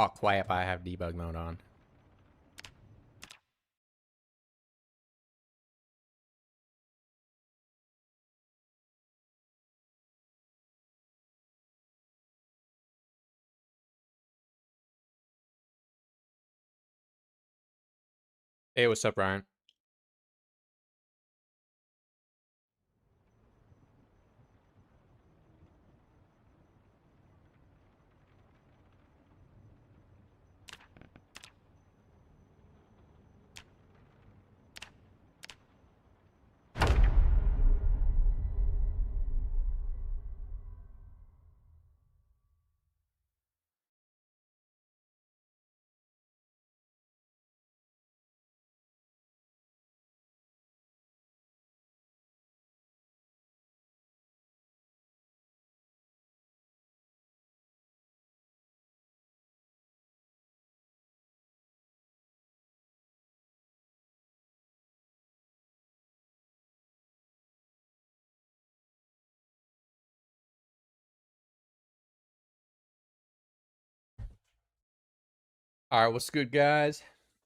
Oh, quiet, I have debug mode on. Hey, what's up, Ryan? All right, what's good, guys?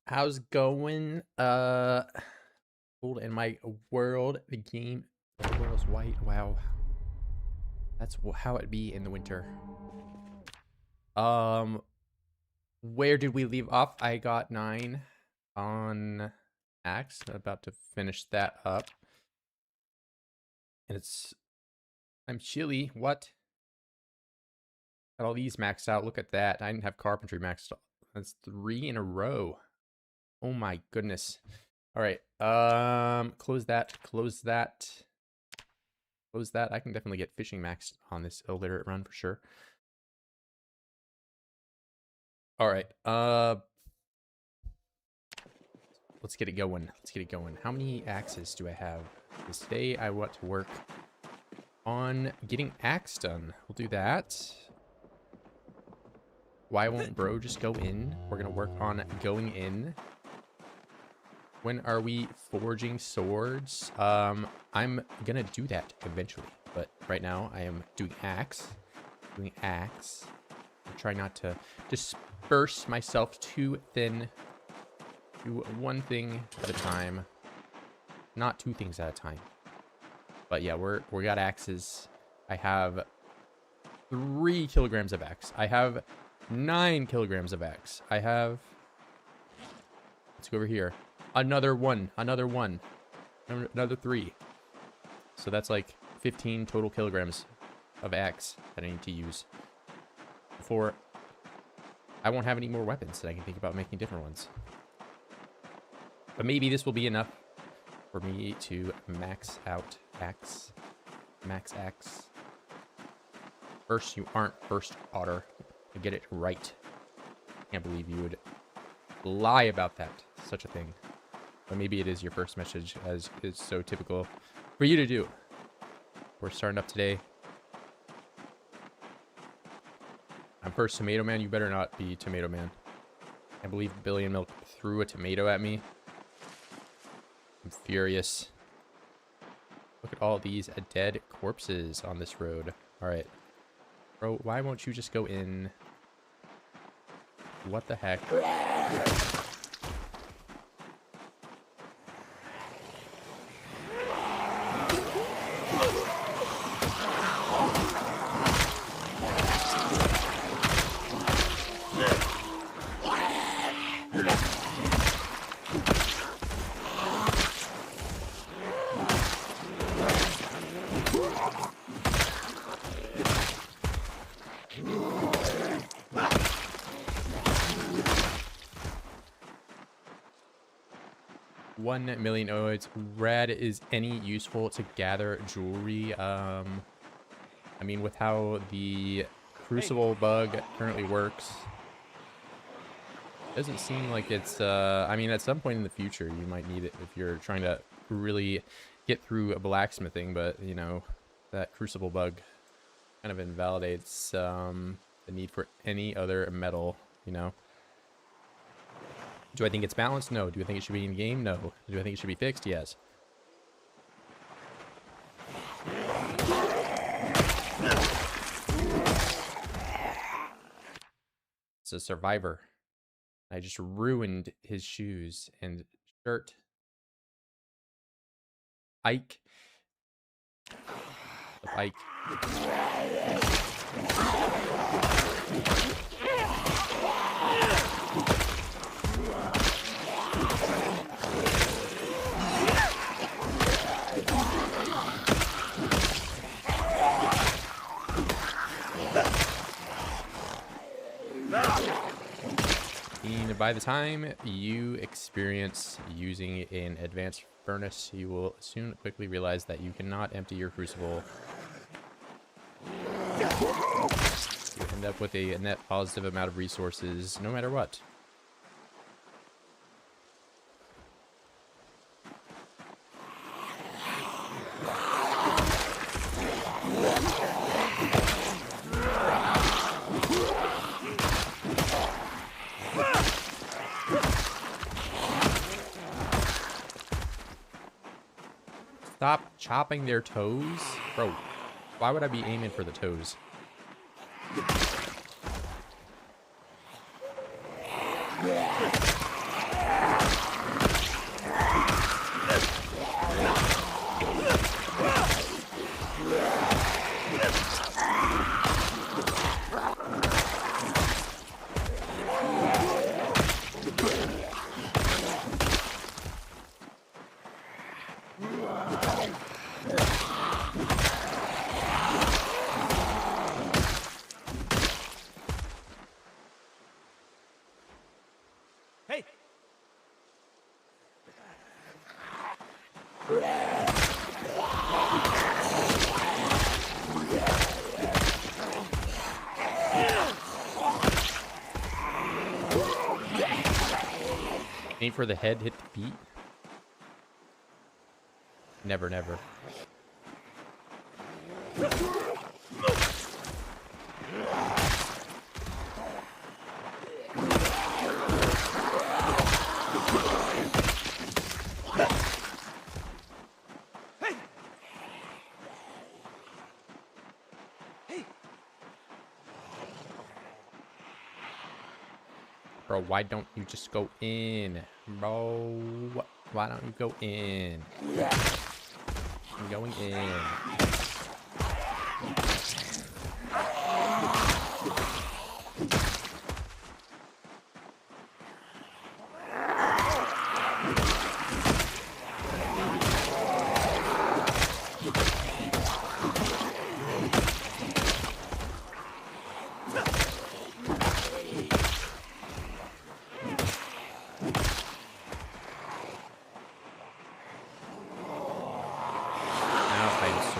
How's it going? Cold in my world, the game, the world's white. Wow, that's how it'd be in the winter. Where did we leave off? I got 9 on Axe. About to finish that up, and I'm chilly. What? Got all these maxed out. Look at that. I didn't have carpentry maxed out. That's 3 in a row. Oh my goodness. All right. Close that. Close that. Close that. I can definitely get fishing maxed on this illiterate run for sure. All right. Let's get it going. Let's get it going. How many axes do I have? This day I want to work on getting axe done. We'll do that. Why won't bro just go in? We're gonna work on going in. When are we forging swords? I'm gonna do that eventually, but right now I am doing axe. Doing axe. I'm trying not to disperse myself too thin. Do one thing at a time. Not 2 things at a time. But yeah, we got axes. I have 3 kilograms of axe. I have 9 kilograms of axe. I have... Let's go over here. Another 1. Another 1. Another 3. So that's like 15 total kilograms of axe that I need to use. Before I won't have any more weapons that I can think about making different ones. But maybe this will be enough for me to max out axe. Max axe. First, you aren't first, Otter. To get it right. Can't believe you would lie about that. Such a thing. But maybe it is your first message, as is so typical for you to do. We're starting up today. I'm first Tomato Man. You better not be Tomato Man. I believe Billy and Milk threw a tomato at me. I'm furious. Look at all these dead corpses on this road. Alright. Bro, why won't you just go in? What the heck? 1 million oids. Red is any useful to gather jewelry? I mean, with how the crucible bug currently works, doesn't seem like it's, I mean, at some point in the future, you might need it if you're trying to really get through a blacksmithing, but, you know, that crucible bug kind of invalidates the need for any other metal, you know? Do I think it's balanced? No. Do I think it should be in game? No. Do I think it should be fixed? Yes. It's a survivor. I just ruined his shoes and shirt. Ike. Ike. And by the time you experience using an advanced furnace, you will soon quickly realize that you cannot empty your crucible. You end up with a net positive amount of resources, no matter what. Stop chopping their toes? Bro, why would I be aiming for the toes? Hey! Aim for the head, hit the feet. Never, never. Bro, why don't you just go in? Bro, why don't you go in? I'm going in.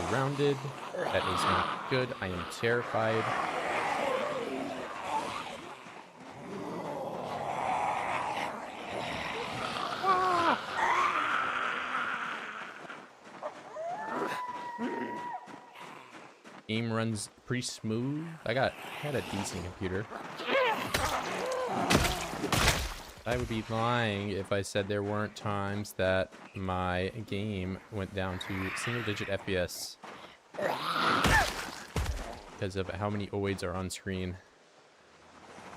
Surrounded. That is not good. I am terrified. Game runs pretty smooth. I had a decent computer. I would be lying if I said there weren't times that my game went down to single-digit FPS because of how many OIDs are on screen.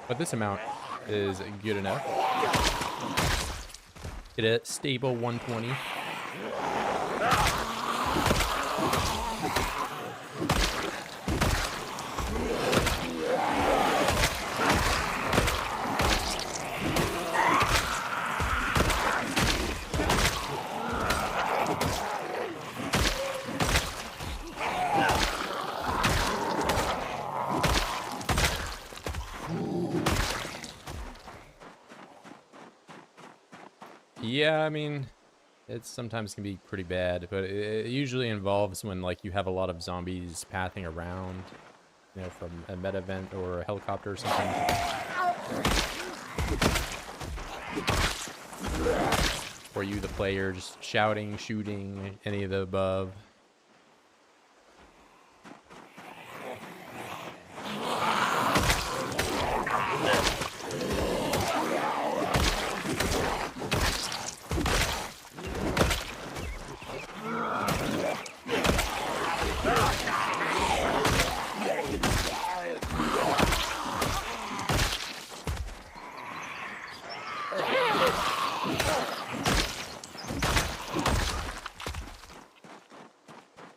But this amount is good enough. Hit a stable 120. Yeah, I mean, it sometimes can be pretty bad, but it usually involves when, like, you have a lot of zombies pathing around, you know, from a meta event or a helicopter or something. Or you, the player, just shouting, shooting, any of the above.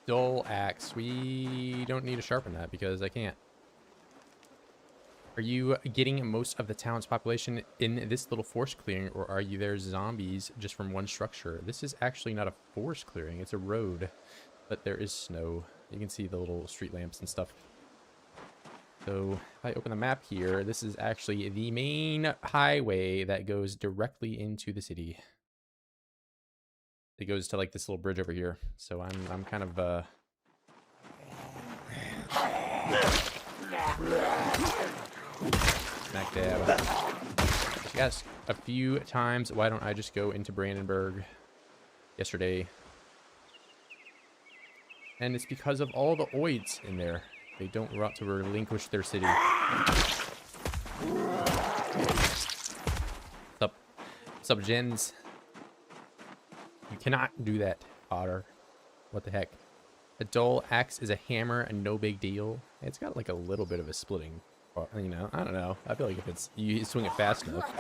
dull axe. We don't need to sharpen that because I can't. Are you getting most of the town's population in this little forest clearing, or are you there zombies just from one structure? This is actually not a forest clearing. It's a road, but there is snow. You can see the little street lamps and stuff. So if I open the map here, this is actually the main highway that goes directly into the city. It goes to like this little bridge over here. So I'm kind of smack dab. Yes, a few times. Why don't I just go into Brandenburg yesterday? And it's because of all the oids in there. They don't want to relinquish their city. What's up, gens? You cannot do that, Otter. What the heck? A dull axe is a hammer and no big deal. It's got like a little bit of a splitting. You know, I don't know. I feel like if it's you swing it fast enough.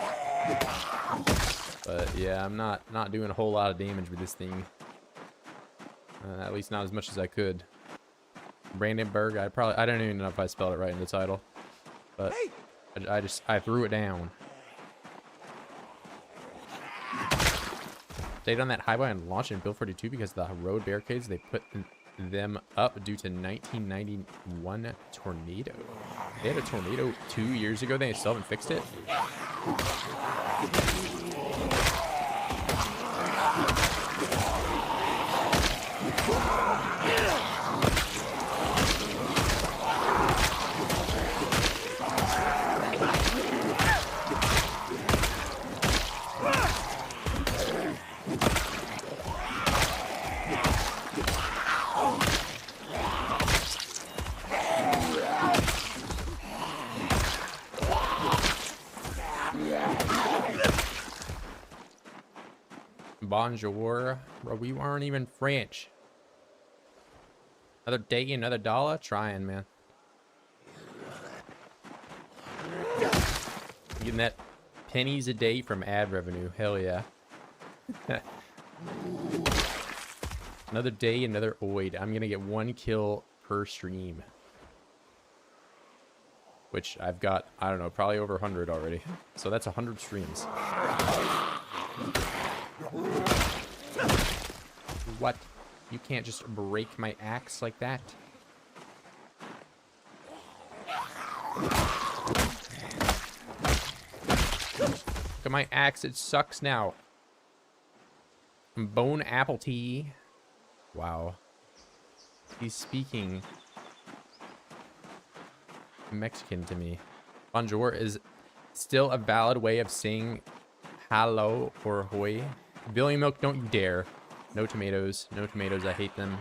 But yeah, I'm not doing a whole lot of damage with this thing. At least not as much as I could. Brandenburg, I don't even know if I spelled it right in the title. But I threw it down. Stayed on that highway and launched in Bill 42 because the road barricades, they put them up due to 1991 tornado. They had a tornado 2 years ago. They still haven't fixed it. Bonjour. Bro, we aren't even French. Another day, another dollar? Trying, man. Getting that pennies a day from ad revenue. Hell yeah. Another day, another oid. I'm gonna get 1 kill per stream. Which I've got, I don't know, probably over 100 already. So that's 100 streams. What? You can't just break my axe like that. Look at my axe, it sucks now. Bone apple tea. Wow. He's speaking Mexican to me. Bonjour is still a valid way of saying hello or hoy. Billy Milk, don't you dare. No tomatoes. No tomatoes. I hate them.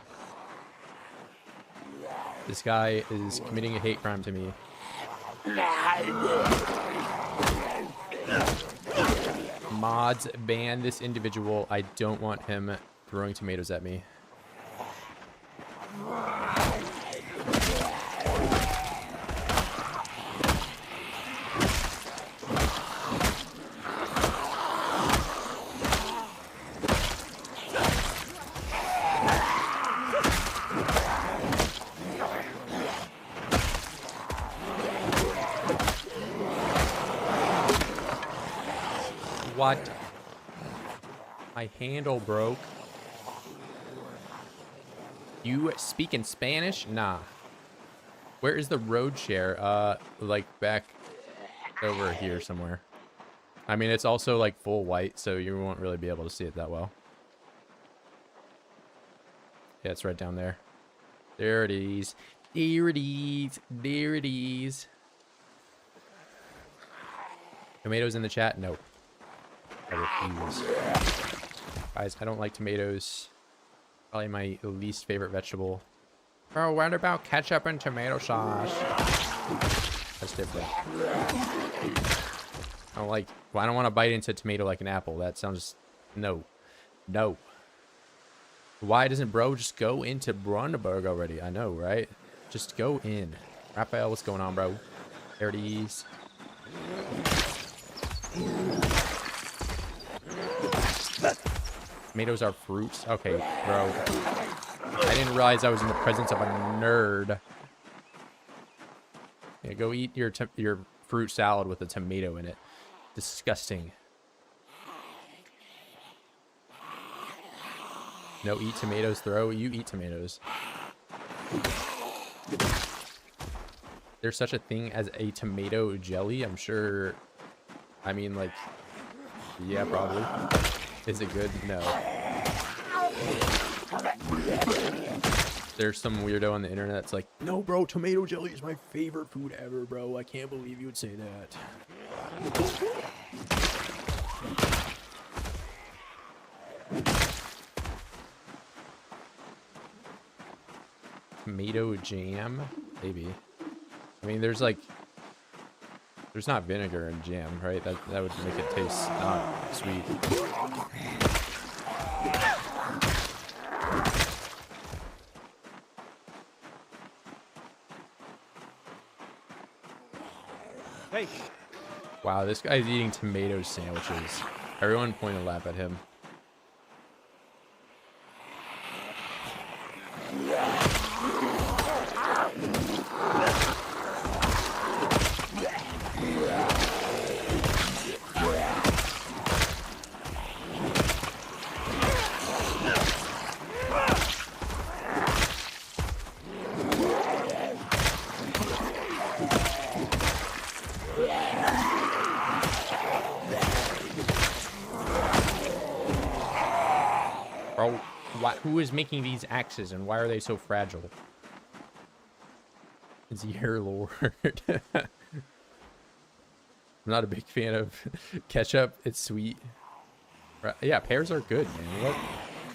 This guy is committing a hate crime to me. Mods, ban this individual. I don't want him throwing tomatoes at me. What? My handle broke. You speak in Spanish? Nah. Where is the road share? Like back over here somewhere. I mean, it's also like full white, so you won't really be able to see it that well. Yeah, it's right down there. There it is. There it is. There it is. Tomatoes in the chat? Nope. I refuse. Guys, I don't like tomatoes. Probably my least favorite vegetable. Bro, what about ketchup and tomato sauce? That's different. I don't like... Well, I don't want to bite into tomato like an apple. That sounds... No. No. Why doesn't bro just go into Brandenburg already? I know, right? Just go in. Raphael, what's going on, bro? There it is. Tomatoes are fruits. Okay, bro. I didn't realize I was in the presence of a nerd. Yeah, go eat your fruit salad with a tomato in it. Disgusting. No, eat tomatoes, throw. You eat tomatoes. There's such a thing as a tomato jelly? I'm sure. I mean, like, yeah, probably. Is it good? No. There's some weirdo on the internet that's like, no, bro, tomato jelly is my favorite food ever, bro. I can't believe you would say that. Tomato jam? Maybe. I mean, there's like... There's not vinegar in jam, right? That would make it taste not sweet. Hey. Wow, this guy's eating tomato sandwiches. Everyone point a laugh at him. Bro, who is making these axes and why are they so fragile? Is he your lord? I'm not a big fan of ketchup. It's sweet. Yeah, pears are good, man. What?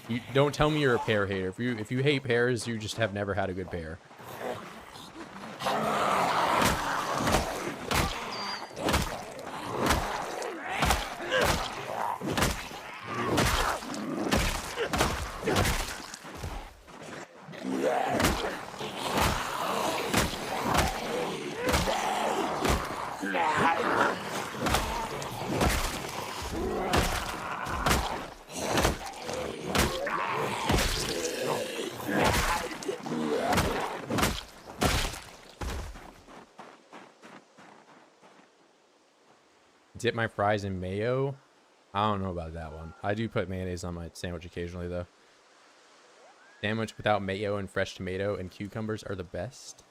You don't tell me you're a pear hater. If you hate pears, you just have never had a good pear. Dip my fries in mayo? I don't know about that one. I do put mayonnaise on my sandwich occasionally, though. Sandwich without mayo and fresh tomato and cucumbers are the best.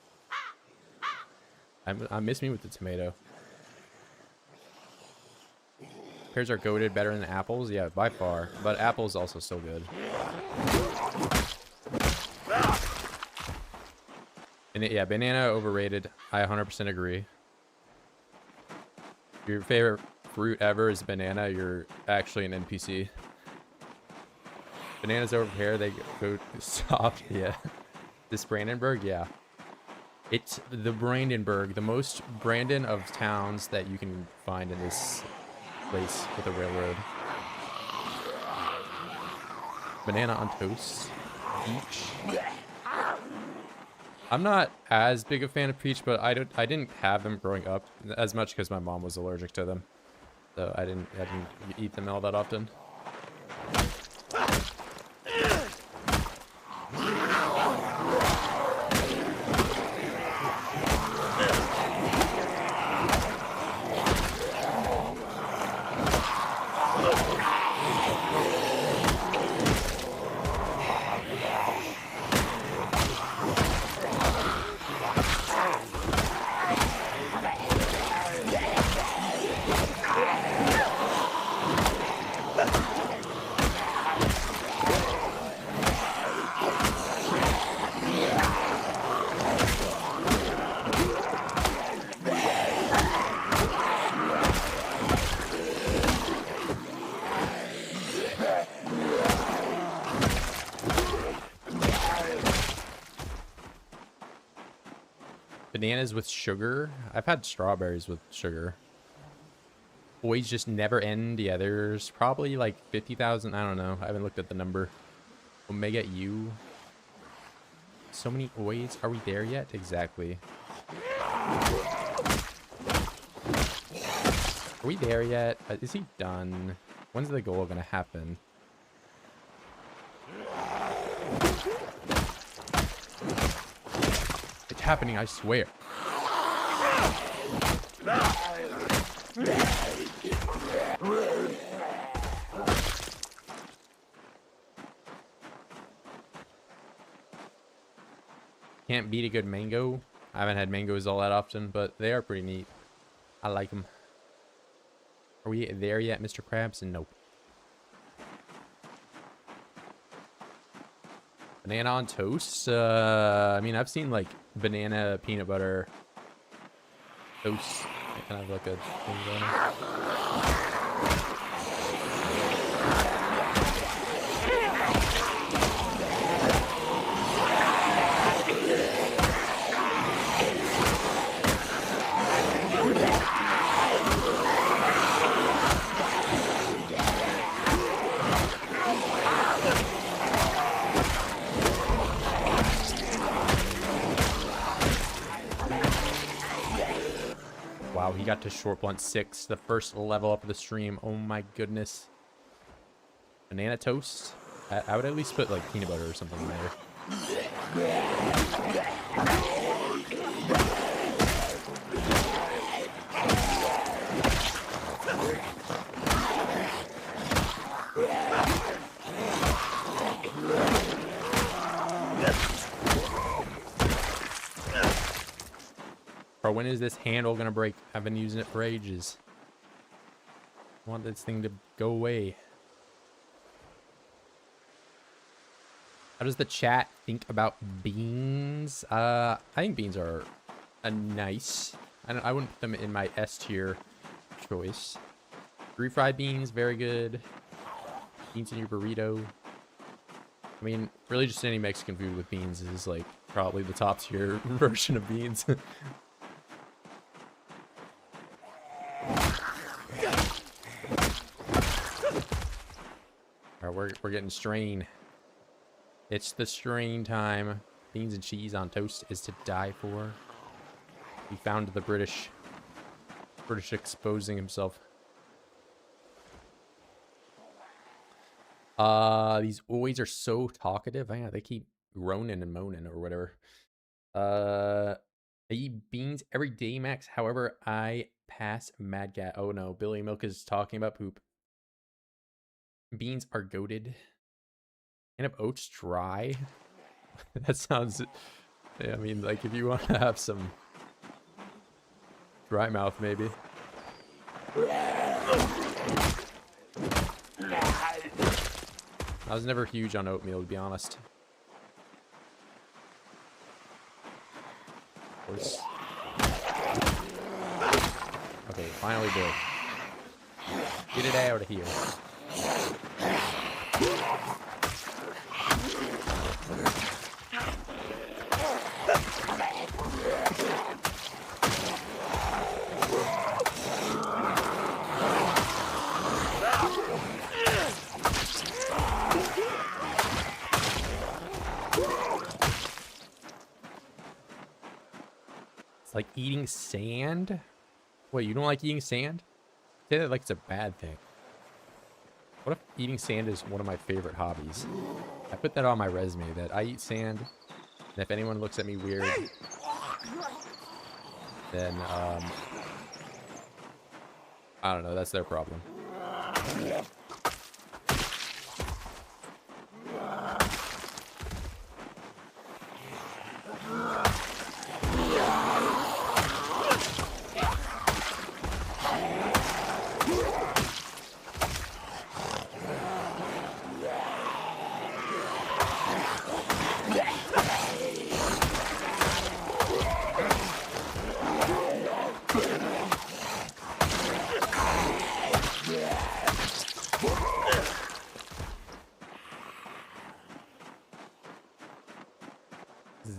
I miss me with the tomato. Pears are goated, better than apples? Yeah, by far. But apples also still good. And yeah, banana overrated. I 100% agree. Your favorite fruit ever is banana, you're actually an NPC. Bananas over here, they go soft. Yeah. This Brandenburg, yeah. It's the Brandenburg, the most Brandon of towns that you can find in this place with a railroad. Banana on toast. Peach. I'm not as big a fan of peach, but I didn't have them growing up as much because my mom was allergic to them. So I didn't eat them all that often. Bananas with sugar? I've had strawberries with sugar. Boys just never end. Yeah, there's probably like 50,000. I don't know. I haven't looked at the number. Omega U. So many oids. Are we there yet? Exactly. Are we there yet? Is he done? When's the goal gonna happen? happening, I swear. Can't beat a good mango. I haven't had mangoes all that often, but they are pretty neat. I like them. Are we there yet, Mr. Krabs? Nope. Banana on toast? I mean, I've seen like banana peanut butter toast. Kind of like a thing going on. Wow, he got to short blunt 6, the first level up of the stream. Oh my goodness. Banana toast? I would at least put like peanut butter or something in there. Bro, when is this handle gonna break? I've been using it for ages. I want this thing to go away. How does the chat think about beans? I think beans are nice. I wouldn't put them in my S tier choice. Refried beans, very good. Beans in your burrito. I mean, really just any Mexican food with beans is like probably the top tier version of beans. Alright, we're getting strain. It's the strain time. Beans and cheese on toast is to die for. We found the British exposing himself. These oids are so talkative. Yeah, they keep groaning and moaning or whatever. I eat beans every day, Max. However, I pass Mad Cat. Oh no, Billy Milk is talking about poop. Beans are goated. Can of oats dry? That sounds... Yeah, I mean, like, if you want to have some dry mouth, maybe. I was never huge on oatmeal, to be honest. Of course. Okay, finally Bill. Get it out of here. It's like eating sand? Wait, you don't like eating sand? Say that like it's a bad thing. What if eating sand is one of my favorite hobbies? I put that on my resume, that I eat sand, and if anyone looks at me weird, then, I don't know, that's their problem.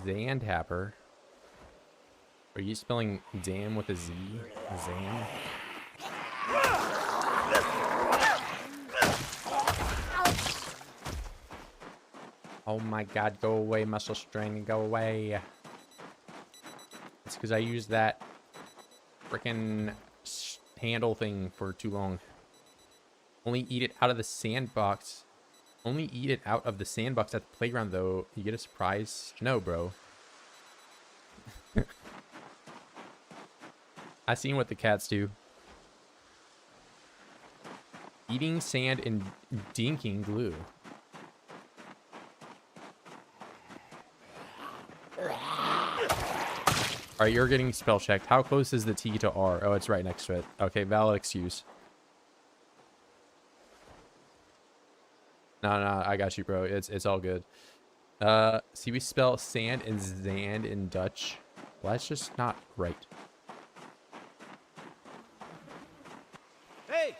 Zandhapper. Are you spelling damn with a Z? Zan? Oh my god, go away, muscle strain, go away. It's because I used that frickin' handle thing for too long. Only eat it out of the sandbox. Only eat it out of the sandbox at the playground, though. You get a surprise? No, bro. I seen what the cats do. Eating sand and dinking glue. Alright, you're getting spell checked. How close is the T to R? Oh, it's right next to it. Okay, valid excuse. No, I got you, bro. It's all good. See, we spell sand and zand in Dutch. Well, that's just not right. Hey!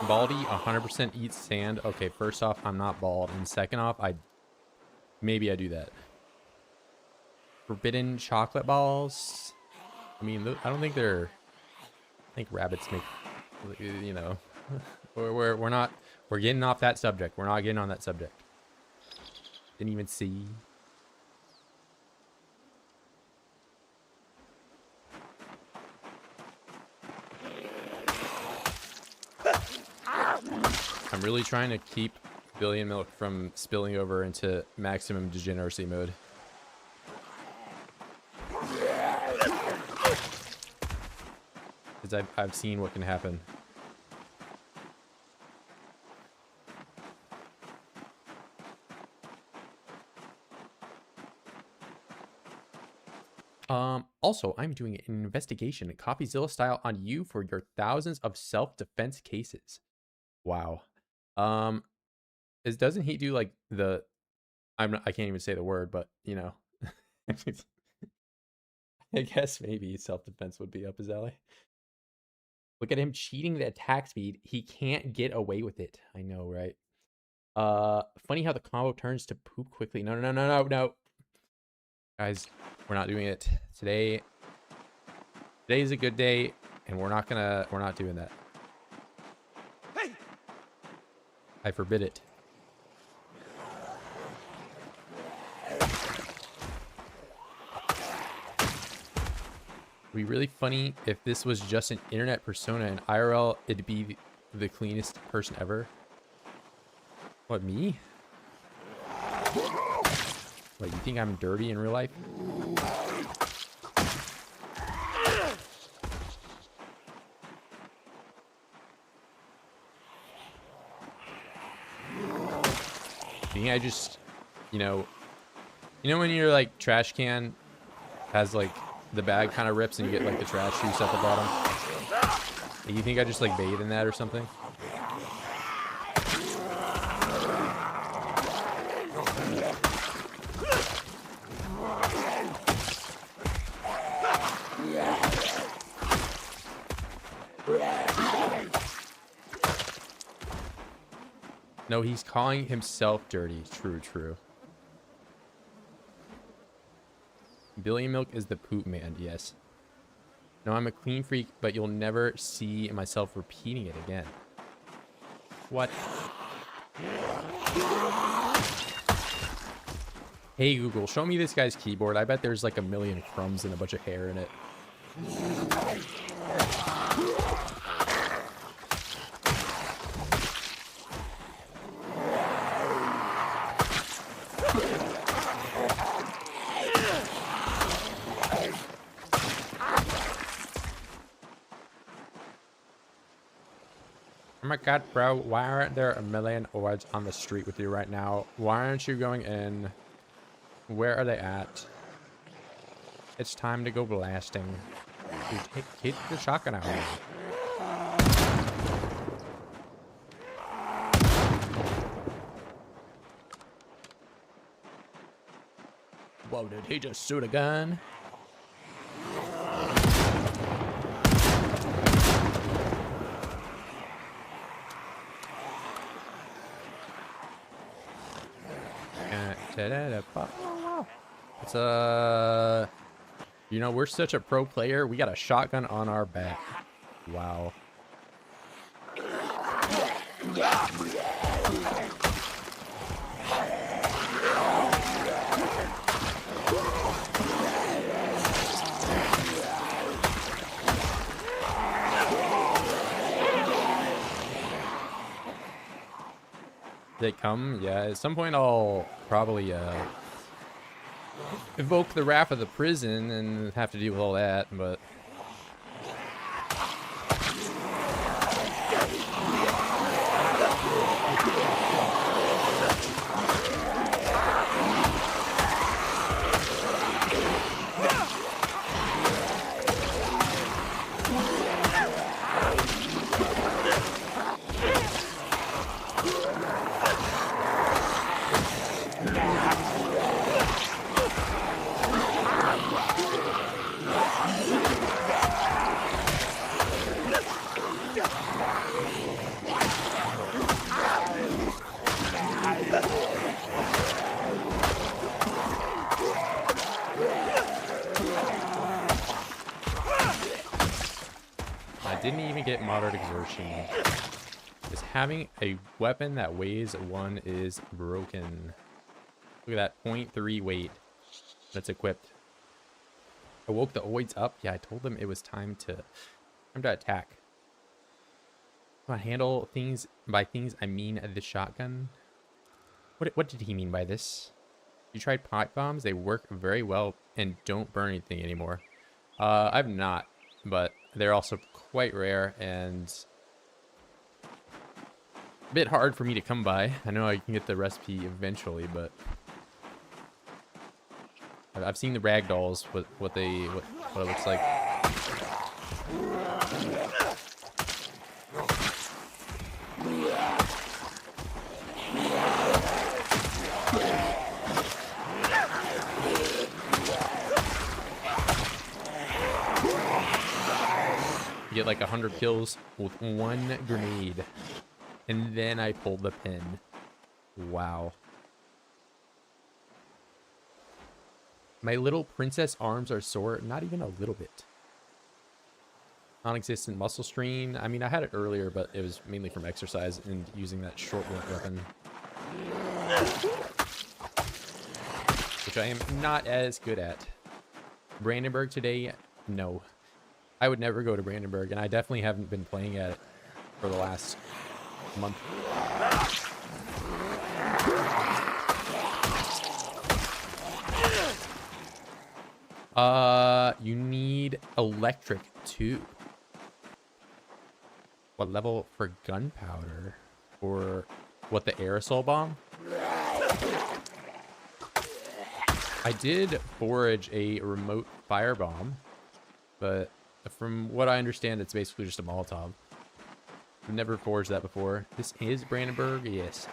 Baldy 100% eats sand. Okay, first off, I'm not bald, and second off, maybe I do that. Forbidden chocolate balls. I mean, I don't think they're. I think rabbits make. You know, we're not. We're getting off that subject. We're not getting on that subject. Didn't even see. I'm really trying to keep Billion Milk from spilling over into maximum degeneracy mode. Because I've seen what can happen. Also, I'm doing an investigation, CoffeeZilla style, on you for your thousands of self-defense cases. Wow. Doesn't he do like the? I can't even say the word, but you know, I guess maybe self-defense would be up his alley. Look at him cheating the attack speed. He can't get away with it. I know, right? Funny how the combo turns to poop quickly. No. Guys, we're not doing it today. Today's a good day, and we're not doing that. Hey! I forbid it. It'd be really funny if this was just an internet persona and IRL, it'd be the cleanest person ever. What, me? What, you think I'm dirty in real life? You think I just, you know when your like trash can has like the bag kind of rips and you get like the trash juice at the bottom? You think I just like bathe in that or something? No, he's calling himself dirty. True. Billion Milk is the poop man, yes. No, I'm a clean freak, but you'll never see myself repeating it again. What? Hey Google, show me this guy's keyboard. I bet there's like a million crumbs and a bunch of hair in it. Oh my god, bro, why aren't there a million oids on the street with you right now? Why aren't you going in? Where are they at? It's time to go blasting. Dude, take the shotgun out. Whoa, did he just shoot a gun? It's you know, we're such a pro player. We got a shotgun on our back. Wow. They come, yeah. At some point, I'll probably evoke the wrath of the prison and have to deal with all that, but I didn't even get moderate exertion. Just having a weapon that weighs 1 is broken. Look at that 0.3 weight that's equipped. I woke the oids up. Yeah, I told them it was time to attack. I handle things. By things, I mean the shotgun. What did he mean by this? You tried pipe bombs? They work very well and don't burn anything anymore. I've not, but they're also quite rare and a bit hard for me to come by. I know I can get the recipe eventually, but I've seen the ragdolls, what it looks like. You get like 100 kills with 1 grenade. And then I pulled the pin. Wow. My little princess arms are sore. Not even a little bit. Non-existent muscle strain. I mean, I had it earlier, but it was mainly from exercise and using that short weapon. Which I am not as good at. Brandenburg today? No. I would never go to Brandenburg, and I definitely haven't been playing at it for the last month. You need electric too. What level for gunpowder? Or what, the aerosol bomb? I did forage a remote firebomb, but from what I understand, it's basically just a Molotov. I've never forged that before. This is Brandenburg? Yes.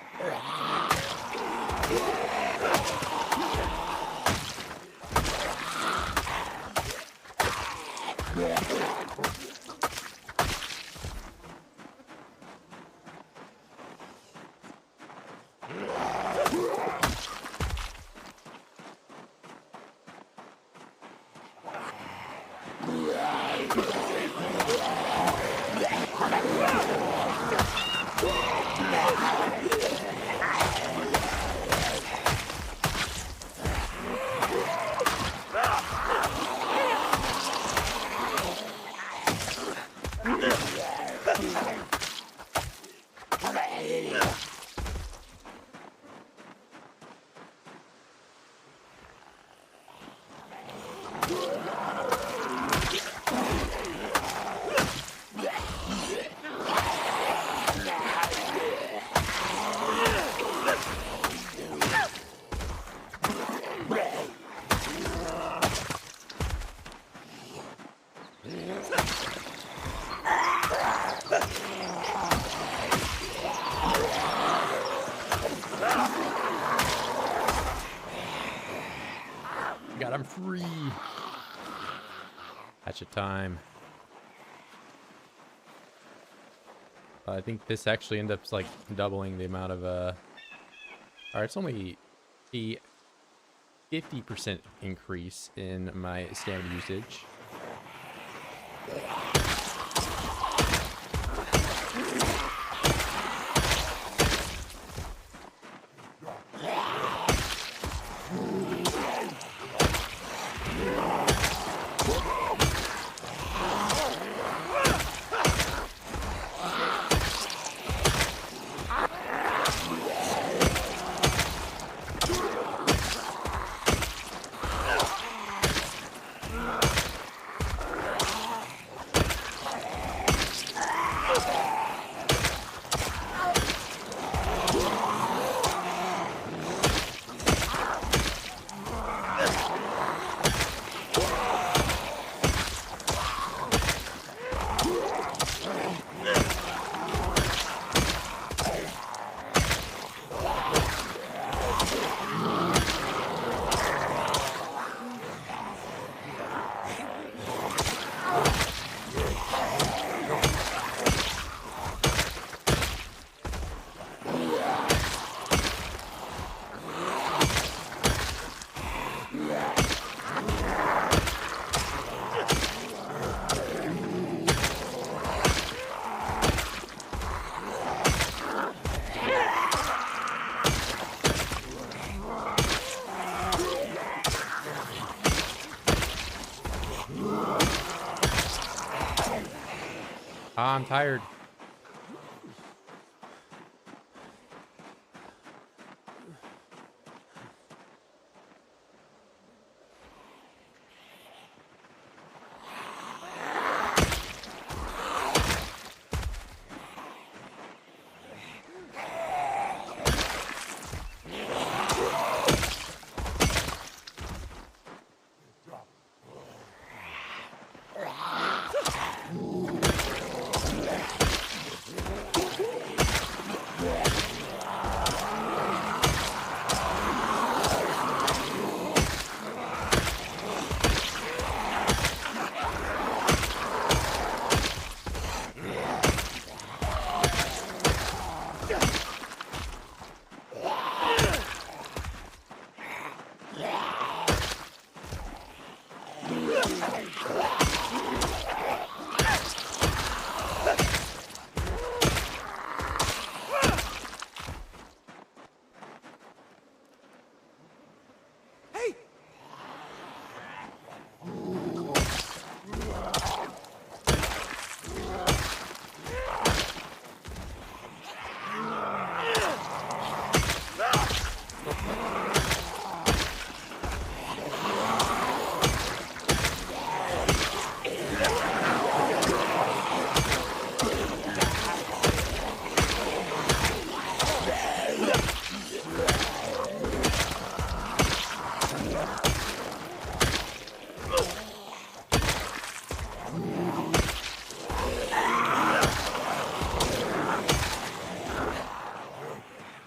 God, I'm free. Hatchet time. I think this actually ends up like doubling the amount of Alright, it's only a 50% increase in my stamina usage. I'm tired. Hey!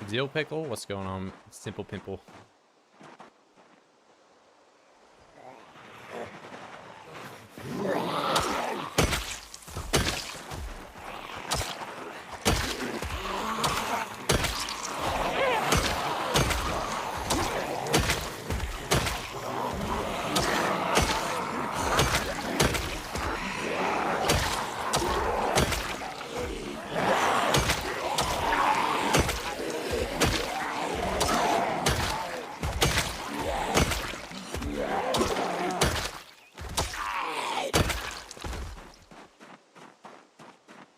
Dill pickle? What's going on? Simple pimple.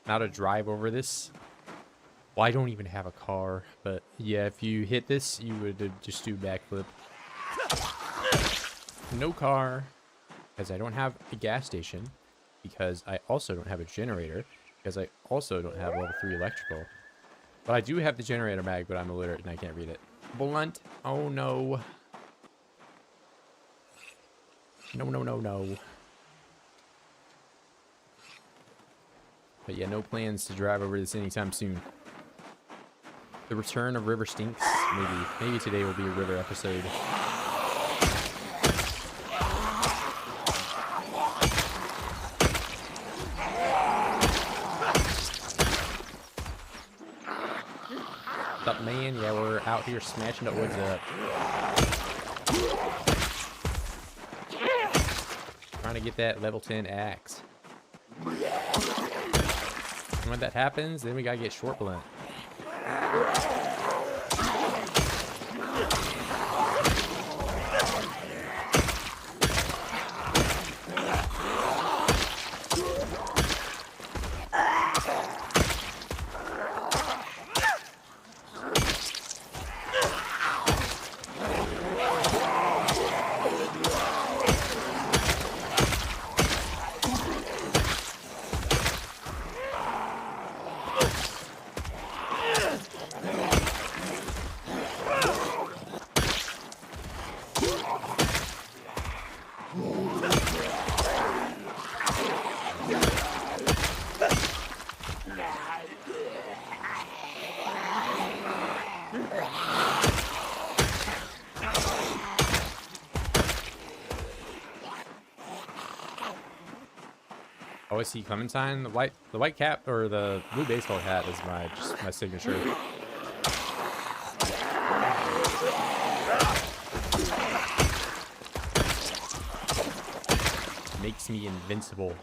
Now to drive over this. Well, I don't even have a car, but yeah, if you hit this, you would just do backflip. No car, because I don't have a gas station, because I also don't have a generator, because I also don't have level 3 electrical. But I do have the generator mag, but I'm illiterate and I can't read it. Blunt. Oh no. No, no, no, no. But yeah, no plans to drive over this anytime soon. The return of River Stinks. Maybe today will be a river episode. out here smashing the woods up. Trying to get that level 10 axe. And when that happens, then we gotta get short blunt. Oh, I see Clementine. The white cap or the blue baseball hat is my signature. Makes me invincible.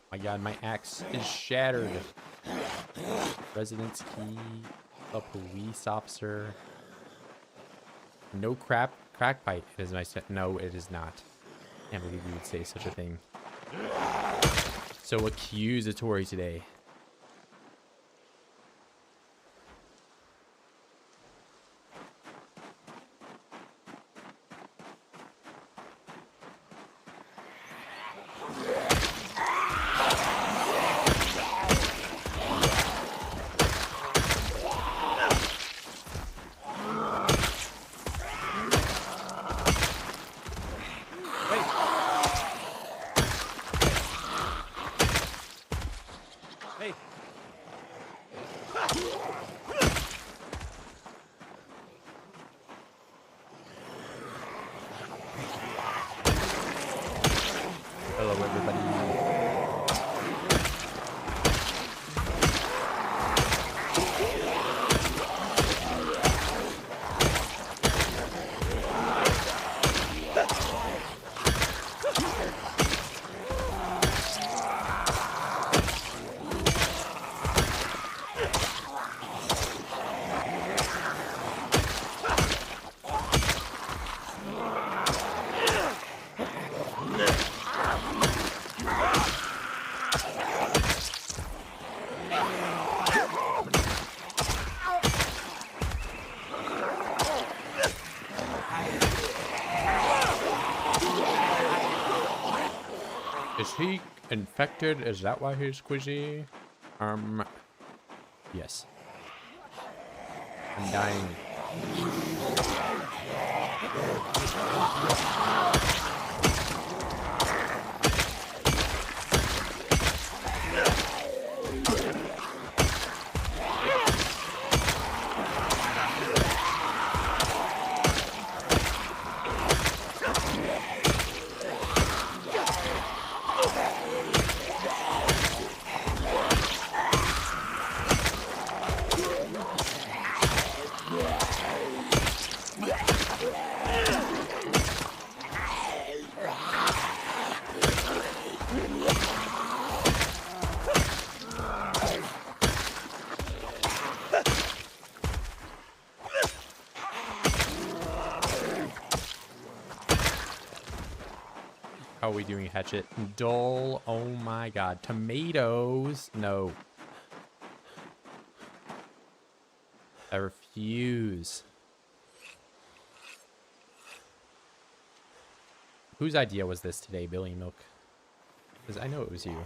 My god, my axe is shattered. Residence key, a police officer. No crack pipe is my set. No, it is not. Can't believe you would say such a thing. So accusatory today. Hey. Hello, everybody. Is he infected? Is that why he's squishy? Yes. I'm dying. How are we doing, Hatchet? Dull. Oh my god. Tomatoes. No. I refuse. Whose idea was this today, Billy Milk? Because I know it was you.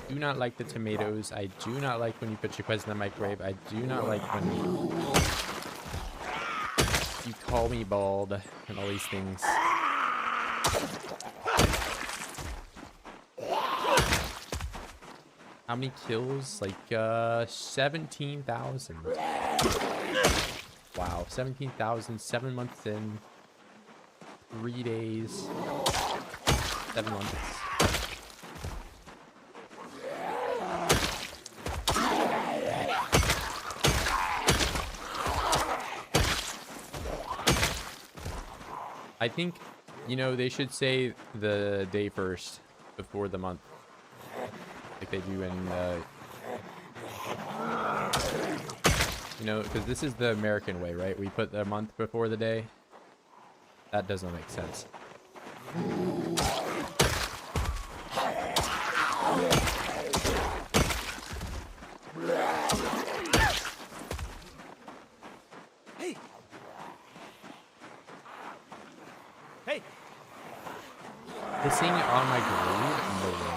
I do not like the tomatoes. I do not like when you put chickpeas in the microwave. I do not like when you... You call me bald and all these things. How many kills? Like 17,000. Wow, 17,000, 7 months in, 3 days, 7 months. I think, you know, they should say the day first before the month, like they do in, you know, because this is the American way, right? We put the month before the day. That doesn't make sense. Hey! Hey! Pissing on my grave? No way.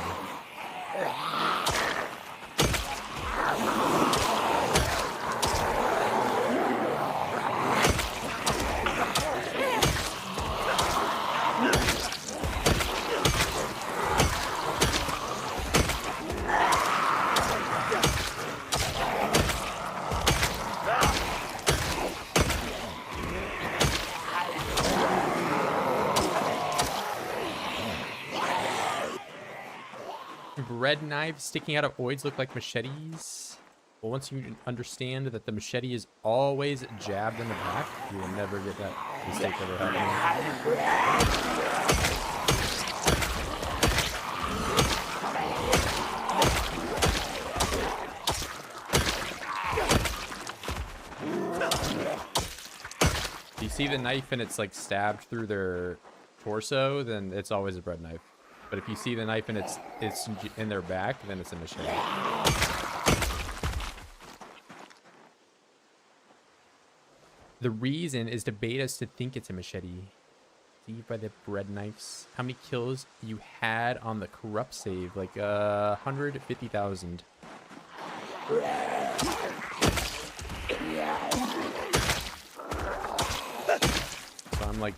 Bread knives sticking out of oids look like machetes. Well, once you understand that the machete is always jabbed in the back, you will never get that mistake ever happening. If you see the knife and it's like stabbed through their torso, then it's always a bread knife. But if you see the knife and it's in their back, then it's a machete. The reason is to bait us to think it's a machete. See by the bread knives. How many kills you had on the corrupt save? Like 150,000. So I'm like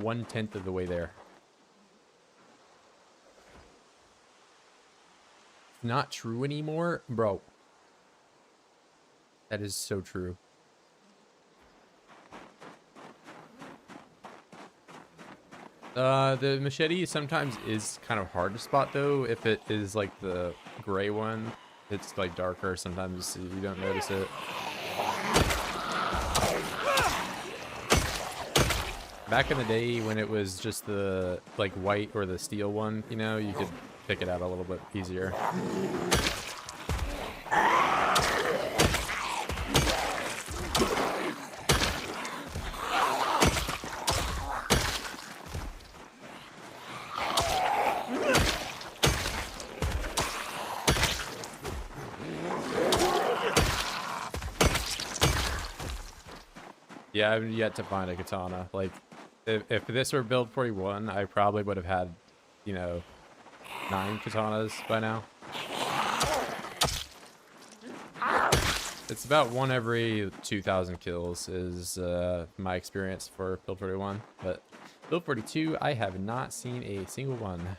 1/10 of the way there. Not true anymore, bro. That is so true. The machete sometimes is kind of hard to spot though. If it is like the gray one, it's like darker. Sometimes you don't notice it. Back in the day when it was just the like white or the steel one, you know, you could pick it out a little bit easier. Yeah, I've yet to find a katana. Like, if this were build 41, I probably would have had, you know, 9 katanas by now. It's about 1 every 2,000 kills is my experience for build 41. But build 42, I have not seen a single one.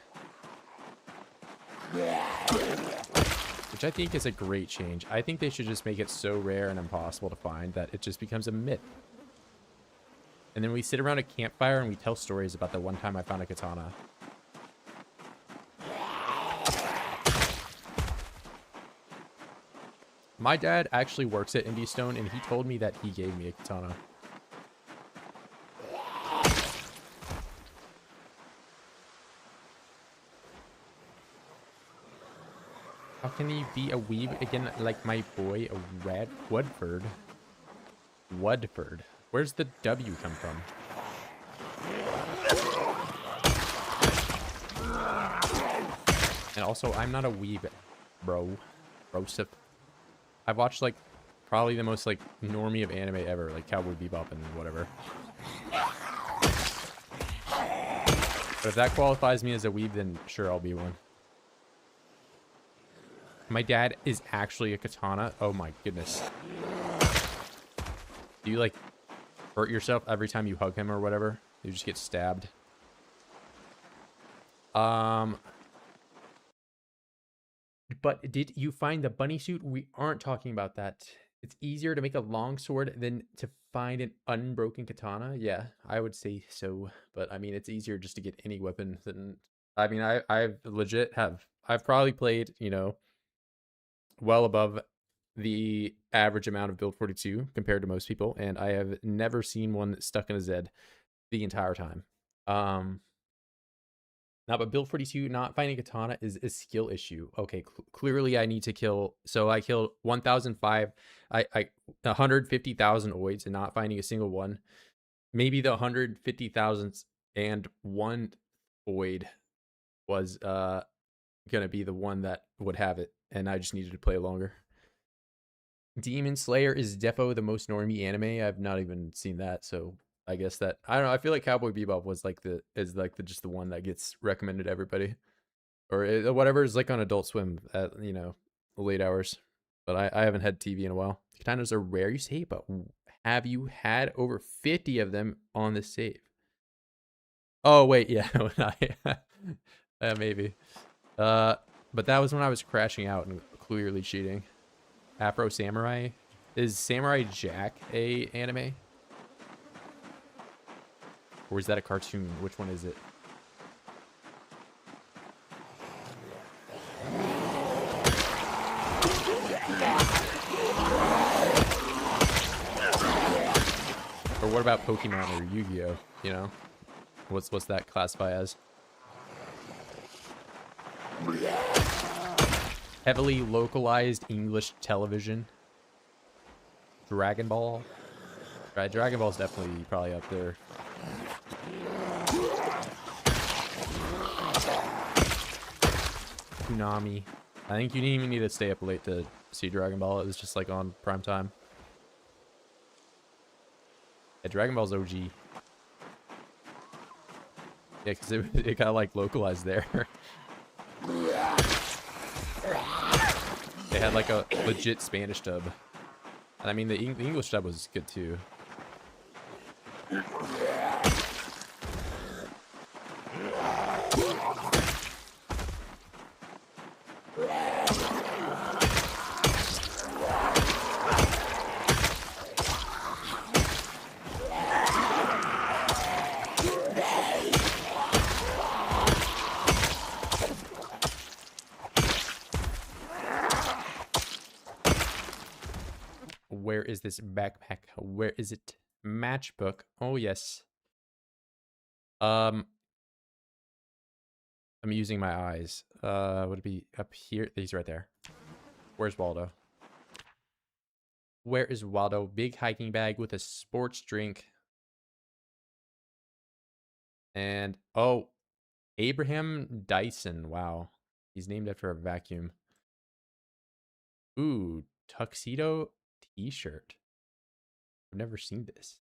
Which I think is a great change. I think they should just make it so rare and impossible to find that it just becomes a myth. And then we sit around a campfire and we tell stories about the one time I found a katana. My dad actually works at Indie Stone and he told me that he gave me a katana. How can he be a weeb again like my boy Woodford? Woodford. Where's the W come from? And also, I'm not a weeb, bro. Brosip. I've watched, like, probably the most, like, normie of anime ever. Like, Cowboy Bebop and whatever. But if that qualifies me as a weeb, then sure, I'll be one. My dad is actually a katana. Oh my goodness. Do you, like, hurt yourself every time you hug him or whatever. You just get stabbed. But did you find the bunny suit? We aren't talking about that. It's easier to make a long sword than to find an unbroken katana. Yeah, I would say so. But I mean, it's easier just to get any weapon than. I mean, I've legit I've probably played, you know, well above the average amount of build 42 compared to most people, and I have never seen one stuck in a Z the entire time. Now, but build 42, not finding katana is a skill issue. Okay, clearly I need to kill. So I killed 1,005, 150,000 oids and not finding a single one. Maybe the 150,000th and one oid was gonna be the one that would have it, and I just needed to play longer. Demon Slayer is defo the most normie anime. I've not even seen that, so I guess that I don't know. I feel like Cowboy Bebop was like just the one that gets recommended to everybody, or whatever is like on Adult Swim at, you know, late hours. But I haven't had TV in a while. Katanas are rare, you say, but have you had over 50 of them on the save? Oh wait, yeah, maybe. But that was when I was crashing out and clearly cheating. Afro Samurai, is Samurai Jack a anime? Or is that a cartoon? Which one is it? Or what about Pokemon or Yu-Gi-Oh? You know, what's that classify as? Heavily localized English television. Dragon Ball. Right, Dragon Ball's definitely probably up there. Tsunami. I think you didn't even need to stay up late to see Dragon Ball. It was just like on prime time. Yeah, Dragon Ball's OG. Yeah, because it got like localized there. They had like a legit Spanish dub. And I mean, the English dub was good too. Where is this backpack? Where is it? Matchbook. Oh yes. I'm using my eyes. Would it be up here? He's right there. Where's Waldo? Where is Waldo? Big hiking bag with a sports drink. And oh, Abraham Dyson. Wow. He's named after a vacuum. Ooh, tuxedo t-shirt. I've never seen this.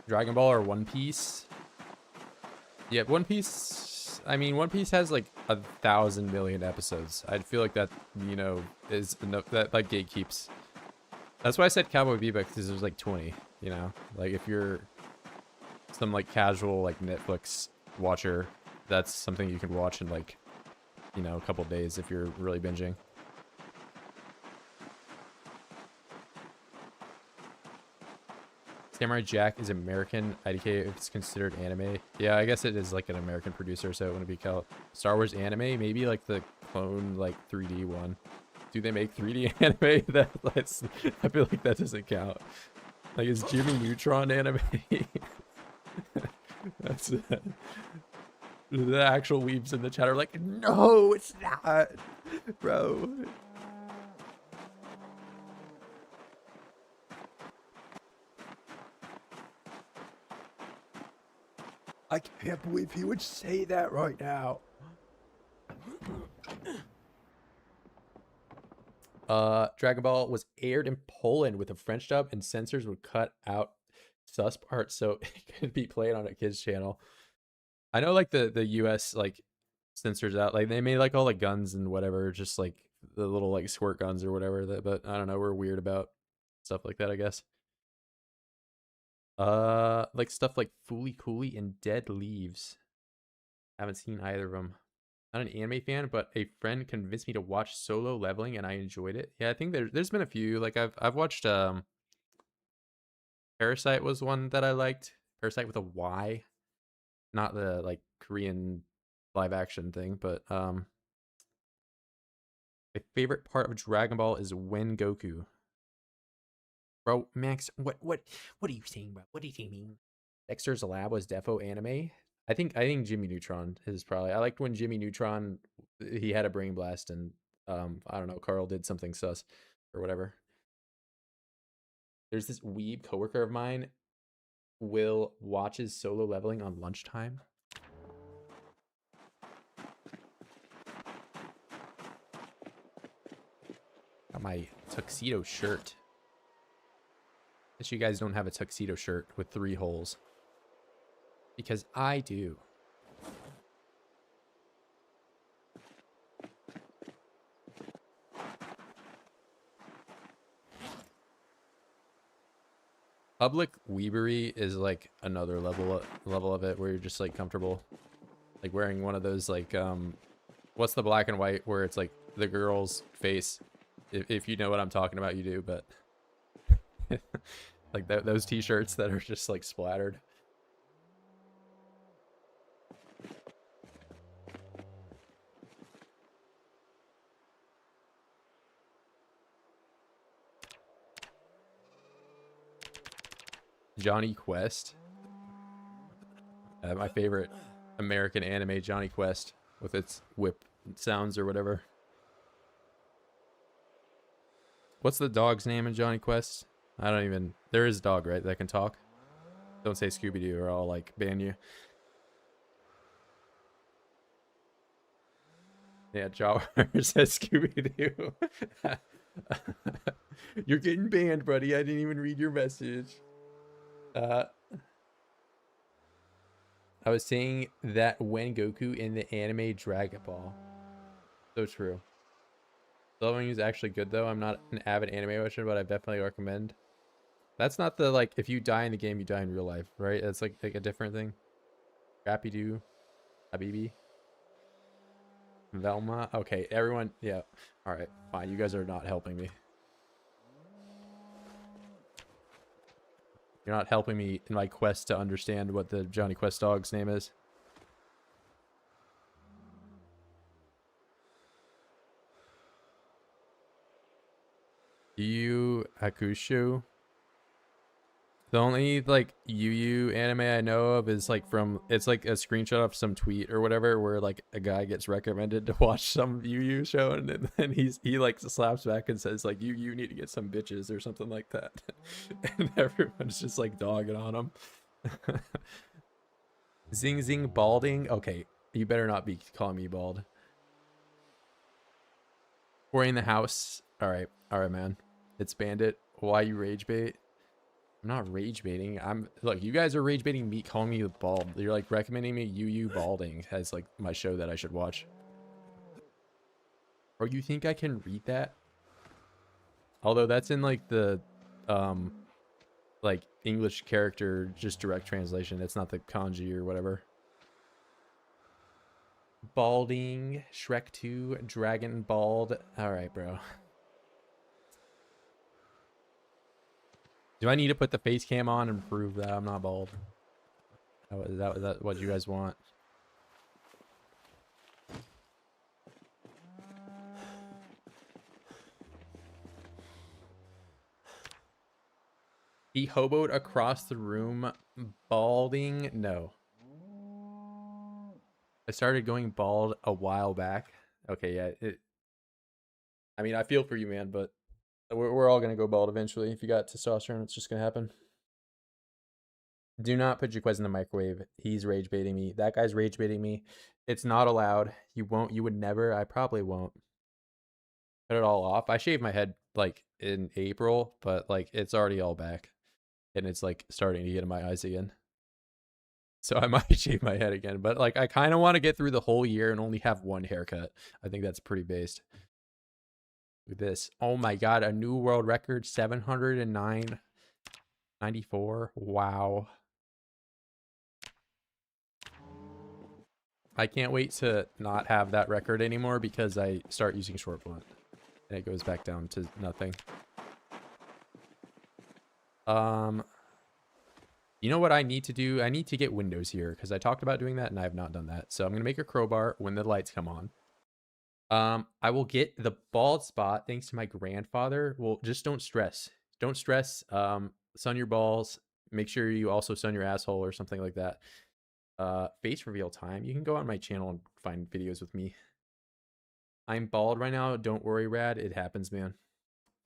Dragon Ball or One Piece? Yeah, One Piece. I mean, One Piece has like 1,000 million episodes. I feel like that, you know, is enough. That like gatekeeps. That's why I said Cowboy Bebop, because there's like 20. You know, like if you're some like casual like Netflix watcher, that's something you can watch in like, you know, a couple days if you're really binging. Samurai Jack is American. IDK if it's considered anime. Yeah, I guess it is like an American producer, so it wouldn't be called Star Wars anime. Maybe like the clone like 3D one. Do they make 3D anime? That's I feel like that doesn't count. Like is Jimmy Neutron anime? That's the actual weebs in the chat are like, no, it's not, bro. I can't believe he would say that right now. Dragon Ball was aired in Poland with a French dub, and censors would cut out sus parts so it could be played on a kid's channel. I know like the US like censors out like they made like all the guns and whatever, just like the little like squirt guns or whatever that, but I don't know, we're weird about stuff like that, I guess. Like stuff like Fooly Cooly and Dead Leaves. Haven't seen either of them. Not an anime fan, but a friend convinced me to watch Solo Leveling and I enjoyed it. Yeah, I think there's been a few. Like I've watched Parasite was one that I liked. Parasite with a Y, not the like Korean live action thing, but my favorite part of Dragon Ball is when Goku. Bro, Max, what are you saying, bro? What do you mean? Dexter's Lab was defo anime. I think Jimmy Neutron is probably. I liked when Jimmy Neutron he had a brain blast and I don't know, Carl did something sus or whatever. There's this weeb coworker of mine, Will watches Solo Leveling on lunchtime. Got my tuxedo shirt. Guess you guys don't have a tuxedo shirt with 3 holes. Because I do. Public weebery is like another level of it where you're just like comfortable. Like wearing one of those like what's the black and white where it's like the girl's face. If you know what I'm talking about, you do, but like those t-shirts that are just like splattered. Johnny Quest. My favorite American anime, Johnny Quest, with its whip sounds or whatever. What's the dog's name in Johnny Quest? I don't even... There is a dog, right, that can talk? Don't say Scooby-Doo or I'll, like, ban you. Yeah, Jaw says Scooby-Doo. You're getting banned, buddy. I didn't even read your message. I was saying that when Goku in the anime Dragon Ball. So true. Leveling is actually good, though. I'm not an avid anime watcher, but I definitely recommend. That's not the, like, if you die in the game, you die in real life, right? That's, like a different thing. Rapidu. Habibi. Velma. Okay, everyone. Yeah. All right, fine. You guys are not helping me. You're not helping me in my quest to understand what the Johnny Quest dog's name is. Yu Hakusho. The only like Yu anime I know of is like from it's like a screenshot of some tweet or whatever where like a guy gets recommended to watch some Yu show and then he like slaps back and says like you need to get some bitches or something like that. And everyone's just like dogging on him. Zing zing balding. Okay, you better not be calling me bald. We're in the house. All right, man. It's Bandit. Why you rage bait? I'm not rage baiting. Look, you guys are rage baiting me, calling me bald. You're like recommending me Yu balding as like my show that I should watch. Or you think I can read that? Although that's in like the like English character just direct translation. It's not the kanji or whatever. Balding, Shrek 2, Dragon Bald. All right, bro. Do I need to put the face cam on and prove that I'm not bald? Is that what you guys want? He hoboed across the room, balding. No. I started going bald a while back. Okay, yeah. I mean, I feel for you, man, but we're all gonna go bald eventually. If you got testosterone, it's just gonna happen. Do not put Jaquez in the microwave. He's rage baiting me. That guy's rage baiting me. It's not allowed. You won't. You would never. I probably won't. Put it all off. I shaved my head like in April, but like it's already all back, and it's like starting to get in my eyes again. So I might shave my head again. But like I kind of want to get through the whole year and only have one haircut. I think that's pretty based. Look at this. Oh my god, a new world record, 709.94. Wow. I can't wait to not have that record anymore because I start using short blunt and it goes back down to nothing. You know what I need to do? I need to get windows here because I talked about doing that and I have not done that. So I'm going to make a crowbar when the lights come on. I will get the bald spot thanks to my grandfather. Well, just don't stress. Don't stress. Sun your balls. Make sure you also sun your asshole or something like that. Face reveal time. You can go on my channel and find videos with me. I'm bald right now. Don't worry, Rad. It happens, man.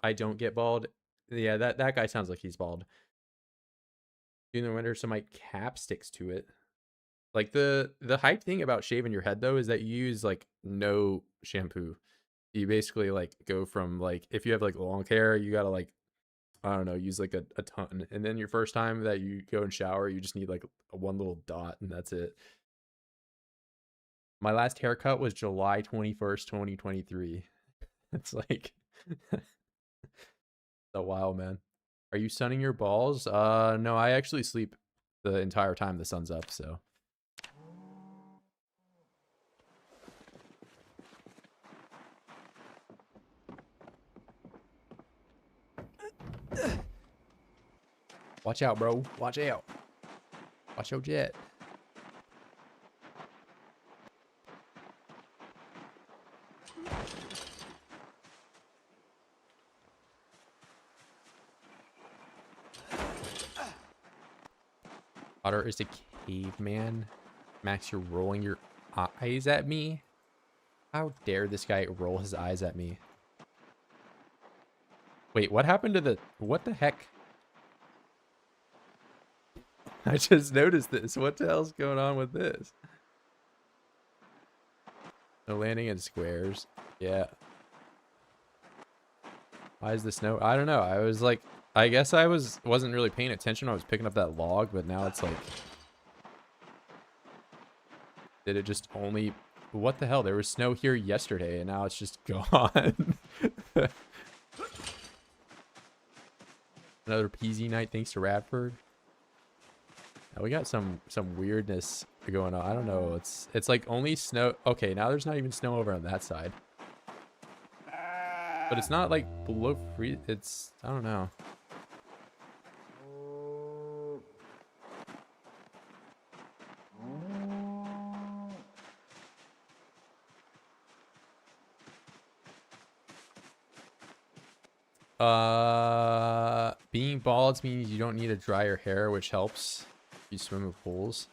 I don't get bald. Yeah, that guy sounds like he's bald. In the winter, so my cap sticks to it. Like the hype thing about shaving your head though is that you use like no shampoo. You basically like go from like if you have like long hair, you gotta like I don't know, use like a ton, and then your first time that you go and shower, you just need like one little dot, and that's it. My last haircut was July 21st, 2023. It's like a while, man. Are you sunning your balls? No, I actually sleep the entire time the sun's up, so. Watch out, bro. Watch out. Watch your jet. Otter is a caveman. Max, you're rolling your eyes at me? How dare this guy roll his eyes at me? Wait, what happened to the... What the heck? I just noticed this. What the hell's going on with this? No landing in squares. Yeah. Why is the snow? I don't know. I was like... I guess I wasn't really paying attention. I was picking up that log, but now it's like... Did it just only... What the hell? There was snow here yesterday, and now it's just gone. Another PZ night thanks to Radford. Now we got some weirdness going on. I don't know. It's like only snow. Okay, now there's not even snow over on that side. But it's not like below freeze. It's... I don't know. Being bald means you don't need to dry your hair, which helps if you swim in pools.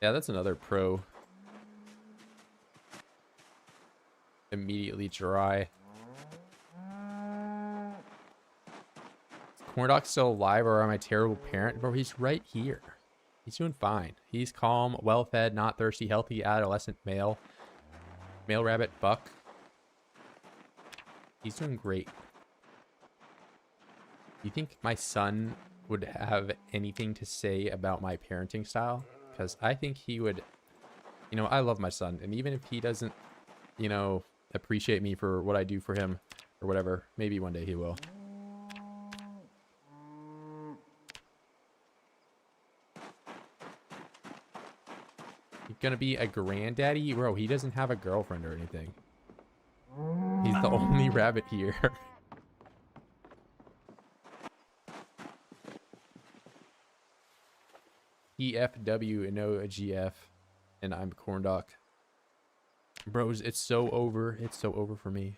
Yeah, that's another pro. Immediately dry. Is Corndog still alive, or am I a terrible parent? Bro, he's right here. He's doing fine. He's calm, well-fed, not thirsty, healthy, adolescent male. Male rabbit buck. He's doing great. You think my son would have anything to say about my parenting style? Because I think he would... You know, I love my son. And even if he doesn't, you know, appreciate me for what I do for him or whatever, maybe one day he will. He's gonna be a granddaddy? Bro, he doesn't have a girlfriend or anything. He's the only rabbit here. EFW and no GF. And I'm Corndog. Bros, it's so over. It's so over for me.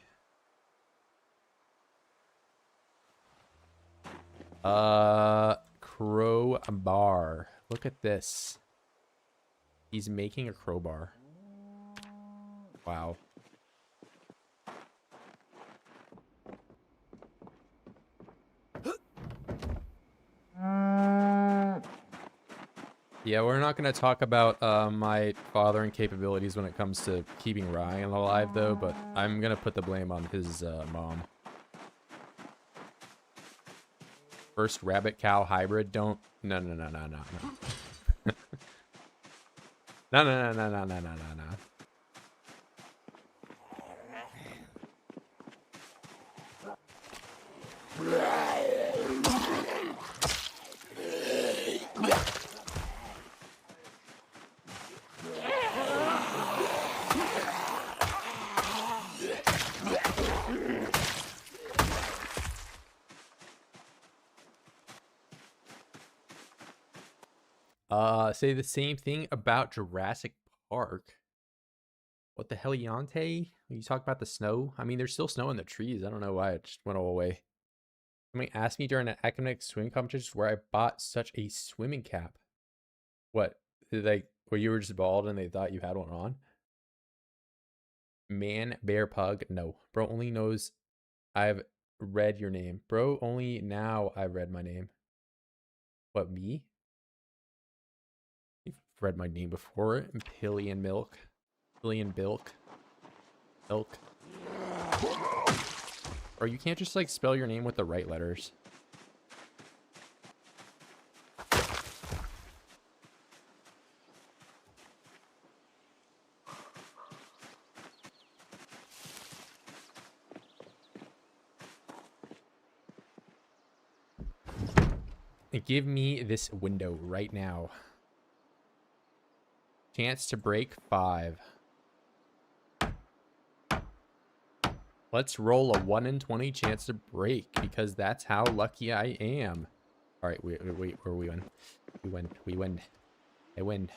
Crowbar. Look at this. He's making a crowbar. Wow. Yeah, we're not going to talk about my fathering capabilities when it comes to keeping Ryan alive, though, but I'm going to put the blame on his mom. First rabbit-cow hybrid. Don't No, no, no, no, no, no. No, no, no, no, no, no, no, no, no. Say the same thing about Jurassic Park. What the hell, Yante? You talk about the snow? I mean, there's still snow in the trees. I don't know why it just went all away. Somebody asked me during an academic swim competition where I bought such a swimming cap. What? Like, where you were just bald and they thought you had one on? Man, bear, pug. No. Bro only knows I've read your name. Bro, only now I've read my name. What, me? You've read my name before. Pillion Milk. Pillion Bilk. Milk. Or you can't just like spell your name with the right letters. And give me this window right now. Chance to break 5. Let's roll a 1 in 20 chance to break because that's how lucky I am. All right, wait, where we win? We win. We win. I win.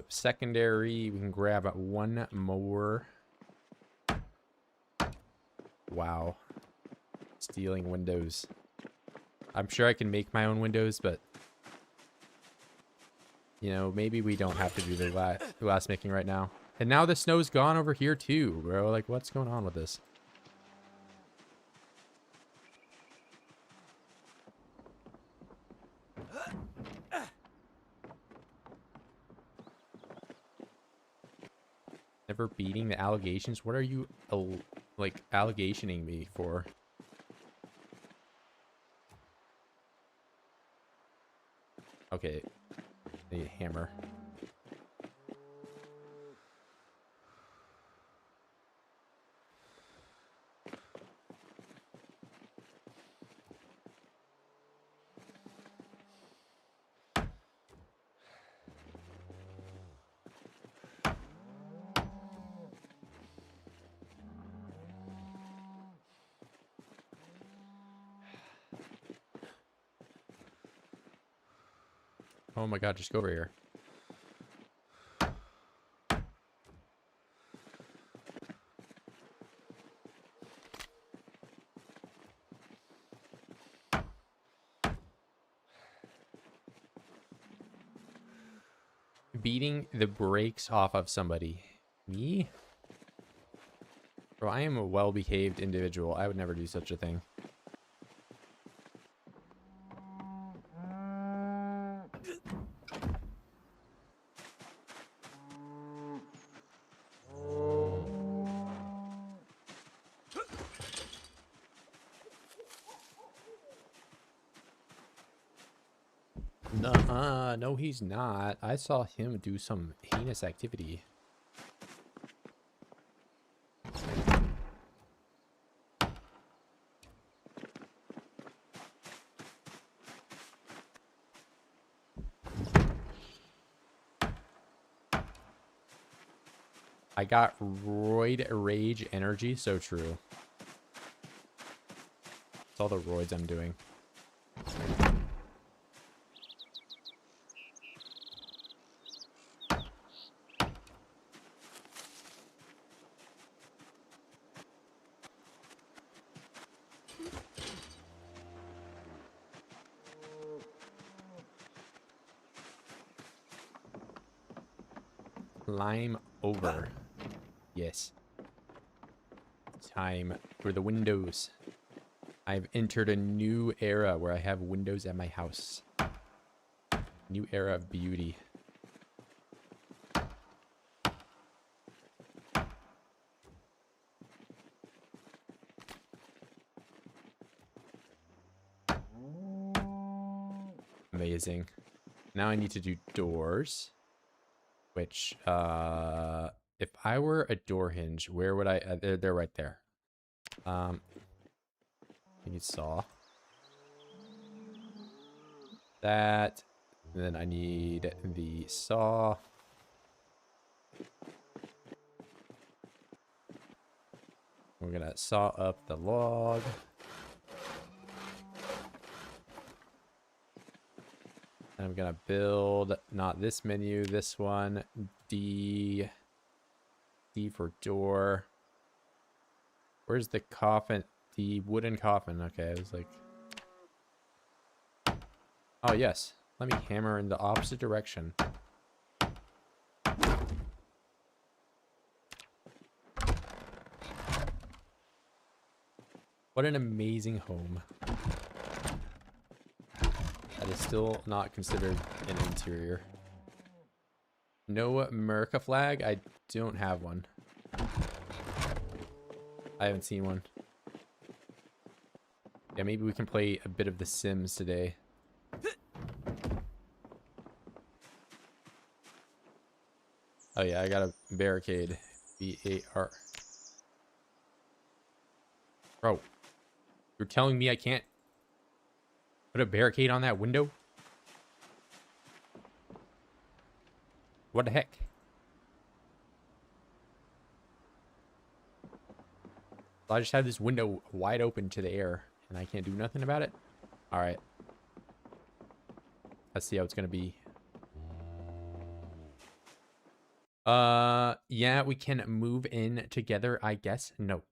Secondary, we can grab one more. Wow. Stealing windows. I'm sure I can make my own windows, but you know, maybe we don't have to do the glass making right now. And now the snow's gone over here too, bro. Like, what's going on with this? Never beating the allegations? What are you, like, allegationing me for? Okay. I need a hammer. Oh my god, just go over here. Beating the brakes off of somebody. Me? Bro, I am a well-behaved individual. I would never do such a thing. Nuh-uh, no he's not. I saw him do some heinous activity. I got roid rage energy, so true. It's all the roids I'm doing. Climb over. Yes. time for the windows. I've entered a new era where I have windows at my house. New era of beauty. Amazing. Now I need to do doors. Which, if I were a door hinge, where would I... they're right there. I need saw. That. And then I need the saw. We're gonna saw up the log. I'm gonna build not this menu, this one. D for door. Where's the coffin? The wooden coffin. Okay, I was like, oh yes. Let me hammer in the opposite direction. What an amazing home. That is still not considered an interior. No America flag? I don't have one. I haven't seen one. Yeah, maybe we can play a bit of The Sims today. Oh yeah, I got a barricade. B-A-R. Bro, you're telling me I can't put a barricade on that window? What the heck? I just have this window wide open to the air, and I can't do nothing about it? Alright. Let's see how it's gonna be. Yeah, we can move in together, I guess. No.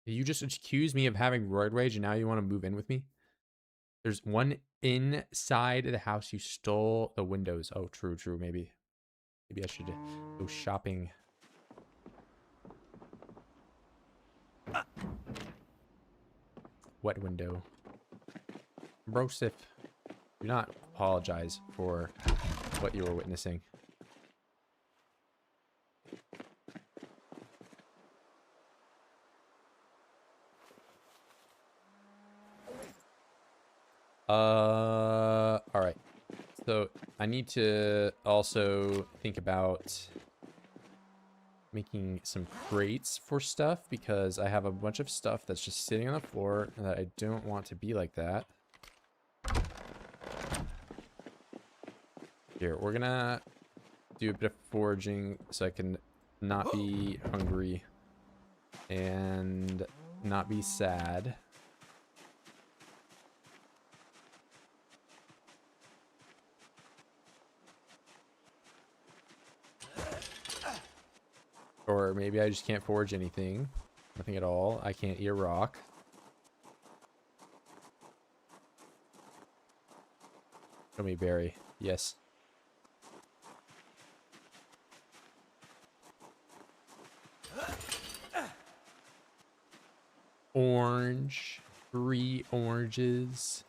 You just accused me of having roid rage, and now you want to move in with me? There's one inside the house. You stole the windows. Oh, true, true. Maybe I should go shopping. Wet window. Brosif, do not apologize for what you were witnessing. All right. So I need to also think about making some crates for stuff because I have a bunch of stuff that's just sitting on the floor that I don't want to be like that. Here, we're gonna do a bit of foraging so I can not be hungry and not be sad. Or maybe I just can't forge anything. Nothing at all. I can't eat a rock. Show me berry. Yes. Orange. 3 oranges.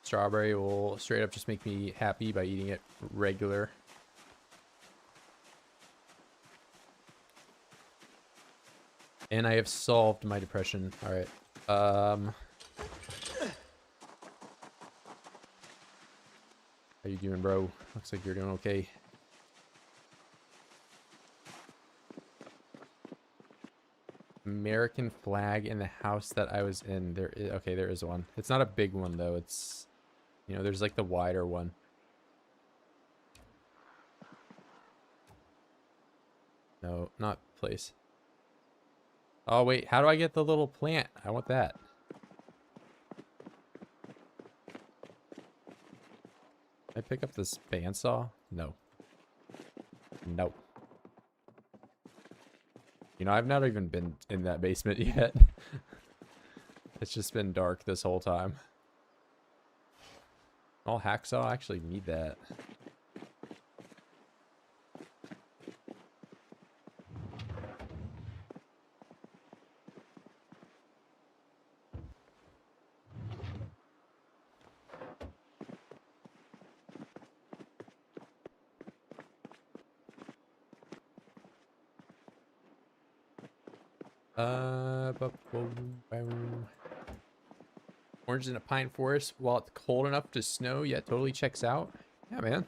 Strawberry will straight up just make me happy by eating it regular. And I have solved my depression. All right. How you doing, bro? Looks like you're doing okay. American flag in the house that I was in. There is, okay, there is one. It's not a big one though. It's, you know, there's like the wider one. No, not place. Oh wait, how do I get the little plant? I want that. I pick up this bandsaw? No. Nope. You know, I've not even been in that basement yet. It's just been dark this whole time. Oh, hacksaw, I actually need that. Orange in a pine forest while it's cold enough to snow. Yeah, totally checks out. Yeah, man.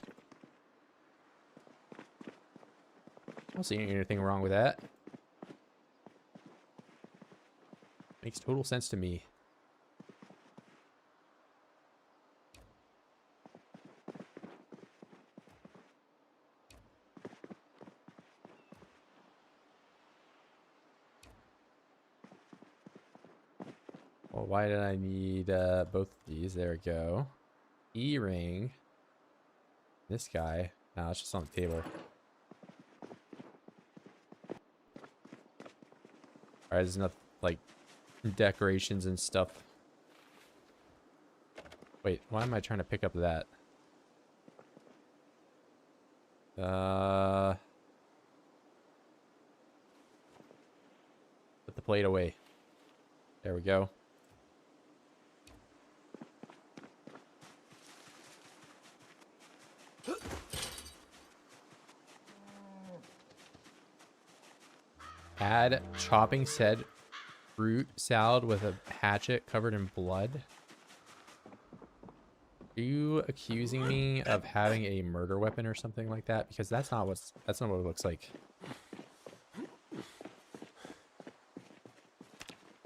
I don't see anything wrong with that. Makes total sense to me. Well, why did I need both of these? There we go. E-ring. This guy. No, it's just on the table. Alright, there's enough, like, decorations and stuff. Wait, why am I trying to pick up that? Put the plate away. There we go. Add chopping said fruit salad with a hatchet covered in blood. Are you accusing me of having a murder weapon or something like that? Because that's not what it looks like.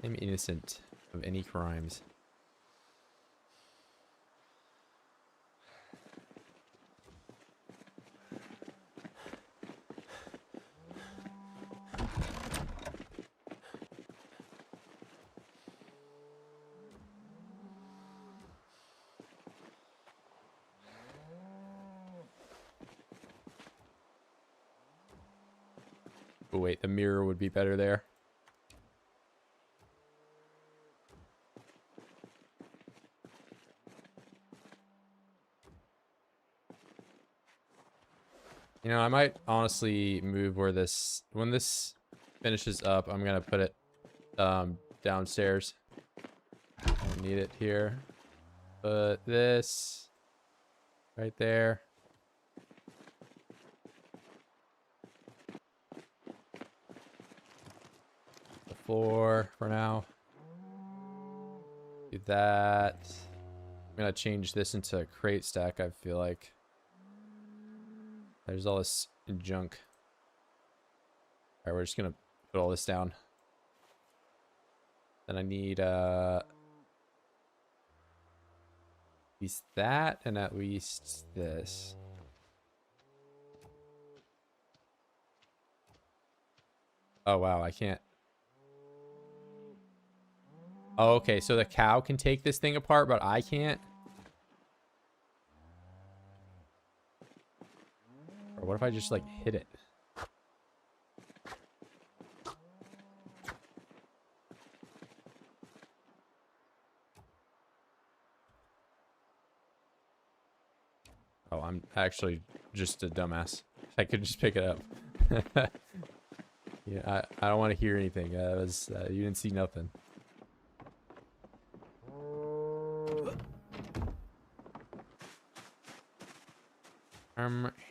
I'm innocent of any crimes. Oh wait, the mirror would be better there. You know, I might honestly move where this, when this finishes up, I'm gonna put it downstairs. I don't need it here. Put this right there. The floor for now. Do that. I'm gonna change this into a crate stack, I feel like. There's all this junk. Alright, we're just gonna put all this down. Then I need at least that and at least this. Oh wow, I can't. Oh, okay, so the cow can take this thing apart, but I can't? Or what if I just like hit it? Oh, I'm actually just a dumbass. I could just pick it up. Yeah, I don't want to hear anything. You didn't see nothing.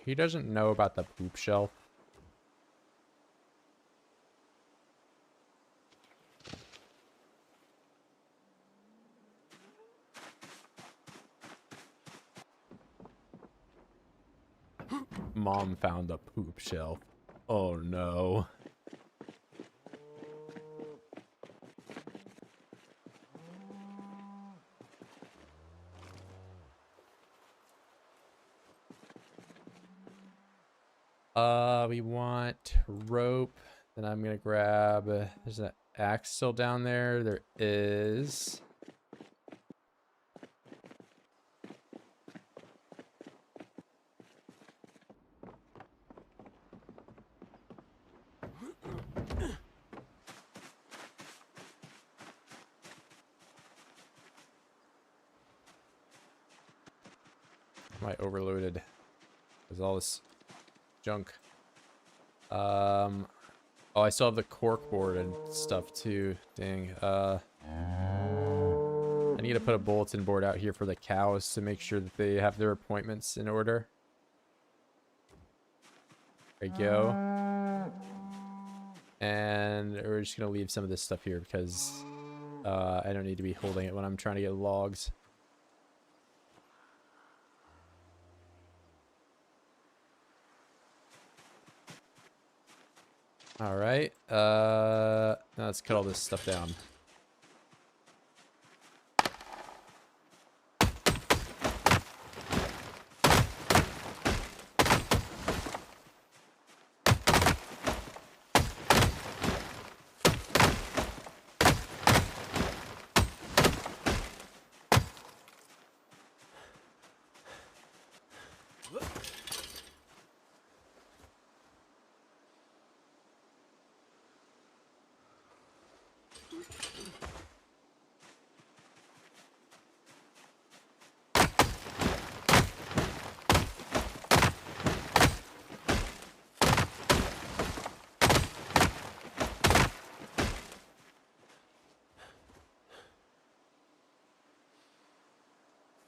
He doesn't know about the poop shelf. Mom found the poop shelf. Oh no. We want rope. Then I'm gonna grab. There's an axe still down there. There is. Am I overloaded? There's all this junk. Oh, I still have the cork board and stuff too. Dang. I need to put a bulletin board out here for the cows to make sure that they have their appointments in order. There we go. And we're just gonna leave some of this stuff here because I don't need to be holding it when I'm trying to get logs. All right. Now let's cut all this stuff down.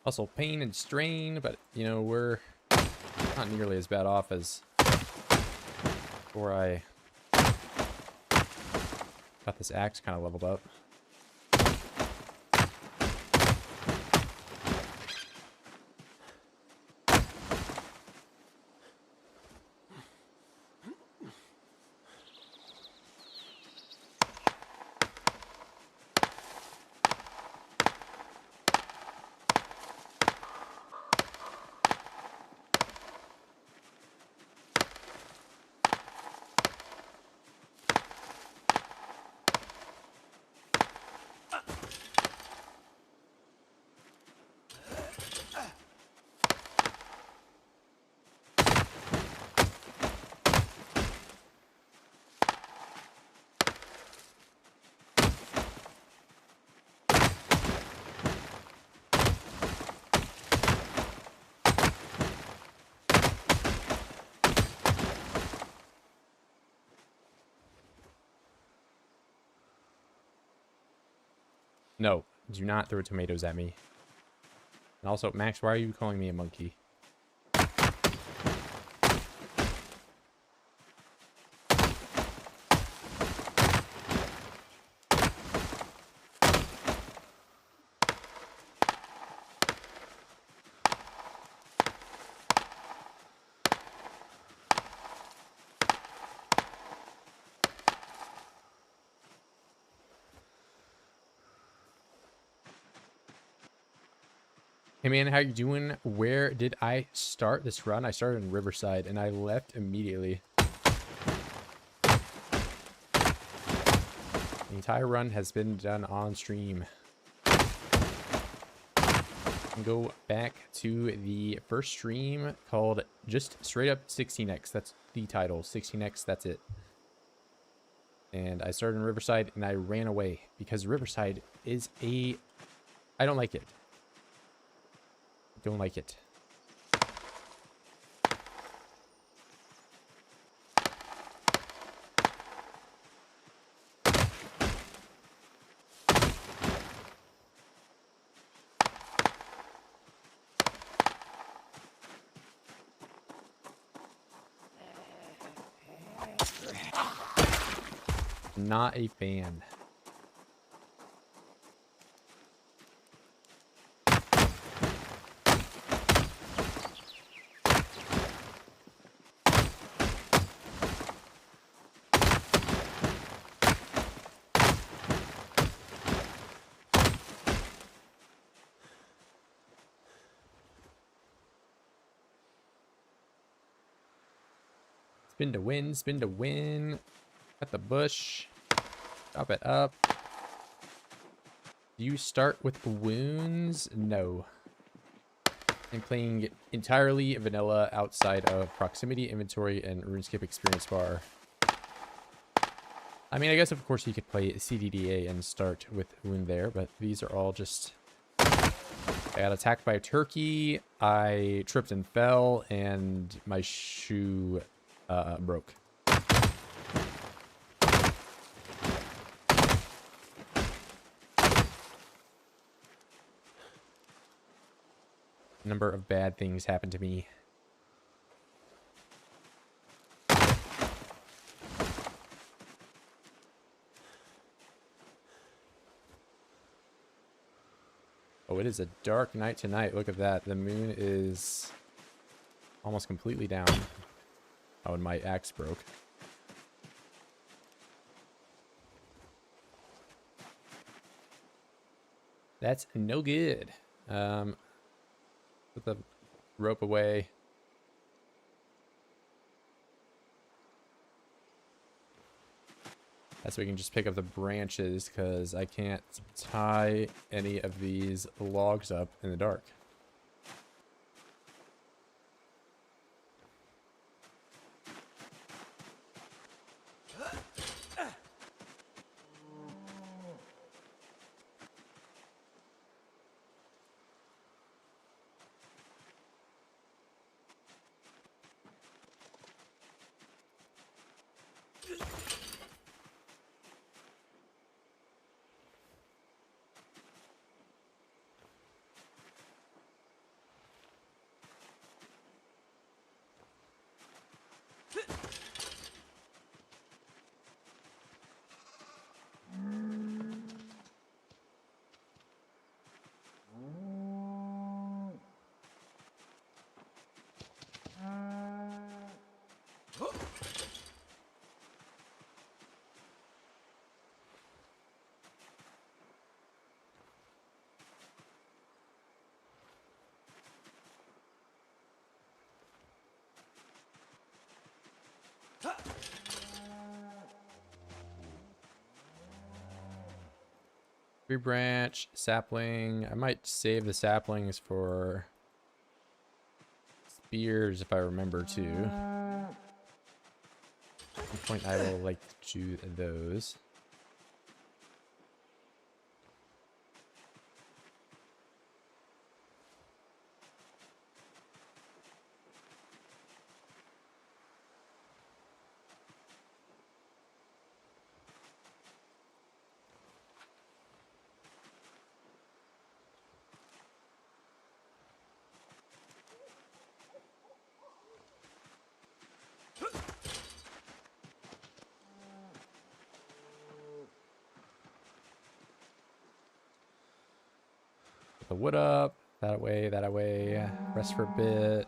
Muscle pain and strain, but you know, we're not nearly as bad off as before I got this axe kind of leveled up. No, do not throw tomatoes at me. And also, Max, why are you calling me a monkey? Hey man, how you doing? Where did I start this run? I started in Riverside and I left immediately. The entire run has been done on stream. Go back to the first stream called just straight up 16x. That's the title. 16x, that's it. And I started in Riverside and I ran away because Riverside is a... I don't like it. Don't like it. Not a fan. Spin to win, spin to win. Cut the bush. Chop it up. Do you start with wounds? No. I'm playing entirely vanilla outside of proximity, inventory, and RuneScape experience bar. I mean, I guess of course you could play CDDA and start with wound there, but these are all just I got attacked by a turkey. I tripped and fell, and my shoe broke. A number of bad things happened to me. Oh, it is a dark night tonight. Look at that. The moon is almost completely down. Oh, and my axe broke. That's no good. Put the rope away. That's so we can just pick up the branches, because I can't tie any of these logs up in the dark. Tree branch, sapling. I might save the saplings for spears if I remember to. At some point I will like to do those. Put the wood up. That away, that away. Rest for a bit.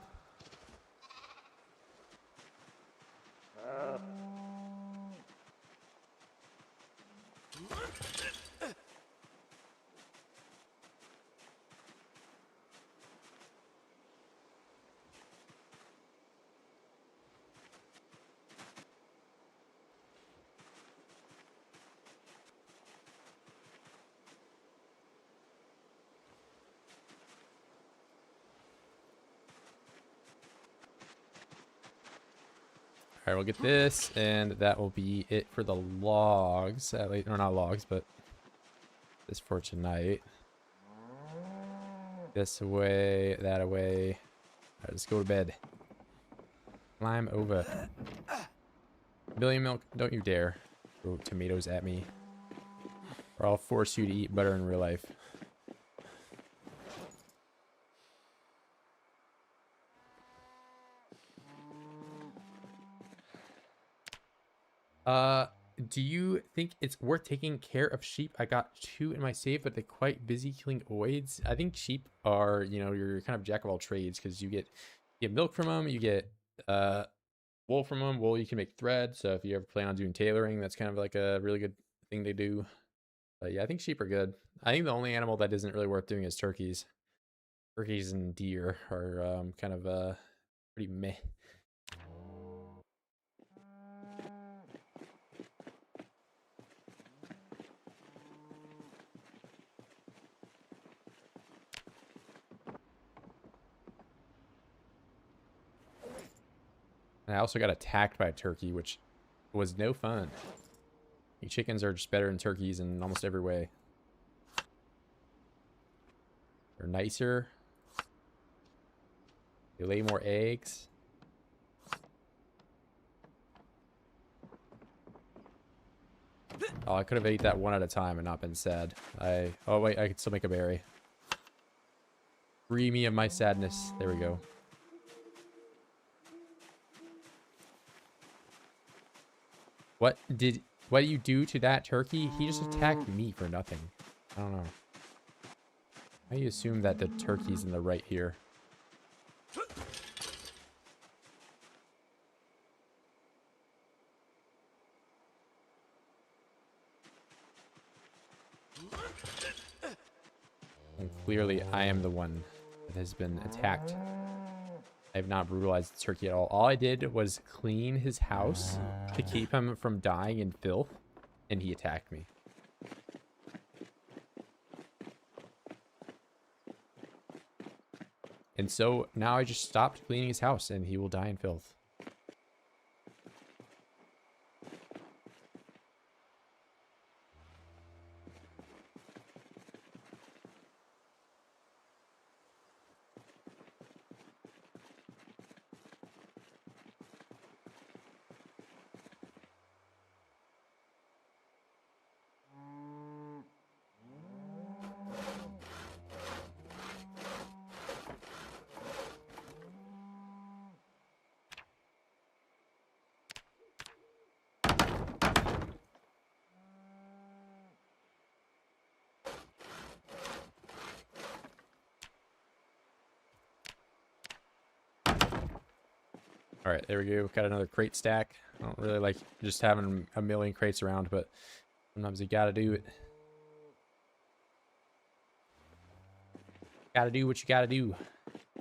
All right, we'll get this, and that will be it for the logs. At least, or not logs, but this for tonight. This away, that away. All right, let's go to bed. Climb over. Billy Milk, don't you dare throw tomatoes at me, or I'll force you to eat butter in real life. Do you think it's worth taking care of sheep? I got 2 in my save, but they're quite busy killing oids. I think sheep are, you know, you're kind of jack of all trades, because you get milk from them, you get wool from them. Wool you can make thread, so if you ever plan on doing tailoring, that's kind of like a really good thing to do. But yeah, I think sheep are good. I think the only animal that isn't really worth doing is turkeys. Turkeys and deer are kind of pretty meh. And I also got attacked by a turkey, which was no fun. Chickens are just better than turkeys in almost every way. They're nicer. They lay more eggs. Oh, I could have ate that one at a time and not been sad. Oh wait, I could still make a berry. Free me of my sadness. There we go. What do you do to that turkey? He just attacked me for nothing. I don't know. I assume that the turkey's in the right here. And clearly, I am the one that has been attacked. I have not brutalized the turkey at all. All I did was clean his house to keep him from dying in filth, and he attacked me. And so now I just stopped cleaning his house, and he will die in filth. All right, there we go. Got another crate stack. I don't really like just having a million crates around, but sometimes you gotta do it. Gotta do what you gotta do.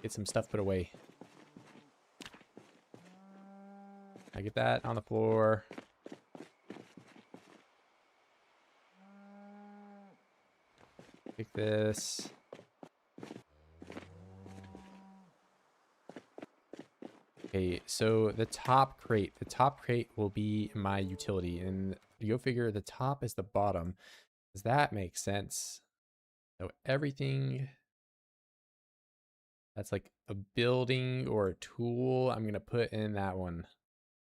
Get some stuff put away. I get that on the floor. Take this. Okay, so the top crate will be my utility, and you'll figure the top is the bottom. Does that make sense? So everything that's like a building or a tool, I'm gonna put in that one.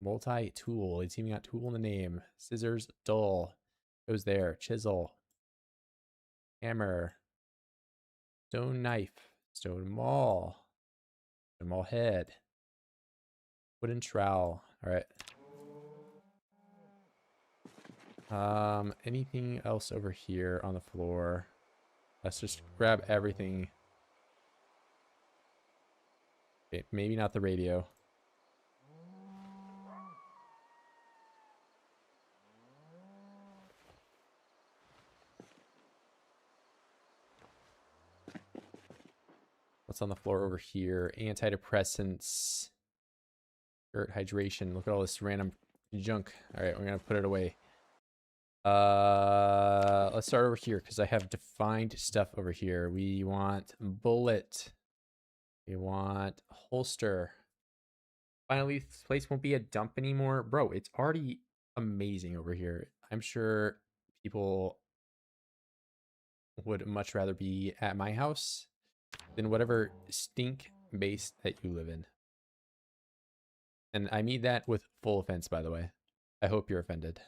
Multi-tool. It's even got tool in the name. Scissors, dull. Goes there. Chisel. Hammer. Stone knife. Stone maul. Stone maul head. Wooden trowel. Alright. Anything else over here on the floor? Let's just grab everything. Okay, maybe not the radio. What's on the floor over here? Antidepressants. Dirt hydration. Look at all this random junk. All right, we're gonna put it away. Let's start over here because I have defined stuff over here. We want bullet. We want holster. Finally, this place won't be a dump anymore. Bro, it's already amazing over here. I'm sure people would much rather be at my house than whatever stink base that you live in. And I mean that with full offense, by the way. I hope you're offended.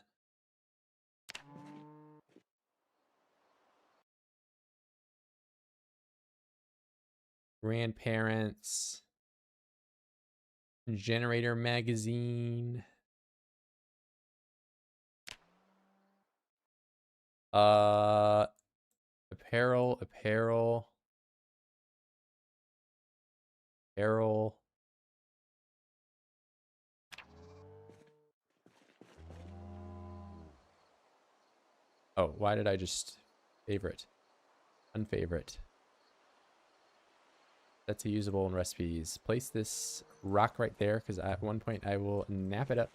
Grandparents. Generator magazine. Apparel. Oh, why did I just favorite? Unfavorite. That's usable in recipes. Place this rock right there because at one point I will nap it up.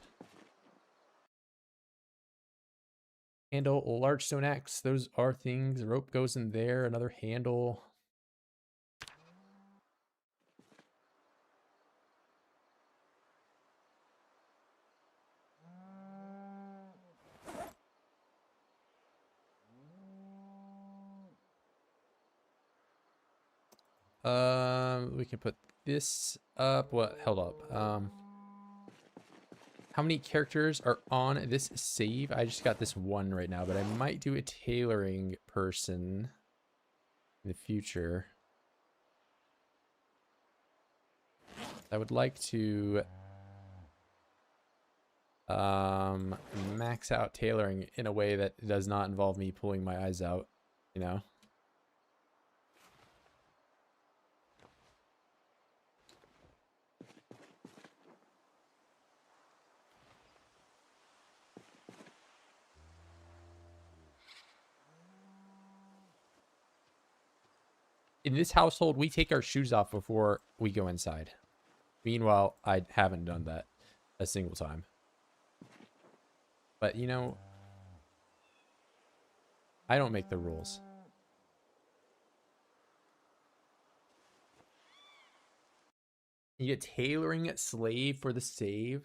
Handle, large stone axe. Those are things. Rope goes in there. Another handle. We can put this up. What? Hold up. How many characters are on this save? I just got this one right now, but I might do a tailoring person in the future. I would like to max out tailoring in a way that does not involve me pulling my eyes out, you know? In this household, we take our shoes off before we go inside. Meanwhile, I haven't done that a single time. But, you know, I don't make the rules. You get tailoring slave for the save.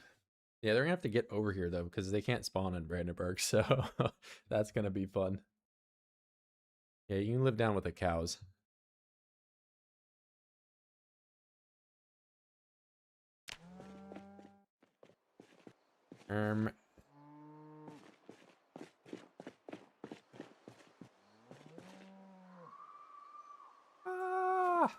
Yeah, they're gonna have to get over here though, because they can't spawn in Brandenburg, so that's gonna be fun. Yeah, you can live down with the cows. Um. Ah!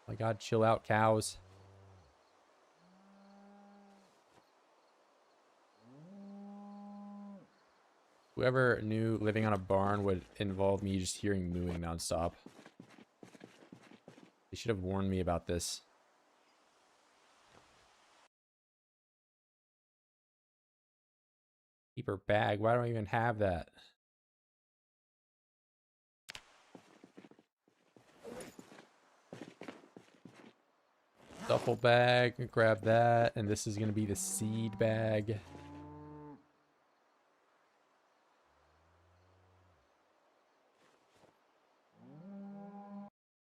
My God, chill out, cows. Whoever knew living on a barn would involve me just hearing mooing nonstop. They should have warned me about this. Keeper bag. Why don't I even have that? Duffel bag. Grab that. And this is going to be the seed bag.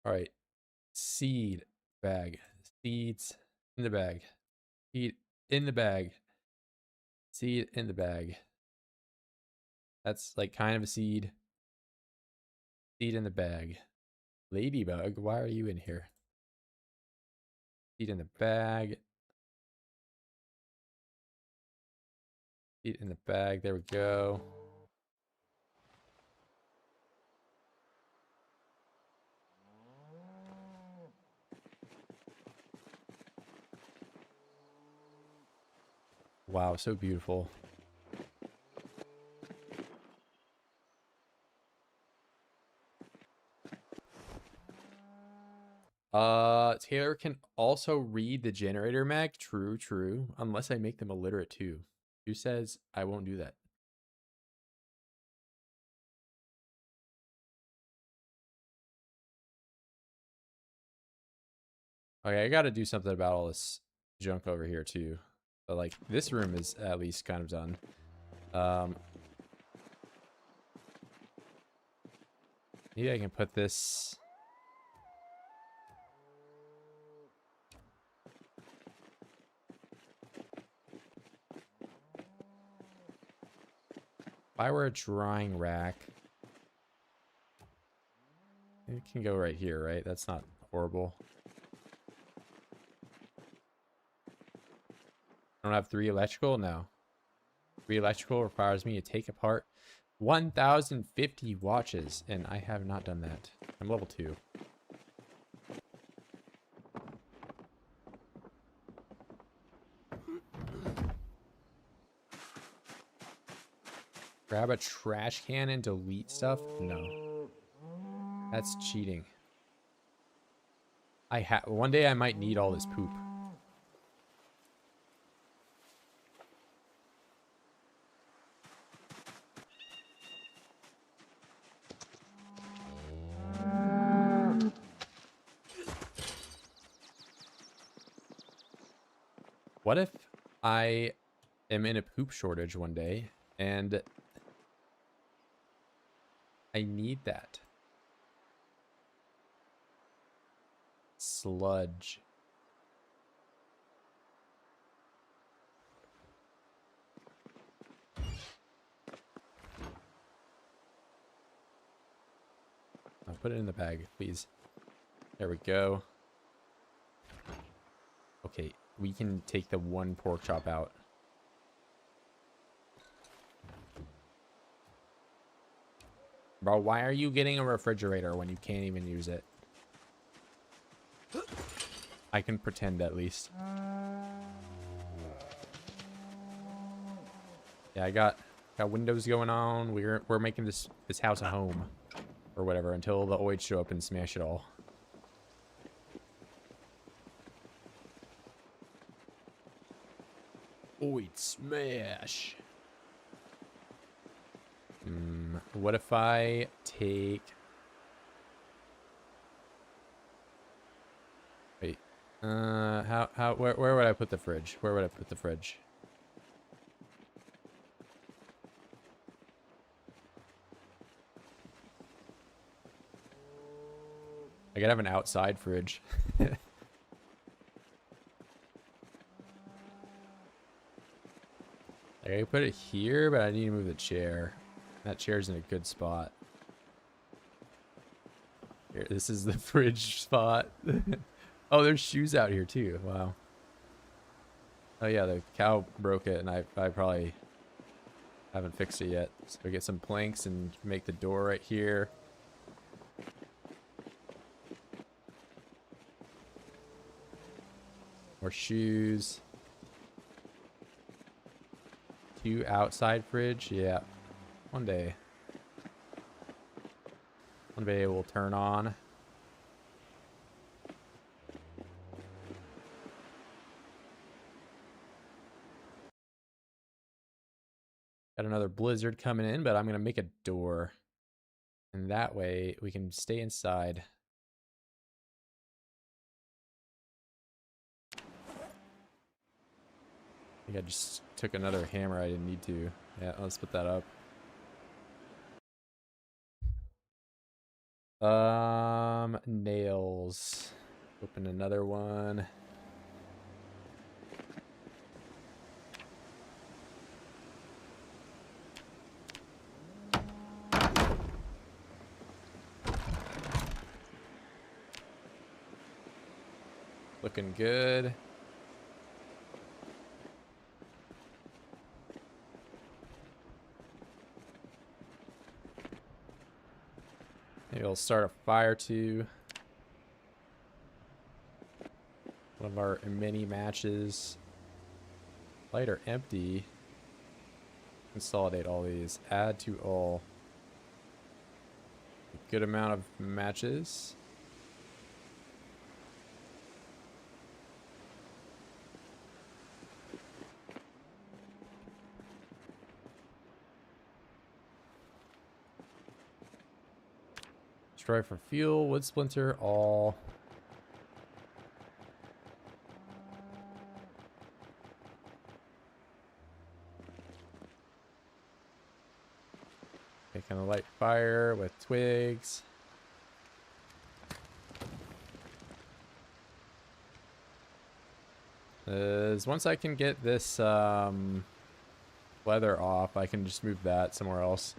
All right. Seed bag. Seeds in the bag. Seed in the bag. Seed in the bag. That's like kind of a seed. Seed in the bag. Ladybug, why are you in here? Seed in the bag. Seed in the bag. There we go. Wow, so beautiful. Taylor can also read the generator mag. True, true. Unless I make them illiterate too. Who says I won't do that? Okay, I gotta do something about all this junk over here too. But like, this room is at least kind of done. Maybe I can put this... If I were a drying rack... It can go right here, right? That's not horrible. I don't have 3 electrical? No. 3 electrical requires me to take apart 1,050 watches, and I have not done that. I'm level 2. Grab a trash can and delete stuff? No. That's cheating. One day I might need all this poop. What if I am in a poop shortage one day and I need that? Sludge. Put it in the bag, please. There we go. Okay, we can take the one pork chop out. Bro, why are you getting a refrigerator when you can't even use it? I can pretend at least. Yeah, I got windows going on. We're making this house a home or whatever until the OIDs show up and smash it all. OID smash. What if I take... Wait. Where would I put the fridge? Where would I put the fridge? I gotta have an outside fridge. I put it here, but I need to move the chair. That chair's in a good spot. Here, this is the fridge spot. Oh, there's shoes out here too. Wow. Oh yeah, the cow broke it, and I probably haven't fixed it yet. So we get some planks and make the door right here. More shoes. 2 outside fridge. Yeah. One day it will turn on. Got another blizzard coming in, but I'm gonna make a door. And that way we can stay inside. I think I just took another hammer. I didn't need to. Yeah, let's put that up. Nails. Open another one. Looking good. Maybe I'll start a fire too. One of our mini matches. Light or empty. Consolidate all these. Add to all. A good amount of matches. Destroy for fuel, wood splinter, all. Making a light fire with twigs. Once I can get this leather off, I can just move that somewhere else.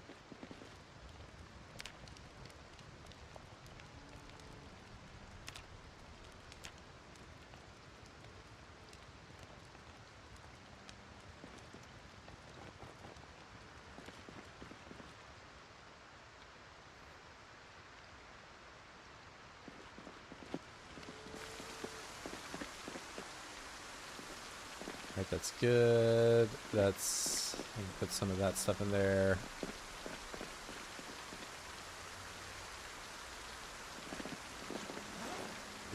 Right, that's good. That's, I can put some of that stuff in there.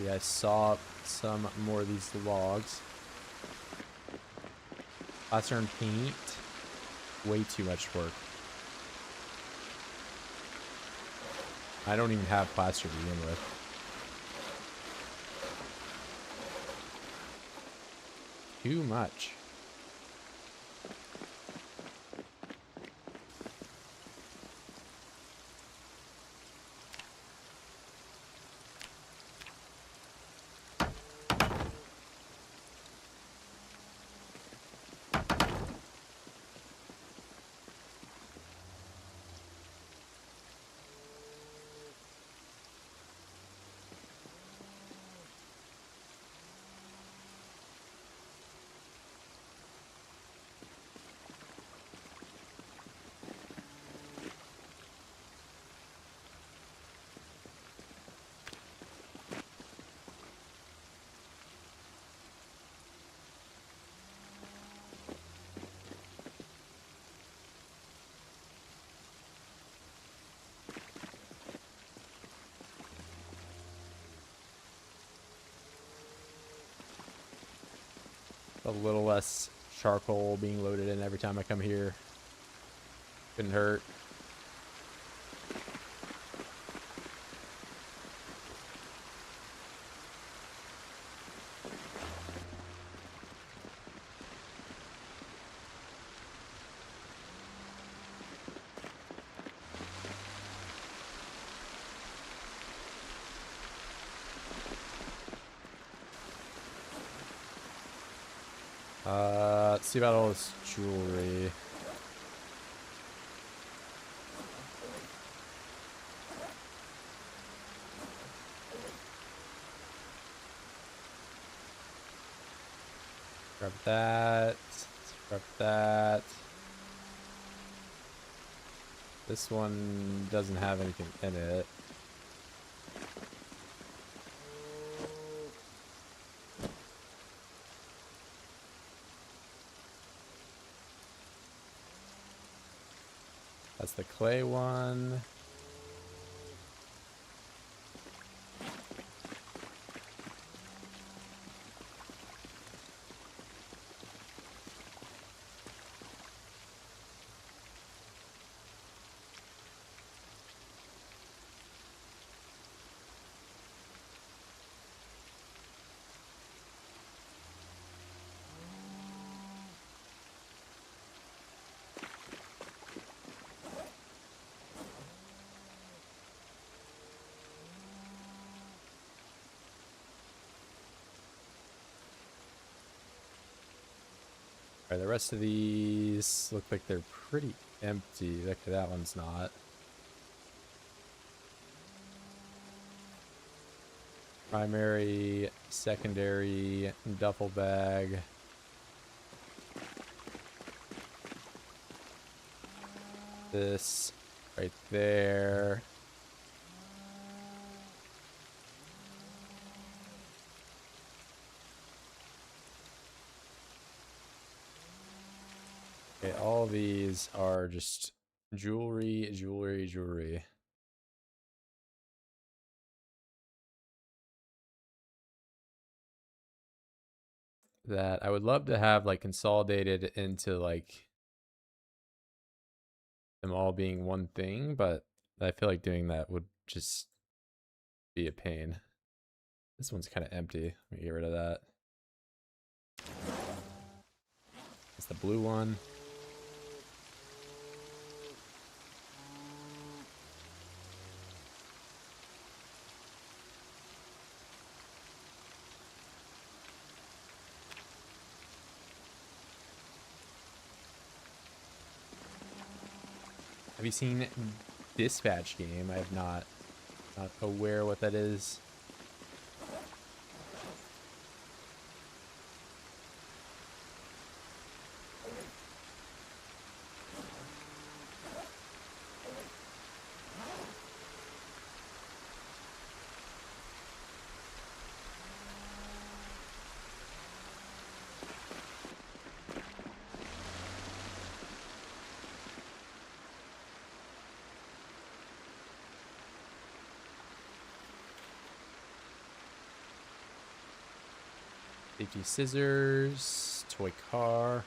Yeah, I saw some more of these logs. Plaster and paint. Way too much work. I don't even have plaster to begin with. Too much. A little less charcoal being loaded in every time I come here. Couldn't hurt. Let's see about all this jewelry. Grab that. Grab that. This one doesn't have anything in it. That's the clay one. All right, the rest of these look like they're pretty empty. That one's not. Primary, secondary, duffel bag. This right there. Okay, all of these are just jewelry, jewelry, jewelry. That I would love to have like consolidated into like them all being one thing, but I feel like doing that would just be a pain. This one's kind of empty. Let me get rid of that. It's the blue one. Have you seen Dispatch Game? I have not. Not aware what that is. Safety scissors, toy car.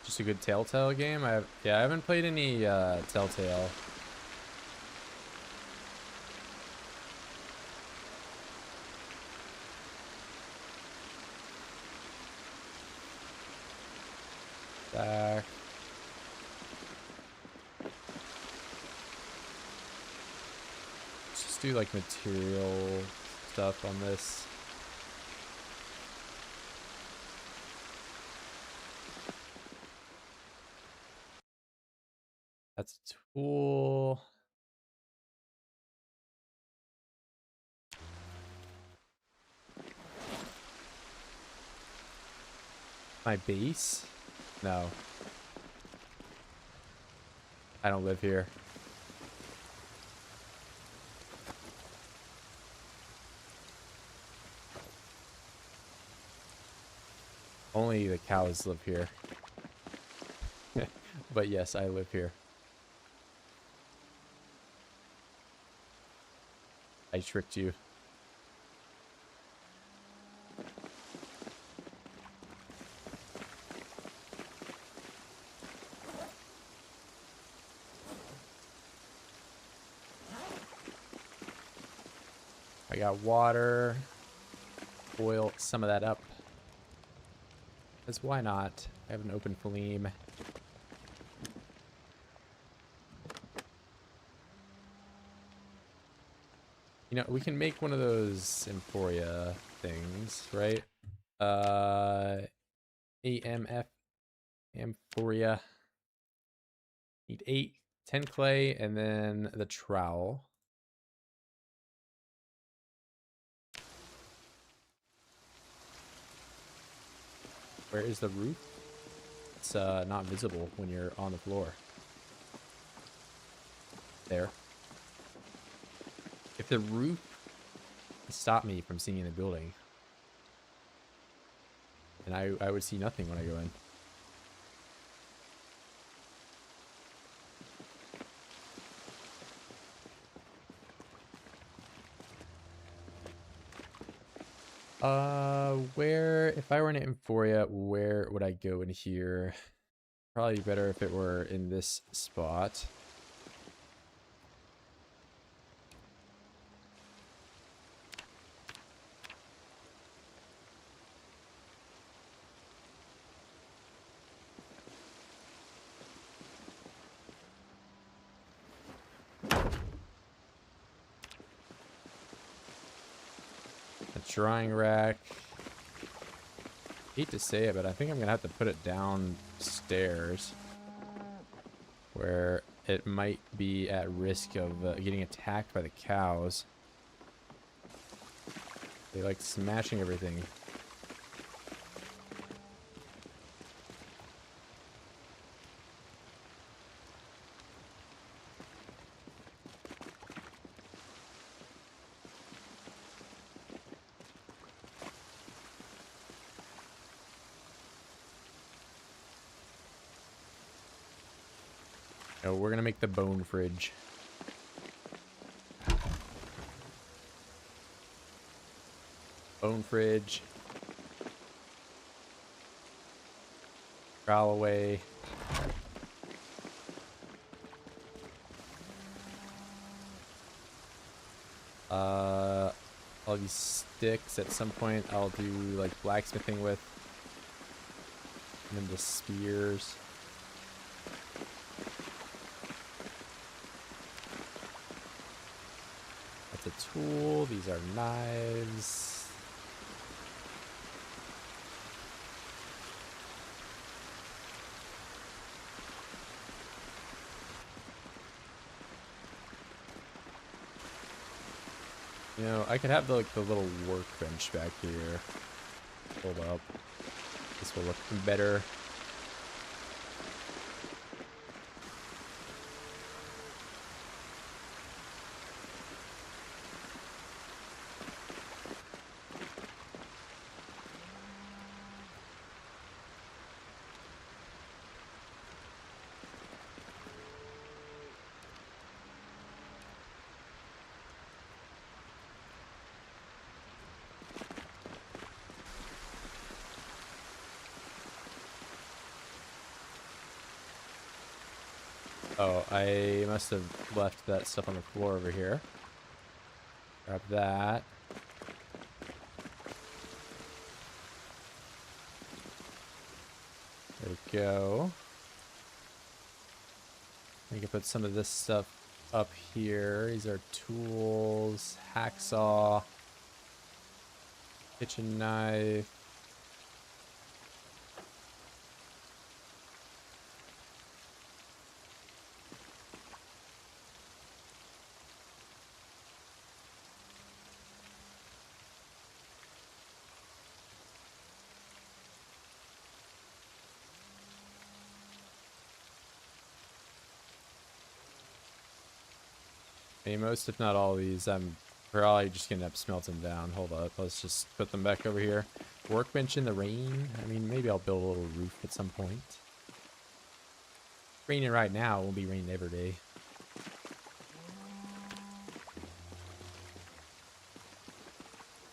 Just a good Telltale game. I haven't played any Telltale. Back. Let's just do like material stuff on this. That's a tool. My base? No. I don't live here. Only the cows live here. But yes, I live here. I tricked you. I got water. Boil some of that up. Because why not? I have an open flame. You know, we can make one of those Emphoria things, right? AMF Amphoria. Need 8, 10 clay, and then the trowel. Where is the roof? It's not visible when you're on the floor. There. If the roof stopped me from seeing the building, and I would see nothing when I go in. Where, if I were in Emphoria, where would I go in here? Probably better if it were in this spot. A drying rack. Hate to say it, but I think I'm gonna have to put it downstairs where it might be at risk of getting attacked by the cows. They like smashing everything. No, we're gonna make the bone fridge. Bone fridge. Trowel away. All these sticks at some point I'll do like blacksmithing with. And then the spears. That's a tool. These are knives. You know, I could have the, like the little workbench back here. Hold up. This will look better. Oh, I must have left that stuff on the floor over here. Grab that. There we go. I can put some of this stuff up here. These are tools, hacksaw, kitchen knife. I mean, most, if not all of these, I'm probably just gonna end up smelting down. Hold up, let's just put them back over here. Workbench in the rain. I mean, maybe I'll build a little roof at some point. Raining right now, it won't be raining every day.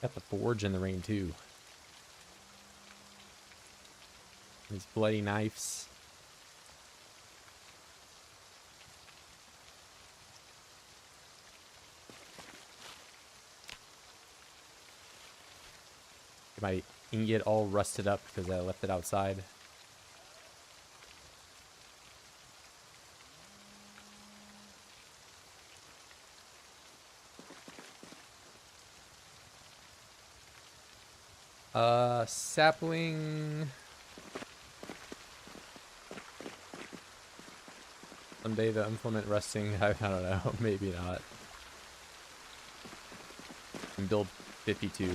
Got the forge in the rain too. These bloody knives. My ingot all rusted up because I left it outside. Sapling. Someday the implement resting. I don't know. Maybe not. And build 52.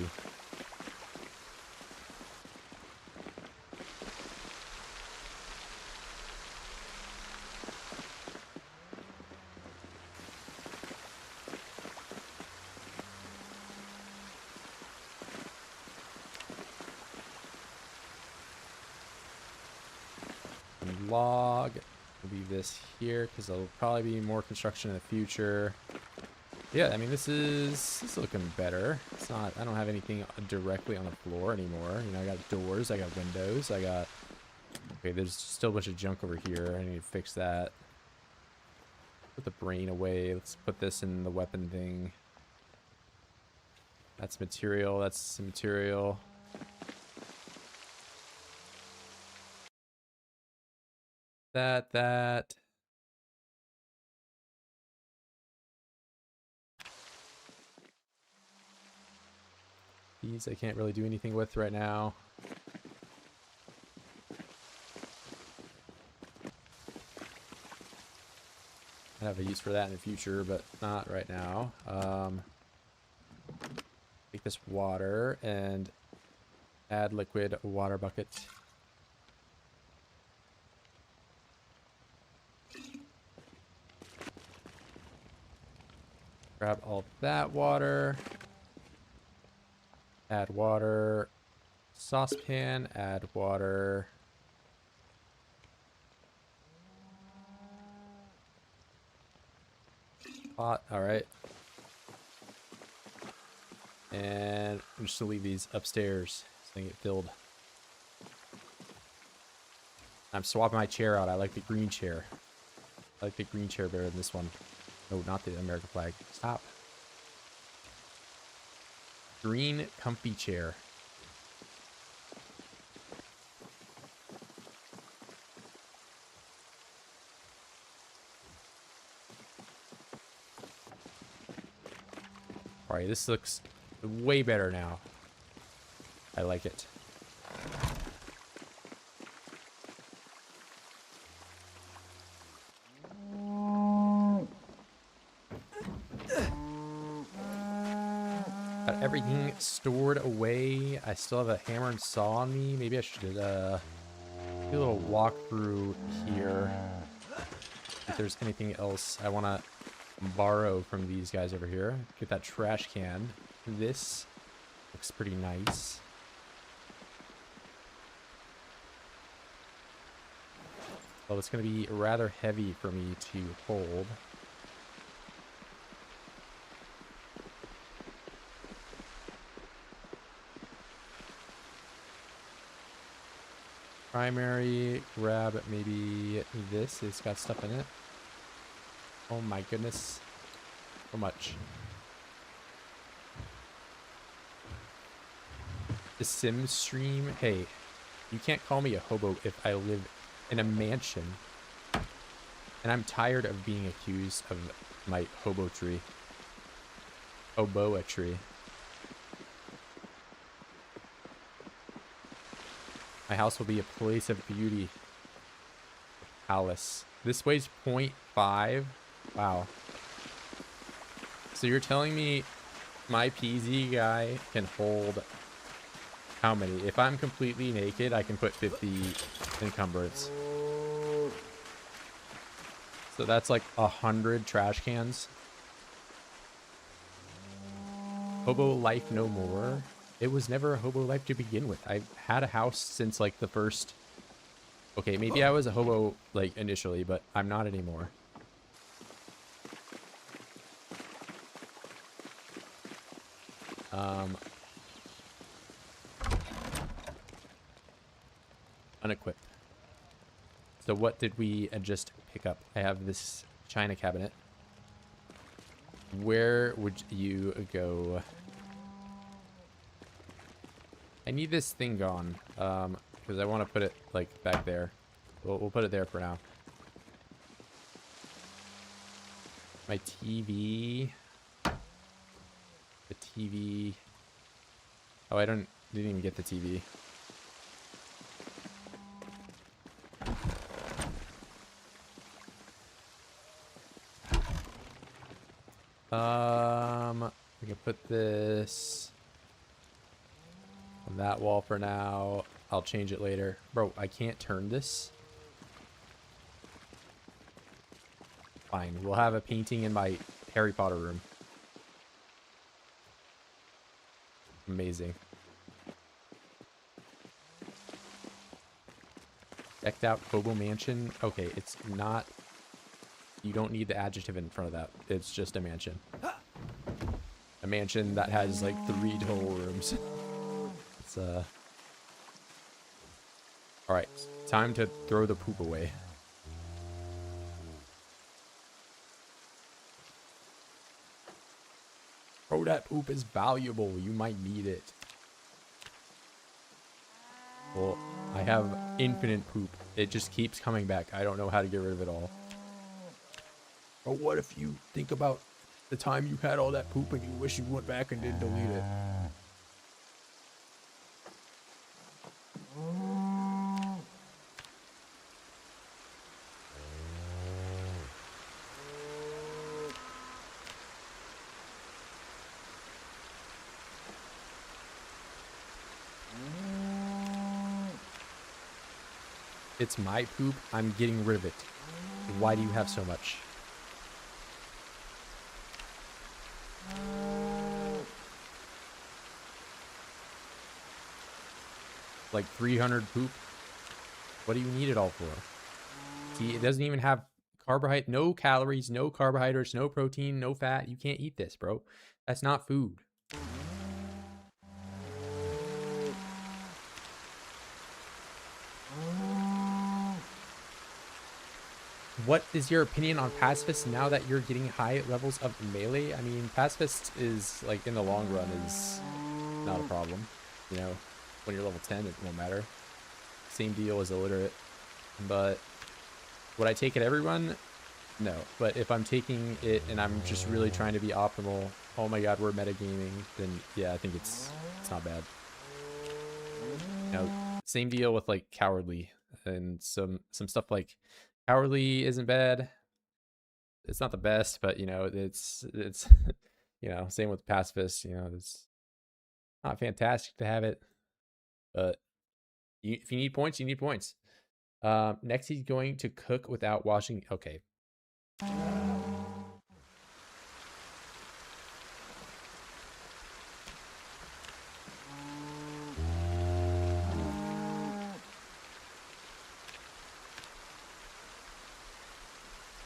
Log. We'll leave this here because there'll probably be more construction in the future. Yeah, I mean this is looking better. It's not. I don't have anything directly on the floor anymore. You know, I got doors, I got windows, I got. Okay, there's still a bunch of junk over here. I need to fix that. Put the brain away. Let's put this in the weapon thing. That's material. That's material. That. These I can't really do anything with right now. I have a use for that in the future, but not right now. Take this water and add liquid water bucket. Grab all that water. Add water. Saucepan, add water. Pot, alright. And I'm just gonna leave these upstairs so they get filled. I'm swapping my chair out. I like the green chair. I like the green chair better than this one. No, not the American flag. Stop. Green comfy chair. Alright, this looks way better now. I like it. Got everything stored away. I still have a hammer and saw on me. Maybe I should do a little walkthrough here. If there's anything else I want to borrow from these guys over here. Get that trash can. This looks pretty nice. Well, it's going to be rather heavy for me to hold. Primary, grab maybe this. It's got stuff in it. Oh my goodness. So much. The Sim stream. Hey, you can't call me a hobo if I live in a mansion. And I'm tired of being accused of my hoboetry. Hoboetry. My house will be a place of beauty. Palace. This weighs 0.5. Wow. So you're telling me my PZ guy can hold how many? If I'm completely naked, I can put 50 encumbrance. So that's like 100 trash cans. Hobo life no more. It was never a hobo life to begin with. I've had a house since like the first... Okay, maybe I was a hobo like initially, but I'm not anymore. Unequipped. So what did we just pick up? I have this china cabinet. Where would you go? I need this thing gone. Because I want to put it like back there. We'll put it there for now. My TV. The TV. Oh, I didn't even get the TV. We can put this on that wall for now. I'll change it later. Bro, I can't turn this. Fine, we'll have a painting in my Harry Potter room. Amazing. Decked out Kobo Mansion. Okay, it's not... You don't need the adjective in front of that. It's just a mansion. A mansion that has like 3 total rooms. It's Alright, time to throw the poop away. Oh, that poop is valuable. You might need it. Well, I have infinite poop. It just keeps coming back. I don't know how to get rid of it all. But what if you think about the time you had all that poop and you wish you went back and didn't delete it? It's my poop. I'm getting rid of it. Why do you have so much? Like 300 poop? What do you need it all for? See, it doesn't even have carbohydrate, no calories, no carbohydrates, no protein, no fat. You can't eat this, bro. That's not food. What is your opinion on pacifists now that you're getting high levels of melee? I mean, pacifist is, like, in the long run is not a problem. You know, when you're level 10, it won't matter. Same deal as illiterate. But would I take it every run? No. But if I'm taking it and I'm just really trying to be optimal, oh my god, we're metagaming, then yeah, I think it's not bad. You know, same deal with, like, cowardly and some stuff like cowardly isn't bad. It's not the best, but you know, it's you know, same with pacifist. You know, it's not fantastic to have it, but if you need points, you need points. Next, he's going to cook without washing. Okay.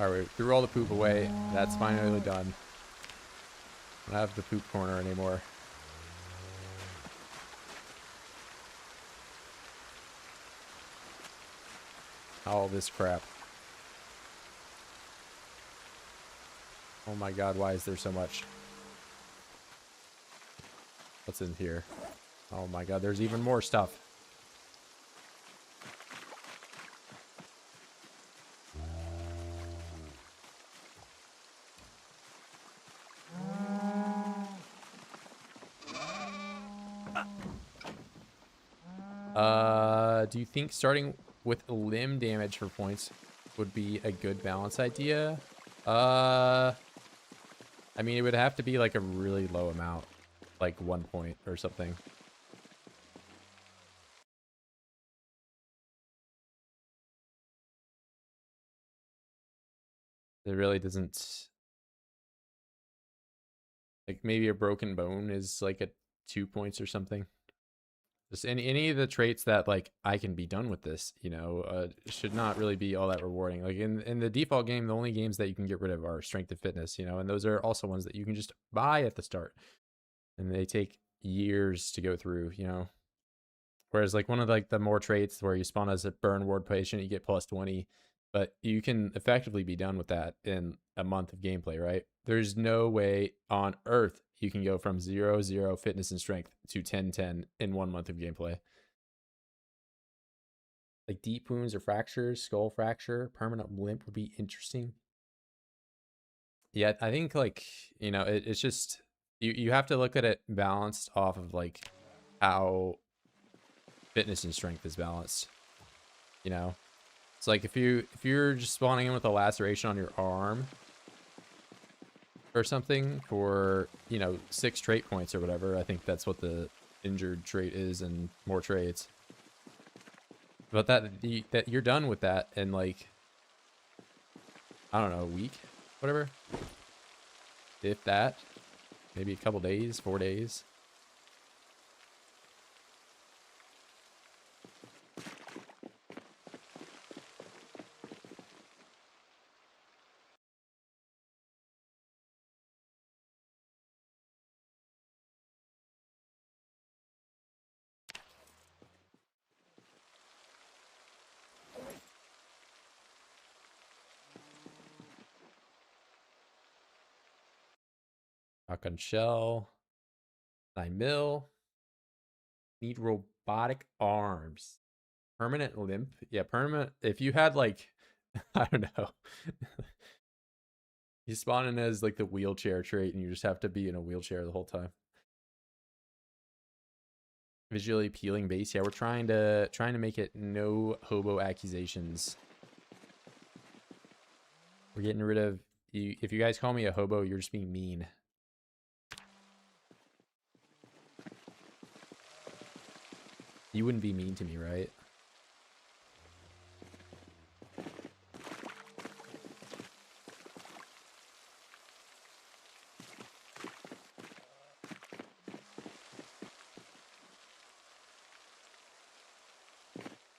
All right, we threw all the poop away. That's finally done. I don't have the poop corner anymore. All this crap. Oh my god, why is there so much? What's in here? Oh my god, there's even more stuff. Do you think starting with limb damage for points would be a good balance idea? I mean, it would have to be like a really low amount, like 1 point or something. It really doesn't... Like, maybe a broken bone is like a 2 points or something. Just any of the traits that, like, I can be done with this, you know, should not really be all that rewarding. Like, in the default game, the only games that you can get rid of are strength and fitness, you know, and those are also ones that you can just buy at the start. And they take years to go through, you know. Whereas like one of like the more traits where you spawn as a burn ward patient, you get plus 20, but you can effectively be done with that in a month of gameplay, right? There's no way on earth you can go from 0 fitness and strength to 10 in 1 month of gameplay. Like deep wounds or fractures, skull fracture, permanent limp would be interesting. Yeah, I think like, you know, it's just you have to look at it balanced off of like how fitness and strength is balanced, you know. It's like if you're just spawning in with a laceration on your arm or something for, you know, 6 trait points or whatever, I think that's what the injured trait is and more traits. But that you're done with that in like, I don't know, a week, whatever. If that, maybe a couple days, 4 days. Shotgun shell. 9 mil. Need robotic arms. Permanent limp. Yeah, permanent. If you had like, I don't know. You spawn in as like the wheelchair trait and you just have to be in a wheelchair the whole time. Visually appealing base. Yeah, we're trying to make it no hobo accusations. We're getting rid of you. If you guys call me a hobo, you're just being mean. You wouldn't be mean to me, right?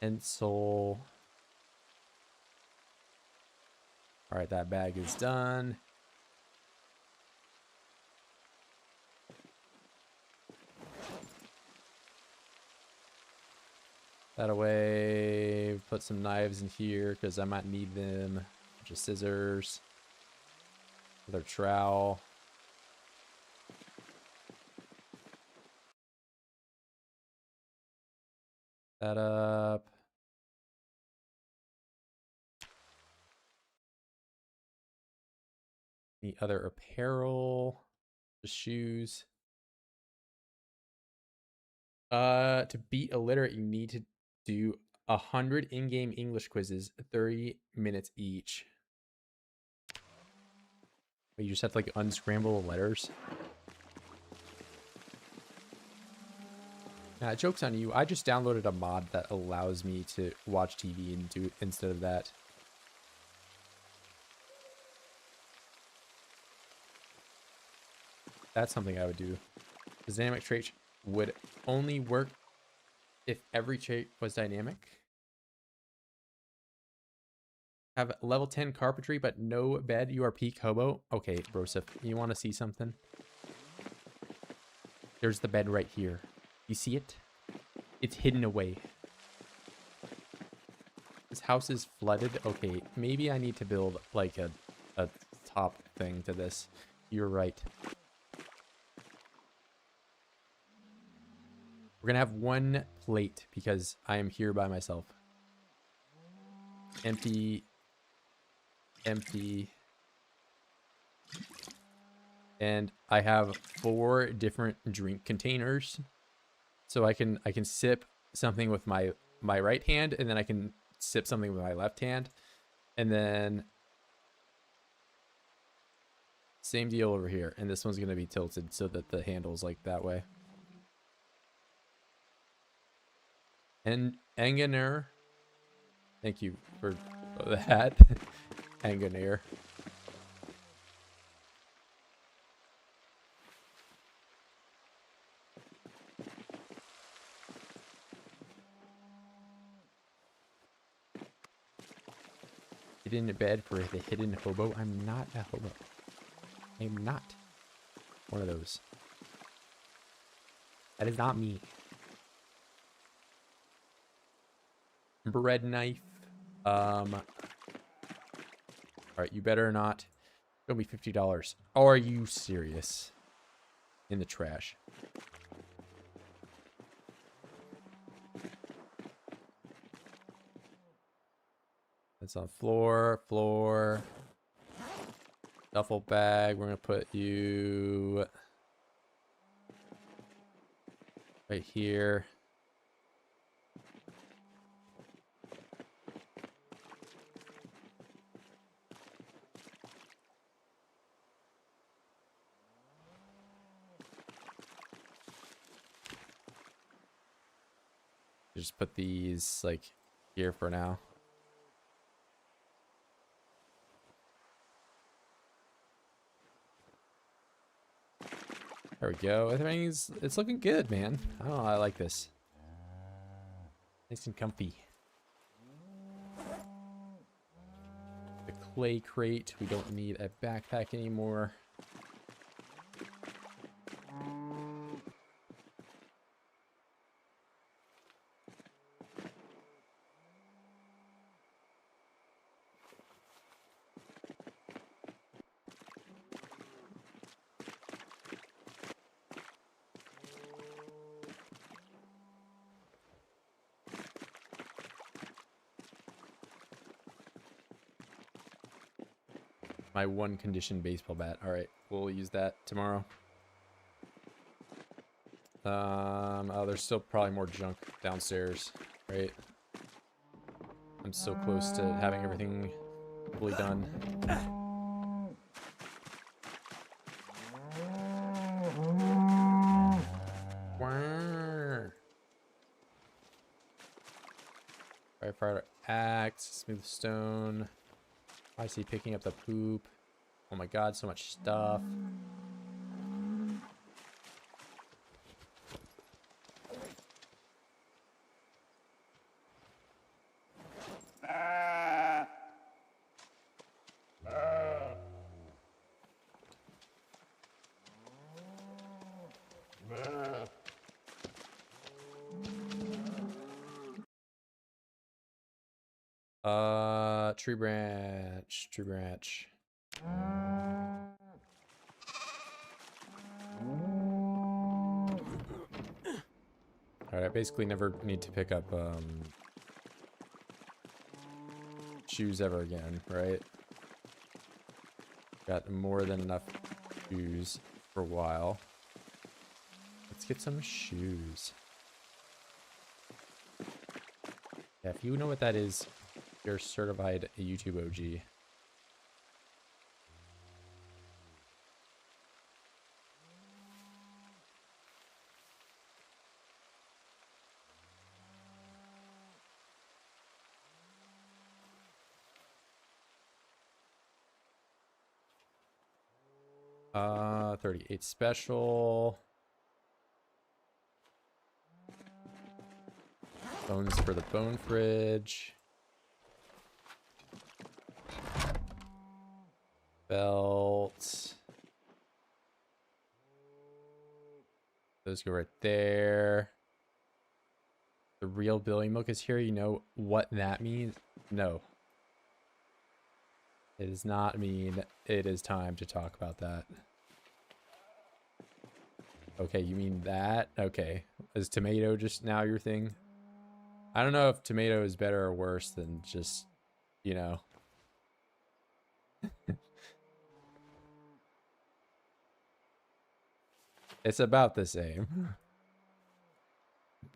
And soul. All right, that bag is done. That away. Put some knives in here because I might need them. Just scissors. Another trowel. That up. Any other apparel? Just shoes. To beat illiterate, you need to do 100 in-game English quizzes, 30 minutes each. But you just have to like unscramble the letters. Nah, joke's on you. I just downloaded a mod that allows me to watch TV and do it instead of that. That's something I would do. The dynamic trait would only work if every trait was dynamic. Have level 10 carpentry, but no bed. You are peak hobo. Okay, Broseph, you want to see something? There's the bed right here. You see it? It's hidden away. This house is flooded. Okay, maybe I need to build like a top thing to this. You're right. We're gonna have 1 plate because I am here by myself. Empty. Empty. And I have 4 different drink containers. So I can sip something with my right hand, and then I can sip something with my left hand. And then same deal over here. And this one's going to be tilted so that the handle's like that way. And Engineer, thank you for that. Engineer. Hidden bed for the hidden hobo. I'm not a hobo. I'm not one of those. That is not me. bread knife. All right, you better not. Show me $50. Are you serious? In the trash. It's on floor. Duffel bag. We're gonna put you right here. Just put these like here for now. There we go. Everything's, it's looking good, man. Oh, I like this. Nice and comfy. The clay crate. We don't need a backpack anymore. My one condition baseball bat. All right, we'll use that tomorrow. Oh, there's still probably more junk downstairs, right? I'm so close to having everything fully done. Firefighter axe, smooth stone. I see picking up the poop. Oh my god, so much stuff. Tree branch. Alright, I basically never need to pick up, shoes ever again, right? Got more than enough shoes for a while. Let's get some shoes. Yeah, if you know what that is, you're a certified YouTube OG. Uh, 38 special. Bones for the bone fridge. Belt. Those go right there. The real Billy Milk is here. You know what that means? No. It does not mean it is time to talk about that. Okay, you mean that? Okay. Is tomato just now your thing? I don't know if tomato is better or worse than just, you know. It's about the same.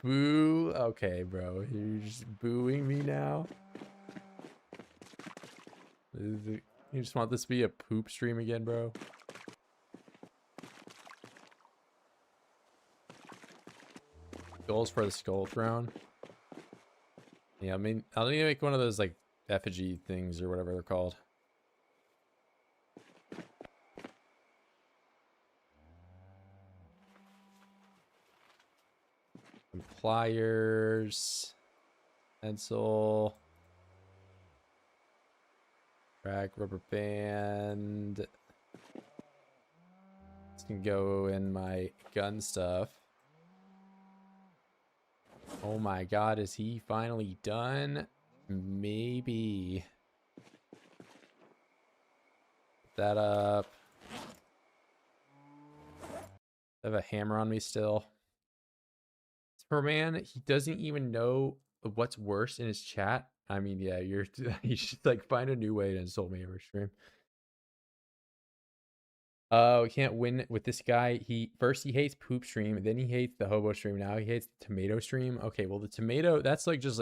Boo. Okay, bro. You're just booing me now? You just want this to be a poop stream again, bro? Goals for the skull throne. Yeah, I mean, I'll need to make one of those, like, effigy things or whatever they're called. Some pliers. Pencil. Drag rubber band. This can go in my gun stuff. Oh my god, is he finally done? Maybe. Put that up. I have a hammer on me still. Superman, he doesn't even know what's worse in his chat. I mean, yeah, you should like find a new way to insult me every stream. We can't win with this guy. He hates poop stream, then he hates the hobo stream. Now he hates the tomato stream. Okay, well the tomato, that's like just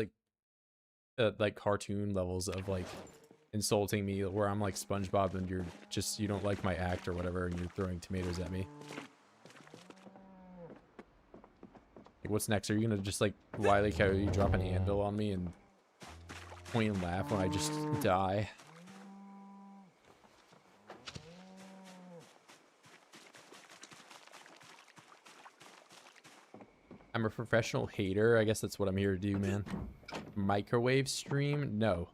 like cartoon levels of like insulting me, where I'm like SpongeBob and you don't like my act or whatever, and you're throwing tomatoes at me. Like, what's next? Are you gonna just like Wile E. Coyote drop an anvil on me and point and laugh when I just die? I'm a professional hater. I guess that's what I'm here to do, man. Microwave stream? No.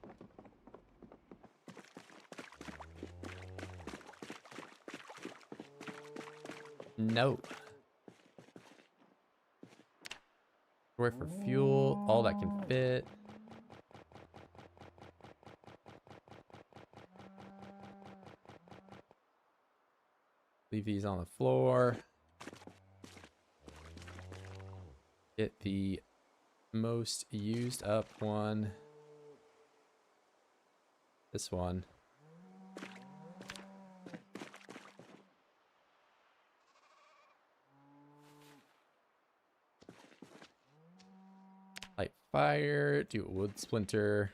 No. Store for fuel. All that can fit. Leave these on the floor. Get the most used up one. This one. Light fire. Do a wood splinter.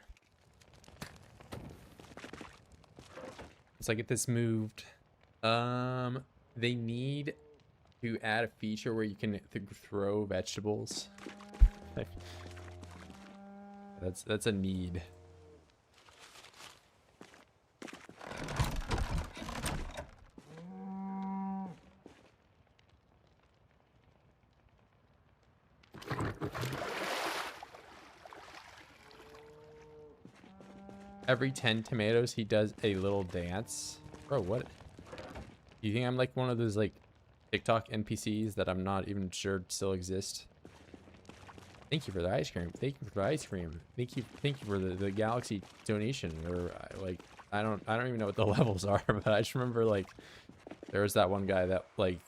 Let's get this moved. They need to add a feature where you can throw vegetables. That's a need. Every 10 tomatoes, he does a little dance. Bro, what? You think I'm like one of those like TikTok NPCs that I'm not even sure still exist? Thank you for the ice cream. Thank you for the ice cream. Thank you for the galaxy donation. Or like I don't even know what the levels are, but I just remember like there was that one guy that like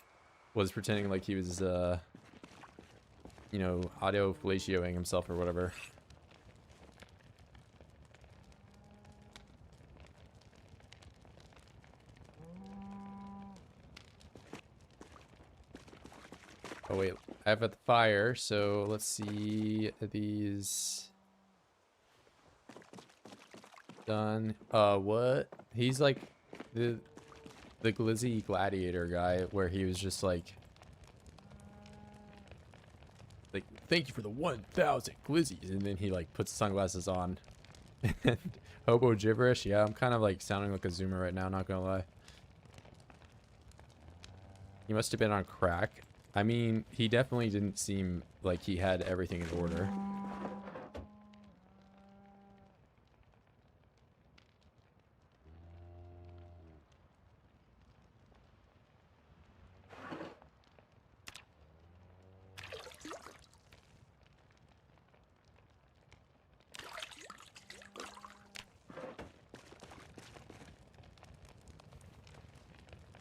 was pretending like he was you know, audio fellatioing himself or whatever. Oh wait, I have a fire, so let's see these done. What? He's like the glizzy gladiator guy, where he was just like thank you for the 1,000 glizzies, and then he like puts sunglasses on. And hobo gibberish. Yeah, I'm kind of like sounding like a zoomer right now, not gonna lie. He must have been on crack. I mean, he definitely didn't seem like he had everything in order.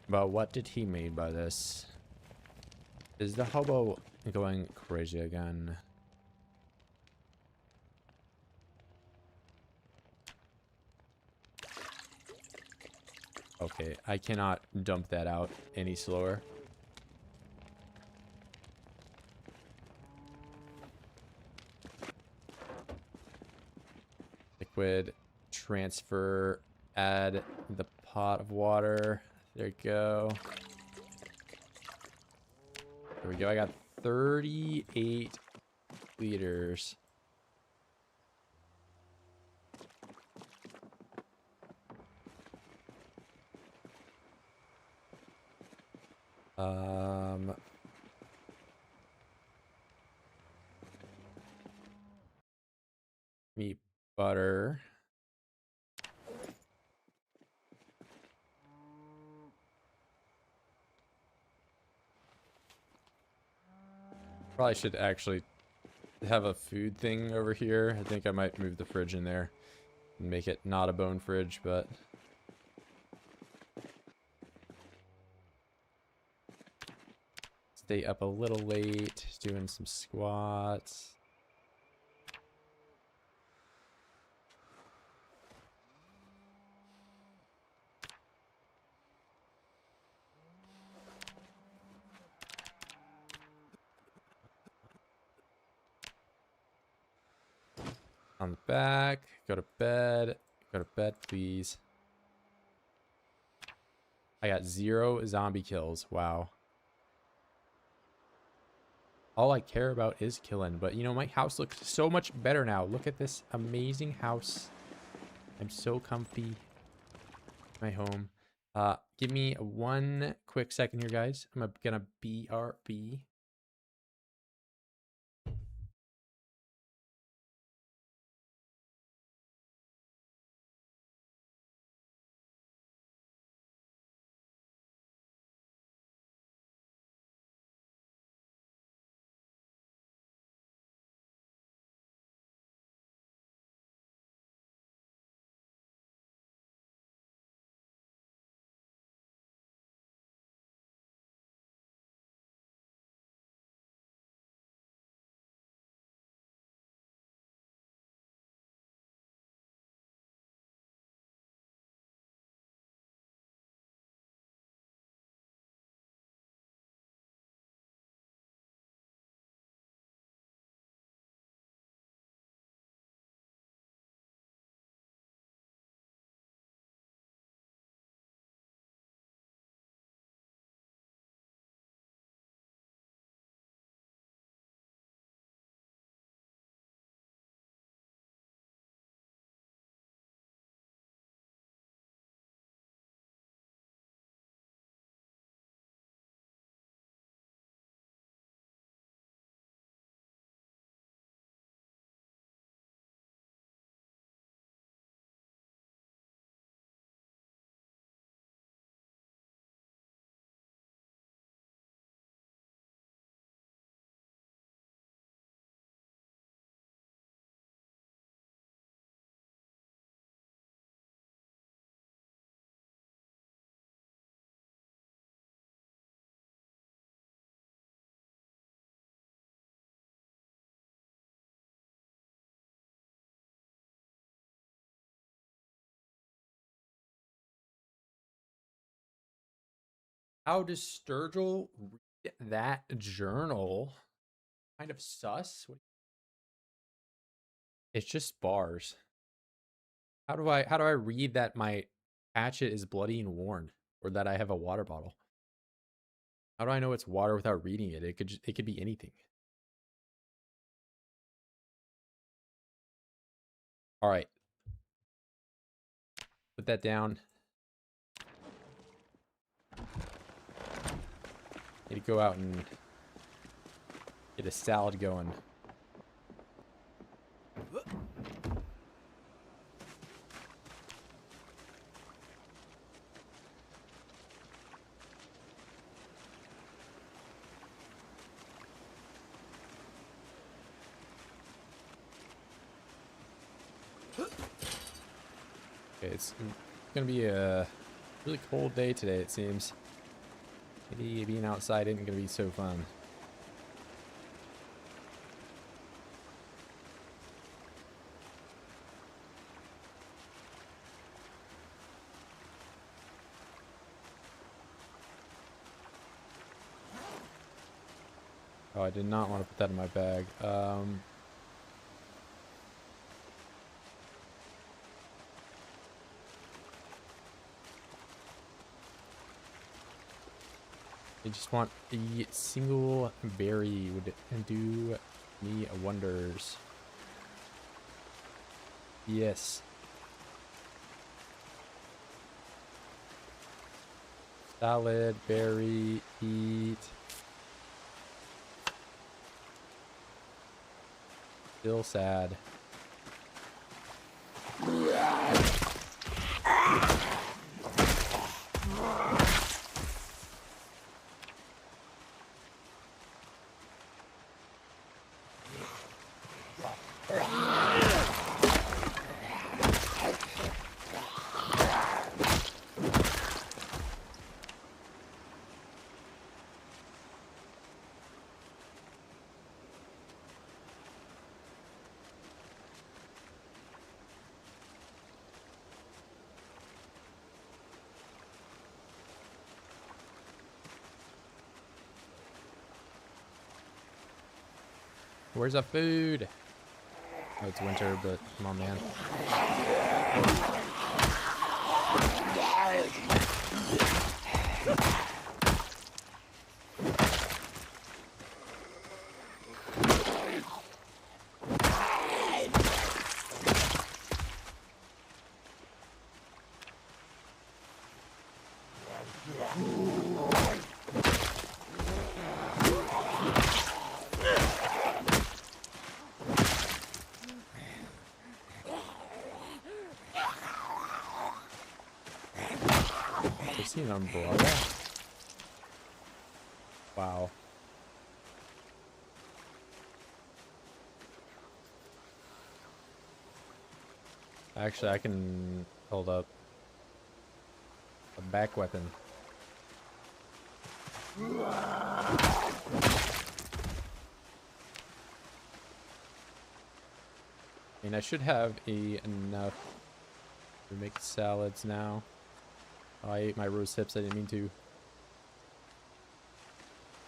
But what did he mean by this? Is the hobo going crazy again? Okay, I cannot dump that out any slower. Liquid, transfer, add the pot of water. There you go. There we go. I got 38 liters. Meat butter. Probably should actually have a food thing over here. I think I might move the fridge in there and make it not a bone fridge, but stay up a little late, doing some squats. On the back, go to bed, please. I got 0 zombie kills. Wow. All I care about is killing, but you know, my house looks so much better now. Look at this amazing house. I'm so comfy. My home. Give me 1 quick second here, guys. I'm gonna BRB. How does Sturgill read that journal? Kind of sus. It's just bars. How do I read that my hatchet is bloody and worn, or that I have a water bottle? How do I know it's water without reading it? It could be anything. All right. Put that down. Need to go out and get a salad going. Okay, it's gonna be a really cold day today, it seems. Maybe being outside isn't gonna be so fun. Oh, I did not want to put that in my bag. I just want a single berry would do me wonders. Yes. Salad, berry, eat. Still sad. Where's the food? Oh, it's winter, but come on, man. I see an umbrella. Wow. Actually, I can hold up a back weapon. I mean, I should have enough to make salads now. Oh, I ate my rose hips. I didn't mean to.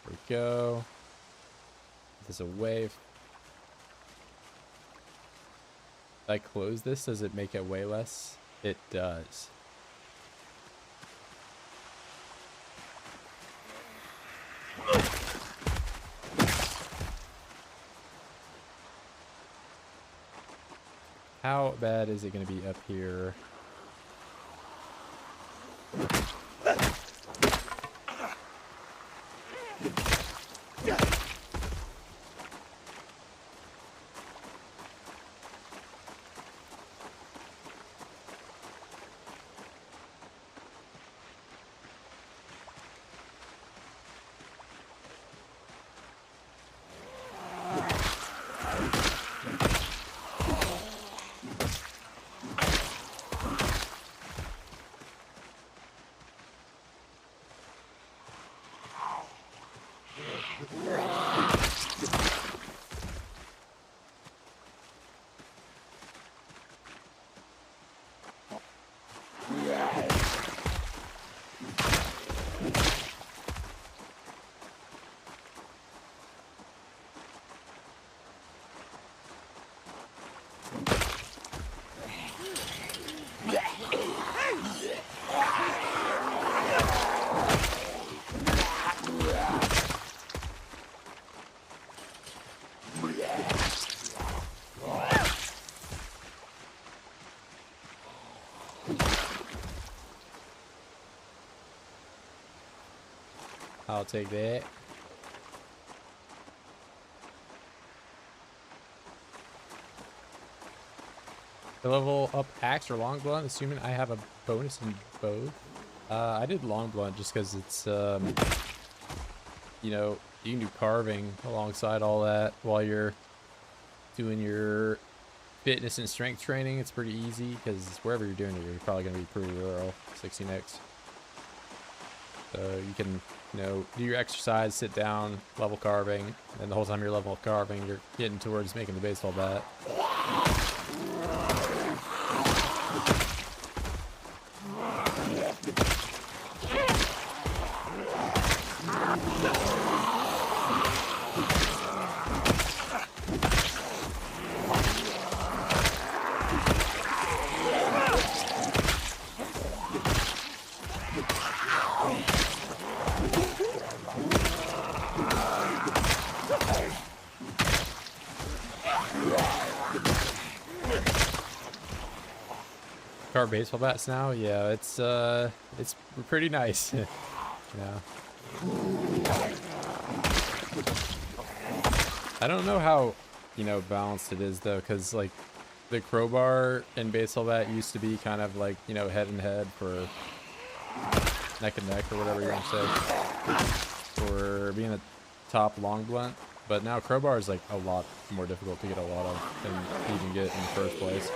There we go. Put this away. If I close this, does it make it weigh less? It does. How bad is it going to be up here? I'll take that. The level up axe or long blunt, assuming I have a bonus in both. I did long blunt just because it's, you know, you can do carving alongside all that while you're doing your fitness and strength training. It's pretty easy because wherever you're doing it, you're probably going to be pretty rural. 16x. So you can, you know, do your exercise, sit down, level carving, and the whole time you're level carving, you're getting towards making the baseball bat. Carve baseball bats now, yeah, it's pretty nice. Yeah. I don't know how, you know, balanced it is though, because like the crowbar and baseball bat used to be kind of like, you know, head and head for neck and neck or whatever you're gonna say, for being a top long blunt. But now crowbar is like a lot more difficult to get a lot of than even get in the first place.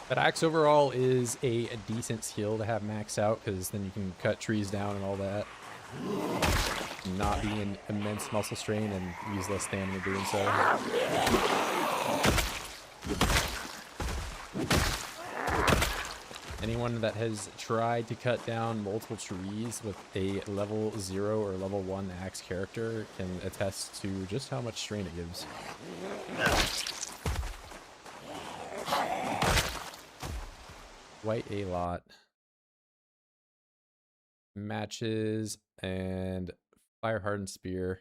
But axe overall is a decent skill to have maxed out, because then you can cut trees down and all that. not be an immense muscle strain and use less stamina doing so. Anyone that has tried to cut down multiple trees with a level 0 or level 1 axe character can attest to just how much strain it gives. Quite a lot. Matches and fire hardened spear.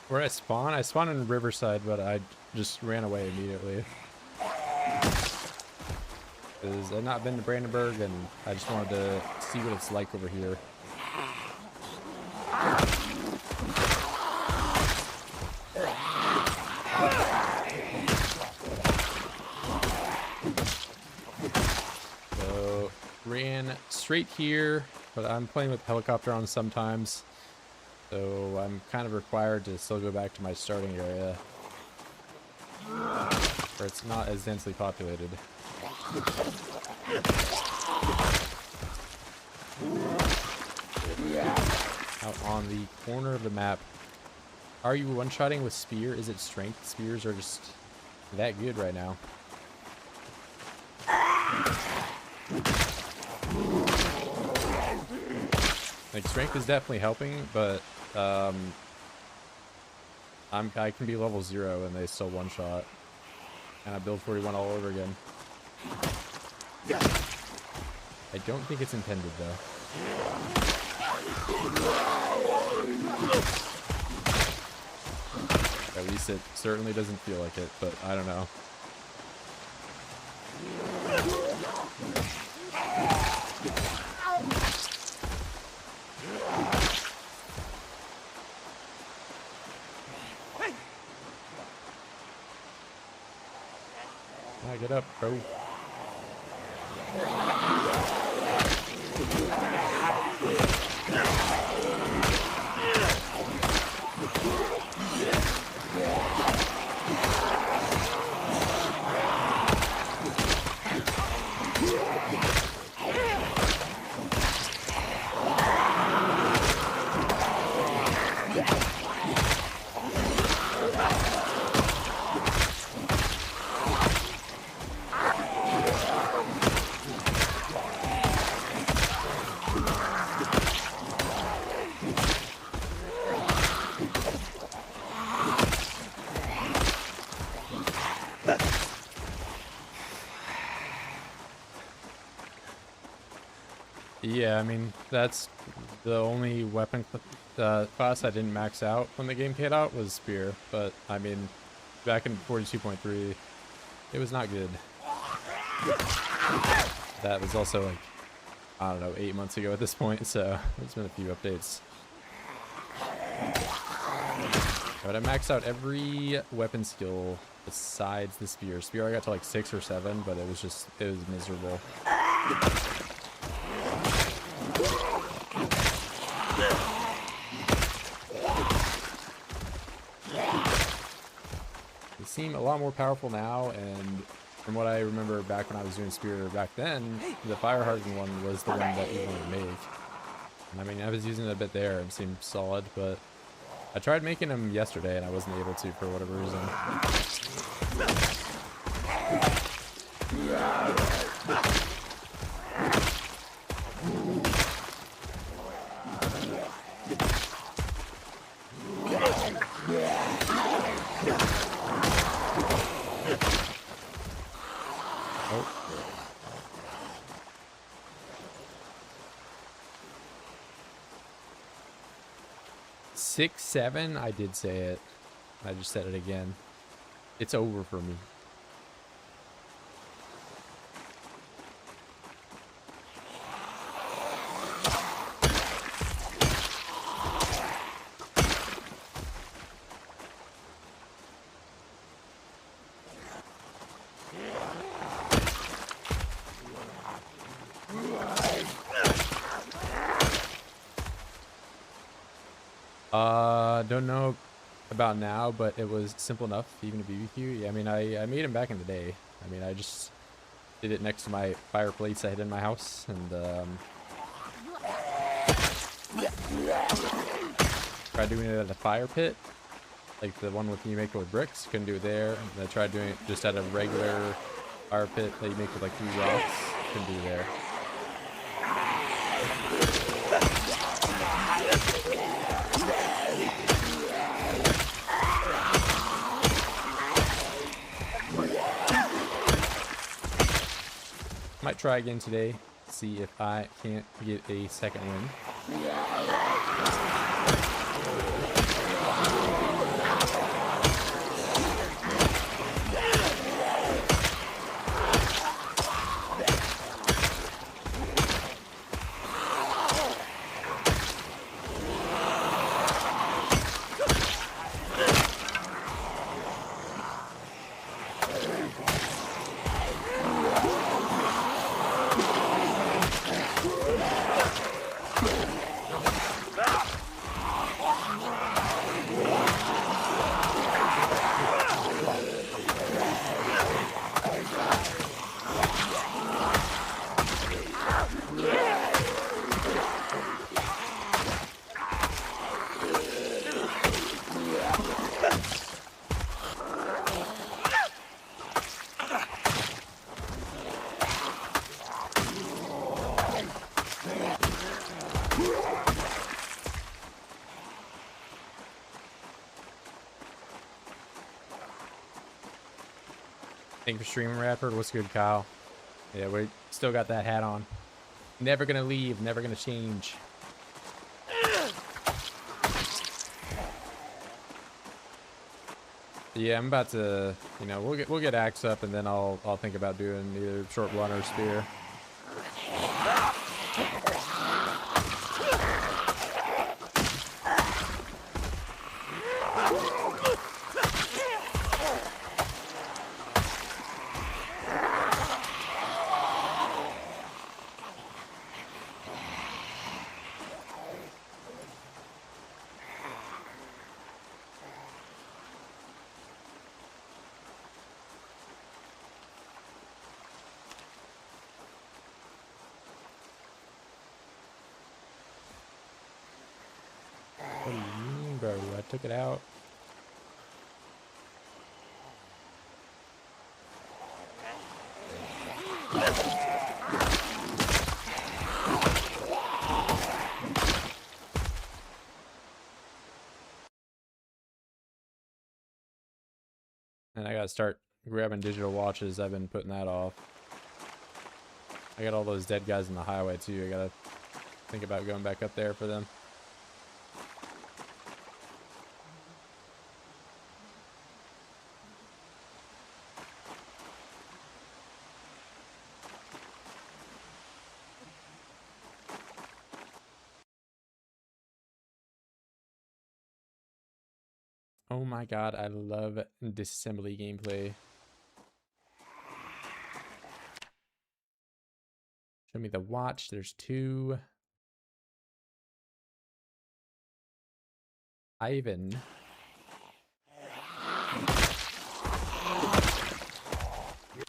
Where I spawn in Riverside, but I just ran away immediately. Because I've not been to Brandenburg, and I just wanted to see what it's like over here. So, ran straight here, but I'm playing with helicopter on sometimes. So I'm kind of required to still go back to my starting area, where it's not as densely populated. Out on the corner of the map. Are you one-shotting with spear? Is it strength? Spears are just that good right now. Like, strength is definitely helping, but I can be level 0 and they still one-shot. And I build 41 all over again. I don't think it's intended, though. At least it certainly doesn't feel like it, but I don't know. Get up, bro. Yeah, I mean, that's the only weapon class I didn't max out when the game came out was spear. But, I mean, back in 42.3, it was not good. That was also, like, I don't know, 8 months ago at this point, so there's been a few updates. But I maxed out every weapon skill besides the spear. Spear I got to like 6 or 7, but it was miserable. They seem a lot more powerful now, and from what I remember back when I was doing spear back then, the fire hardened one was the one that you wanted to make. And I mean, I was using it a bit there, it seemed solid, but I tried making them yesterday and I wasn't able to for whatever reason. Oh. 6-7. I did say it. I just said it again. It's over for me. Don't know about now, but it was simple enough even to BBQ. Yeah, I mean, I made them back in the day. I mean, I just did it next to my fireplace I had in my house, and tried doing it at a fire pit, like the one with you make it with bricks. Couldn't do it there. And I tried doing it just at a regular fire pit that you make with like 3 rocks. Couldn't do it there. Might try again today, see if I can't get a second win. Thank you for streaming, Radford. What's good, Kyle? Yeah, we still got that hat on. Never gonna leave, never gonna change. Yeah, I'm about to, you know, we'll get axe up, and then I'll think about doing either short blunt or spear. What do you mean, bro? I took it out. And I gotta start grabbing digital watches. I've been putting that off. I got all those dead guys in the highway too. I gotta think about going back up there for them. Oh my god, I love disassembly gameplay. Show me the watch. There's 2. Ivan. You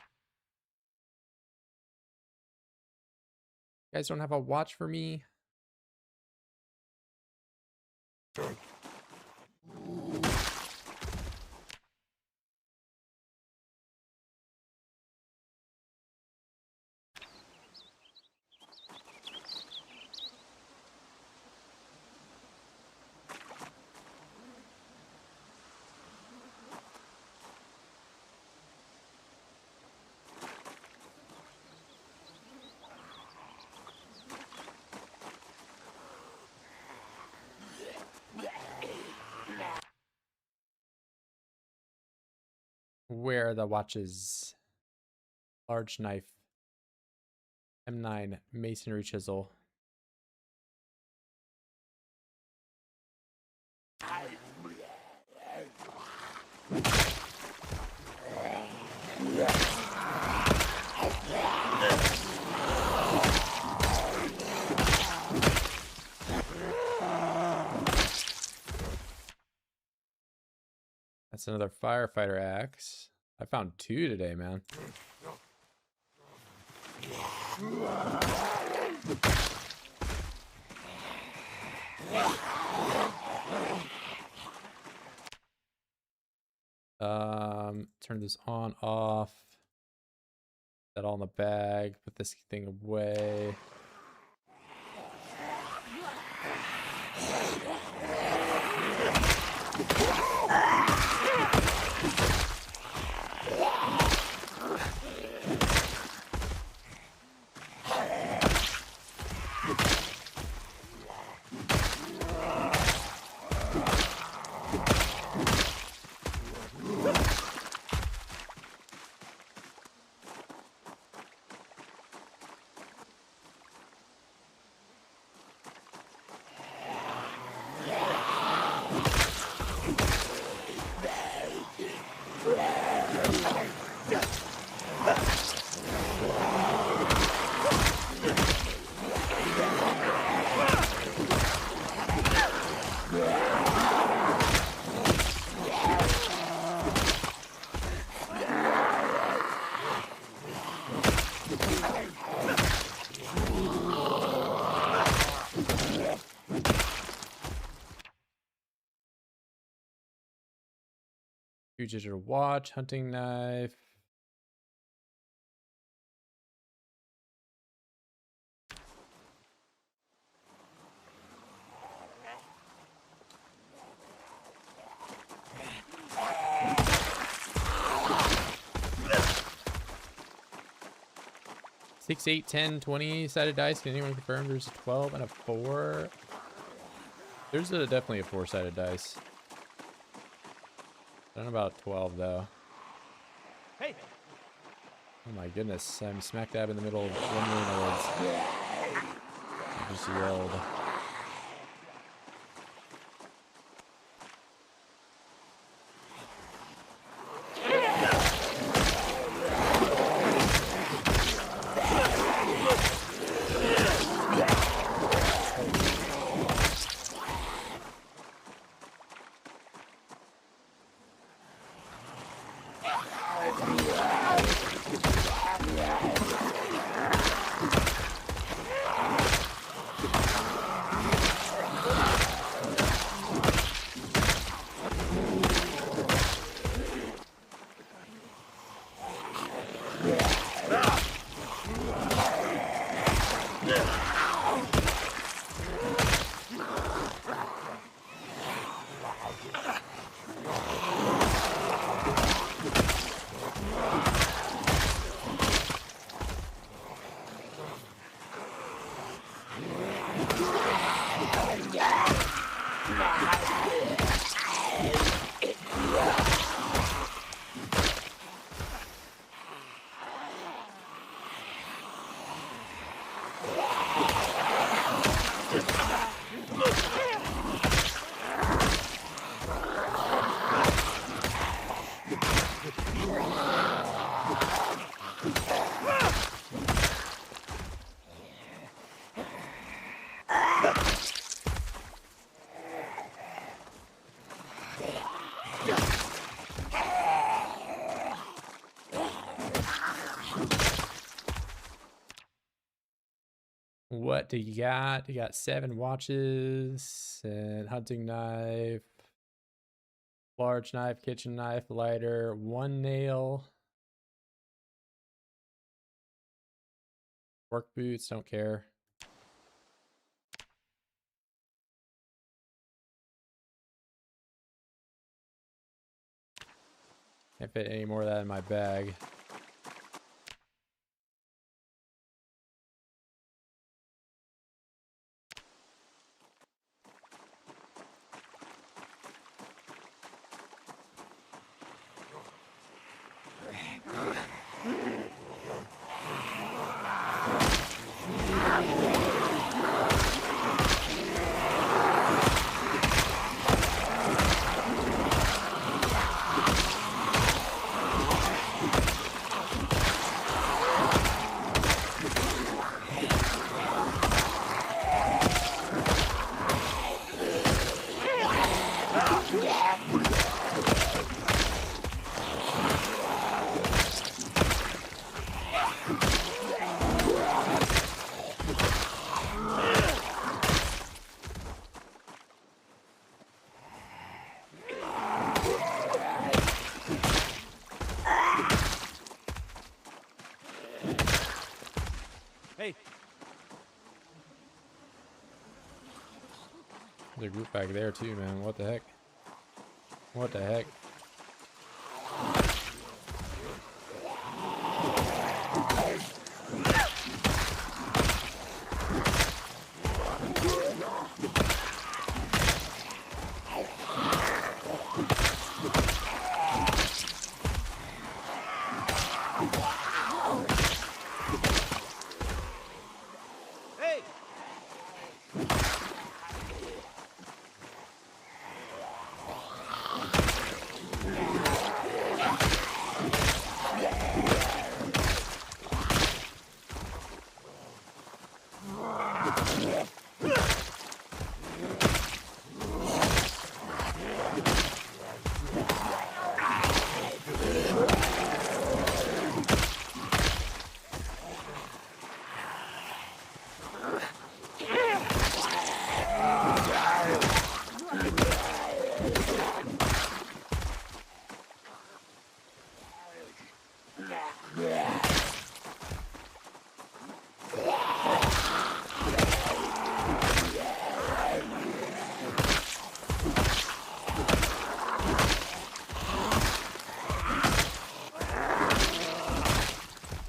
guys don't have a watch for me? Where are the watches? Large knife. M9 masonry chisel. That's another firefighter axe. I found 2 today, man. Turn this on, off. Put that all in the bag. Put this thing away. Digital watch, hunting knife. Six, 8, 10, 20 sided dice. Can anyone confirm there's a 12 and a 4? There's definitely a 4-sided dice. I don't know about 12 though. Hey! Oh my goodness, I'm smack dab in the middle of one Woods. I just yelled. What do you got? You got 7 watches and hunting knife, large knife, kitchen knife, lighter, 1 nail, work boots, don't care. Can't fit any more of that in my bag. There's a group back there too, man. What the heck? What the heck? Hey!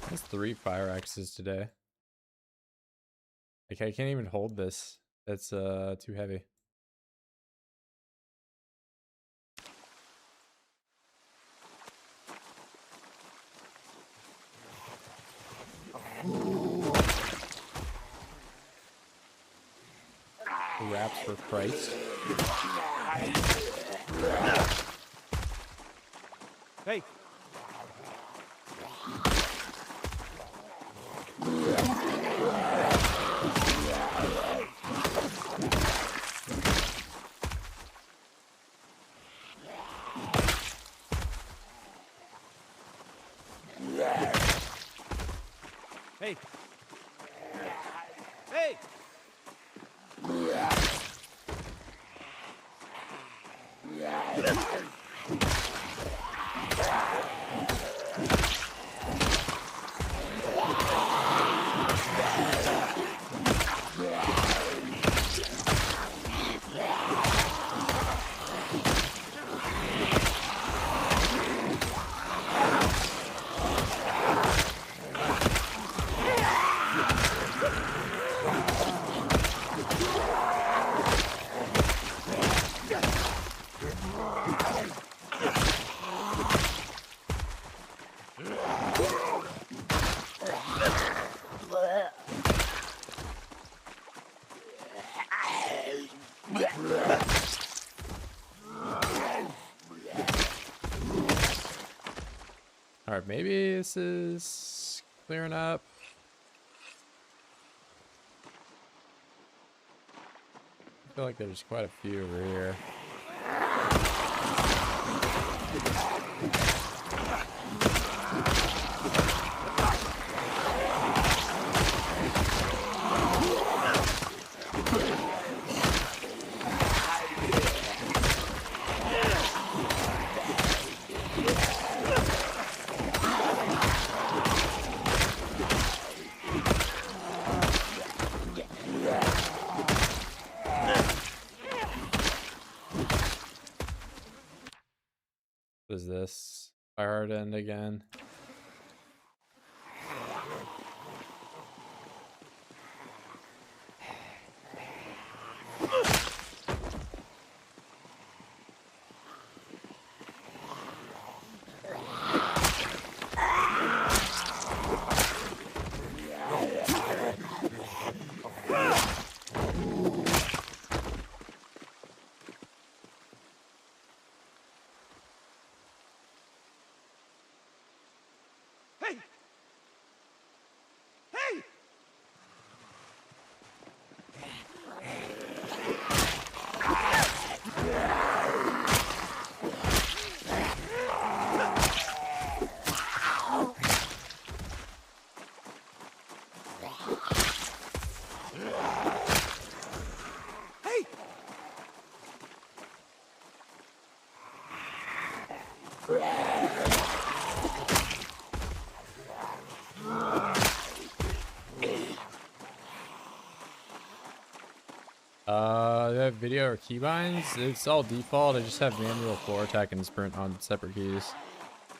That's 3 fire axes today. Like I can't even hold this. That's too heavy. Wraps for Christ. Hey! Hey! Hey! All right, maybe this is clearing up. I feel like there's quite a few over here. What is this? Fire end again. Hey! Hey! Hey! That video or keybinds, it's all default. I just have manual floor attack and sprint on separate keys,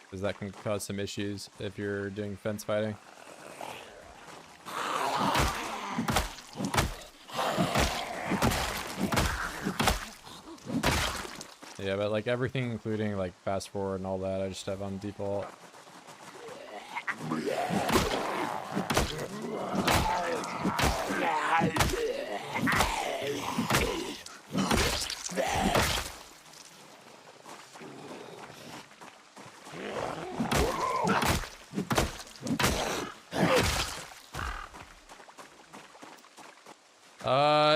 because that can cause some issues if you're doing fence fighting. Yeah, but like everything, including like fast forward and all that, I just have on default.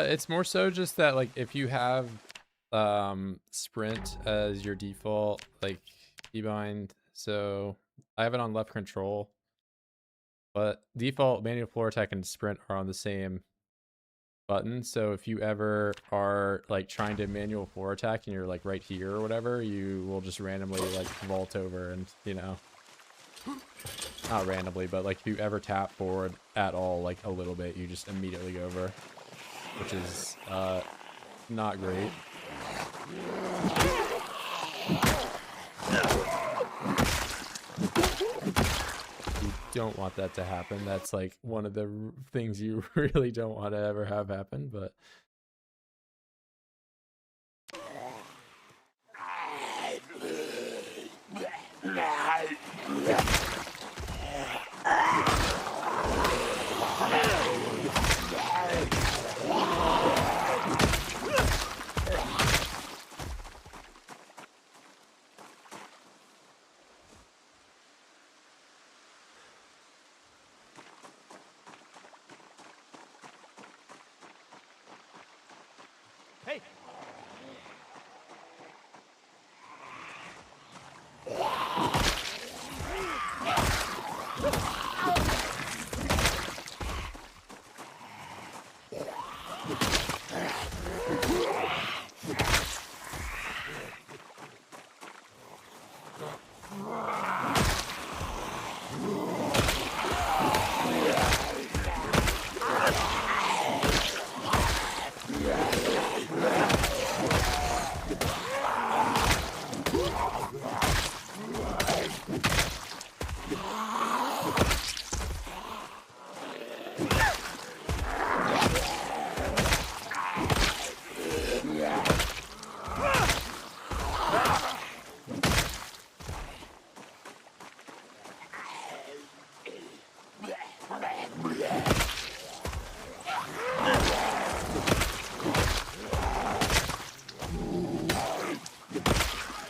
It's more so just that like if you have sprint as your default like keybind, so I have it on left control, but default manual floor attack and sprint are on the same button. So if you ever are like trying to manual floor attack and you're like right here or whatever, you will just randomly like vault over, and you know, not randomly, but like if you ever tap forward at all like a little bit, you just immediately go over, which is not great. You don't want that to happen. That's like one of the things you really don't want to ever have happen, but Hey!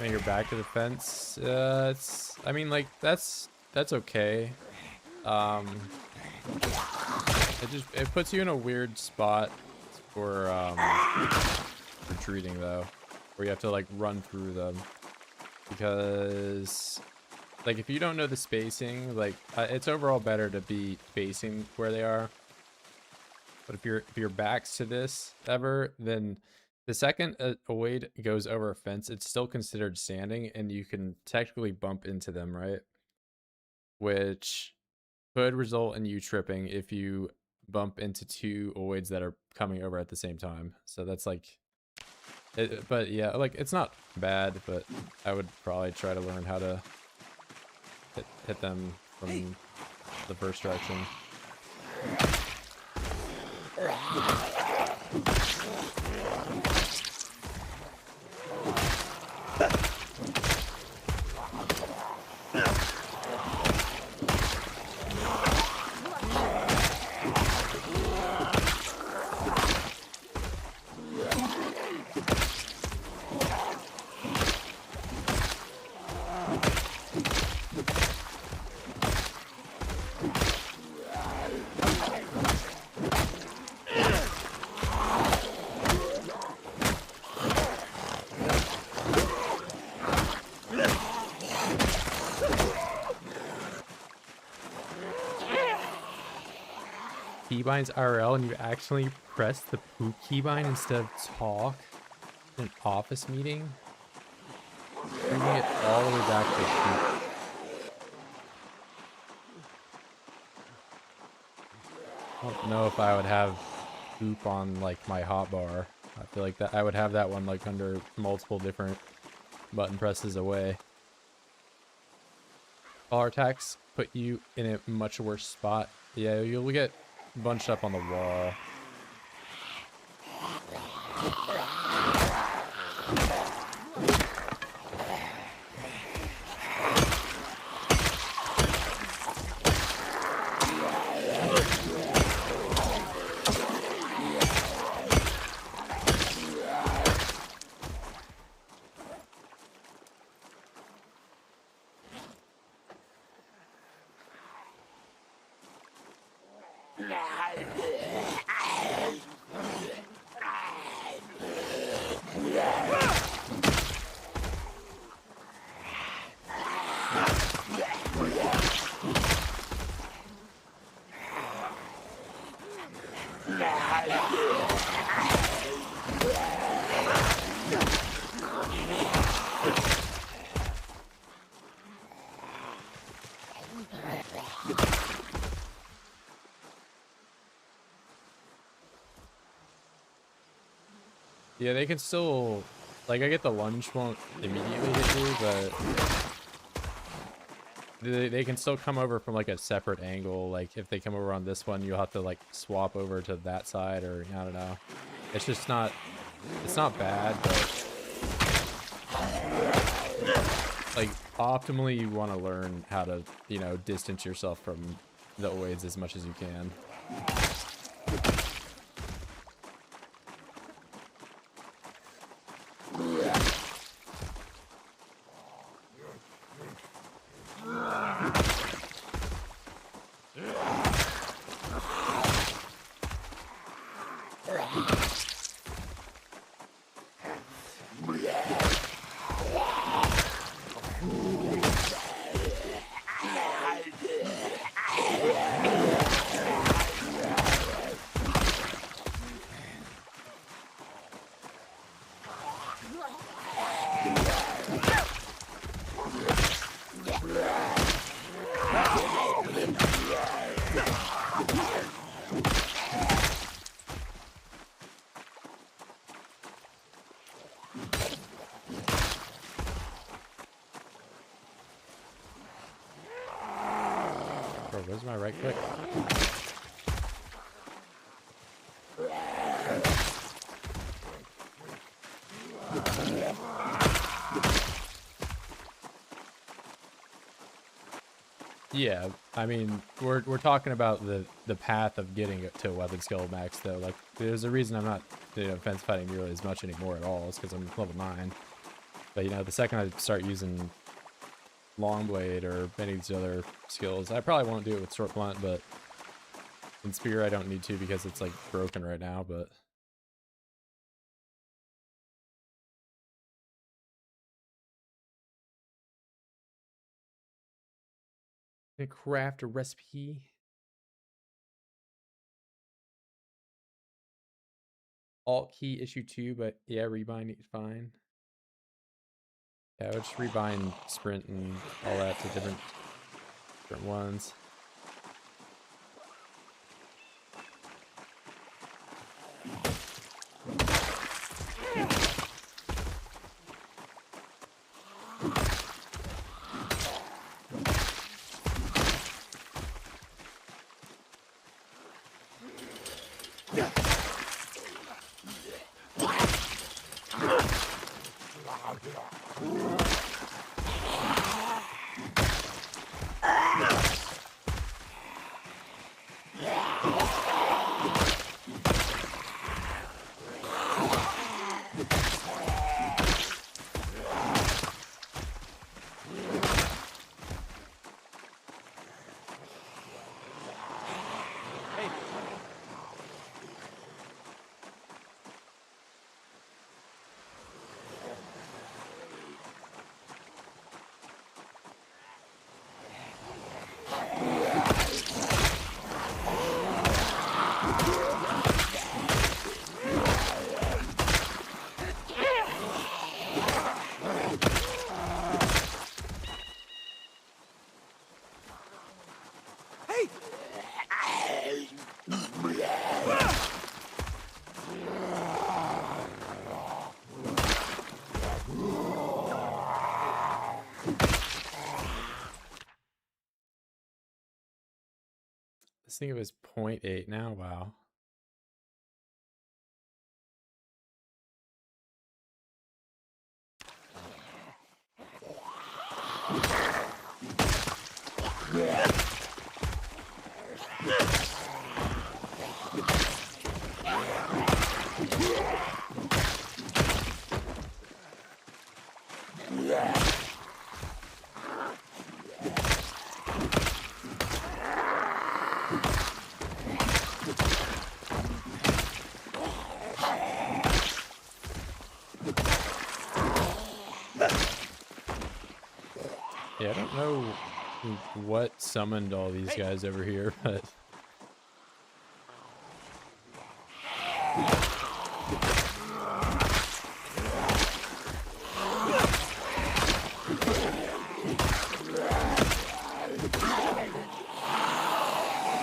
when you're back to the fence, it's, I mean, like that's okay. It puts you in a weird spot for retreating though, where you have to like run through them, because like if you don't know the spacing, like it's overall better to be facing where they are. But if your back's to this ever, then the second a Oid goes over a fence, it's still considered standing, and you can technically bump into them, right? Which could result in you tripping if you bump into two Oids that are coming over at the same time. So that's like, but yeah, like it's not bad, but I would probably try to learn how to hit them from the first direction. Keybinds IRL and you actually press the poop keybind instead of talk in an office meeting, bringing it all the way back to poop. I don't know if I would have poop on like my hotbar. I feel like that I would have that one like under multiple different button presses away. Collar attacks put you in a much worse spot. Yeah, you'll get bunched up on the wall. Yeah, they can still, like, I get the lunge won't immediately hit you, but they can still come over from like a separate angle. Like if they come over on this one, you'll have to like swap over to that side, or I don't know. It's just not, it's not bad, but like optimally you want to learn how to, you know, distance yourself from the oids as much as you can. Where's my right click? Yeah, I mean, we're talking about the path of getting it to weapon skill max though. Like, there's a reason I'm not, you know, fence fighting nearly as much anymore at all. It's because I'm level 9. But you know, the second I start using long blade or any of these other skills, I probably won't do it with short blunt, but in spear I don't need to because it's like broken right now. But gonna craft a recipe. Alt key issue 2, but yeah, rebind is fine. Yeah, I would just rebind sprint and all that to different ones. This thing was 0.8 now. Wow. Yeah, I don't know what summoned all these guys over here, but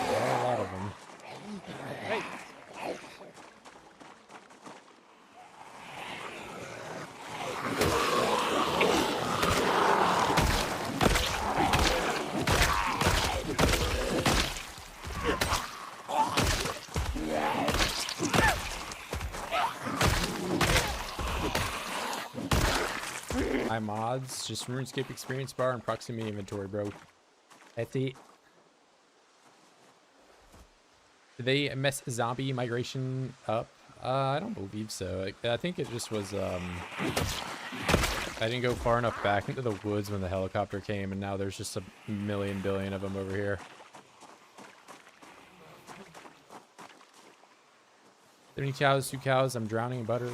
there are a lot of them. Hey. My mods, just RuneScape experience bar and proximity inventory, bro. That's it. Did they mess zombie migration up? I don't believe so. I think it just was, I didn't go far enough back into the woods when the helicopter came, and now there's just a million billion of them over here. 30 cows, 2 cows, I'm drowning in butter.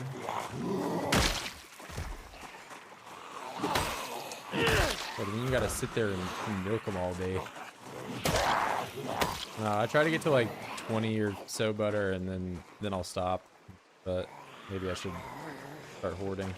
But then you gotta sit there and milk them all day. I try to get to like 20 or so butter, and then I'll stop. But maybe I should start hoarding.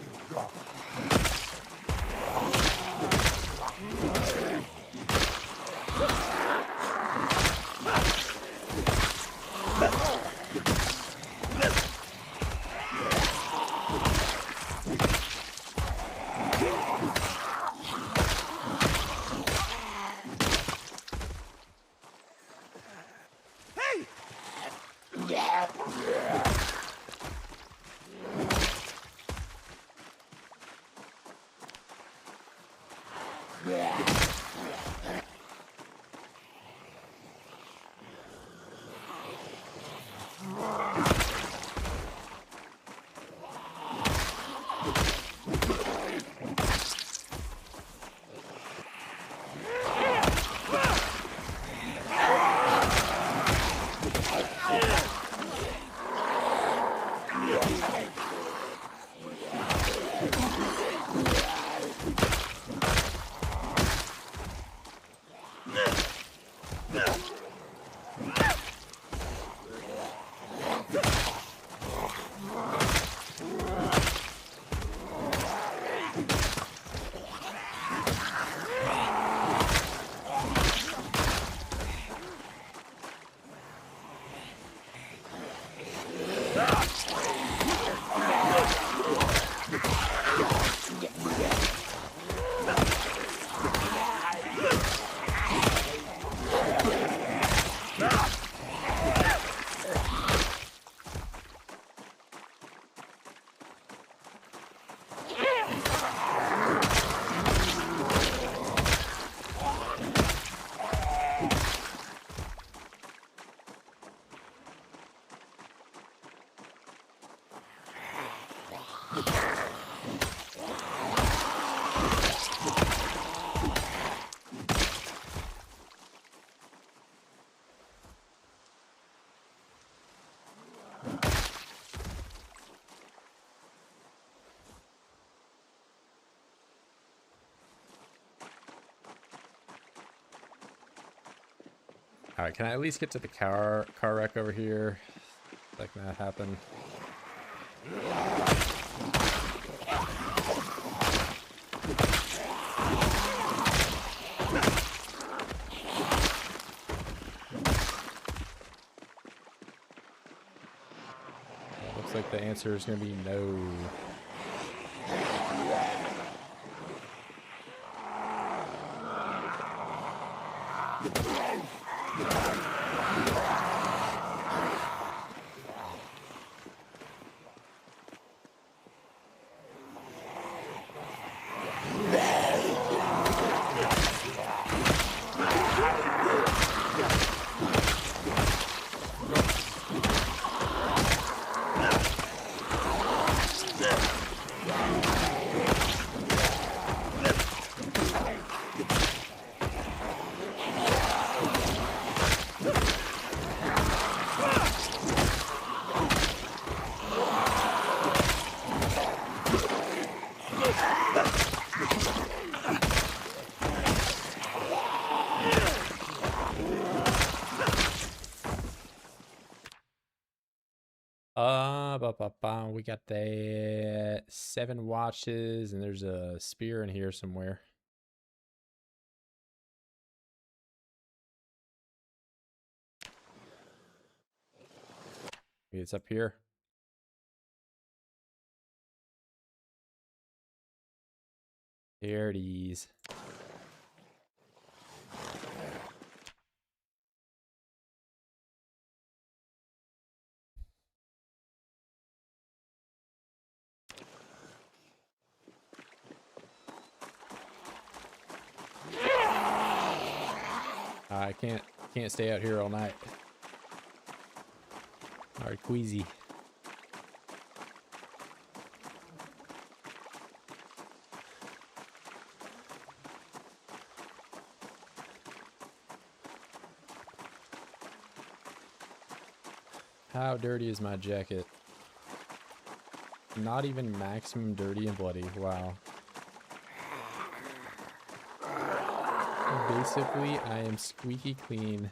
All right, can I at least get to the car wreck over here? Like that happened. Looks like the answer is going to be no. We got the 7 watches, and there's a spear in here somewhere. Maybe it's up here. There it is. I can't stay out here all night. Alright, queasy. How dirty is my jacket? Not even maximum dirty and bloody. Wow. Basically, I am squeaky clean.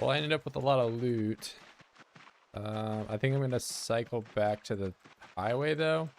Well, I ended up with a lot of loot. I think I'm going to cycle back to the highway, though.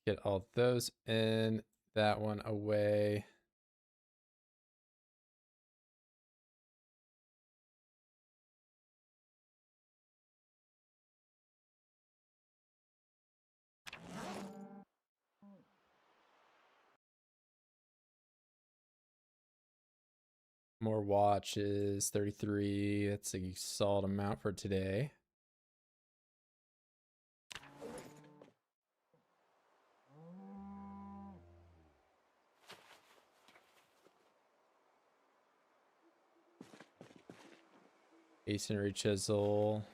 Get all those in, that one away. More watches, 33. That's a solid amount for today. Masonry chisel.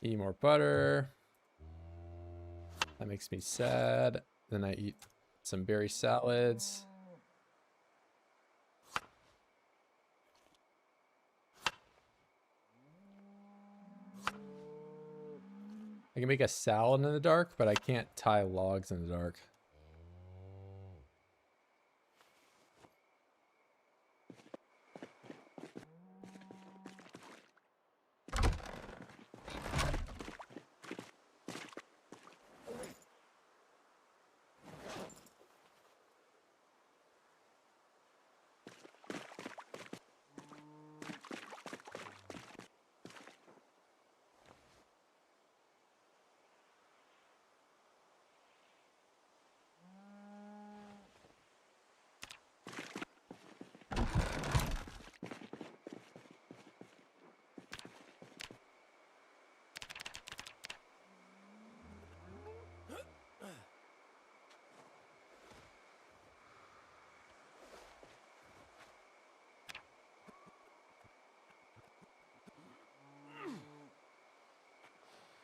Eat more butter. That makes me sad. Then I eat some berry salads. I can make a salad in the dark, but I can't tie logs in the dark.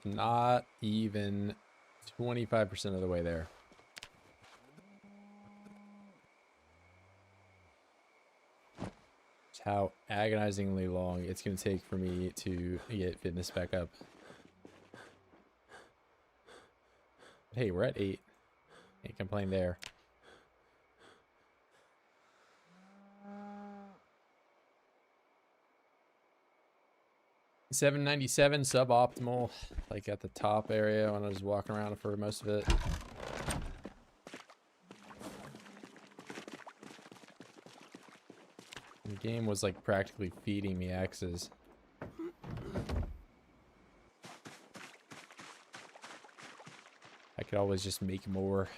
Not even 25% of the way there. Just how agonizingly long it's going to take for me to get fitness back up. Hey, we're at 8. Can't complain there. $797 suboptimal, like at the top area when I was walking around for most of it. The game was like practically feeding me X's. I could always just make more.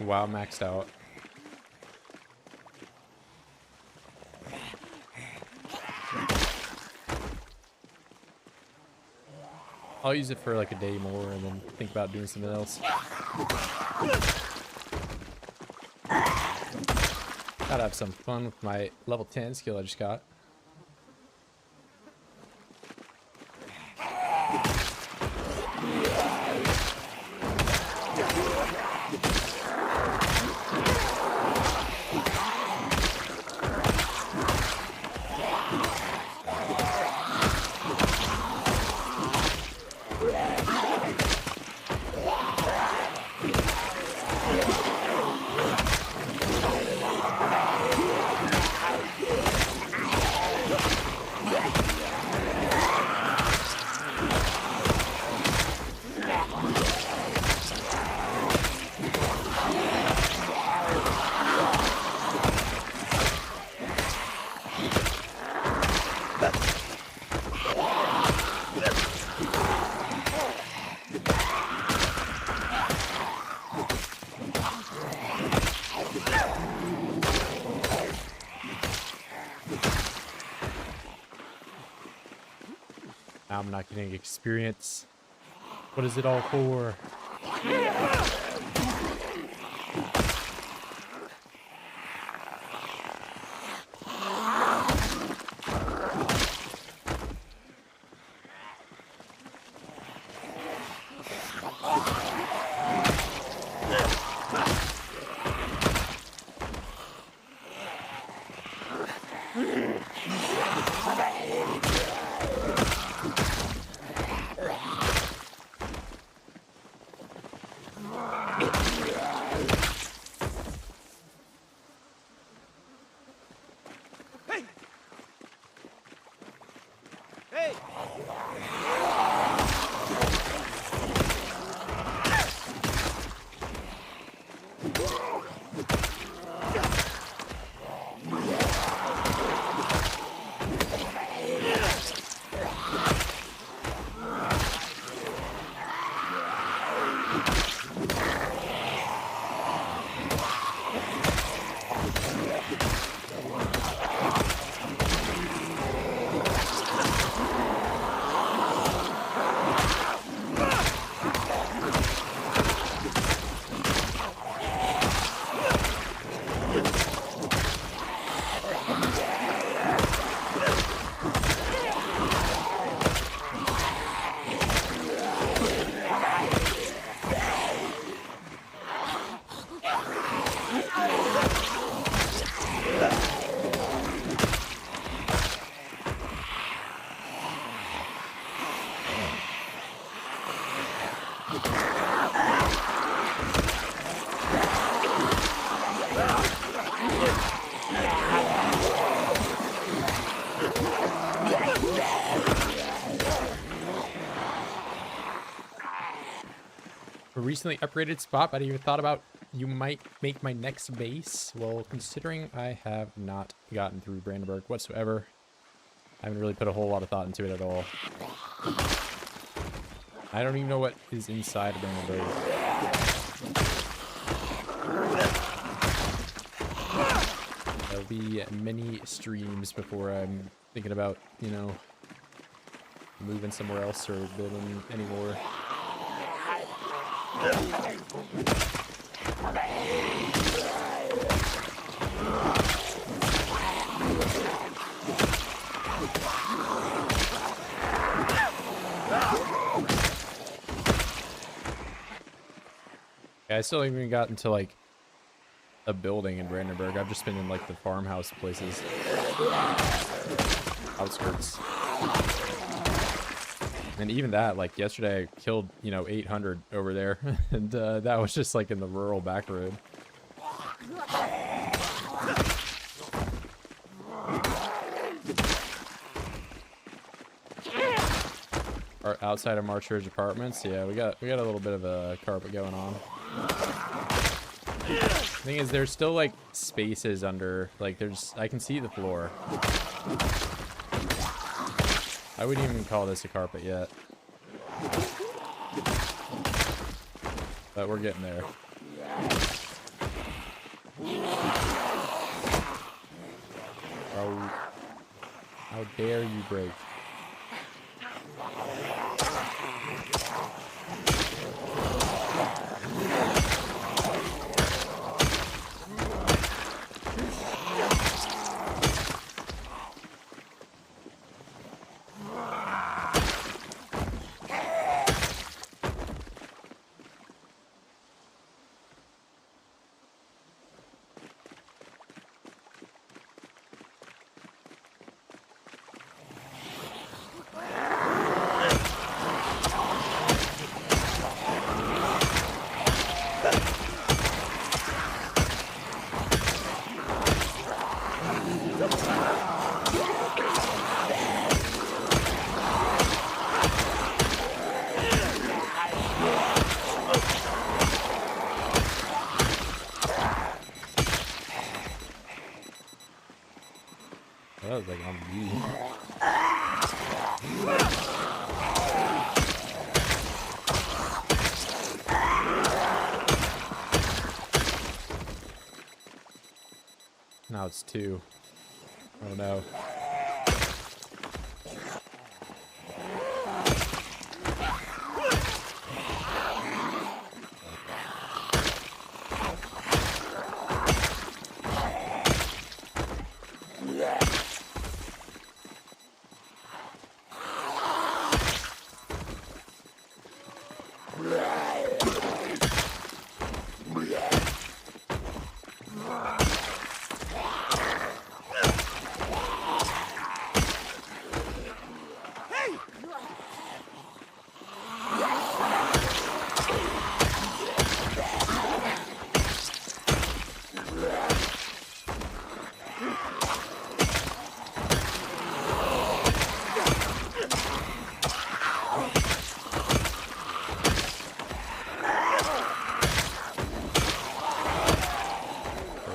Wow, maxed out. I'll use it for like a day more and then think about doing something else. Gotta have some fun with my level 10 skill I just got. Now I'm not getting experience. What is it all for? Hey! recently upgraded spot, but I even thought about you might make my next base. Well, considering I have not gotten through Brandenburg whatsoever, I haven't really put a whole lot of thought into it at all. I don't even know what is inside of Brandenburg. There'll be many streams before I'm thinking about, you know, moving somewhere else or building anymore. Yeah, I still haven't even gotten to like a building in Brandenburg. I've just been in like the farmhouse places, outskirts. And even that, like yesterday, I killed, you know, 800 over there, and that was just like in the rural back road. Or outside of Marchurch Apartments, yeah, we got a little bit of a carpet going on. The thing is, there's still like spaces under, like I can see the floor. I wouldn't even call this a carpet yet. But we're getting there. How dare you break? That was like on me. Now it's 2. Oh no.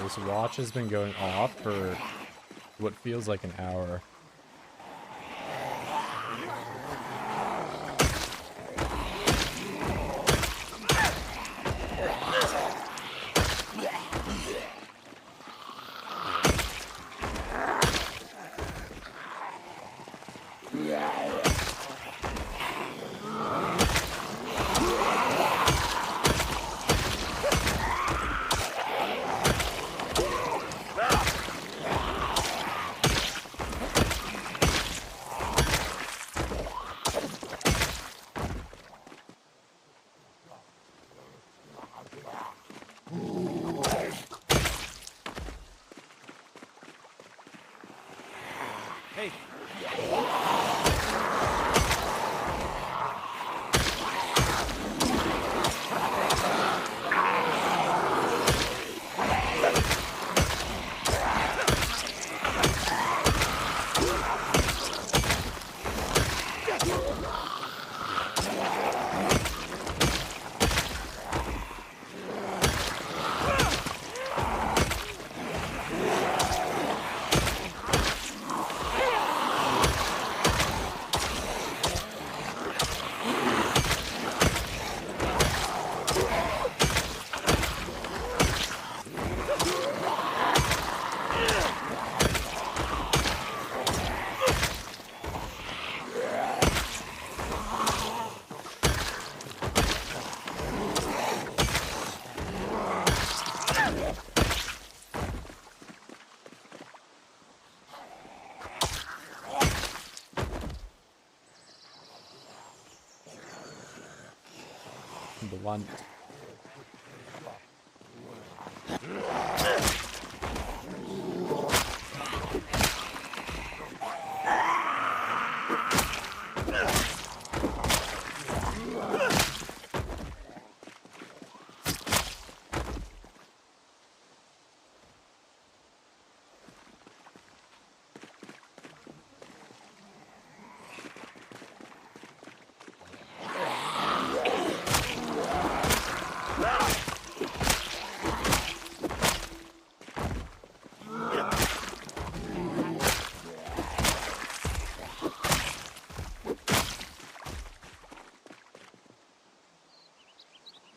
This watch has been going off for what feels like an hour. Hey. blunt.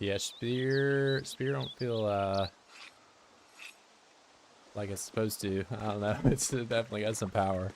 Yeah, spear don't feel like it's supposed to. I don't know. It's definitely got some power.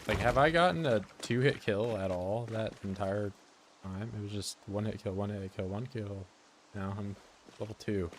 Like, have I gotten a 2-hit kill at all that entire time? It was just 1-hit kill, 1-hit kill, 1 kill. Now I'm level 2.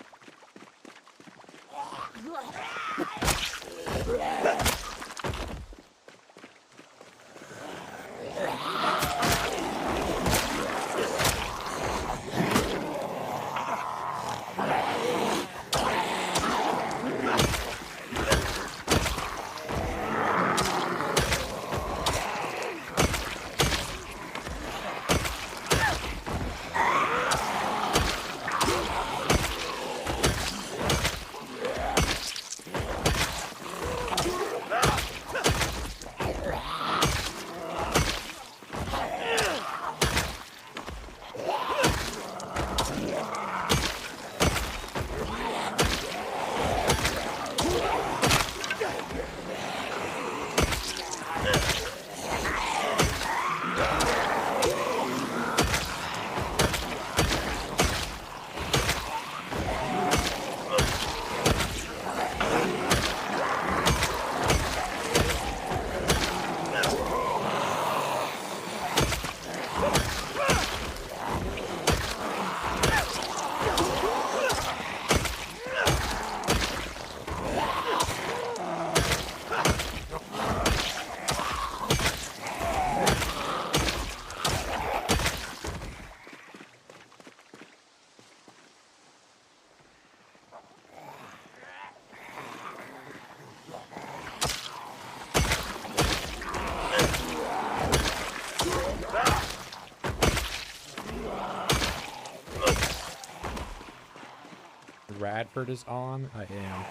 Radford is on? I am.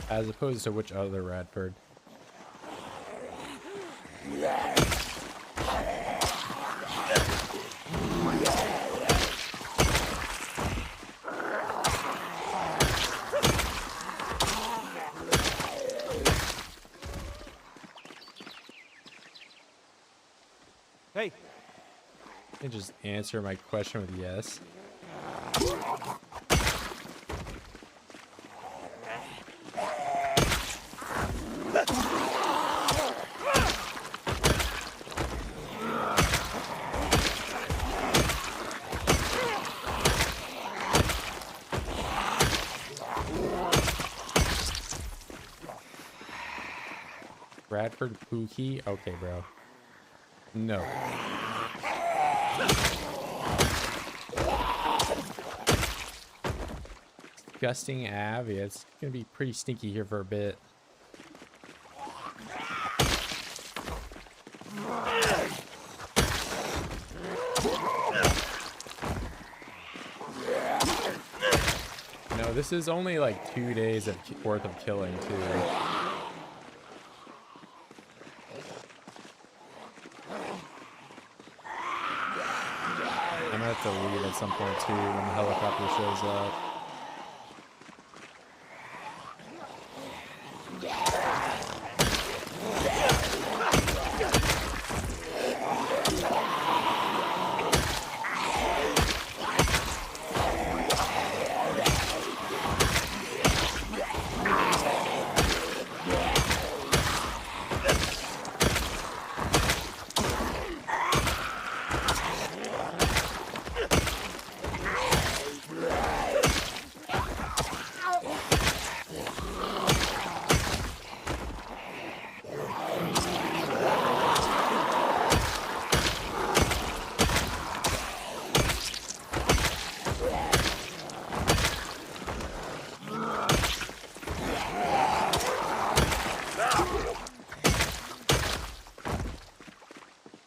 As opposed to which other Radford? Hey. You can just answer my question with yes. Bradford Pookie? Okay, bro. No. Disgusting Av. Yeah, it's gonna be pretty stinky here for a bit. No, this is only like 2 days worth of killing too. to leave at some point too when the helicopter shows up.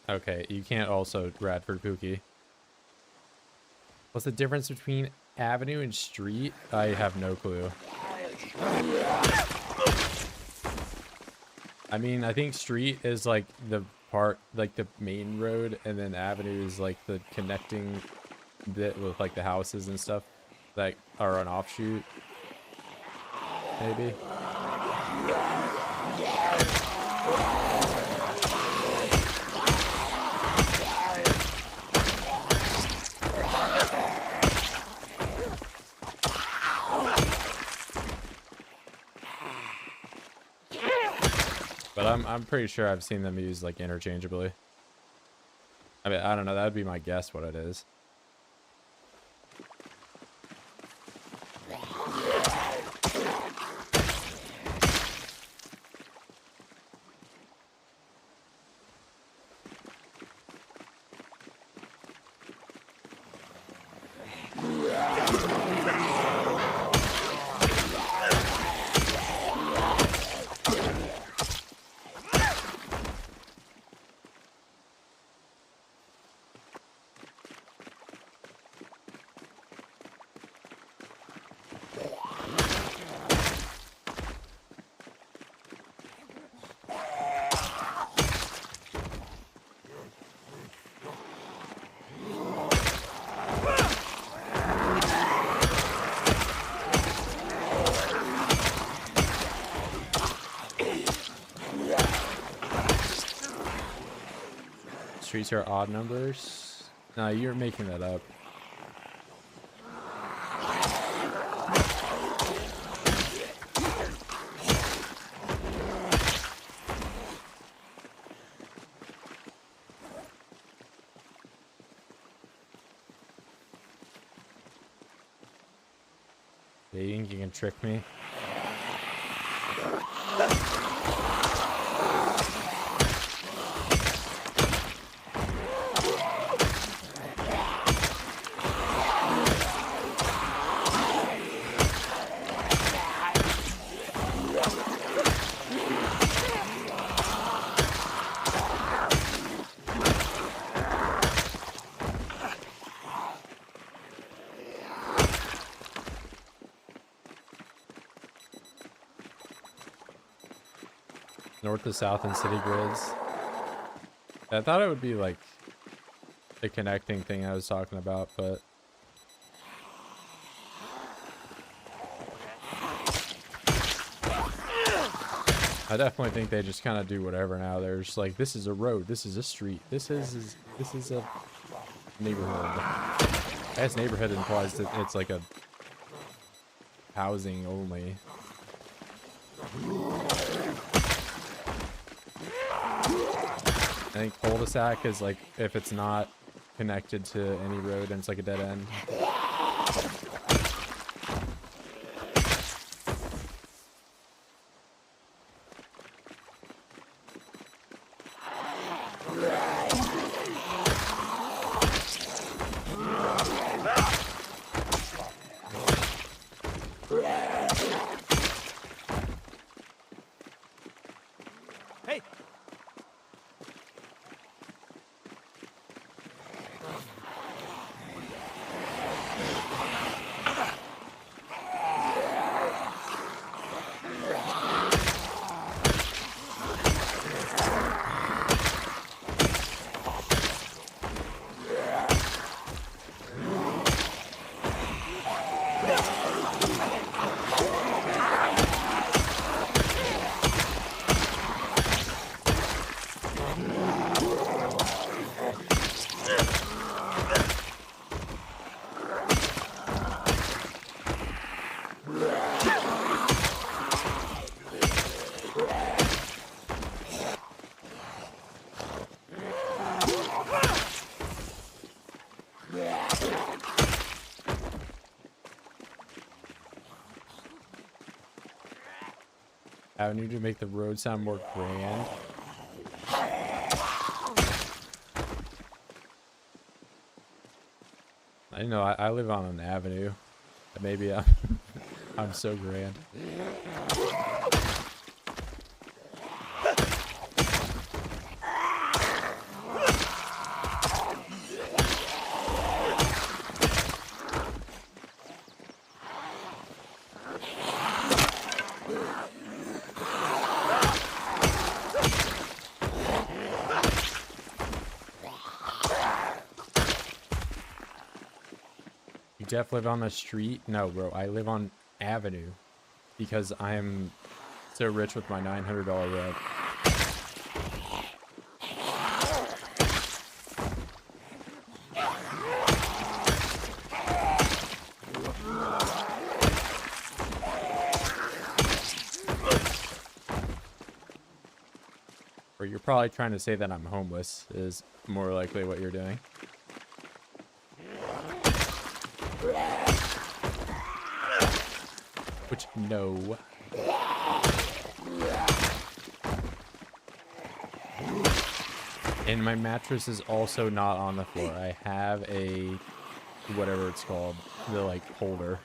Okay, you can't also Radford Pookie. What's the difference between avenue and street? I have no clue. I mean, I think street is like the part, like the main road, and then avenue is like the connecting bit with like the houses and stuff that are an offshoot. Maybe. But I'm pretty sure I've seen them used like interchangeably. I mean, I don't know. That would be my guess what it is. Streets are odd numbers. No, you're making that up. Yeah, you think you can trick me? North to south and city grids. I thought it would be like the connecting thing I was talking about, but I definitely think they just kind of do whatever now. They're just like, this is a road, this is a street, this is a neighborhood. I guess neighborhood implies that it's like a housing only. I think cul-de-sac is like if it's not connected to any road and it's like a dead end. Hey! Avenue to make the road sound more grand. I know I live on an avenue. Maybe I'm so grand. Jeff live on the street? No, bro. I live on Avenue because I am so rich with my $900 rent. Or you're probably trying to say that I'm homeless is more likely what you're doing. Which, no. And my mattress is also not on the floor. I have a, whatever it's called, the like holder.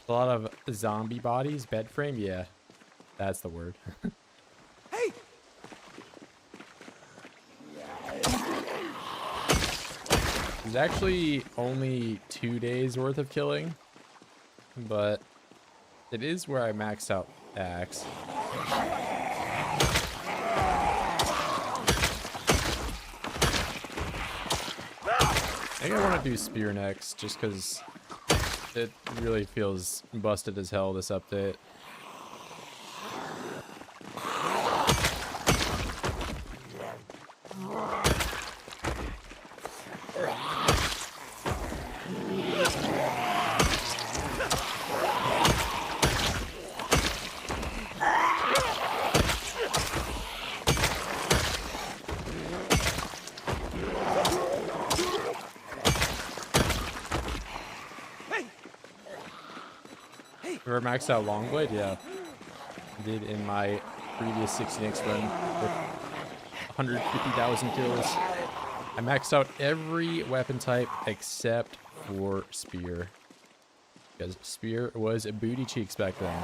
A lot of zombie bodies, bed frame, yeah, that's the word. Hey! There's actually only 2 days worth of killing, but it is where I maxed out axe. I think I want to do spear next, just because it really feels busted as hell, this update. Ever maxed out Longblade? Yeah. I did in my previous 16x run with 150,000 kills. I maxed out every weapon type except for spear. Because spear was booty cheeks back then.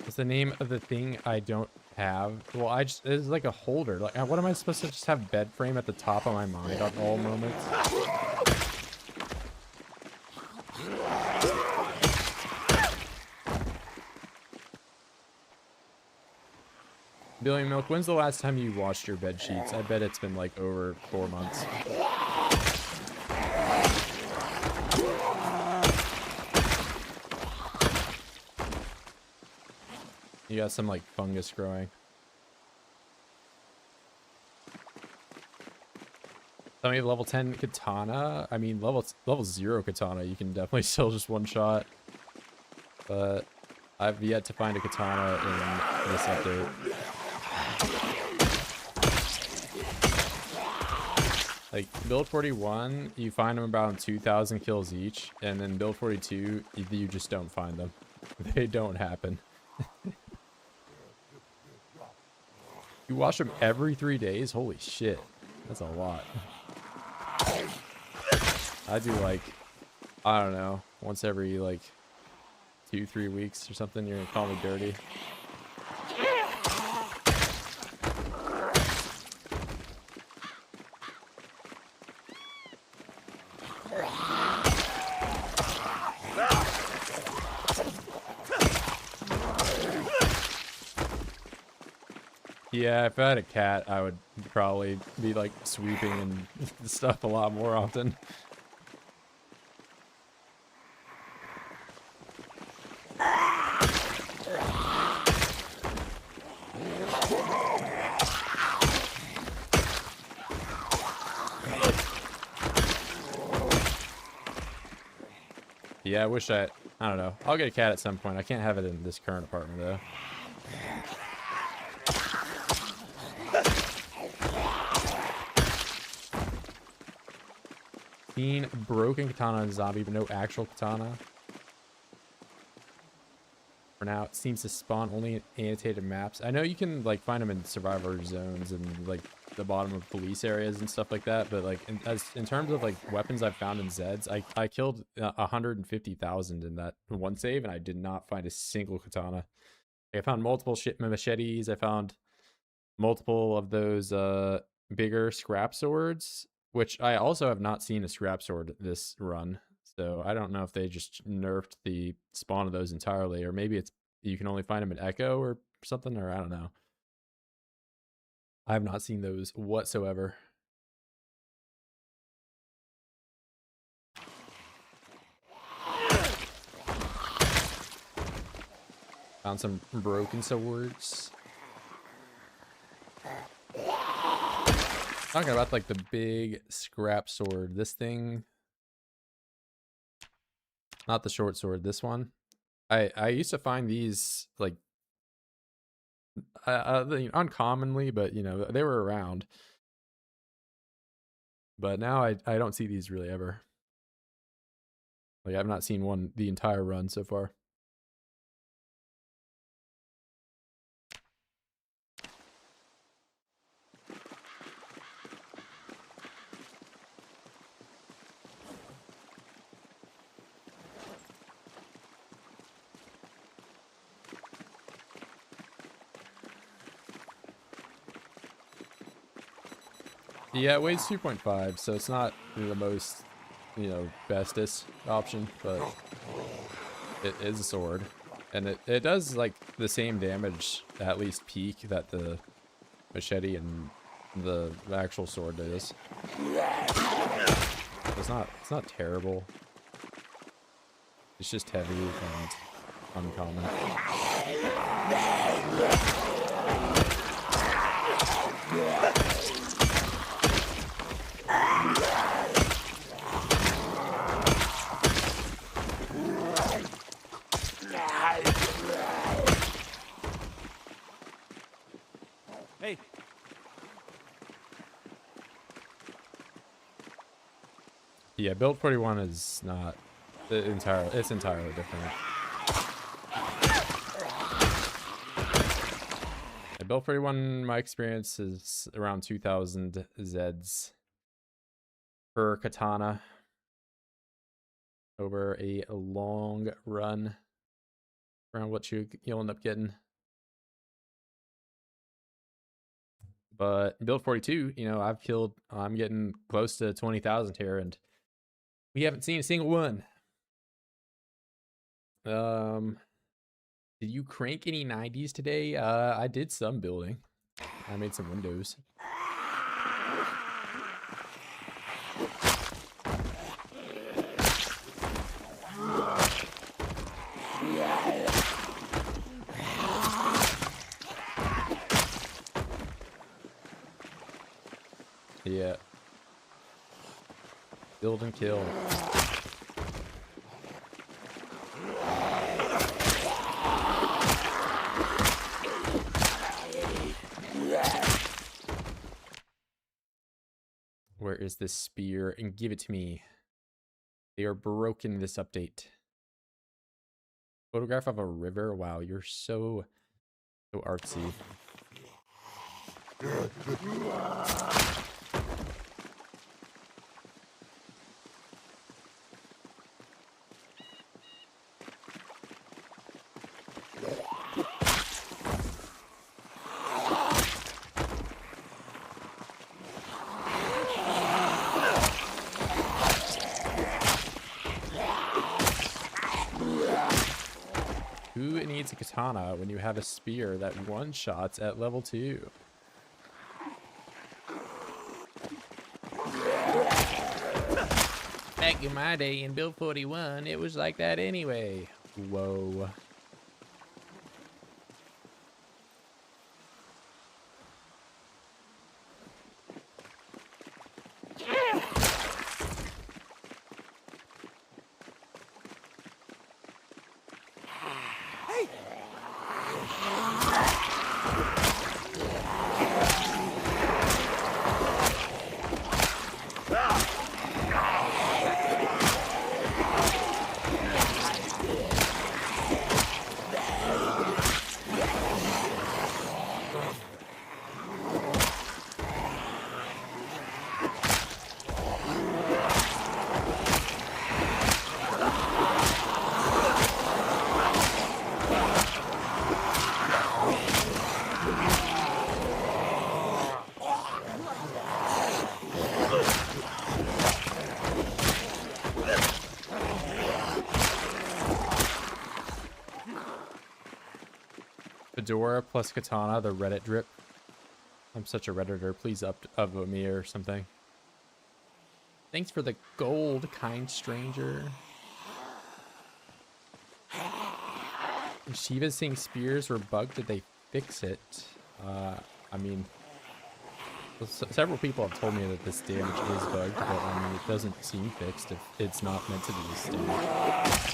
What's the name of the thing I don't have? Well, it's like a holder. Like, what am I supposed to just have bed frame at the top of my mind at all moments? Billy Milk, when's the last time you washed your bed sheets? I bet it's been like over 4 months. You got some like fungus growing. Tell me level 10 katana. I mean level 0 katana. You can definitely still just one shot. But I've yet to find a katana in this update. Like build 41, you find them about 2,000 kills each, and then build 42, you just don't find them. They don't happen. You wash them every 3 days? Holy shit. That's a lot. I do like, I don't know, once every like 2-3 weeks or something. You're gonna call me dirty. Yeah, if I had a cat, I would probably be like sweeping and stuff a lot more often. Yeah, I wish I don't know. I'll get a cat at some point. I can't have it in this current apartment though. Seen broken katana and zombie, but no actual katana. For now, it seems to spawn only in annotated maps. I know you can like find them in survivor zones and like the bottom of police areas and stuff like that, but like in terms of like weapons I've found in Zeds, I killed 150,000 in that one save, and I did not find a single katana. I found multiple machetes. I found multiple of those bigger scrap swords, which I also have not seen a scrap sword this run. So I don't know if they just nerfed the spawn of those entirely, or maybe it's you can only find them in Echo or something, or I don't know. I have not seen those whatsoever. Found some broken swords. Talking about like the big scrap sword. This thing, not the short sword, this one. I used to find these like uncommonly, but you know, they were around. But now I don't see these really ever. Like I've not seen one the entire run so far. Yeah, it weighs 2.5, so it's not the most, you know, bestest option, but it is a sword. And it does like the same damage, at least peak, that the machete and the actual sword does. It's not terrible. It's just heavy and uncommon. Hey. Yeah, build 41 is not it's entirely different. Yeah, build 41, my experience is around 2,000 Zeds per katana over a long run, around what you'll end up getting. But build 42, you know, I'm getting close to 20,000 here, and we haven't seen a single one. Did you crank any 90s today? I did some building. I made some windows. Yeah. Build and kill. Where is this spear? And give it to me. They are broken this update. Photograph of a river. Wow, you're so artsy. Who needs a katana when you have a spear that one-shots at level 2? Back in my day in Build 41, it was like that anyway. Whoa. Fedora plus katana, the Reddit drip. I'm such a Redditor. Please up me or something. Thanks for the gold, kind stranger. Shiva's saying spears were bugged. Did they fix it? I mean, several people have told me that this damage is bugged, but I mean, it doesn't seem fixed if it's not meant to be this damage.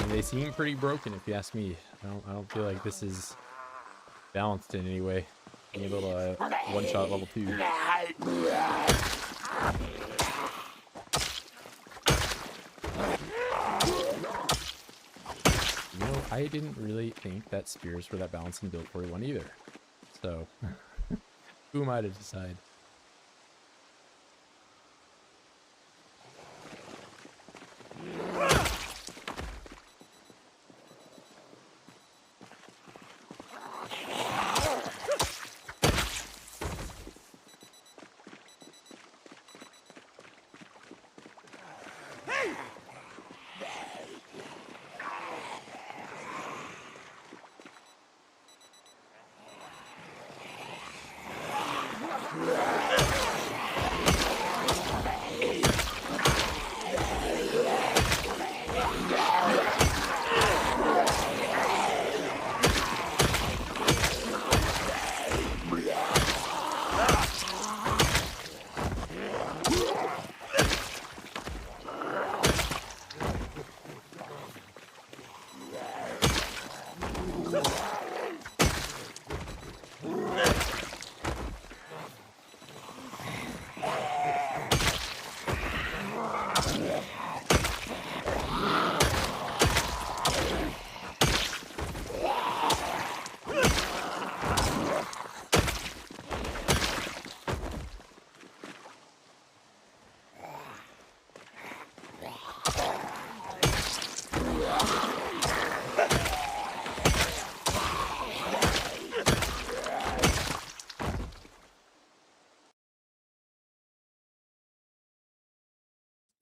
They seem pretty broken, if you ask me. I don't feel like this is balanced in any way. Being able to one-shot level 2. You know, I didn't really think that spears were that balanced in Build 41 either. So, who am I to decide?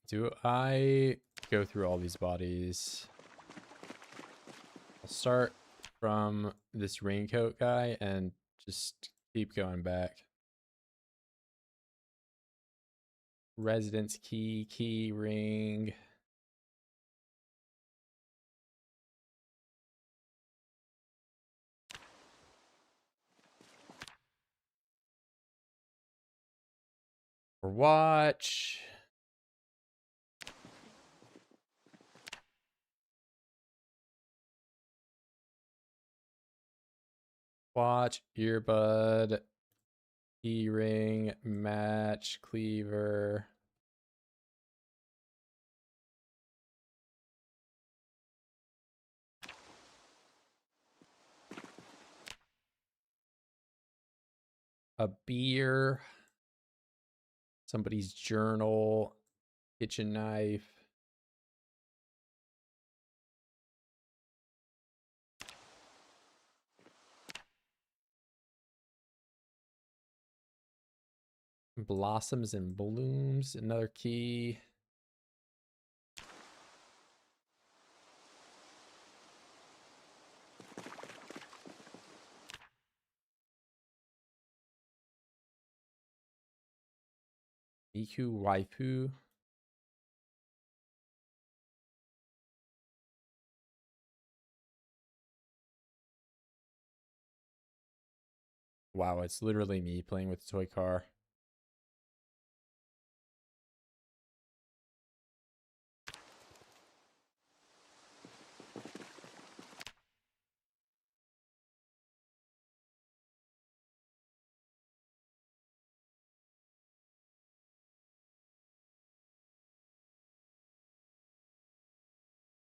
Do I go through all these bodies? I'll start from this raincoat guy and just keep going back. Residence key ring. watch. Watch, earbud, keyring, match, cleaver. A beer. Somebody's journal. Kitchen knife. Blossoms and blooms. Another key. Miku waifu. Wow, it's literally me playing with the toy car.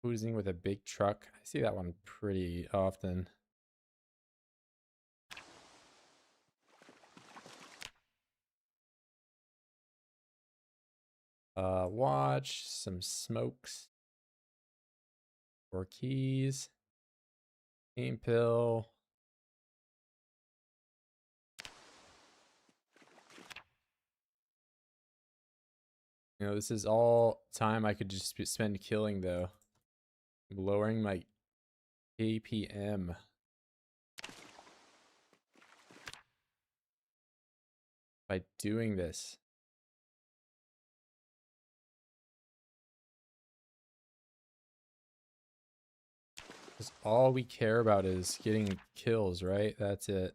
Cruising with a big truck. I see that one pretty often. Watch, some smokes. 4 keys. Pain pill. You know, this is all time I could just spend killing, though. Lowering my APM. By doing this. Because all we care about is getting kills, right? That's it.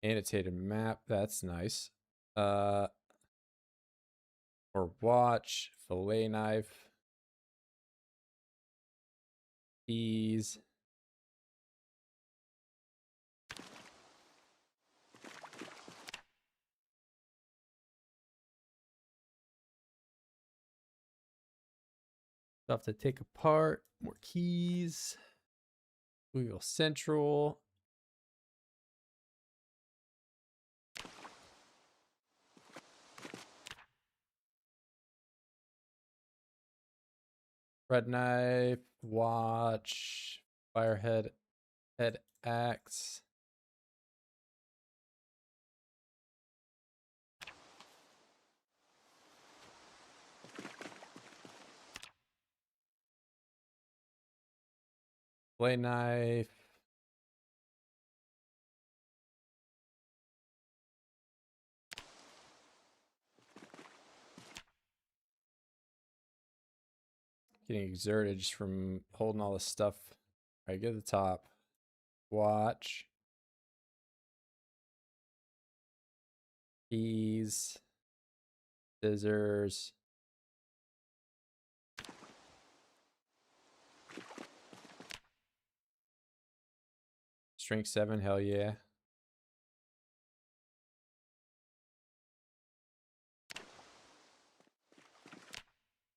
Annotated map, that's nice. Or watch, fillet knife, keys. Stuff to take apart, more keys. Google Central. Red knife, watch, firehead, head axe. Blade knife. Getting exerted just from holding all this stuff. All right, get to the top. Watch. Keys. Scissors. Strength 7, hell yeah.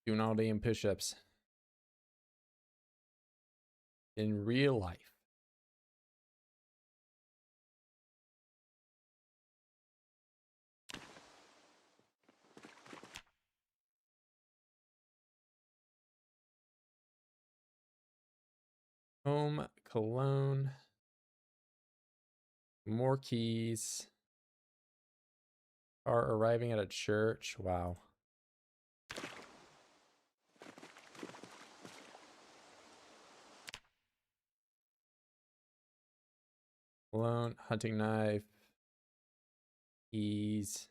Doing all damn push-ups. In real life. Home, cologne. More keys. Car arriving at a church. Wow. Cologne, hunting knife, keys.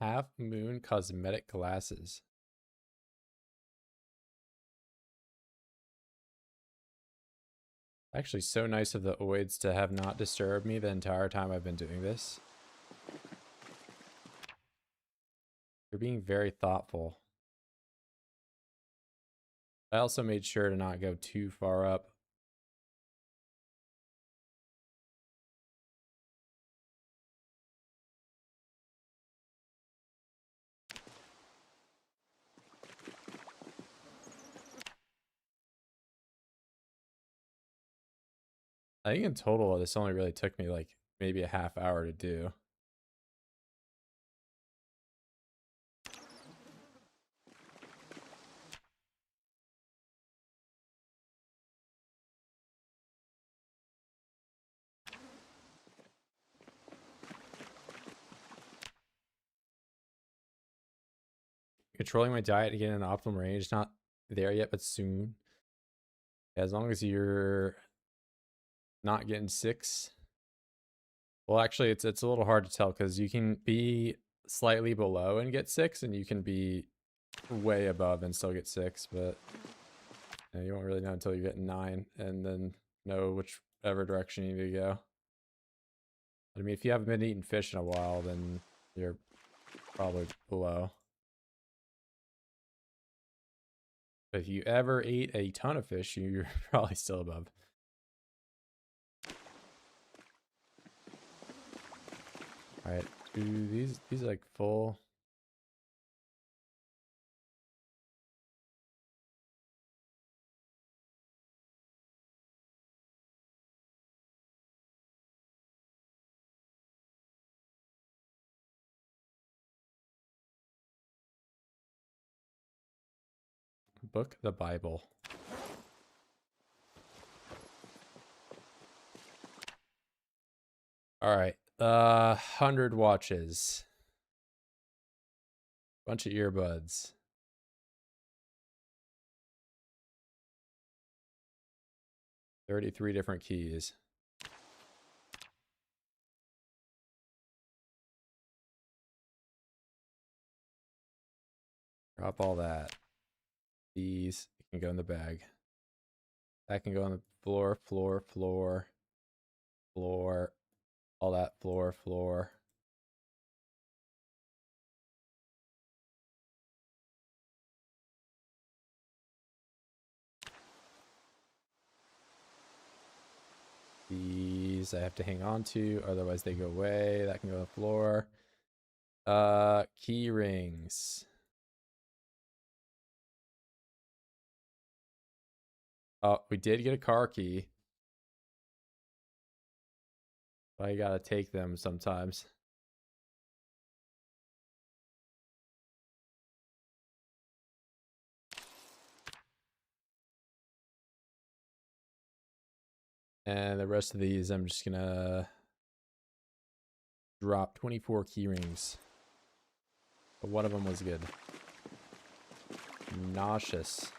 Half moon cosmetic glasses. Actually, so nice of the oids to have not disturbed me the entire time I've been doing this. You're being very thoughtful. I also made sure to not go too far up. I think in total, this only really took me like maybe a half hour to do. Controlling my diet to get in an optimal range. Not there yet, but soon. As long as you're not getting 6. Well, actually, it's a little hard to tell because you can be slightly below and get 6, and you can be way above and still get 6, but you won't really know until you get 9 and then know whichever direction you need to go. I mean, if you haven't been eating fish in a while, then you're probably below. But if you ever ate a ton of fish, you're probably still above. All right, do these are like full. Book the Bible. All right, 100 watches. Bunch of earbuds. 33 different keys. Drop all that. These can go in the bag. That can go on the floor, floor, floor, floor, all that floor, floor. These I have to hang on to, otherwise they go away. That can go on the floor. Key rings. Oh, we did get a car key. But I gotta take them sometimes. And the rest of these, I'm just gonna drop 24 key rings. But one of them was good. Nauseous.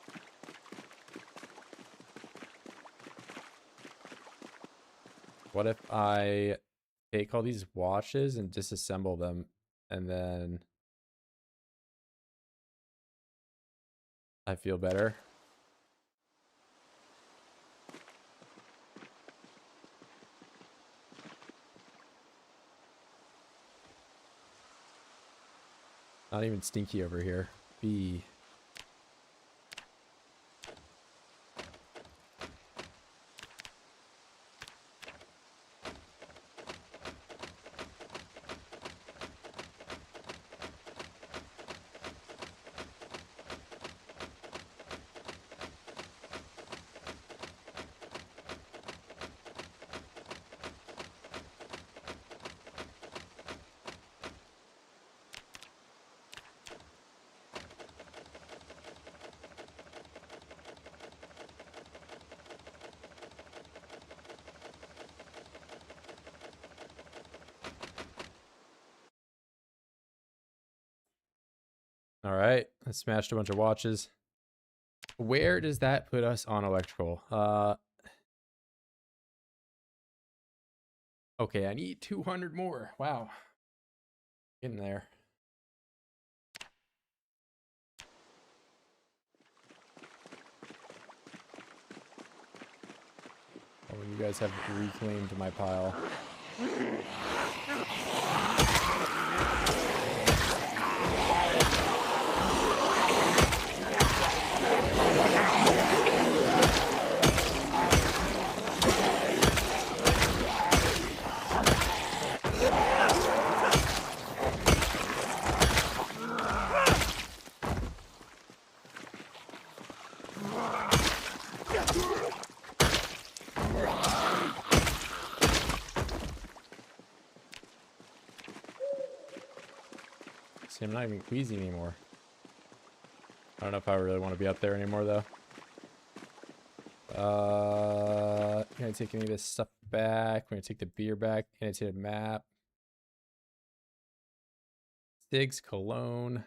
What if I take all these watches and disassemble them, and then I feel better? Not even stinky over here. B. All right, I smashed a bunch of watches. Where does that put us on electrical? Okay, I need 200 more. Wow. Getting there. Oh, you guys have reclaimed my pile. See, I'm not even queasy anymore. I don't know if I really want to be up there anymore, though. Can I take any of this stuff back? We're gonna take the beer back. Can I take a map? Stig's cologne.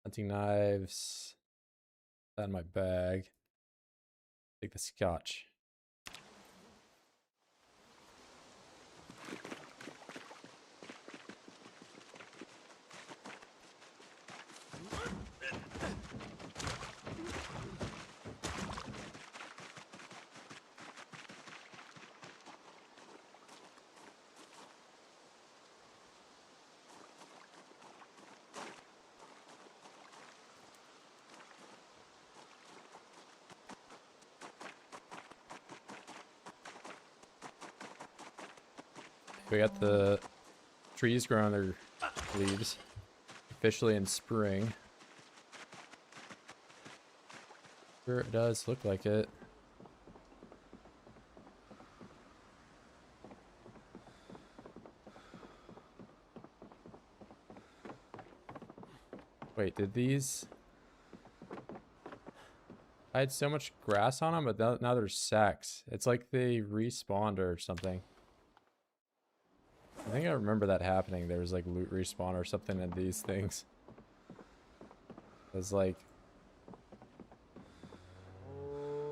Hunting knives. That in my bag. Take the scotch. We got the trees growing their leaves. Officially in spring. Sure, it does look like it. Wait, did these... I had so much grass on them, but now there's sacks. It's like they respawned or something. I think I remember that happening. There was like loot respawn or something in these things. It was like...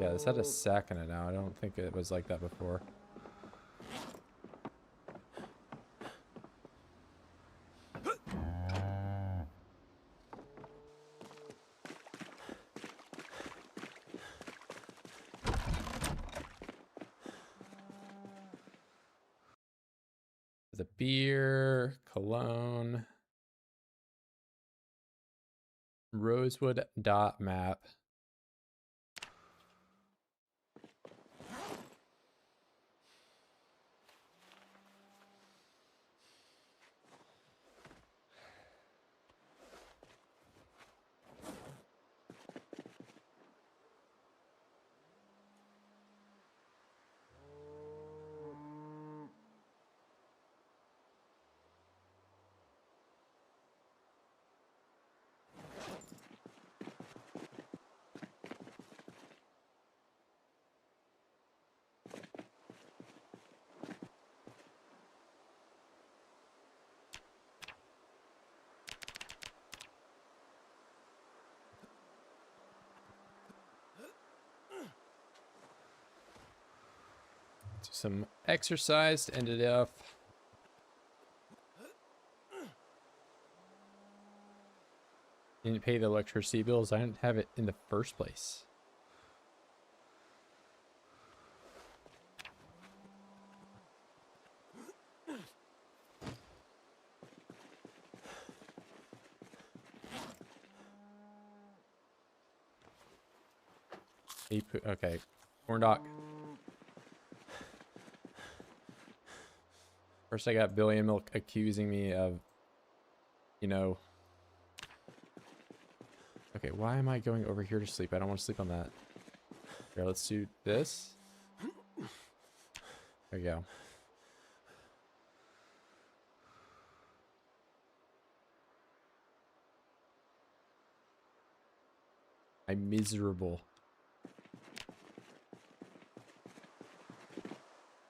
Yeah, this had a sack in it now. I don't think it was like that before. The beer, cologne, rosewood dot map. Do some exercise to end it off. Didn't pay the electricity bills. I didn't have it in the first place. Okay, corn dog. First I got Billy and Milk accusing me of, you know... Okay, why am I going over here to sleep? I don't want to sleep on that. Here, let's do this. There you go. I'm miserable.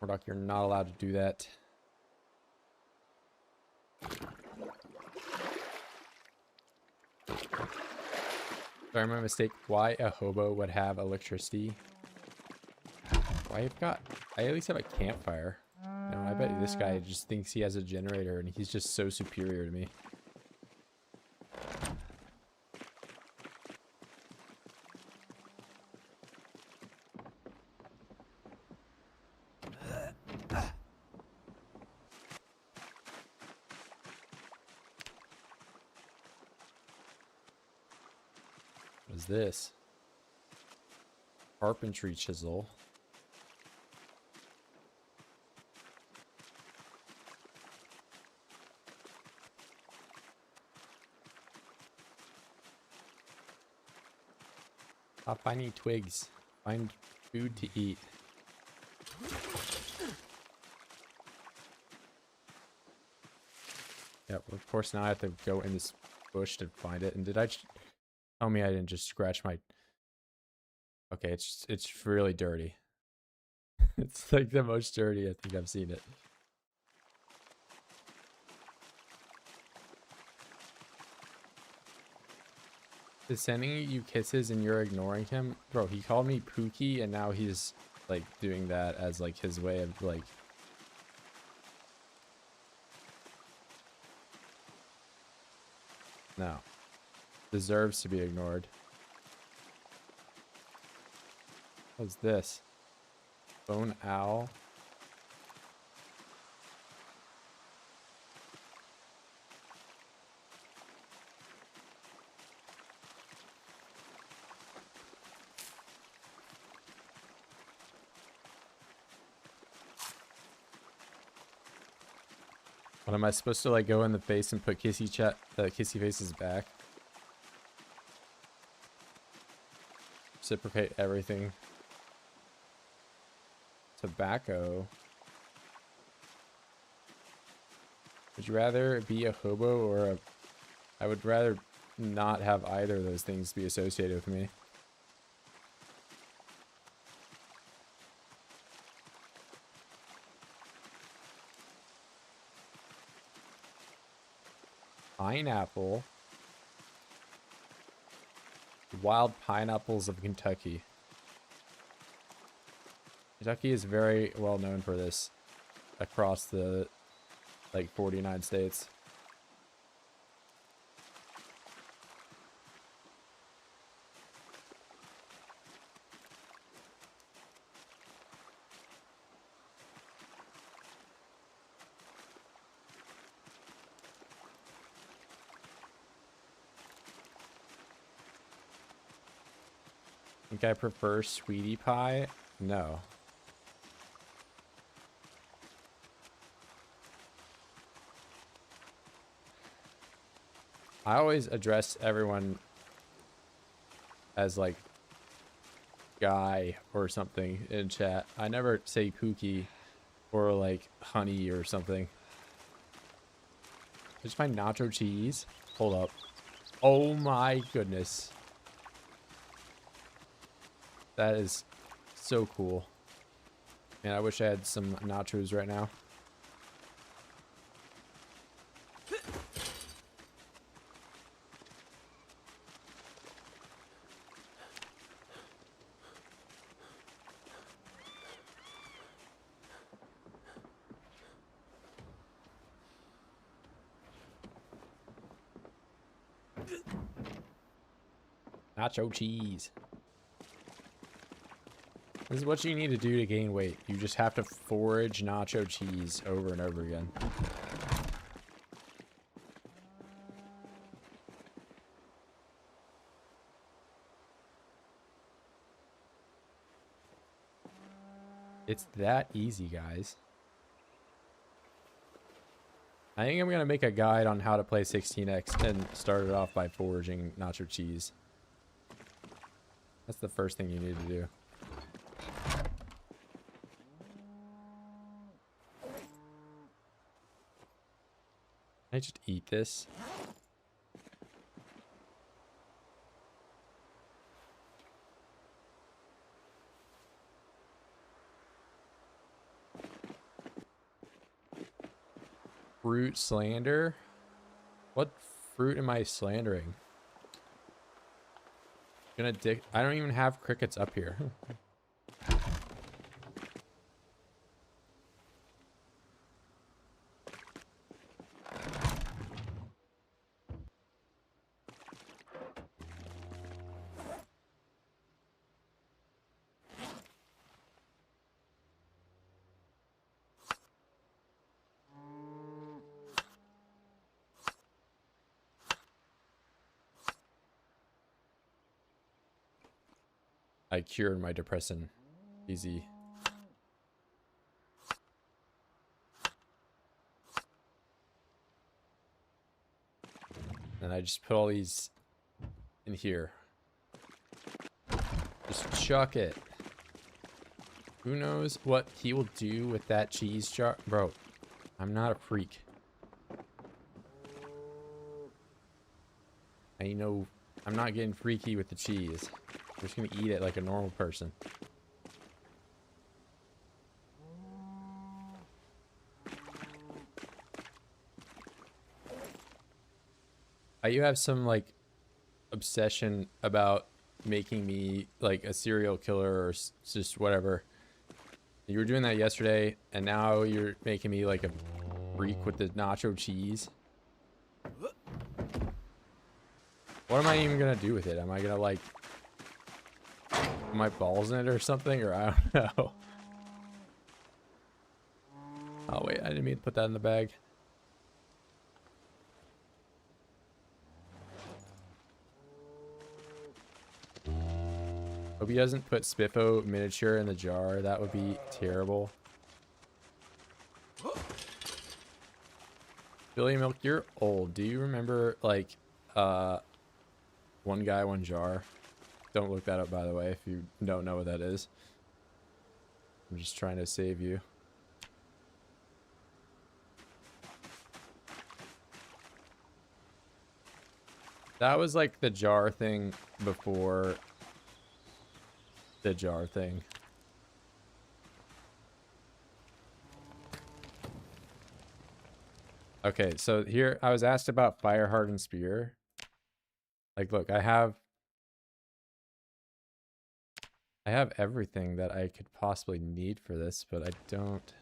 Murdoch, you're not allowed to do that. Sorry, my mistake. Why a hobo would have electricity? Why I at least have a campfire. No, I bet this guy just thinks he has a generator and he's just so superior to me. What is this? Carpentry chisel. Stop finding twigs. Find food to eat. Yep, of course now I have to go in this bush to find it. And did I tell me I didn't just scratch my... Okay, it's really dirty. It's like the most dirty I think I've seen it. Is sending you kisses and you're ignoring him? Bro, he called me Pookie and now he's like doing that as like his way of like... No. Deserves to be ignored. What's this? Bone owl? What am I supposed to like go in the face and put kissy faces back? Reciprocate everything. Tobacco. Would you rather be a hobo or a... I would rather not have either of those things be associated with me. Pineapple. Wild pineapples of Kentucky. Kentucky is very well known for this across the like 49 states. Think I prefer sweetie pie? No. I always address everyone as like guy or something in chat. I never say Pookie or like honey or something. Just find nacho cheese. Hold up. Oh my goodness. That is so cool. Man, I wish I had some nachos right now. Nacho cheese. This is what you need to do to gain weight. You just have to forage nacho cheese over and over again. It's that easy, guys. I think I'm going to make a guide on how to play 16x and start it off by foraging nacho cheese. That's the first thing you need to do. Can I just eat this? Fruit slander? What fruit am I slandering? Gonna dig. I don't even have crickets up here. I cured my depression. Easy. And I just put all these in here. Just chuck it. Who knows what he will do with that cheese jar? Bro, I'm not a freak. I know I'm not getting freaky with the cheese. I'm just gonna eat it like a normal person. You have some like obsession about making me like a serial killer or just whatever. You were doing that yesterday, and now you're making me like a freak with the nacho cheese. What am I even gonna do with it? Am I gonna like put my balls in it or something? Or I don't know. Oh wait, I didn't mean to put that in the bag. Hope he doesn't put Spiffo miniature in the jar. That would be terrible. Billy Milk, you're old. Do you remember like One Guy, One Jar? Don't look that up, by the way, if you don't know what that is. I'm just trying to save you. That was like the jar thing before the jar thing. Okay, so here I was asked about fire hardened spear. Like, look, I have everything that I could possibly need for this, but I don't.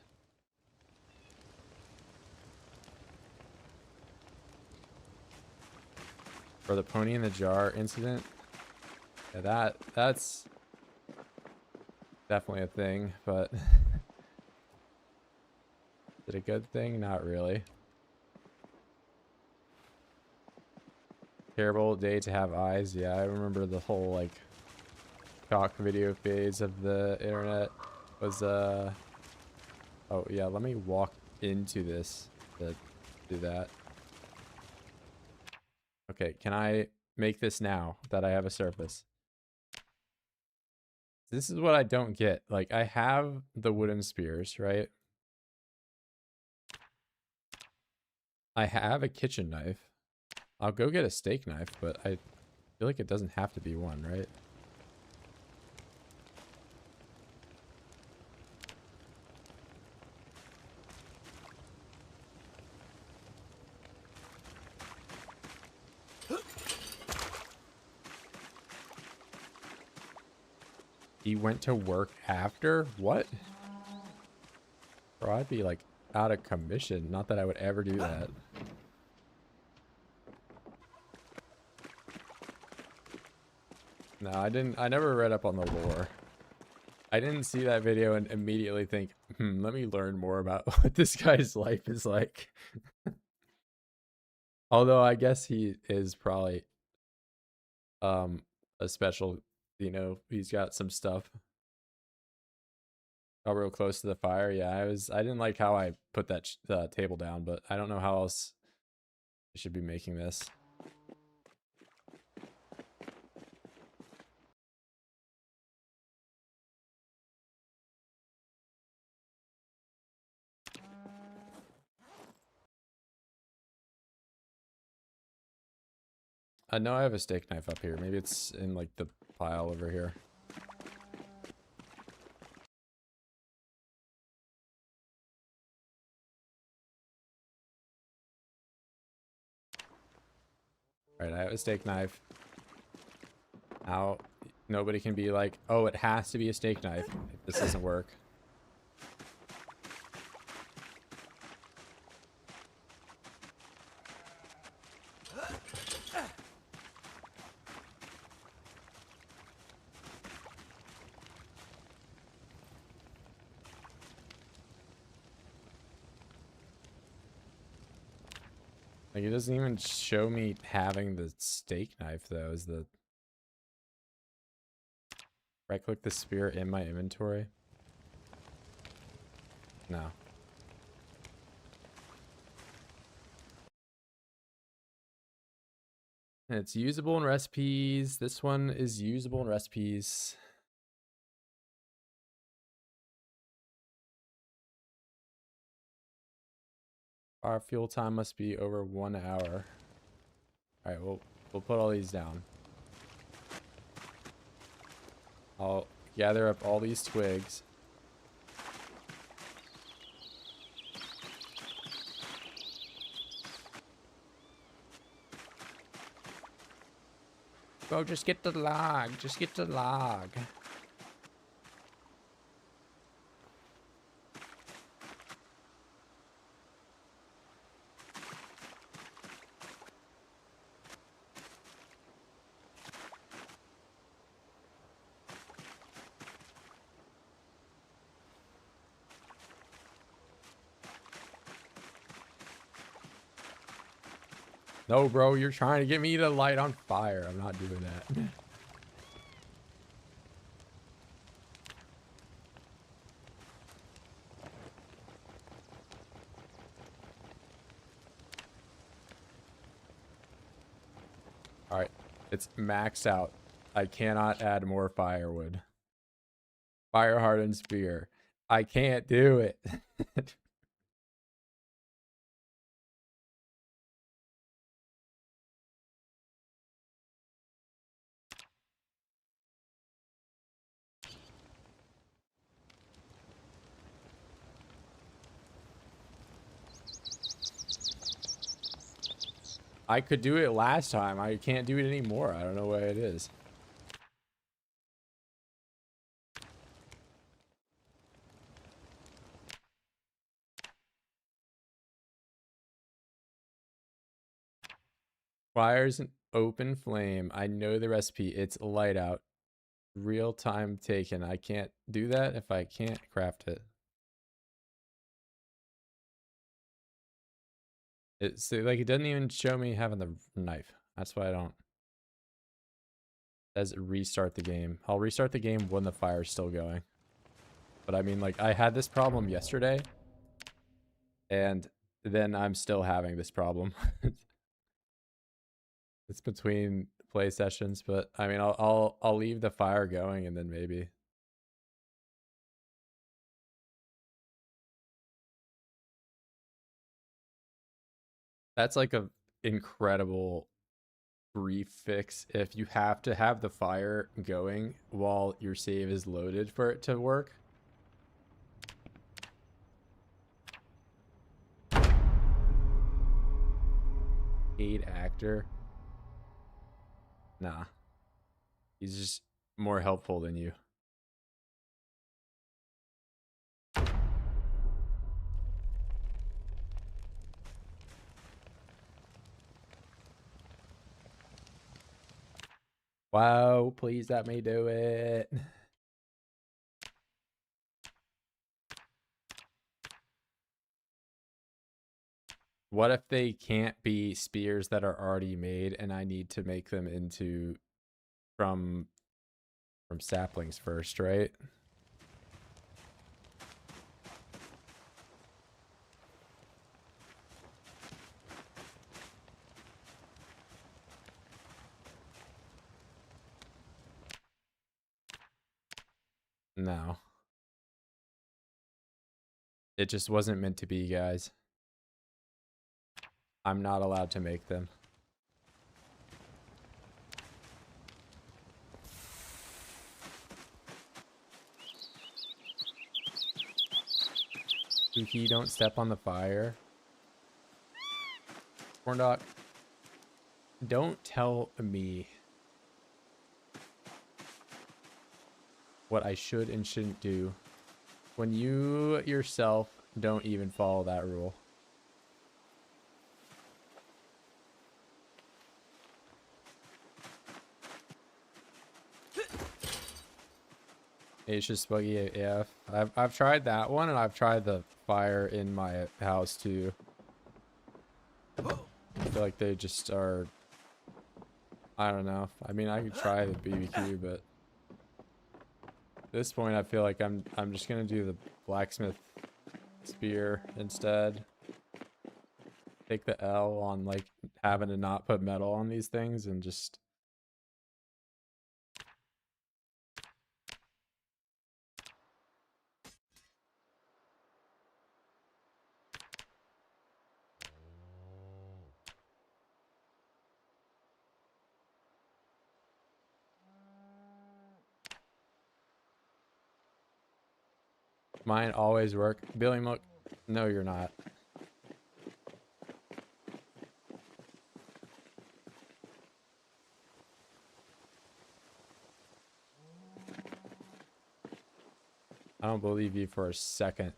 For the pony in the jar incident, yeah, that's definitely a thing, but is it a good thing? Not really. Terrible day to have eyes. Yeah, I remember the whole like cock video phase of the internet was oh yeah, let me walk into this to do that. Okay, can I make this now that I have a surface? This is what I don't get. Like, I have the wooden spears, right? I have a kitchen knife. I'll go get a steak knife, but I feel like it doesn't have to be one, right? He went to work after? What? Bro, I'd be like out of commission. Not that I would ever do that. No, I never read up on the lore. I didn't see that video and immediately think, let me learn more about what this guy's life is like. Although I guess he is probably a special, you know, he's got some stuff. Got real close to the fire. Yeah, I didn't like how I put that table down, but I don't know how else I should be making this. I know I have a steak knife up here. Maybe it's in like the pile over here. Alright, I have a steak knife. Now, nobody can be like, oh, it has to be a steak knife if this doesn't work. Like, it doesn't even show me having the steak knife, though. Is the right-click the spear in my inventory? No. And it's usable in recipes. This one is usable in recipes. Our fuel time must be over 1 hour. All right, we'll put all these down. I'll gather up all these twigs. Bro, just get the log. Just get the log. No, bro, you're trying to get me to light on fire. I'm not doing that. All right, it's maxed out. I cannot add more firewood. Fire hardened spear. I can't do it. I could do it last time. I can't do it anymore. I don't know what it is. Fires an open flame. I know the recipe. It's light out. Real time taken. I can't do that if I can't craft it. It's like it doesn't even show me having the knife. That's why I don't. It says restart the game. I'll restart the game when the fire's still going. But I mean, like, I had this problem yesterday, and then I'm still having this problem. It's between play sessions, but I mean, I'll leave the fire going, and then maybe. That's like a incredible brief fix. If you have to have the fire going while your save is loaded for it to work. Paid actor. Nah. He's just more helpful than you. Wow, please let me do it. What if they can't be spears that are already made and I need to make them into from saplings first, right? No. It just wasn't meant to be, guys. I'm not allowed to make them. Spooky, don't step on the fire. Corn dog, don't tell me what I should and shouldn't do when you yourself don't even follow that rule. It's just buggy AF. I've tried that one, and I've tried the fire in my house too. I feel like they just are. I don't know. I mean, I could try the BBQ, but at this point, I feel like I'm just gonna do the blacksmith spear instead. Take the L on like having to not put metal on these things and just. Mine always work. Billy Mook, no, you're not. I don't believe you for a second.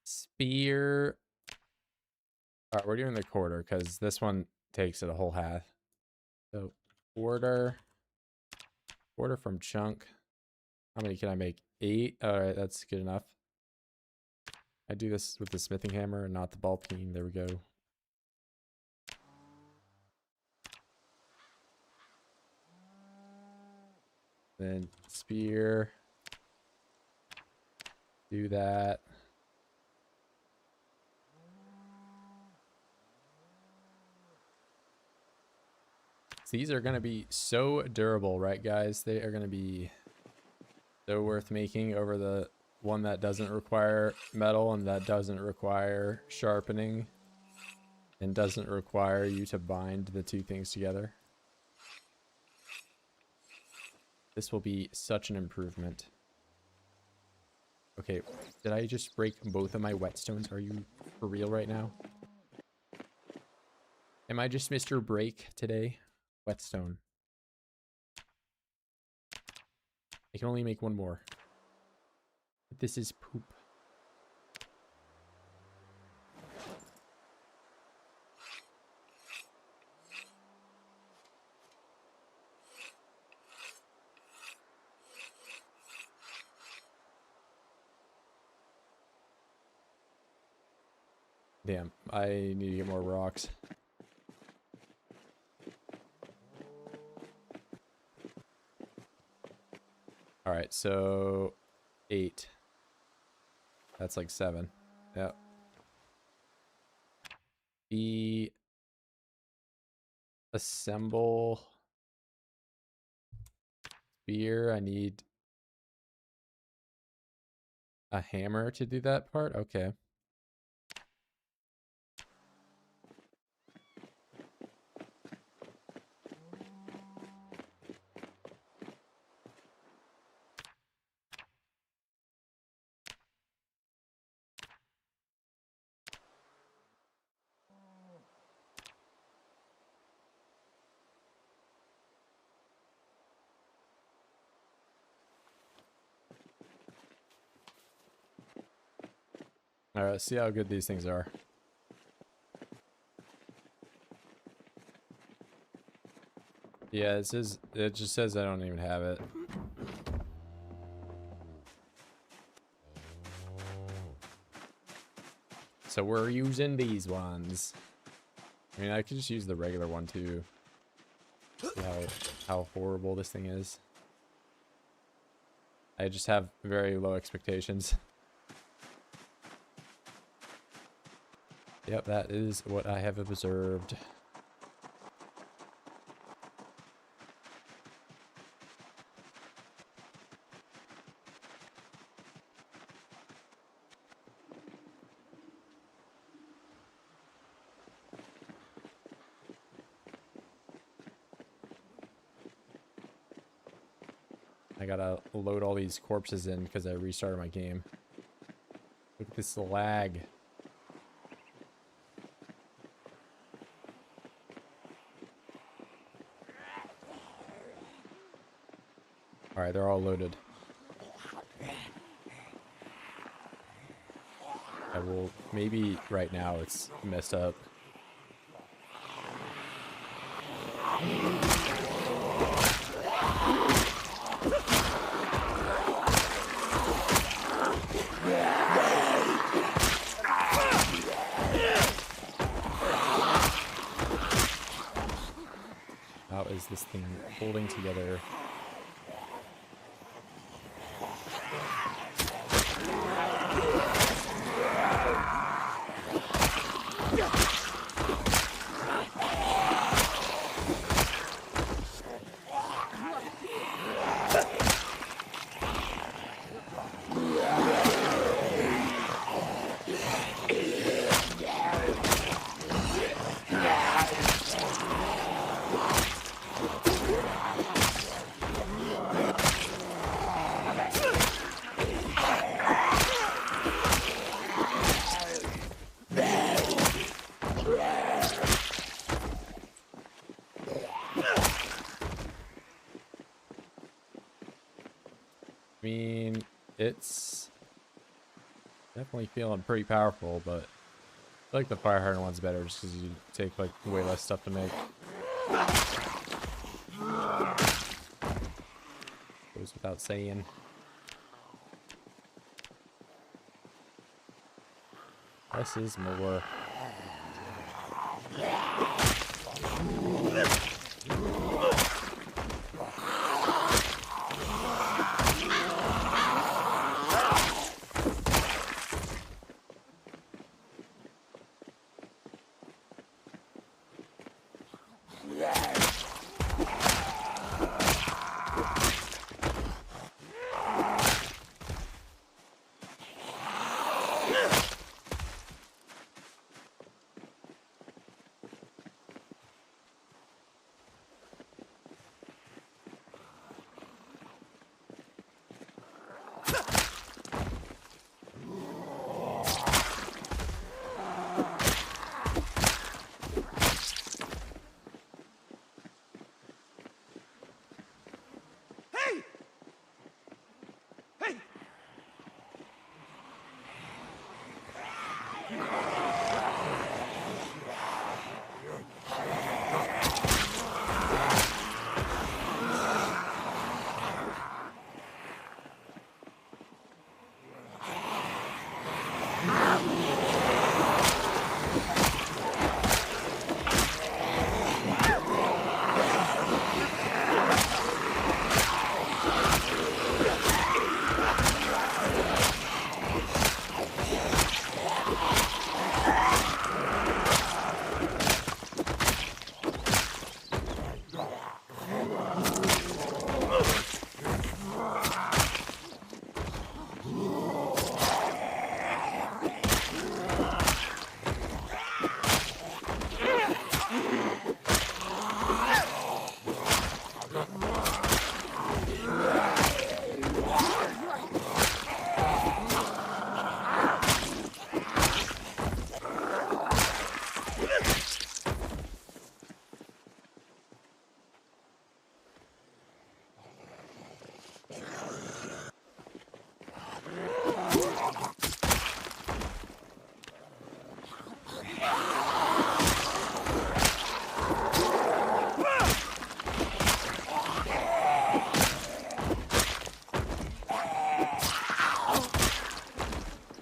Spear. All right, we're doing the quarter because this one takes it a whole half. So quarter from chunk. How many can I make? 8. All right, that's good enough. I do this with the smithing hammer and not the ball peen. There we go. Then spear. Do that. These are going to be so durable, right, guys? They are going to be so worth making over the one that doesn't require metal and that doesn't require sharpening and doesn't require you to bind the two things together. This will be such an improvement. Okay, did I just break both of my whetstones? Are you for real right now? Am I just Mr. Break today? Whetstone. I can only make one more. But this is poop. Damn, I need to get more rocks. All right, so 8. That's like 7. Yep. Assemble spear. I need a hammer to do that part. Okay. All right, let's see how good these things are. Yeah, it just says I don't even have it. So we're using these ones. I mean, I could just use the regular one too. See how horrible this thing is. I just have very low expectations. Yep, that is what I have observed. I gotta load all these corpses in because I restarted my game. Look at this lag. Alright, they're all loaded. I will, maybe right now it's messed up. How is this thing holding together? I mean, it's definitely feeling pretty powerful, but I like the fire hydrant one's better just because you take like way less stuff to make. Goes without saying. Less is more. Hey! Hey!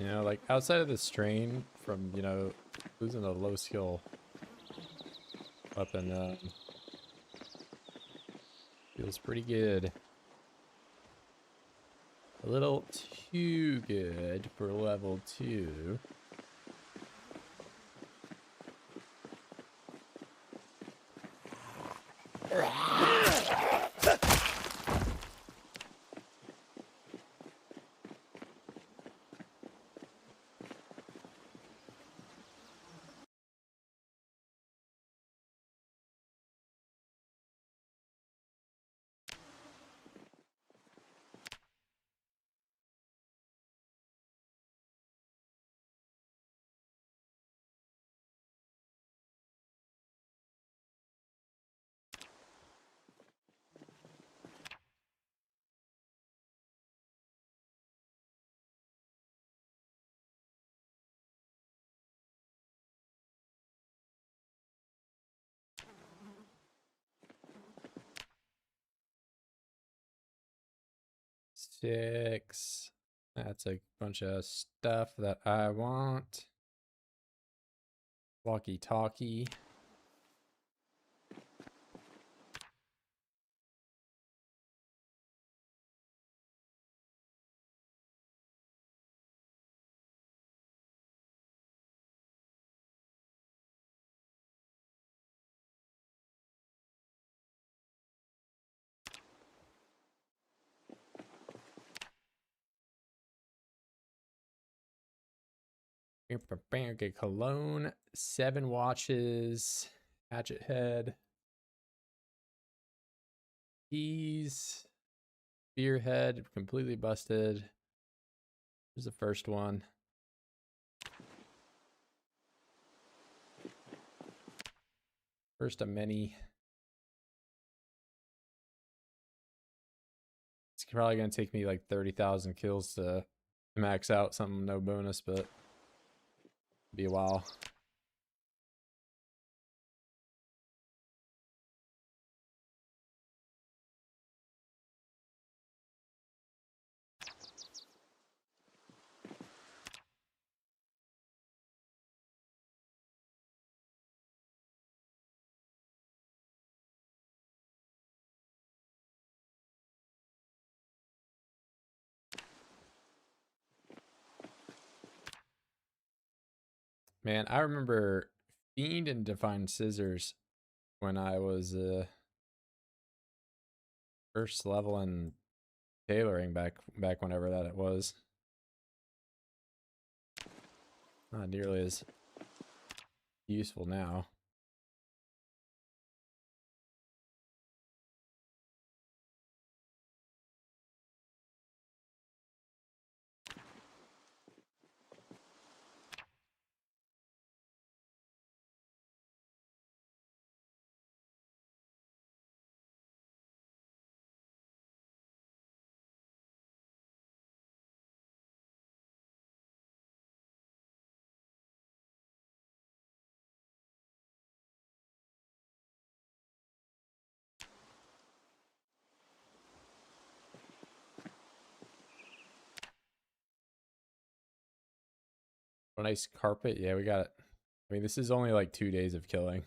You know, like outside of the strain from, you know, losing a low skill weapon, feels pretty good. A little too good for level 2. 6. That's a bunch of stuff that I want. Walkie-talkie. Okay, cologne, 7 watches, hatchet head, keys, spearhead, completely busted. Here's the first one. First of many. It's probably gonna take me like 30,000 kills to max out something no bonus, but be a while. Man, I remember Fiend and Divine Scissors when I was first level in tailoring back whenever that it was. Not nearly as useful now. A nice carpet. Yeah, we got it. I mean, this is only like 2 days of killing.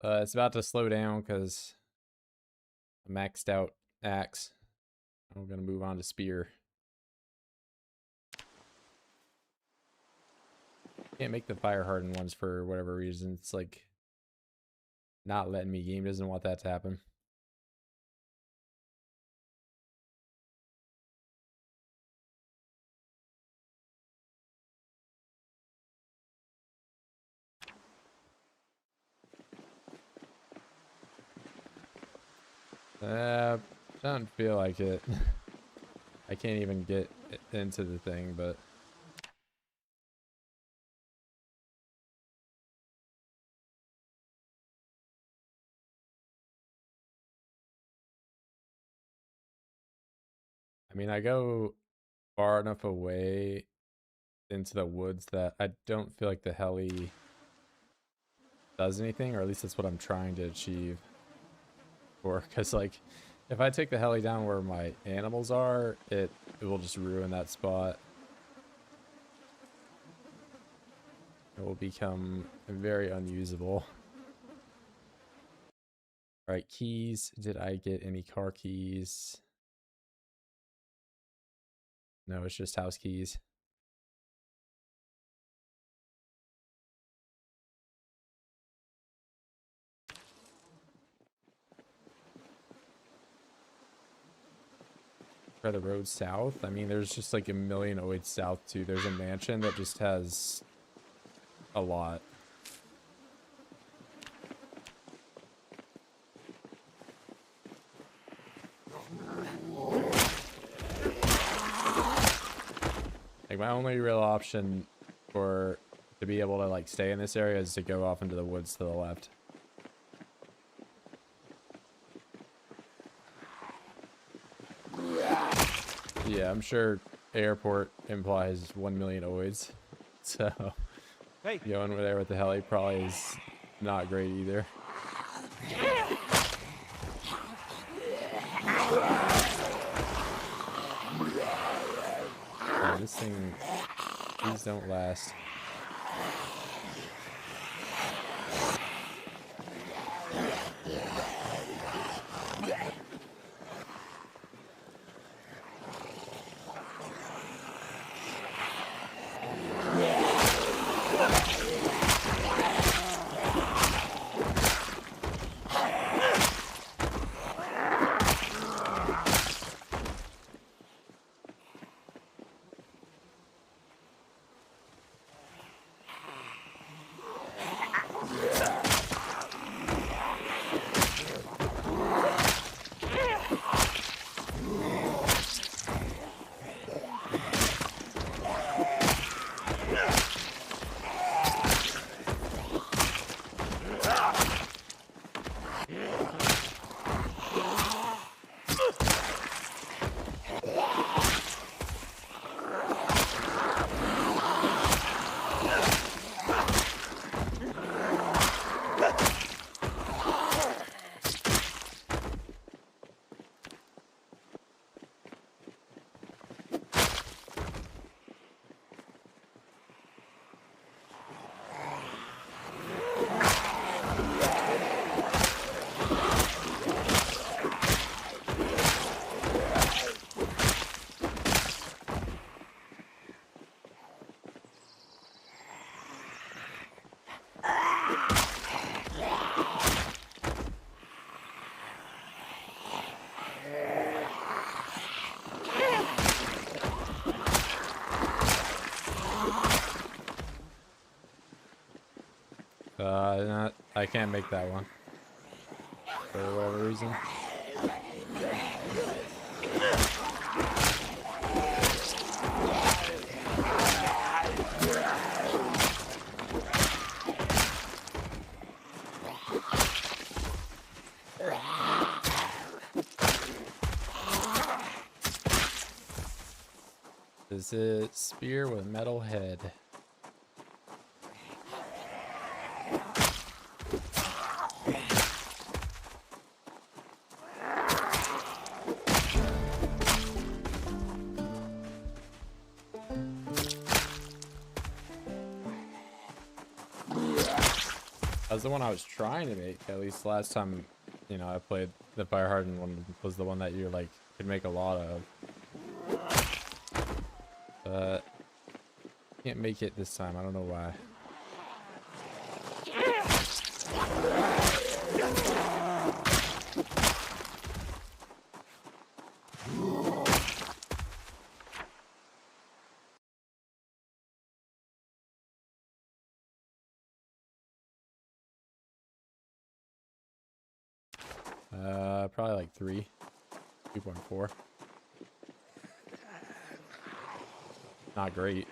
It's about to slow down because I maxed out axe. I'm gonna move on to spear. Can't make the fire hardened ones for whatever reason. It's like not letting me. Game doesn't want that to happen. Doesn't feel like it. I can't even get into the thing, but I mean, I go far enough away into the woods that I don't feel like the heli does anything, or at least that's what I'm trying to achieve. Or because like if I take the heli down where my animals are, it will just ruin that spot. It will become very unusable. All right, keys. Did I get any car keys? No, it's just house keys. Try the road south. I mean, there's just like a million OIDs south too. There's a mansion that just has a lot. Like my only real option for to be able to like stay in this area is to go off into the woods to the left. Yeah, I'm sure airport implies 1 million OIDs. So Hey, going over there with the heli probably is not great either. Oh, this thing, these don't last. I can't make that one for whatever reason. This is spear with metal head. That's the one I was trying to make, at least last time, you know, I played the fire hardened one was the one that you like could make a lot of. But can't make it this time. I don't know why. Probably like 2.4. Not great,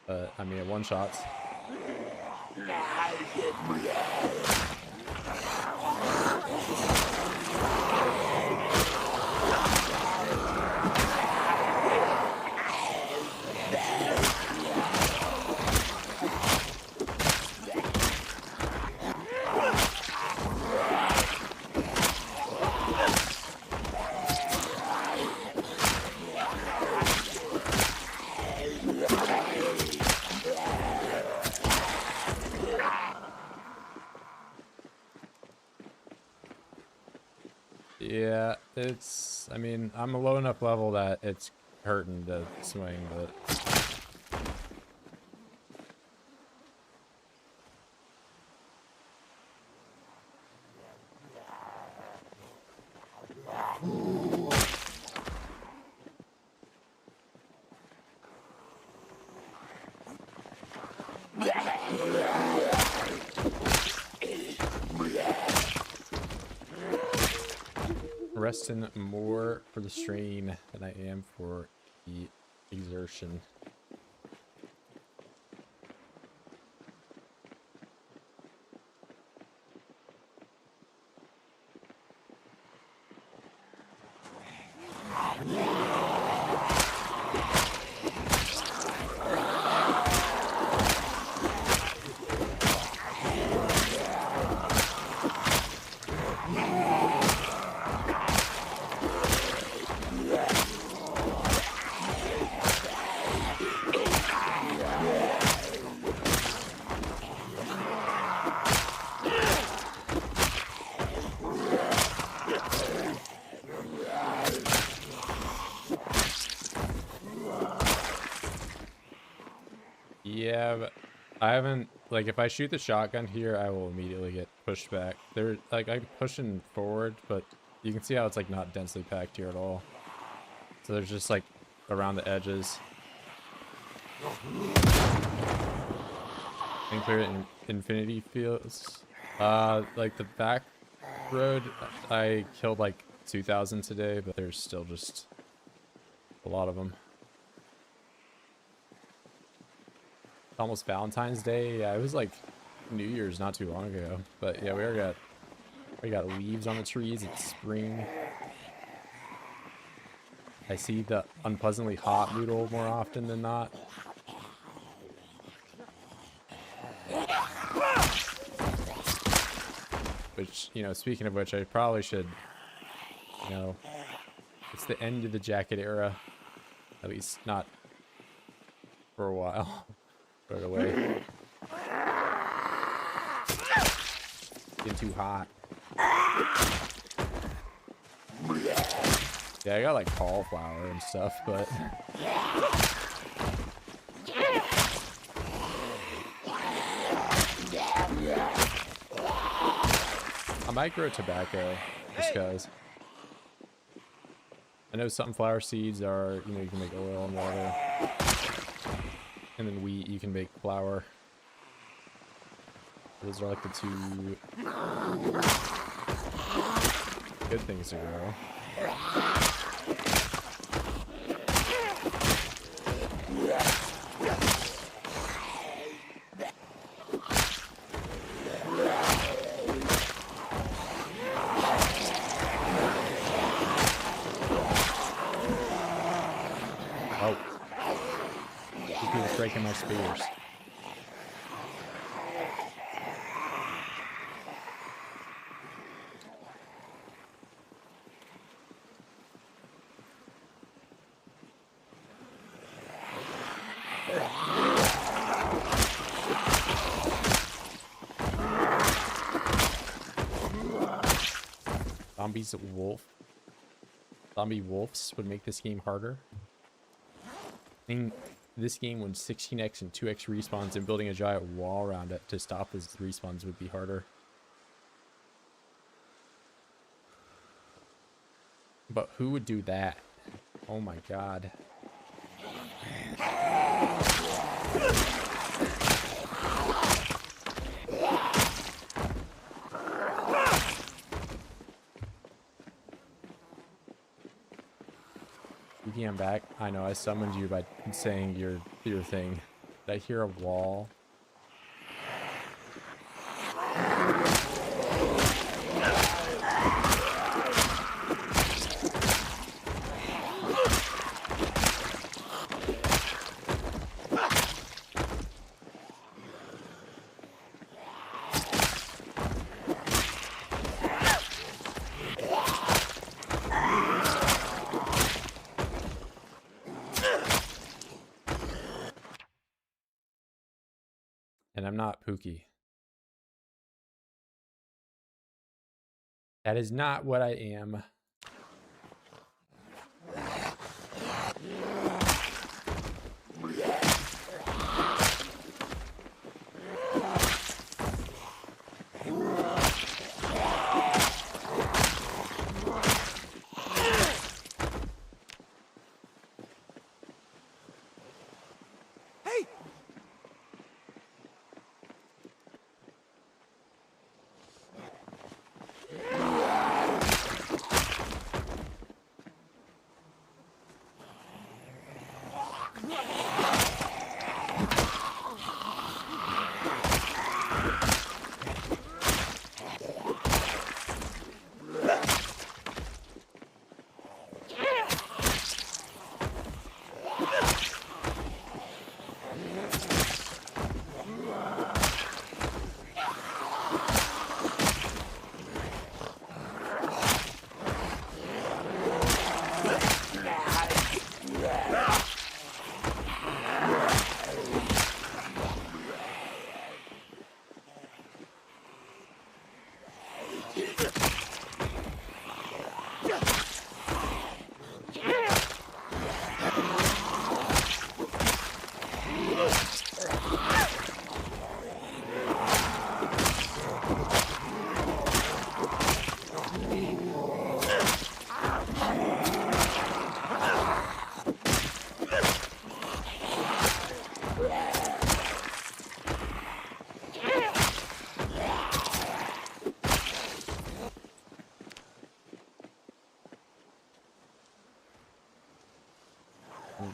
but I mean, it one shots. Yeah, it's, I mean, I'm a low enough level that it's hurting to swing, but resting more for the strain than I am for the exertion. I haven't, like, if I shoot the shotgun here, I will immediately get pushed back. They're, like, I'm pushing forward, but you can see how it's, like, not densely packed here at all. So there's just, like, around the edges. And clear it in infinity fields. Like, the back road, I killed, like, 2,000 today, but there's still just a lot of them. Almost Valentine's Day. Yeah, it was like New Year's not too long ago. But yeah, we got leaves on the trees. It's spring. I see the unpleasantly hot noodle more often than not. Which, you know, speaking of which, I probably should, you know, it's the end of the jacket era. At least not for a while. Throw it away. Getting too hot. Yeah, I got like cauliflower and stuff, but I might grow tobacco just because. I know sunflower seeds are, you know, you can make oil and water. And then wheat, you can make flour. Those are like the two good things to grow. Oh. He's breaking my spears. Zombie wolves would make this game harder. I think this game when 16x and 2x respawns and building a giant wall around it to stop his respawns would be harder. But who would do that? Oh my god. I'm back. I know I summoned you by saying your thing. Did I hear a wall? And I'm not Pookie. That is not what I am.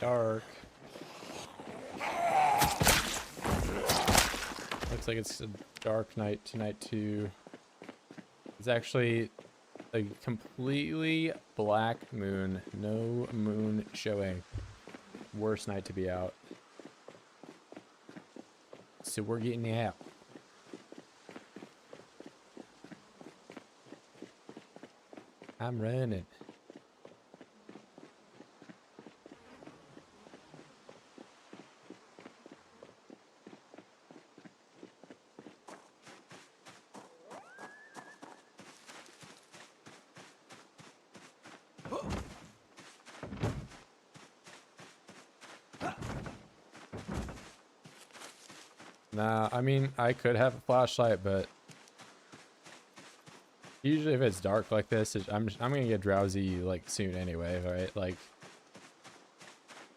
dark. Looks like it's a dark night tonight too. It's actually a completely black moon. No moon showing. Worst night to be out. So we're getting out. I'm running. Nah, I mean, I could have a flashlight, but usually if it's dark like this, I'm gonna get drowsy like soon anyway, right? Like,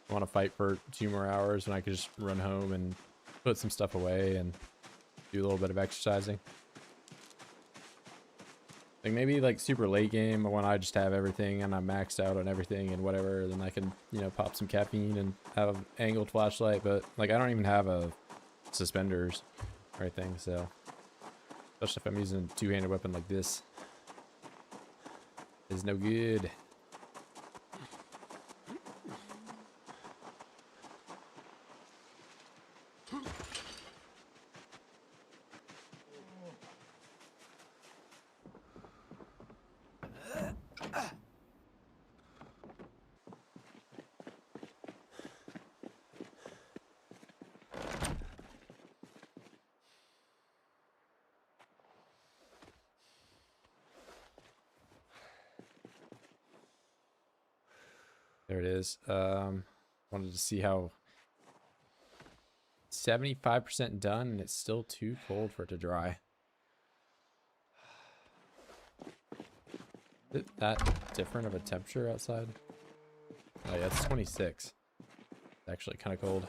I want to fight for 2 more hours when I could just run home and put some stuff away and do a little bit of exercising. Like maybe like super late game when I just have everything and I'm maxed out on everything and whatever, then I can, you know, pop some caffeine and have an angled flashlight, but like I don't even have a suspenders or anything, so especially if I'm using a two-handed weapon like this, is no good. There it is. Wanted to see how 75% done and it's still too cold for it to dry. Is it that different of a temperature outside? Oh yeah, it's 26. It's actually kind of cold.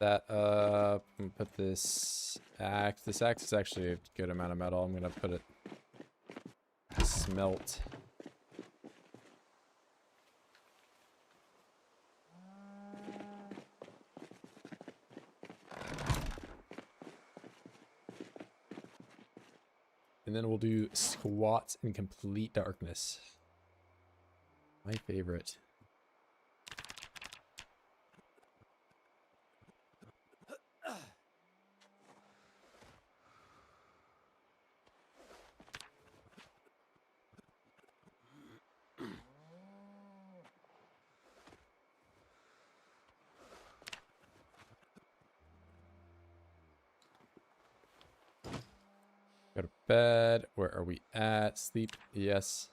That I'm gonna put this axe. This axe is actually a good amount of metal. I'm gonna put it smelt. And then we'll do squats in complete darkness. My favorite. Go to bed. Where are we at? Sleep. Yes.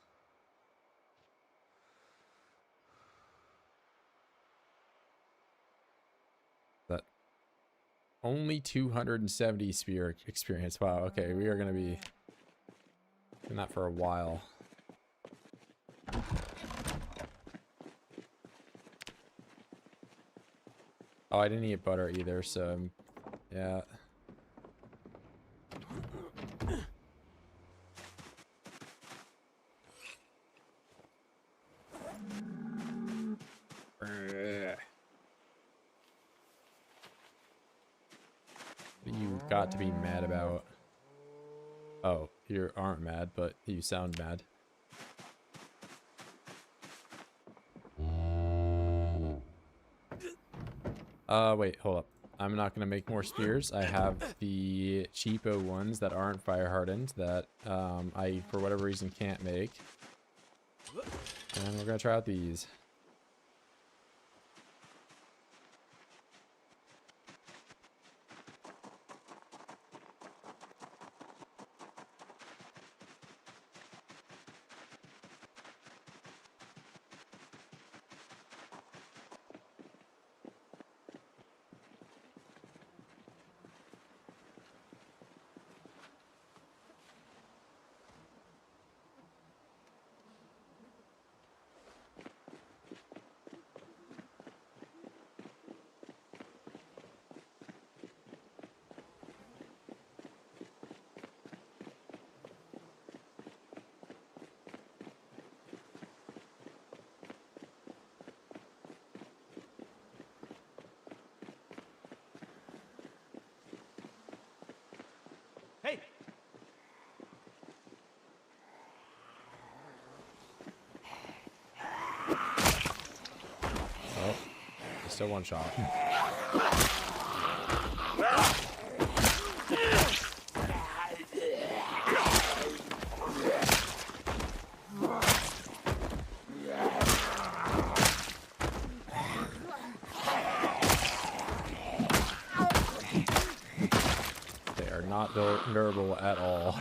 That only 270 spear experience. Wow. Okay, we are gonna be doing that for a while. Oh, I didn't eat butter either, so yeah. What you got to be mad about? Oh, you aren't mad, but you sound mad. Wait, hold up. I'm not gonna make more spears. I have the cheapo ones that aren't fire hardened that I, for whatever reason, can't make. And we're gonna try out these. still one shot. They are not durable at all.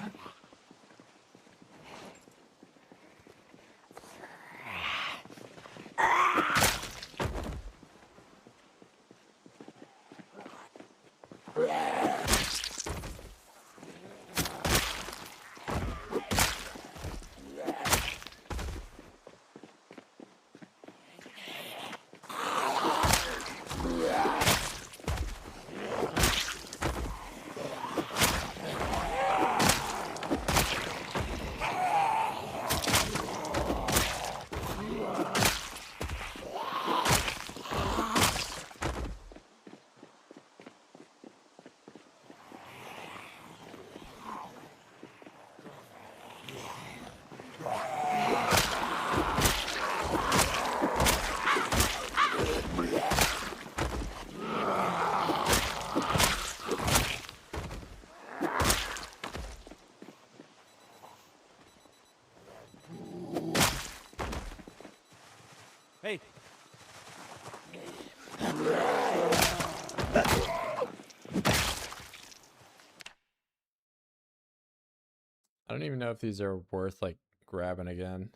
Hey, I don't even know if these are worth like grabbing again.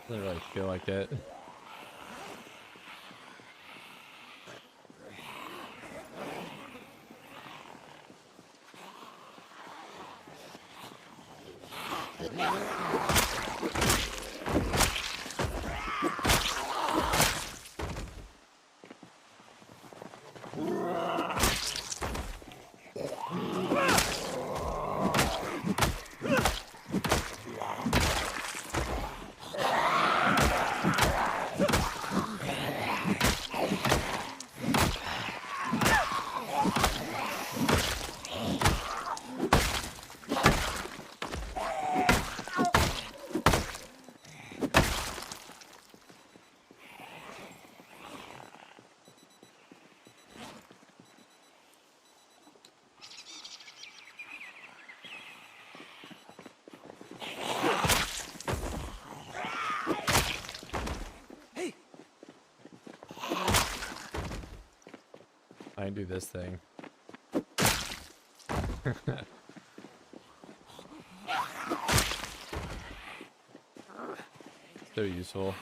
Doesn't really feel like it. I can do this thing. So useful.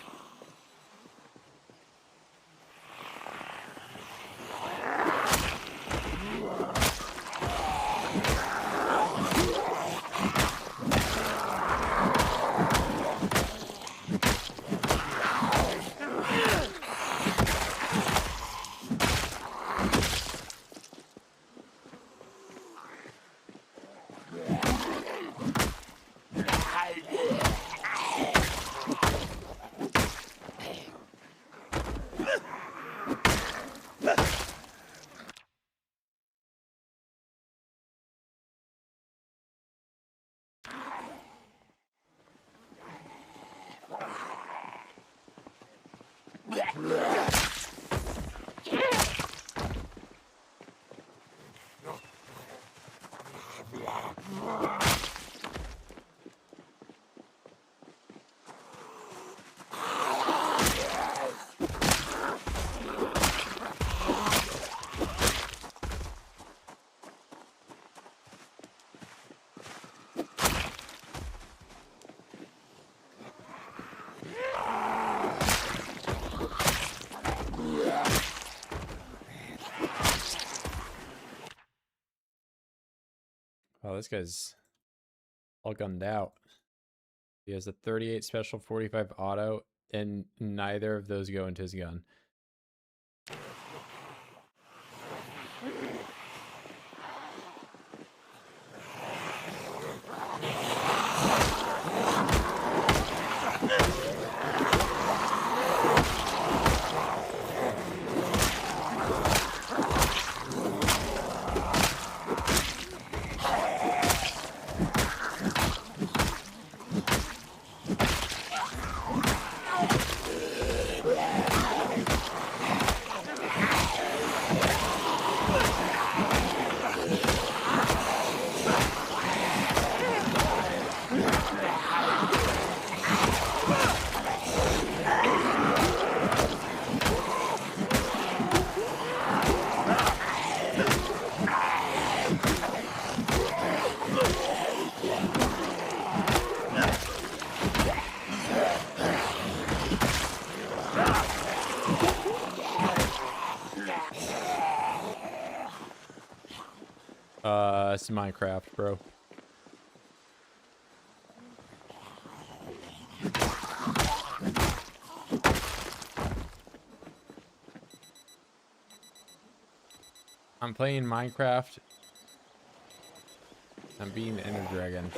Oh, this guy's all gunned out. He has a 38 special, 45 auto, and neither of those go into his gun. This is Minecraft, bro. I'm playing Minecraft. I'm being the Ender Dragon.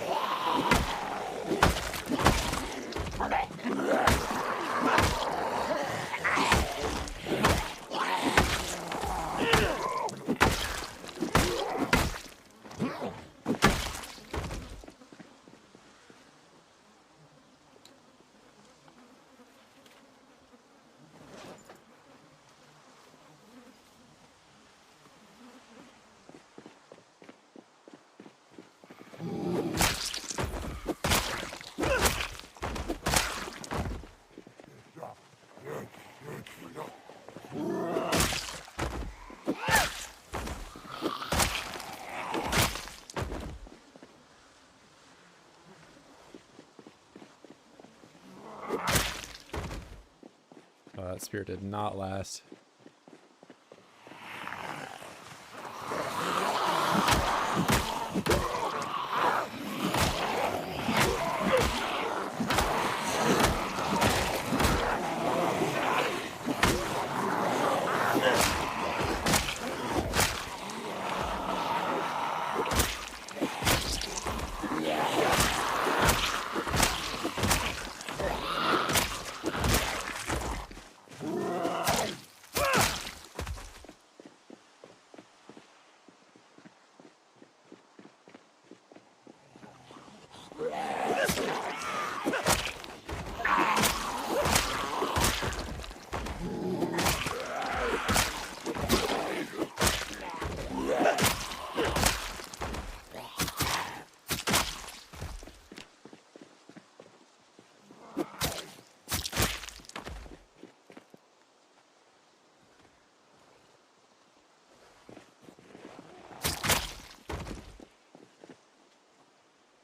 That spirit did not last.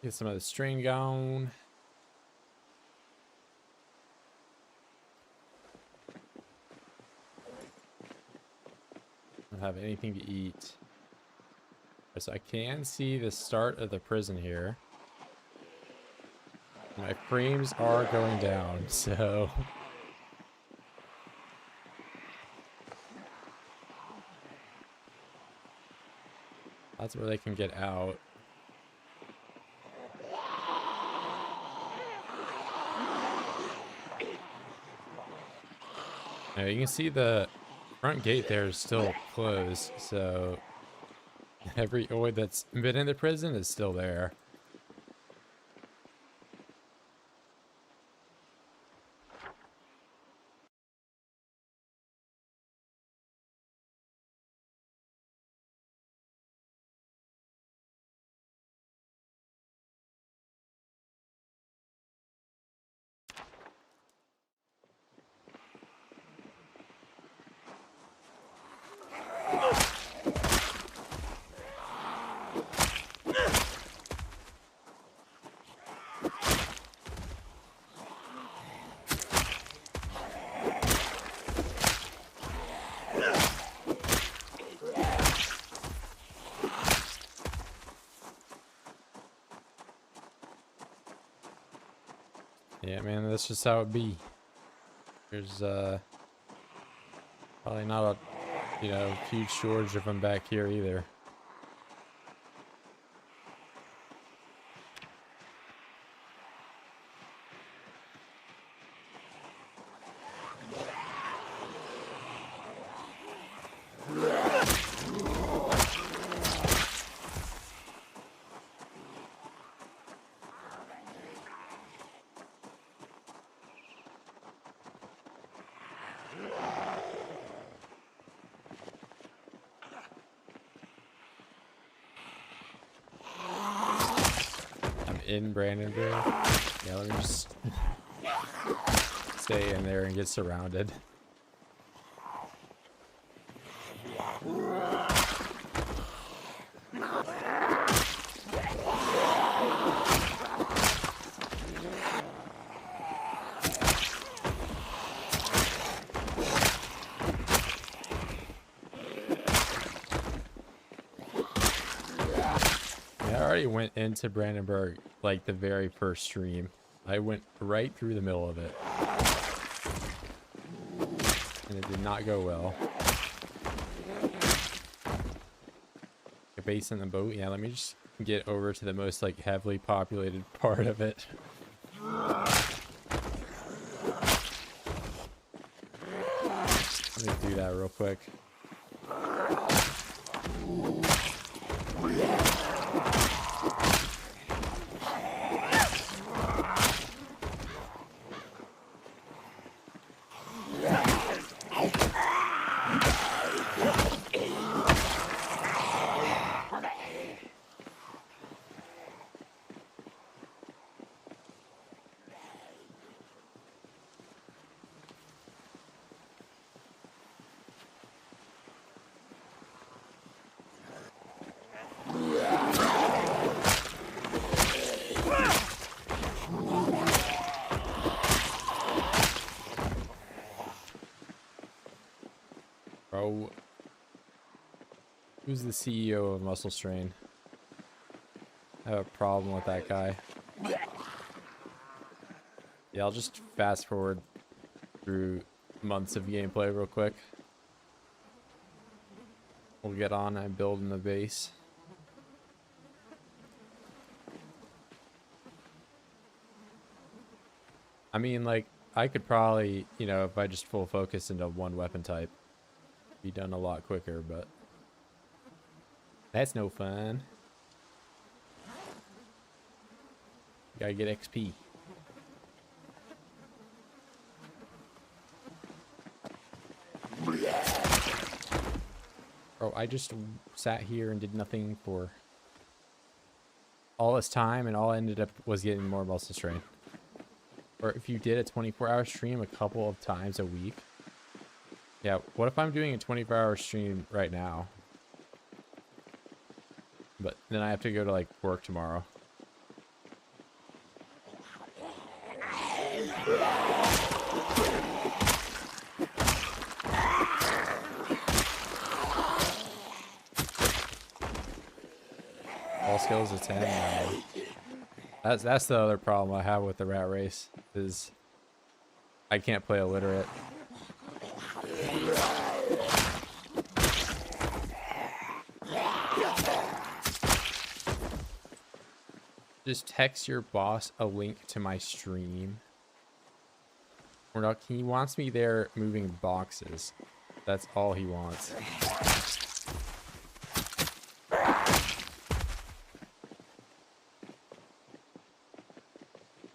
Get some of the string going. Don't have anything to eat. So I can see the start of the prison here. My frames are going down, so that's where they can get out. Now you can see the front gate there is still closed, so every oid that's been in the prison is still there. Yeah, man, that's just how it be. There's probably not a huge shortage of them back here either. In Brandenburg. Yeah, let me just stay in there and get surrounded. already went into Brandenburg like the very first stream. I went right through the middle of it. And it did not go well. A base in the boat? Yeah, let me just get over to the most like heavily populated part of it. Let me do that real quick. Bro, who's the CEO of Muscle Strain? I have a problem with that guy. Yeah, I'll just fast forward through months of gameplay real quick. We'll get on and building the base. I mean, like, I could probably, you know, if I just full focus into one weapon type, be done a lot quicker, but that's no fun. Gotta get XP. Bro, I just sat here and did nothing for all this time, and all I ended up was getting more muscle strain. Or if you did a 24-hour stream a couple of times a week. Yeah, what if I'm doing a 24-hour stream right now? But then I have to go to, like, work tomorrow. All skills a 10. That's the other problem I have with the rat race, is I can't play illiterate. Just text your boss a link to my stream. Or not, he wants me there moving boxes. That's all he wants.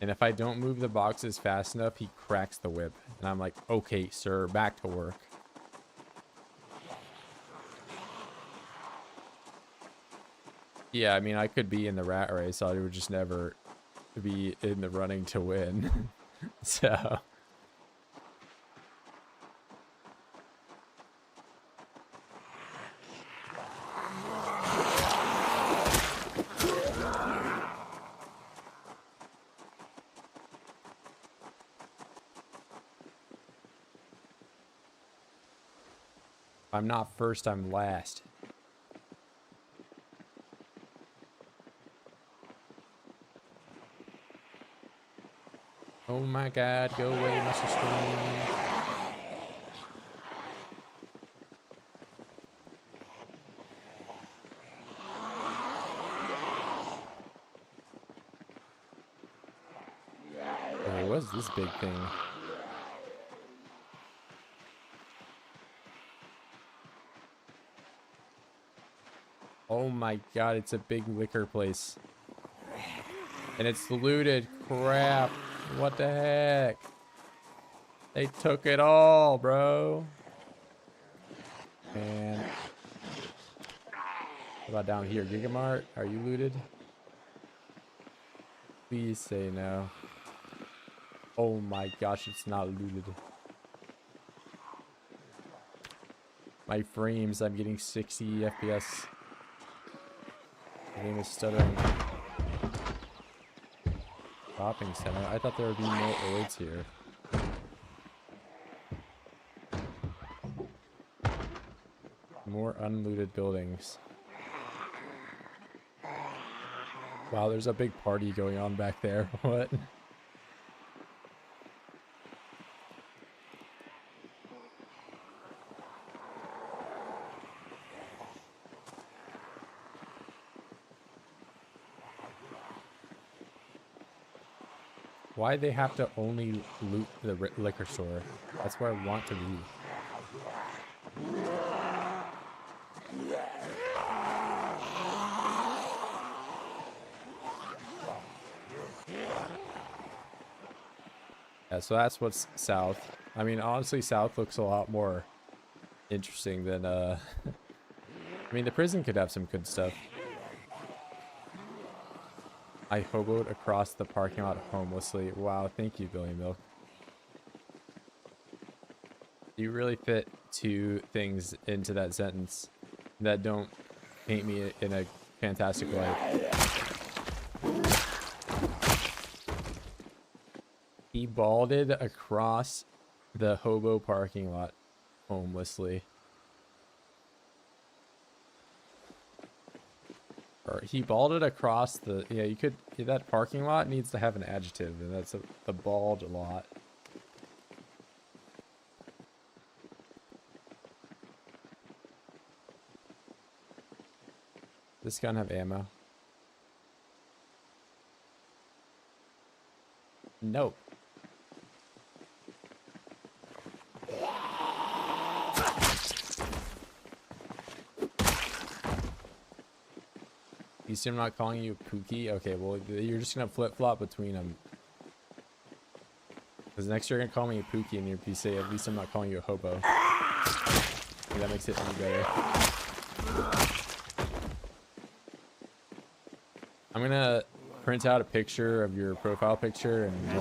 And if I don't move the boxes fast enough, he cracks the whip. And I'm like, okay, sir, back to work. Yeah, I mean, I could be in the rat race. I would just never be in the running to win. So... I'm not first, I'm last. Oh my god, go away, Mr. Stream. Oh, what is this big thing? Oh my god, it's a big liquor place. And it's looted. Crap. What the heck? They took it all, bro. And what about down here? Gigamart, are you looted? Please say no. Oh my gosh, it's not looted. My frames, I'm getting 60 FPS. The game is stuttering. Shopping center. I thought there would be more oids here. More unlooted buildings. Wow, there's a big party going on back there. What? Why they have to only loot the liquor store? That's where I want to be. Yeah, so that's what's south. I mean, honestly, south looks a lot more interesting than, I mean, the prison could have some good stuff. I hoboed across the parking lot homelessly. Wow, thank you, Billy Milk. You really fit two things into that sentence that don't paint me in a fantastic light. He balded across the hobo parking lot homelessly. Or he balded across the, yeah, you could, that parking lot needs to have an adjective, and that's a bald lot. This gun have ammo? No. You see I'm not calling you Pookie? Okay, well, you're just gonna flip-flop between them. Because next you're gonna call me a Pookie, and you say, at least I'm not calling you a hobo. Okay, that makes it any better. I'm gonna print out a picture of your profile picture, and I'm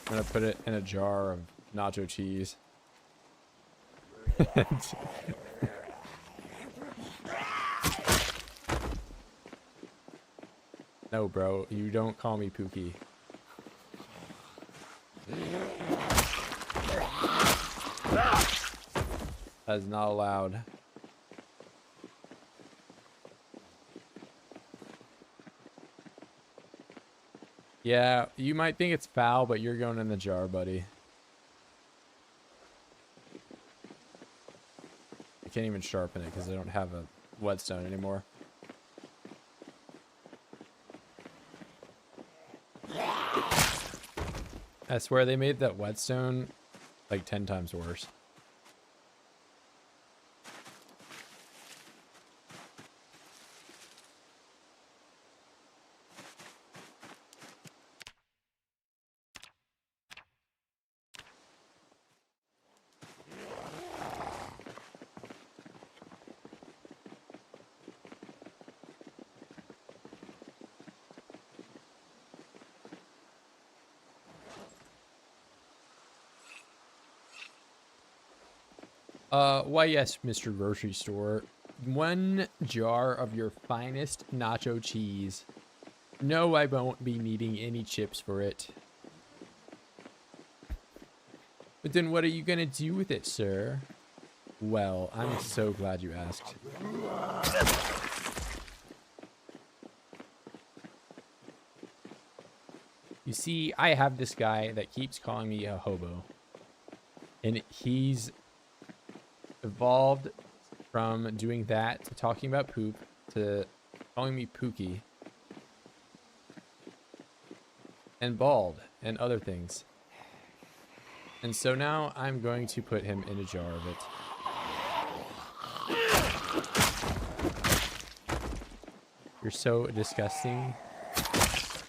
gonna put it in a jar of nacho cheese. No, bro, you don't call me Pookie. That is not allowed. Yeah, you might think it's foul, but you're going in the jar, buddy. I can't even sharpen it because I don't have a whetstone anymore. I swear they made that whetstone like 10 times worse. Why yes, Mr. Grocery Store. 1 jar of your finest nacho cheese. No, I won't be needing any chips for it. But then what are you gonna do with it, sir? Well, I'm so glad you asked. You see, I have this guy that keeps calling me a hobo. And he's evolved from doing that to talking about poop to calling me Pookie. And bald and other things. And so now I'm going to put him in a jar of it. You're so disgusting.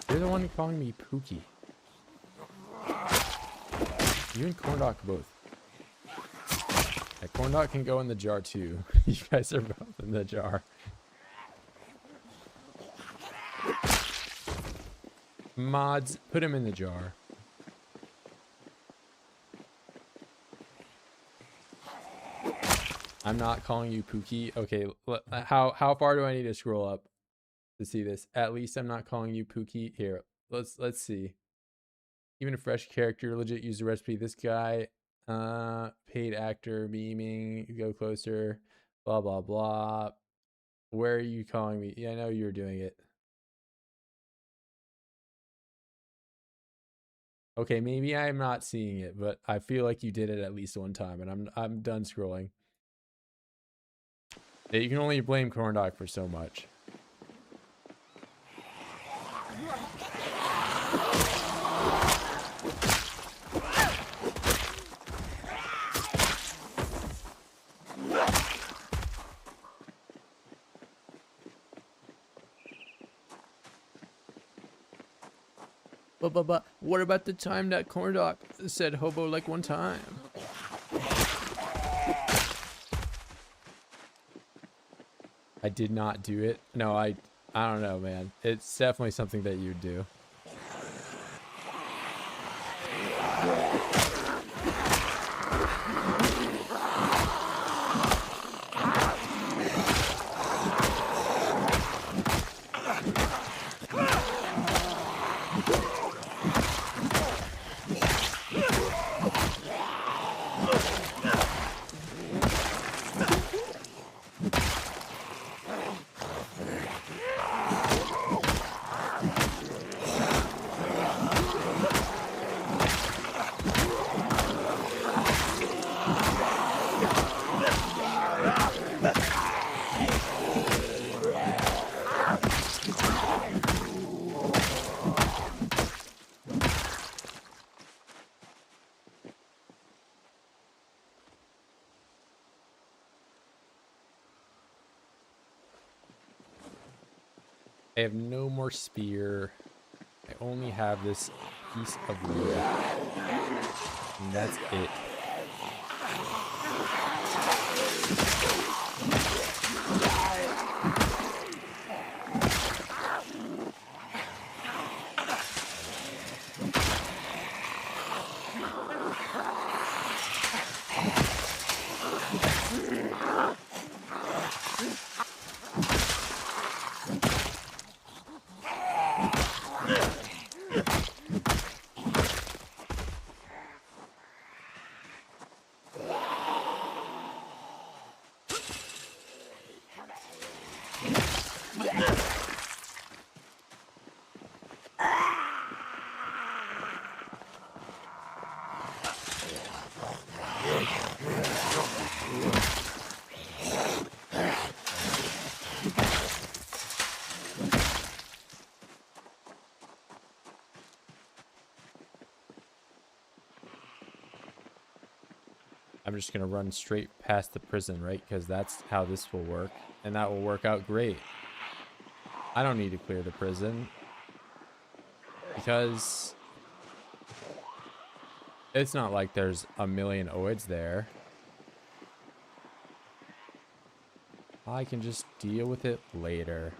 You're the one calling me Pookie. You and Corndog both. Yeah, Corndog can go in the jar too. You guys are both in the jar. Mods, put him in the jar. I'm not calling you Pookie. Okay, how far do I need to scroll up to see this? At least I'm not calling you Pookie. Here, let's see. Even a fresh character, legit use the recipe. This guy, paid actor, beaming, go closer, blah blah blah. Where are you calling me? Yeah, I know you're doing it. Okay, maybe I'm not seeing it, but I feel like you did it at least one time, and I'm done scrolling. Yeah, you can only blame Corn Dog for so much. But what about the time that Corn Dog said hobo like one time? I did not do it. No, I don't know, man. It's definitely something that you do. I have no more spear. I only have this piece of wood. And that's it. I'm just going to run straight past the prison, right? Because that's how this will work. And that will work out great. I don't need to clear the prison. Because it's not like there's a million oids there. I can just deal with it later.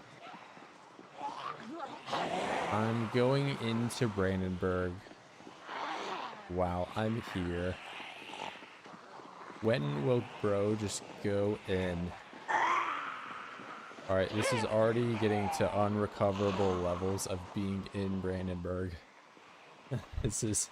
I'm going into Brandenburg. Wow, I'm here. When will bro just go in? Alright, this is already getting to unrecoverable levels of being in Brandenburg. This is...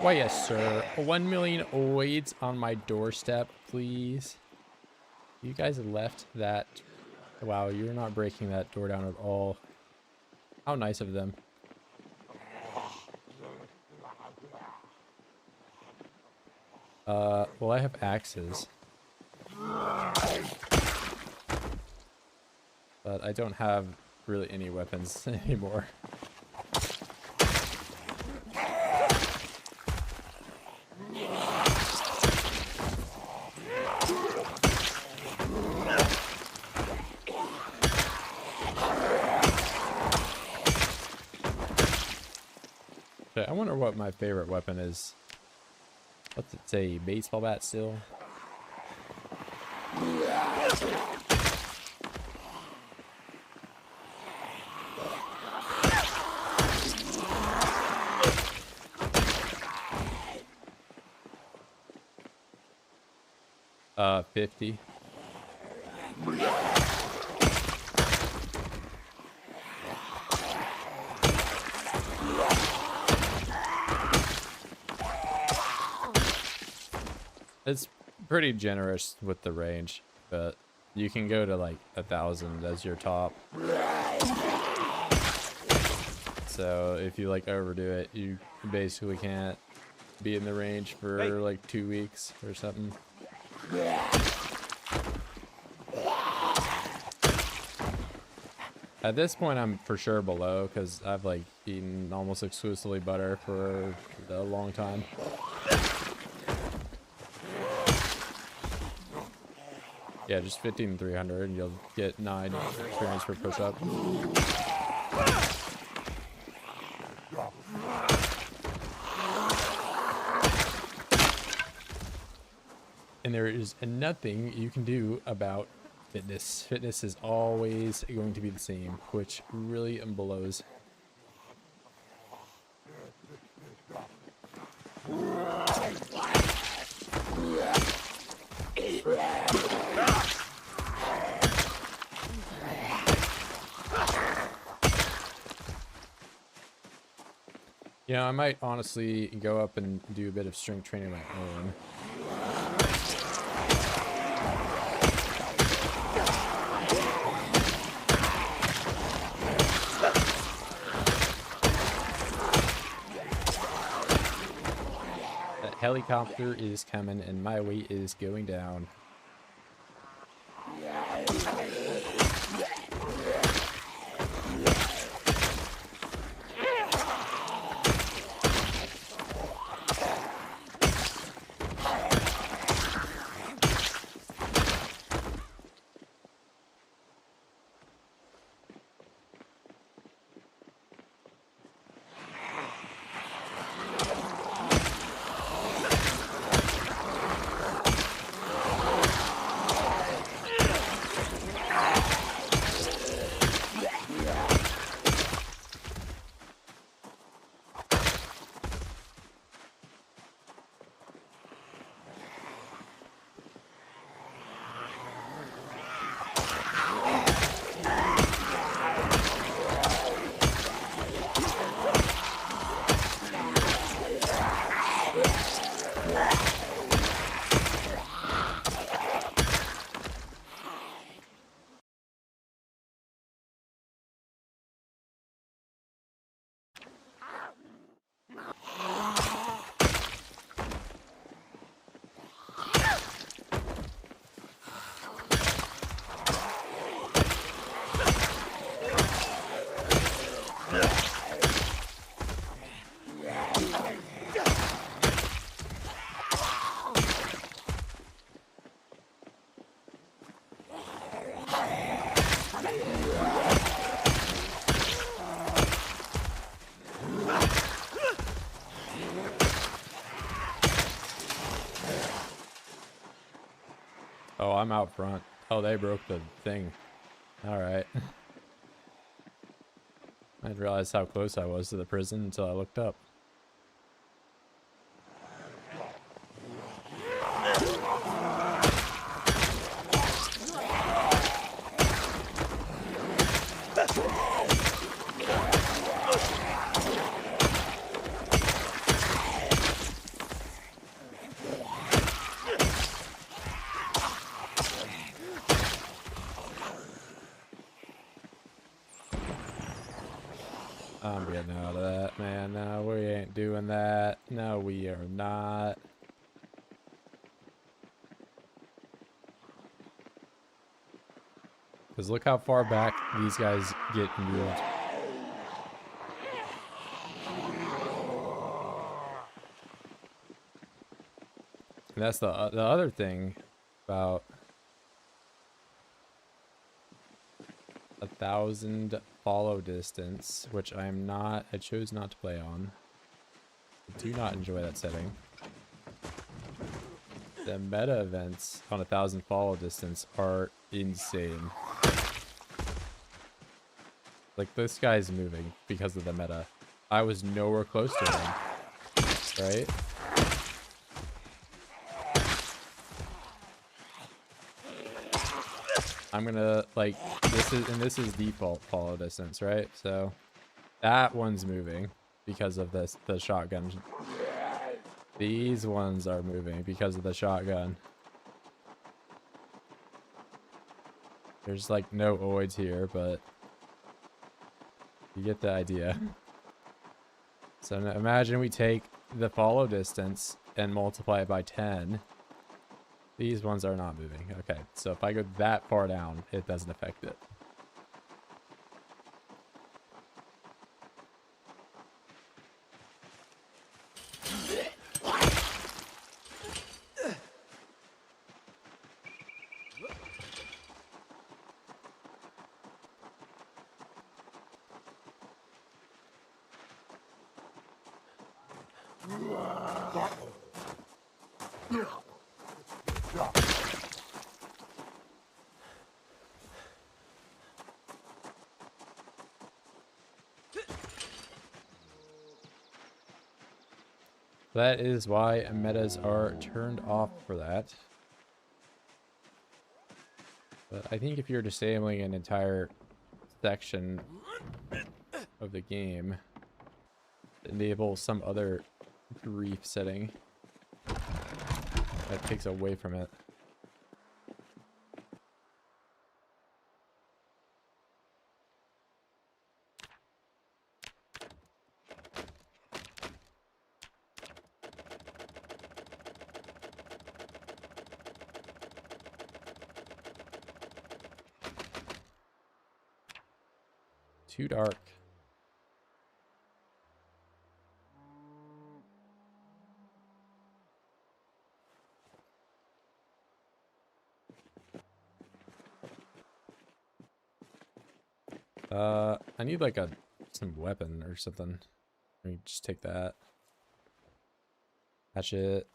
why yes, sir. 1 million oids on my doorstep, please. You guys left that... Wow, you're not breaking that door down at all. How nice of them. Well, I have axes. But I don't have really any weapons anymore. I wonder what my favorite weapon is. What's it say? Baseball bat still? $50. It's pretty generous with the range, but you can go to like 1,000 as your top. So if you like overdo it, you basically can't be in the range for like 2 weeks or something. At this point, I'm for sure below because I've like eaten almost exclusively butter for a long time. Yeah, just 15,300 and you'll get 9 experience per push-up. And there is nothing you can do about fitness. Fitness is always going to be the same, which really blows. You know, I might honestly go up and do a bit of strength training of my own. That helicopter is coming and my weight is going down. Oh, I'm out front. Oh, they broke the thing. Alright. I didn't realize how close I was to the prison until I looked up. I'm getting out of that, man. No, we ain't doing that. No, we are not. Because look how far back these guys get moved. And that's the other thing about 1,000 follow distance, which I chose not to play on. Do not enjoy that setting. The meta events on 1,000 follow distance are insane. Like, this guy's moving because of the meta. I was nowhere close to him, right? I'm gonna, like, this is default follow distance, right? So that one's moving because of this, the shotgun. These ones are moving because of the shotgun. There's like no oids here, but you get the idea. So now imagine we take the follow distance and multiply it by 10. These ones are not moving. Okay, so if I go that far down, it doesn't affect it. That is why metas are turned off for that. But I think if you're disabling an entire section of the game, enable some other grief setting that takes away from it. Too dark. I need like some weapon or something. Let me just take that. Hatchet.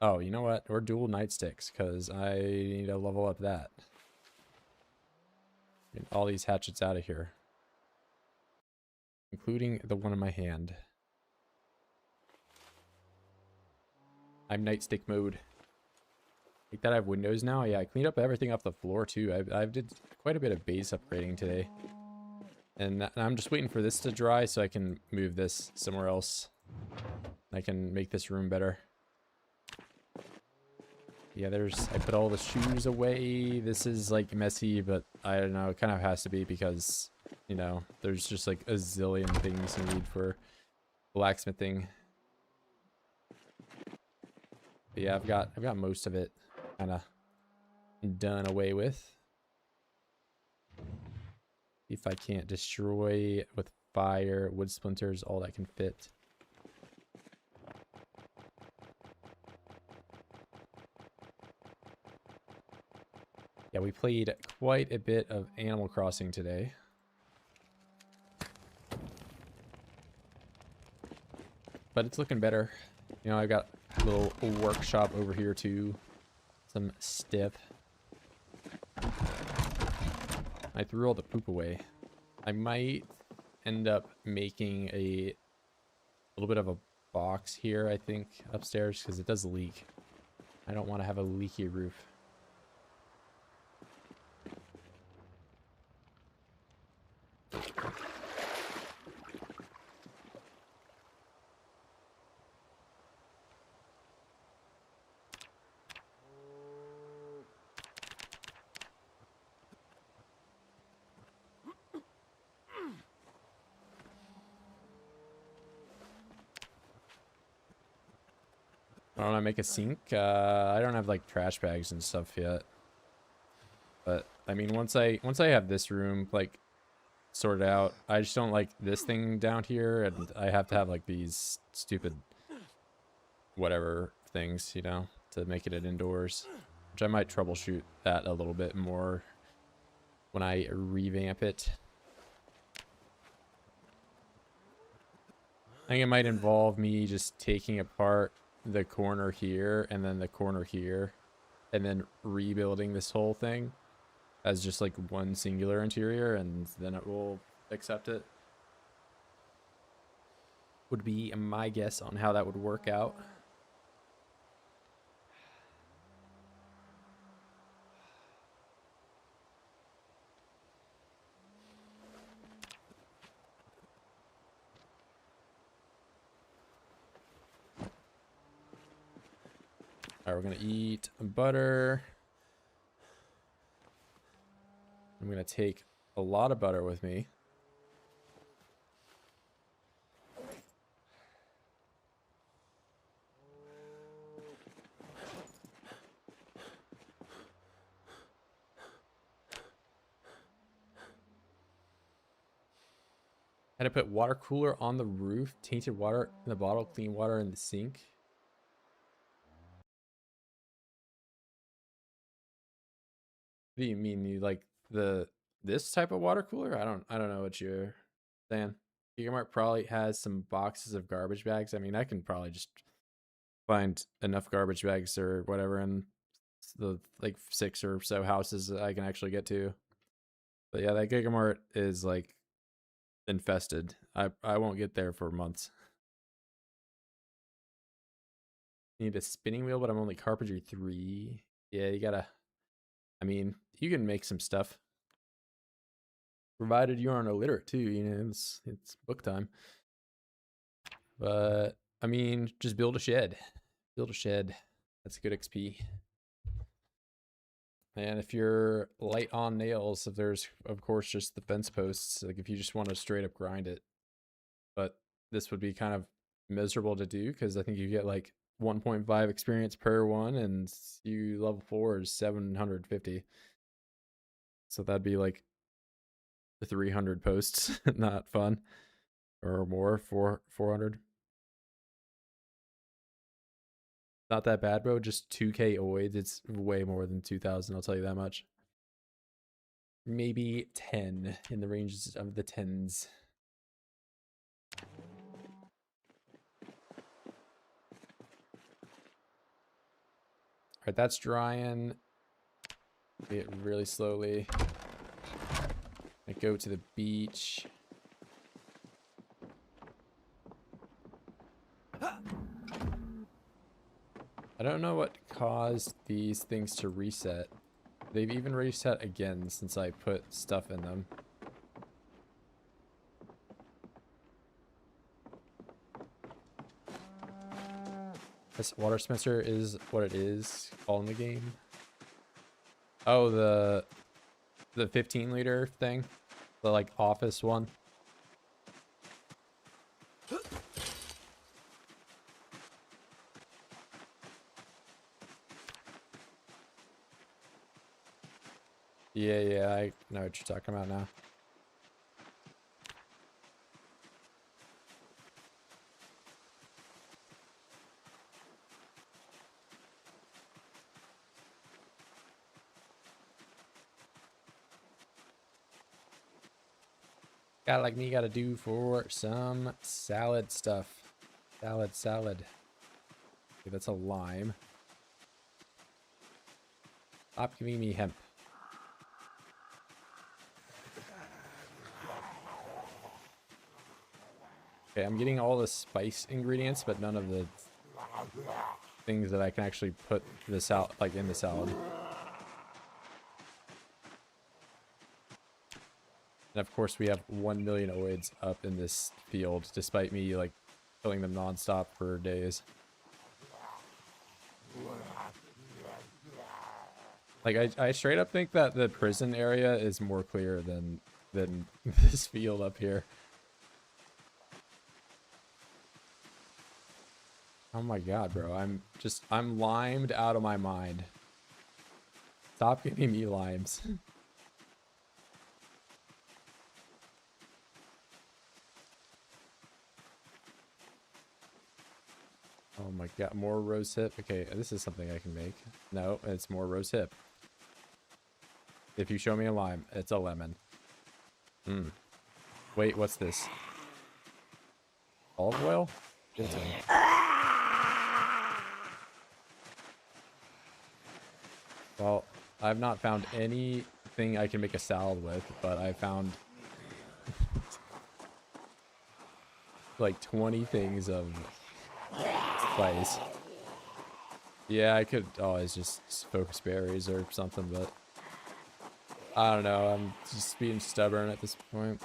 Oh, you know what? Or dual nightsticks, because I need to level up that. Get all these hatchets out of here. Including the one in my hand. I'm nightstick mode. Like that I have windows now? Yeah, I cleaned up everything off the floor too. I did quite a bit of base upgrading today. And I'm just waiting for this to dry so I can move this somewhere else. I can make this room better. Yeah, I put all the shoes away. This is like messy, but I don't know, it kind of has to be because, you know, there's just like a zillion things you need for blacksmithing. But yeah, I've got most of it kind of done away with. If I can't destroy with fire, wood splinters, all that can fit. Yeah, we played quite a bit of Animal Crossing today. But it's looking better. You know, I've got a little workshop over here too. Some stuff. I threw all the poop away. I might end up making a little bit of a box here, I think, upstairs, because it does leak. I don't want to have a leaky roof. I don't want to make a sink. I don't have like trash bags and stuff yet. But I mean, once I have this room like sorted out, I just don't like this thing down here, and I have to have like these stupid whatever things, you know, to make it indoors. Which I might troubleshoot that a little bit more when I revamp it. I think it might involve me just taking apart the corner here and then the corner here and then rebuilding this whole thing as just like one singular interior, and then it will accept it. Would be my guess on how that would work out. All right, we're gonna eat butter. I'm gonna take a lot of butter with me. Had to put water cooler on the roof, tainted water in the bottle, clean water in the sink. What do you mean? You like this type of water cooler? I don't know what you're saying. Gigamart probably has some boxes of garbage bags. I mean, I can probably just find enough garbage bags or whatever in the like 6 or so houses that I can actually get to. But yeah, that Gigamart is like infested. I won't get there for months. Need a spinning wheel, but I'm only carpentry 3. Yeah, you gotta. I mean, you can make some stuff, provided you aren't illiterate too. You know, it's book time. But I mean, just build a shed. Build a shed. That's good XP. And if you're light on nails, if there's of course just the fence posts, like if you just want to straight up grind it. But this would be kind of miserable to do because I think you get like 1.5 experience per one, and you level 4 is 750. So that'd be like 300 posts, not fun, or more, 400. Not that bad, bro. Just 2k oids. It's way more than 2,000. I'll tell you that much. Maybe 10, in the ranges of the tens. All right, that's drying. It really slowly. I go to the beach. I don't know what caused these things to reset. They've even reset again since I put stuff in them. This water dispenser is what it is called in the game. Oh, the 15-liter thing, the like office one. Yeah, I know what you're talking about now. Guy like me gotta do for some salad stuff. Salad. Okay, that's a lime. Stop giving me hemp. Okay, I'm getting all the spice ingredients, but none of the things that I can actually put this out, like in the salad. And of course, we have 1 million oids up in this field, despite me like killing them nonstop for days. Like I straight up think that the prison area is more clear than this field up here. Oh my god, bro. I'm limed out of my mind. Stop giving me limes. Oh my god, more rose hip. Okay, this is something I can make. No, it's more rose hip. If you show me a lime, it's a lemon. Wait, what's this? A Olive oil? Give it to me. Well, I've not found anything I can make a salad with, but I found like 20 things of spice. Yeah, I could always just focus berries or something, but I don't know. I'm just being stubborn at this point.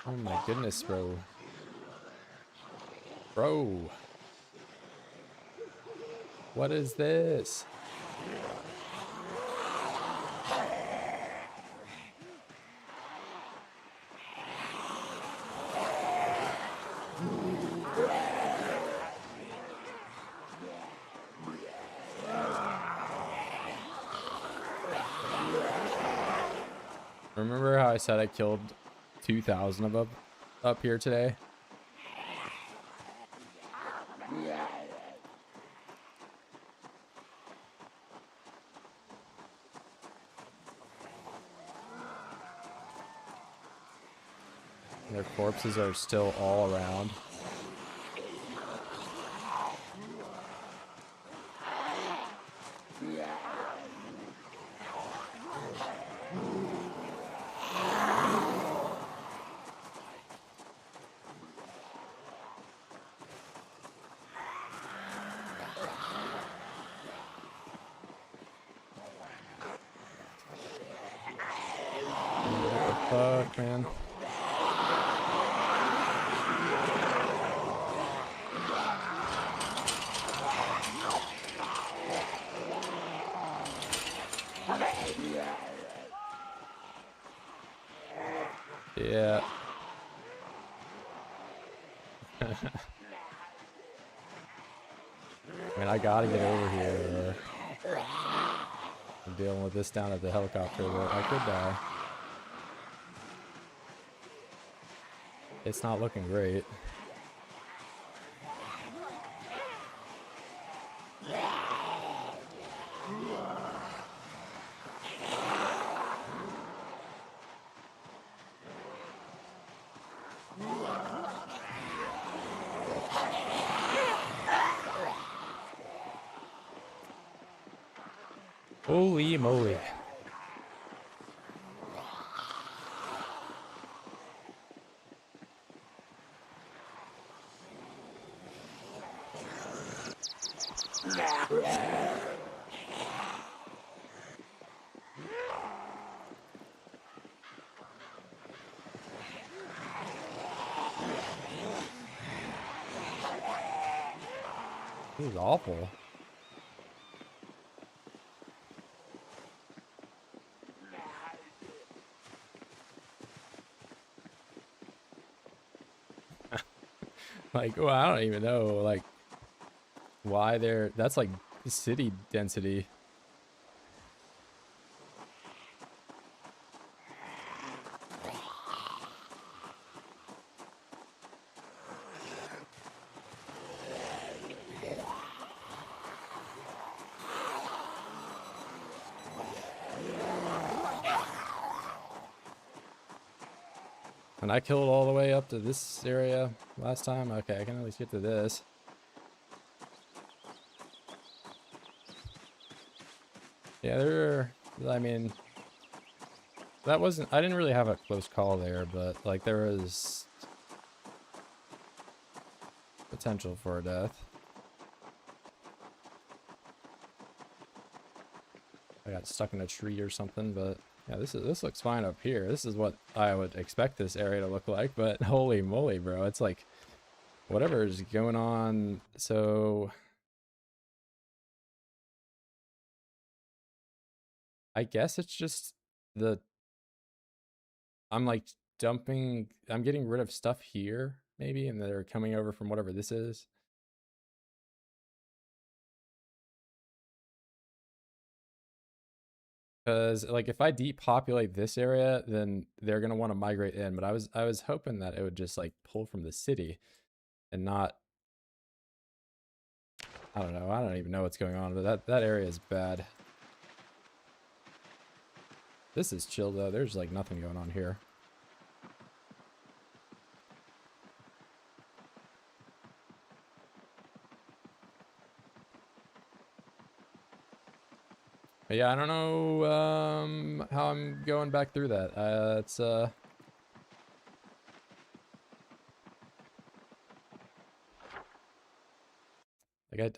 Oh my goodness, bro. Bro. What is this? Remember how I said I killed 2,000 of them up here today? Their corpses are still all around. What the fuck, man? Yeah. I mean, I gotta get over here. I'm dealing with this down at the helicopter, but I could die. It's not looking great. Holy moly. This is awful. Like, well, I don't even know, like, why they're... That's like city density. And I killed all the way up to this area last time. Okay, I can at least get to this. Yeah, I mean, that wasn't, I didn't really have a close call there, but like there was potential for a death. I got stuck in a tree or something, but yeah, this looks fine up here. This is what I would expect this area to look like, but holy moly, bro. It's like whatever is going on. So I guess it's just I'm like I'm getting rid of stuff here maybe, and they're coming over from whatever this is. Because like if I depopulate this area, then they're gonna want to migrate in. But I was hoping that it would just like pull from the city and not. I don't know. I don't even know what's going on, but that area is bad. This is chill though. There's like nothing going on here. But yeah, I don't know how I'm going back through that. It's like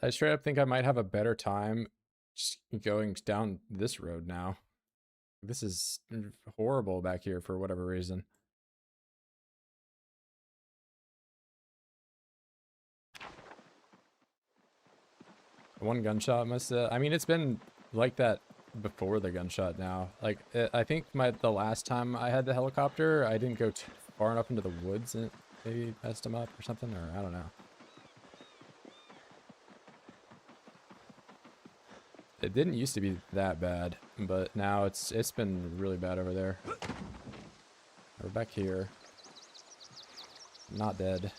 I straight up think I might have a better time just going down this road now. This is horrible back here for whatever reason. One gunshot must I mean, it's been like that before the gunshot now. Like, I think the last time I had the helicopter, I didn't go too far enough into the woods and it maybe messed him up or something, or I don't know. It didn't used to be that bad, but now it's been really bad over there. We're back here. Not dead.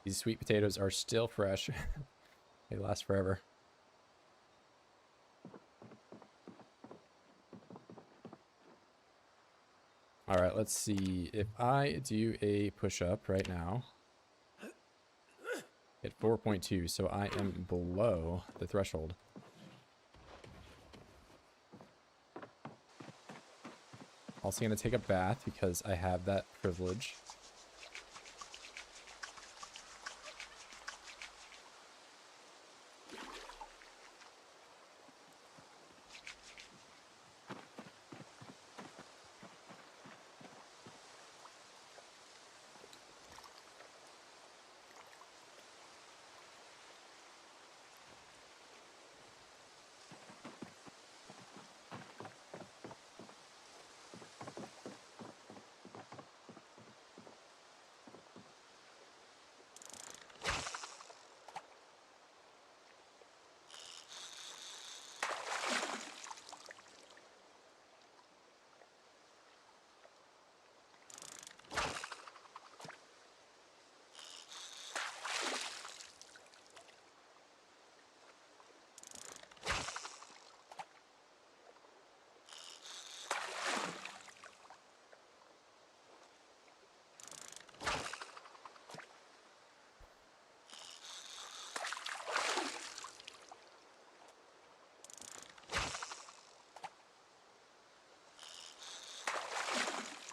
These sweet potatoes are still fresh. They last forever. All right, let's see. If I do a push-up right now, hit 4.2, so I am below the threshold. Also gonna take a bath because I have that privilege.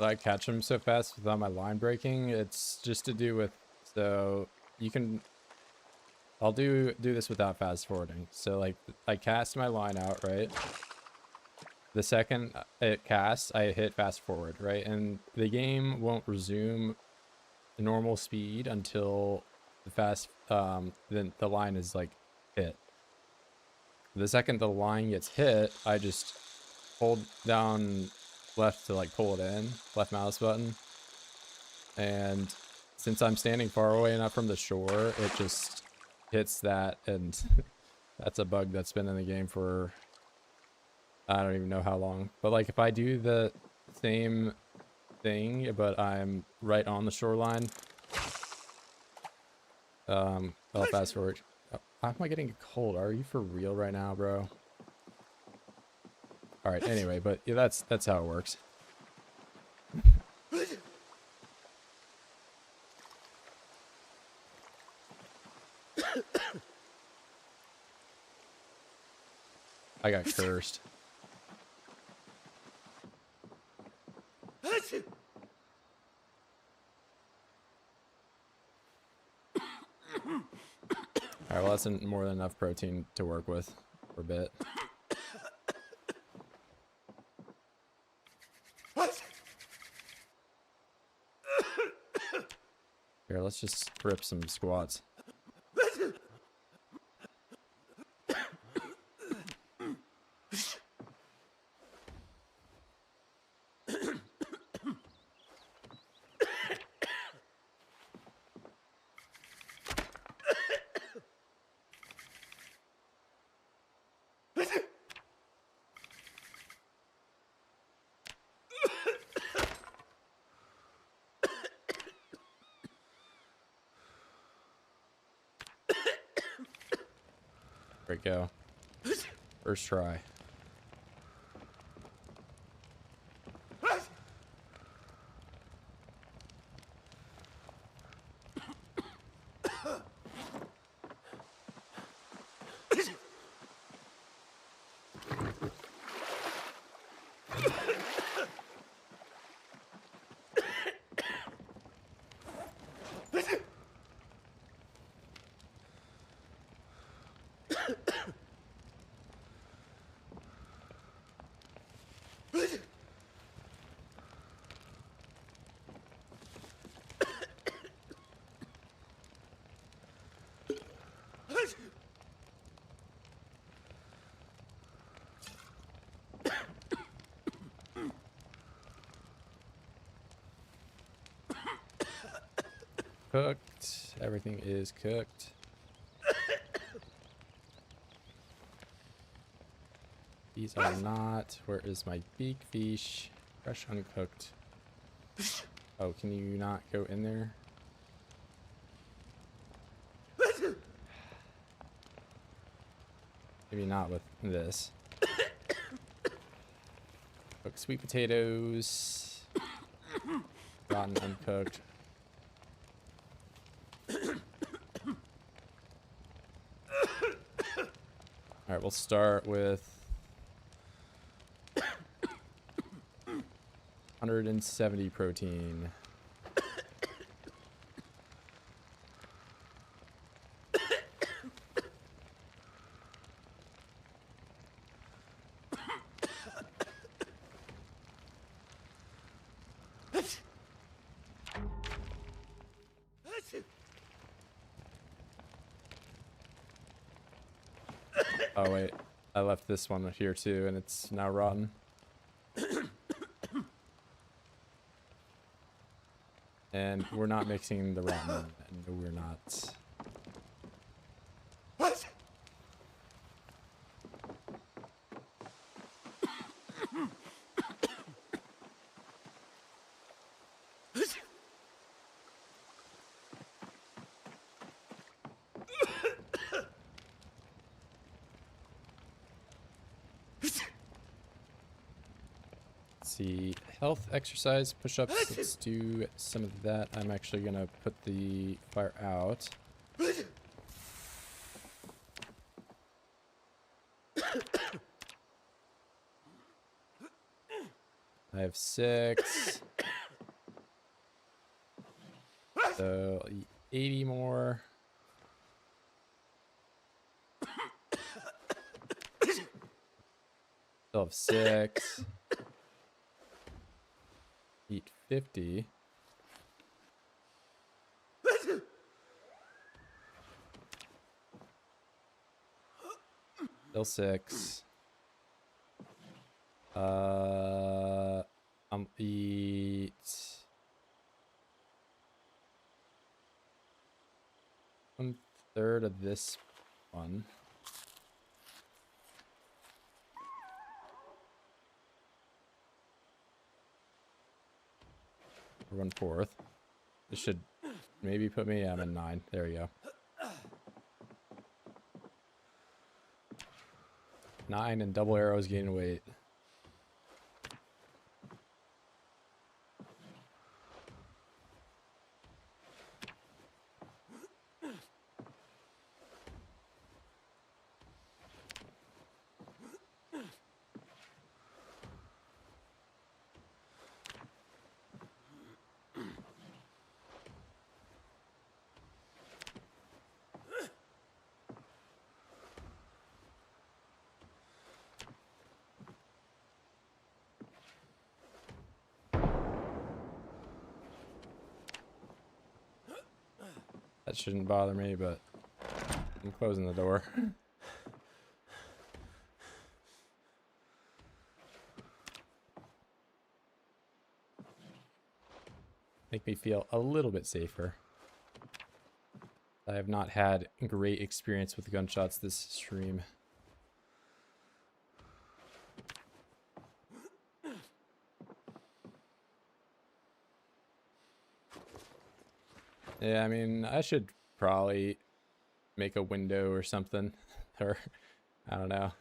I catch them so fast without my line breaking. It's just to do with, so you can, I'll do this without fast forwarding. So like I cast my line out, right? The second it casts, I hit fast forward, right? And the game won't resume normal speed until then the line is like hit. The second the line gets hit, I just hold down left to like pull it in, left mouse button, and since I'm standing far away enough from the shore, it just hits that, and that's a bug that's been in the game for I don't even know how long. But like if I do the same thing but I'm right on the shoreline, I'll fast forward. How am I getting cold? Are you for real right now, bro? All right, anyway, but yeah, that's how it works. I got cursed. All right, well, that's more than enough protein to work with for a bit. Here, let's just rip some squats. There we go. First try. Cooked. Everything is cooked. These are not. Where is my big fish? Fresh uncooked. Oh, can you not go in there? Maybe not with this. Cooked sweet potatoes. Rotten uncooked. Alright, we'll start with 170 protein. Oh wait, I left this one here too, and it's now rotten. And we're not mixing the rotten. No, we're not. See, health, exercise, push-ups. Let's do some of that. I'm actually gonna put the fire out. I have 6. So 80 more. Still have 6. Eat 50. Still 6. Eat 1/3 of this one. Or 1/4. This should maybe put me. I'm at 9. There we go. 9 and double arrows gaining weight. That shouldn't bother me, but I'm closing the door. Make me feel a little bit safer. I have not had great experience with gunshots this stream. Yeah, I mean, I should probably make a window or something or I don't know.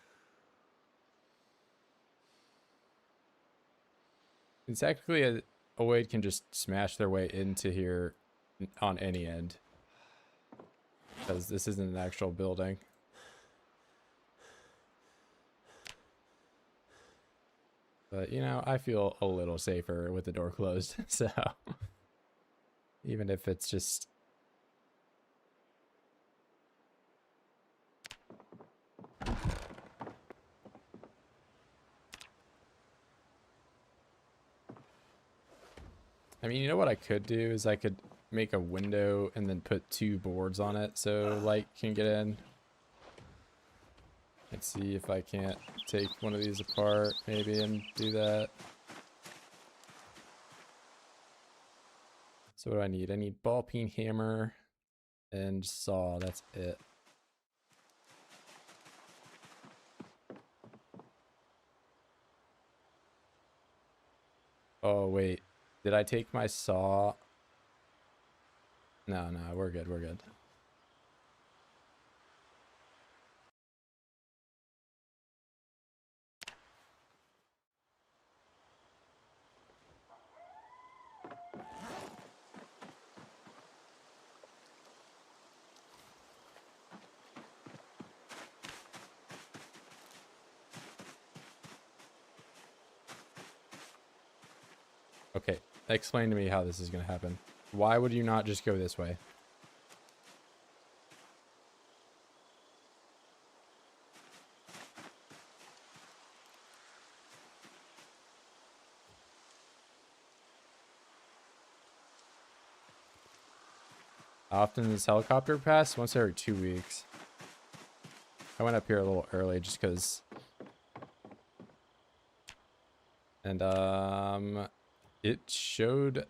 And technically, a OID can just smash their way into here on any end, because this isn't an actual building. But, you know, I feel a little safer with the door closed, so even if it's just... I mean, you know what I could do is I could make a window and then put 2 boards on it so light can get in. Let's see if I can't take one of these apart maybe and do that. So what do I need? I need ball peen hammer and saw. That's it. Oh, wait. Did I take my saw? No, no, we're good. We're good. Okay, explain to me how this is going to happen. Why would you not just go this way? How often does this helicopter pass? Once every 2 weeks. I went up here a little early just because... And, it showed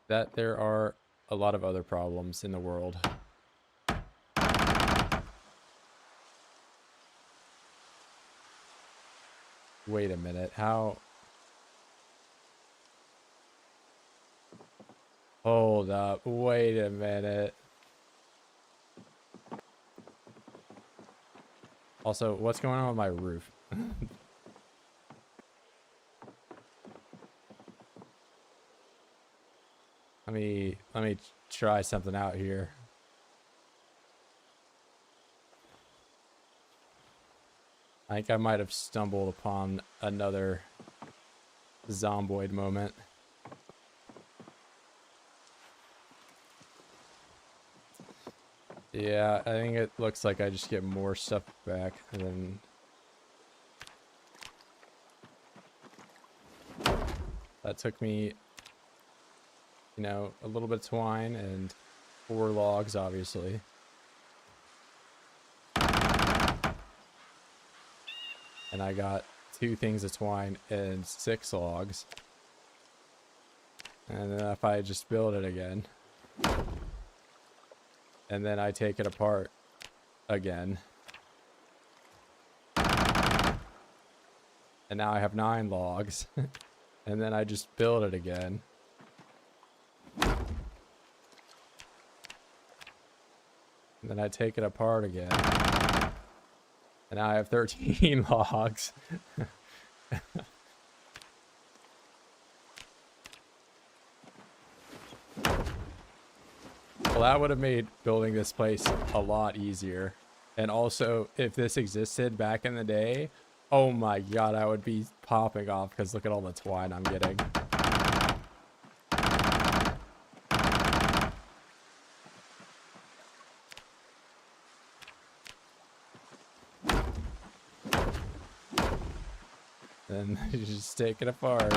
that there are a lot of other problems in the world. Wait a minute, how... Hold up, wait a minute. Also, what's going on with my roof? Let me try something out here. I think I might have stumbled upon another Zomboid moment. Yeah, I think it looks like I just get more stuff back, and then... That took me, you know, a little bit of twine and 4 logs, obviously. And I got 2 things of twine and 6 logs. And then if I just build it again, and then I take it apart again, and now I have 9 logs, and then I just build it again. And then I take it apart again. And now I have 13 logs. Well, that would have made building this place a lot easier. And also, if this existed back in the day, oh my god, I would be popping off because look at all the twine I'm getting. Then you just take it apart.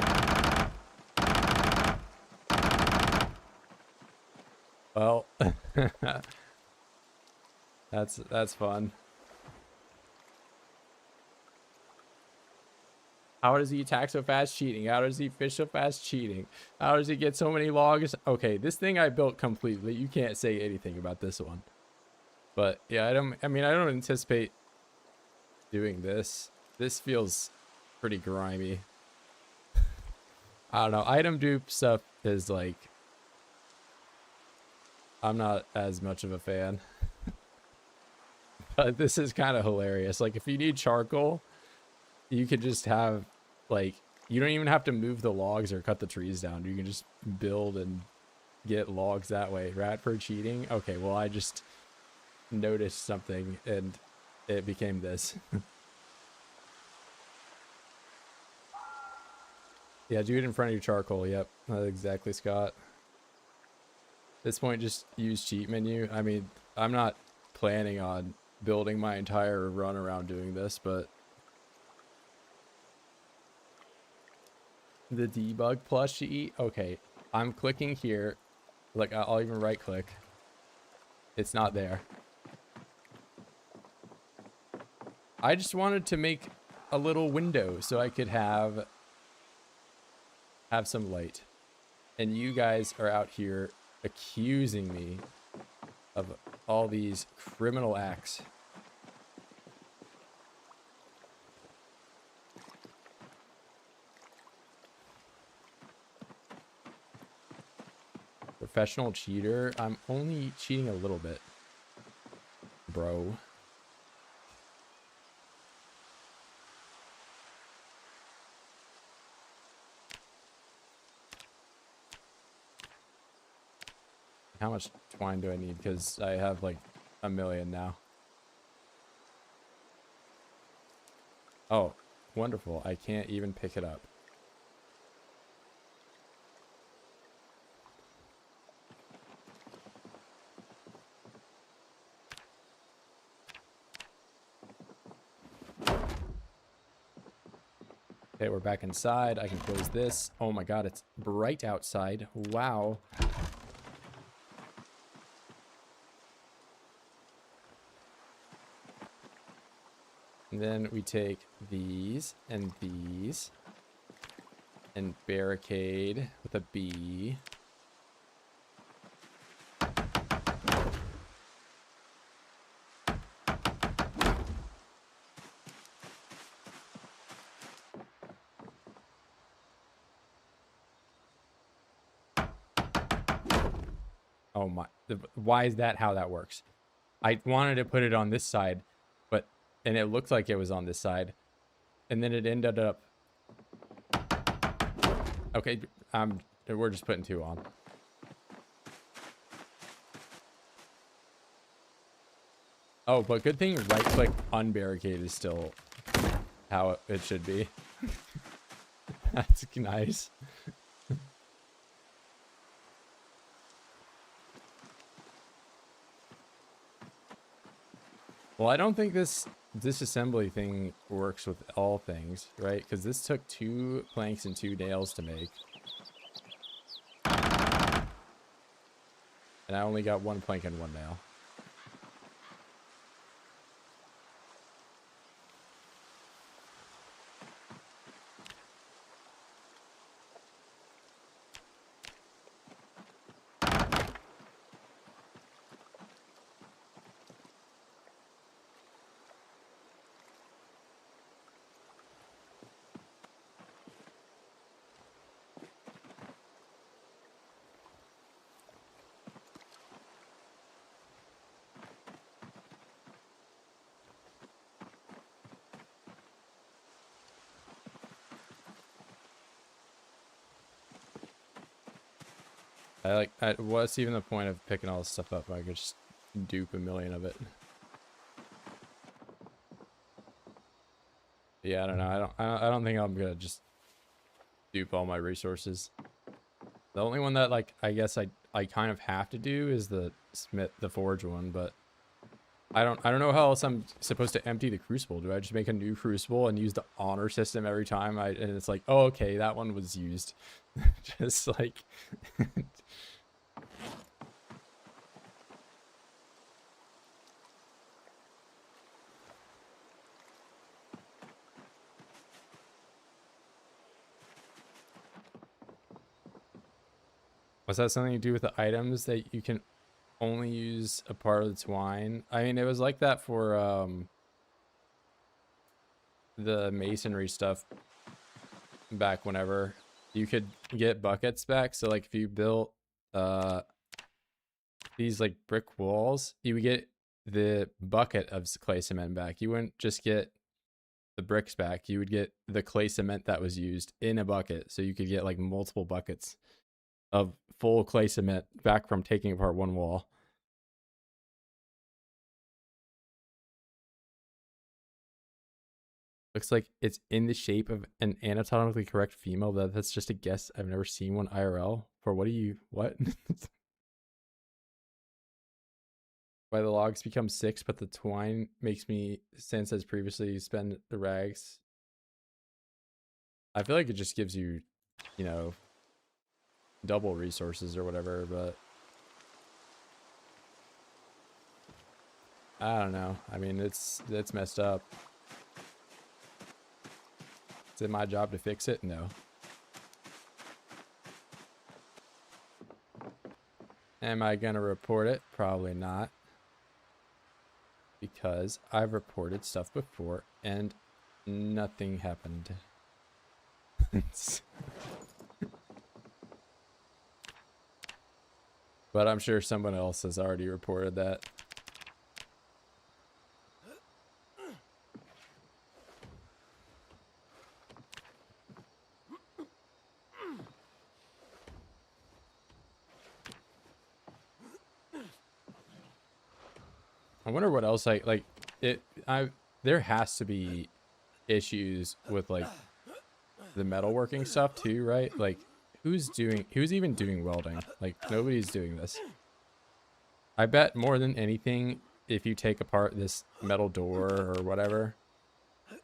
Well, that's fun. How does he attack so fast? Cheating. How does he fish so fast? Cheating. How does he get so many logs? Okay, this thing I built completely. You can't say anything about this one. But yeah, I don't anticipate doing this. This feels pretty grimy. I don't know. Item dupe stuff is like, I'm not as much of a fan. This is kind of hilarious. Like, if you need charcoal, you could just have, like, you don't even have to move the logs or cut the trees down. You can just build and get logs that way. Rat for cheating? Okay, well, I just noticed something and it became this. Yeah, do it in front of your charcoal. Yep, that's exactly, Scott. At this point, just use cheat menu. I mean, I'm not planning on building my entire run around doing this, but the debug plushie. Okay, I'm clicking here. Like, I'll even right click. It's not there. I just wanted to make a little window so I could have some light. And you guys are out here accusing me of all these criminal acts. Professional cheater. I'm only cheating a little bit, bro. How much twine do I need? Because I have like 1,000,000 now. Oh, wonderful. I can't even pick it up. Okay, we're back inside. I can close this. Oh my god, it's bright outside. Wow. And then we take these and barricade with a B. Oh my, why is that how that works? I wanted to put it on this side, and it looked like it was on this side, and then it ended up. Okay, we're just putting 2 on. Oh, but good thing right click unbarricade is still how it should be. That's nice. Well, I don't think this disassembly thing works with all things, right? Because this took 2 planks and 2 nails to make. And I only got 1 plank and 1 nail. What's even the point of picking all this stuff up? I could just dupe 1,000,000 of it. Yeah, I don't know. I don't think I'm gonna just dupe all my resources. The only one that, like, I guess I kind of have to do is the forge one, but I don't know how else I'm supposed to empty the crucible. Do I just make a new crucible and use the honor system every time? And it's like, oh, okay, that one was used. Just like. Was that something to do with the items that you can only use a part of the twine? I mean, it was like that for the masonry stuff back whenever you could get buckets back. So like if you built these like brick walls, you would get the bucket of clay cement back. You wouldn't just get the bricks back. You would get the clay cement that was used in a bucket. So you could get like multiple buckets of full clay cement back from taking apart one wall. Looks like it's in the shape of an anatomically correct female. That's just a guess. I've never seen one IRL. For what? Why the logs become 6, but the twine makes me sense as previously you spend the rags. I feel like it just gives you, you know, double resources or whatever, but I don't know. I mean, it's messed up. Is it my job to fix it? No. Am I gonna report it? Probably not. Because I've reported stuff before and nothing happened. But I'm sure someone else has already reported that. I wonder what else there has to be issues with like the metalworking stuff too, right? Like who's even doing welding? Like nobody's doing this. I bet more than anything, if you take apart this metal door or whatever,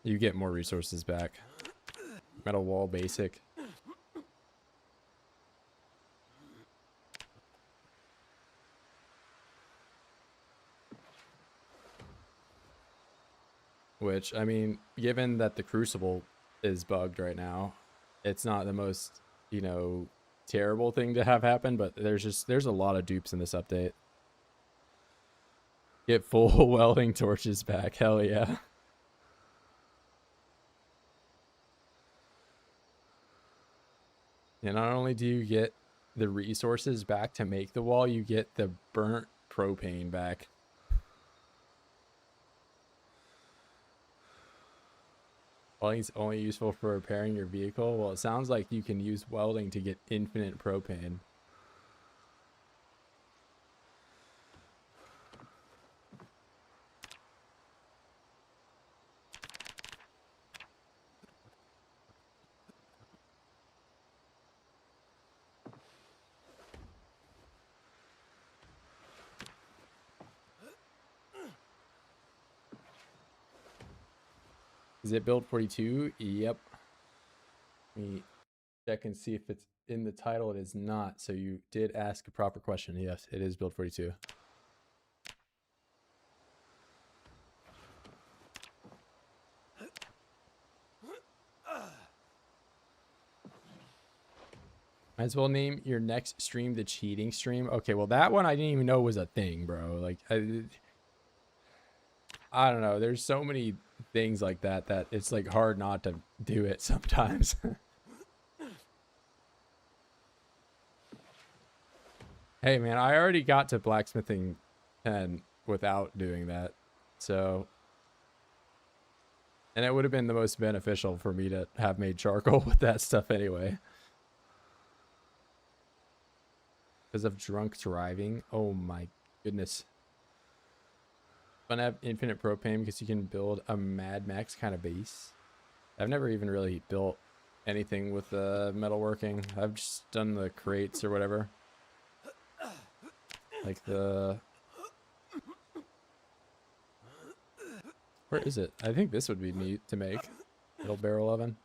you get more resources back. Metal wall basic. Which, I mean, given that the crucible is bugged right now, it's not the most, you know, terrible thing to have happen, but there's a lot of dupes in this update. Get full welding torches back, hell yeah. And not only do you get the resources back to make the wall, you get the burnt propane back. Welding's only useful for repairing your vehicle. Well, it sounds like you can use welding to get infinite propane. Is it build 42? Yep. Let me check and see if it's in the title. It is not. So you did ask a proper question. Yes, it is build 42. Might as well name your next stream the cheating stream. Okay, well that one I didn't even know was a thing, bro. Like I don't know. There's so many things like that that it's like hard not to do it sometimes. Hey man, I already got to blacksmithing 10 without doing that. So, and it would have been the most beneficial for me to have made charcoal with that stuff anyway. Because of drunk driving. Oh my goodness. Fun to have infinite propane because you can build a Mad Max kind of base. I've never even really built anything with metalworking. I've just done the crates or whatever. Like the... Where is it? I think this would be neat to make. Little barrel oven.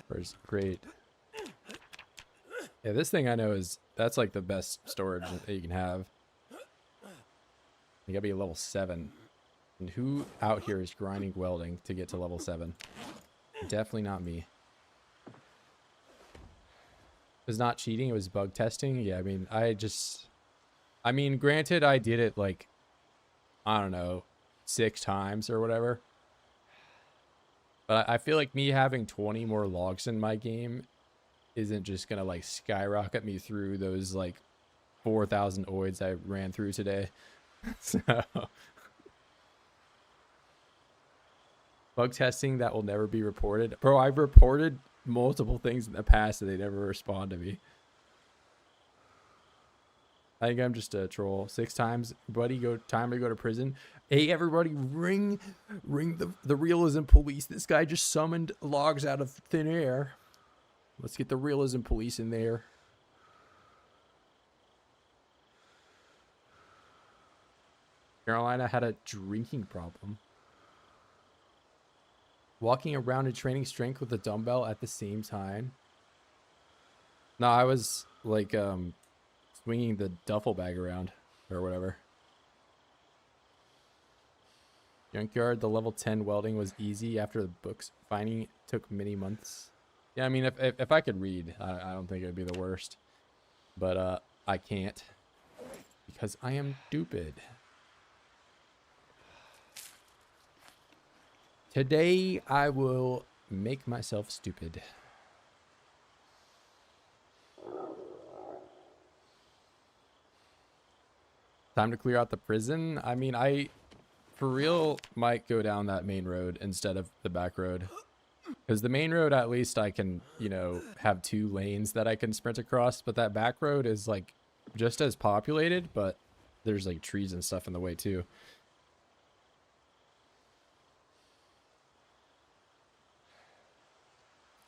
Where's great. Yeah, this thing I know that's like the best storage that you can have. You gotta be a level 7. And who out here is grinding welding to get to level 7? Definitely not me. It was not cheating, it was bug testing. Yeah, I mean, granted, I did it like, I don't know, 6 times or whatever. But I feel like me having 20 more logs in my game isn't just gonna like skyrocket me through those like 4,000 oids I ran through today. So bug testing that will never be reported. Bro, I've reported multiple things in the past and they never respond to me. I think I'm just a troll. 6 times, buddy. Time to go to prison. Hey, everybody, ring the realism police. This guy just summoned logs out of thin air. Let's get the realism police in there. Carolina had a drinking problem. Walking around and training strength with a dumbbell at the same time. No, I was like swinging the duffel bag around or whatever. Junkyard, the level 10 welding was easy after the books finding took many months. Yeah, I mean, if I could read, I don't think it'd be the worst. But I can't because I am stupid. Today, I will make myself stupid. Time to clear out the prison. I mean, I, for real, might go down that main road instead of the back road. Because the main road, at least I can, you know, have 2 lanes that I can sprint across. But that back road is, like, just as populated, but there's, like, trees and stuff in the way, too.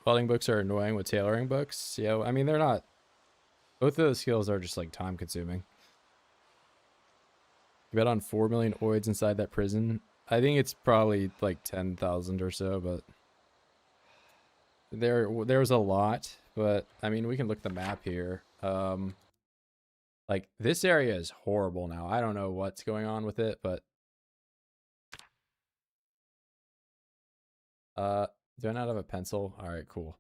Welding books are annoying with tailoring books. Yeah, I mean, they're not. Both of those skills are just, like, time-consuming. You bet on 4 million oids inside that prison. I think it's probably, like, 10,000 or so, but... There was a lot, but I mean, we can look at the map here. Like this area is horrible now. I don't know what's going on with it, but do I not have a pencil? All right, cool.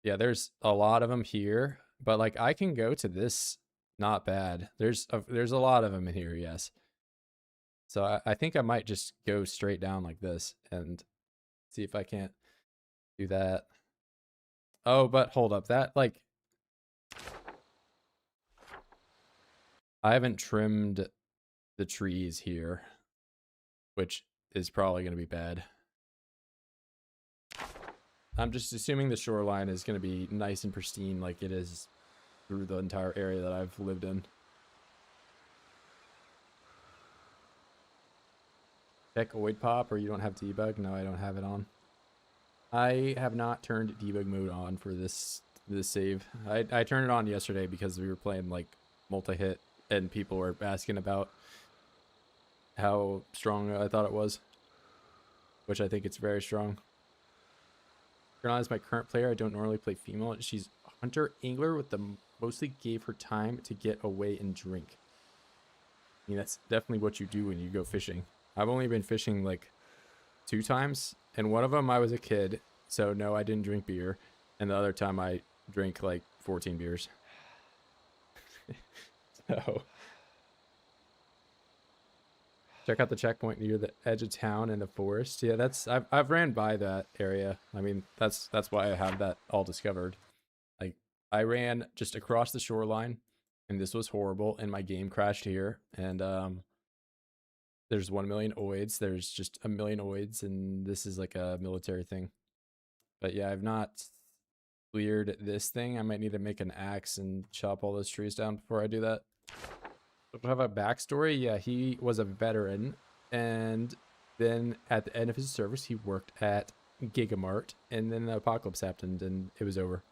Yeah, there's a lot of them here, but like I can go to this, not bad. There's a lot of them in here, yes. So I think I might just go straight down like this and see if I can't do that. Oh, but hold up, that like I haven't trimmed the trees here, which is probably going to be bad. I'm just assuming the shoreline is going to be nice and pristine like it is through the entire area that I've lived in. Check Oid Pop, or you don't have debug? No, I don't have it on. I have not turned debug mode on for this save. I turned it on yesterday because we were playing like multi-hit and people were asking about how strong I thought it was, which I think it's very strong. Carolina is my current player. I don't normally play female. She's a hunter angler with the mostly gave her time to get away and drink. I mean, that's definitely what you do when you go fishing. I've only been fishing like 2 times, and one of them I was a kid, so no, I didn't drink beer, and the other time I drank like 14 beers. So check out the checkpoint near the edge of town in the forest. Yeah, that's I've ran by that area. I mean, that's why I have that all discovered. Like I ran just across the shoreline, and this was horrible, and my game crashed here, and there's 1 million oids. There's just a million oids, and this is like a military thing. But yeah, I've not cleared this thing. I might need to make an axe and chop all those trees down before I do that. Do I have a backstory? Yeah, he was a veteran, and then at the end of his service, he worked at Gigamart, and then the apocalypse happened, and it was over.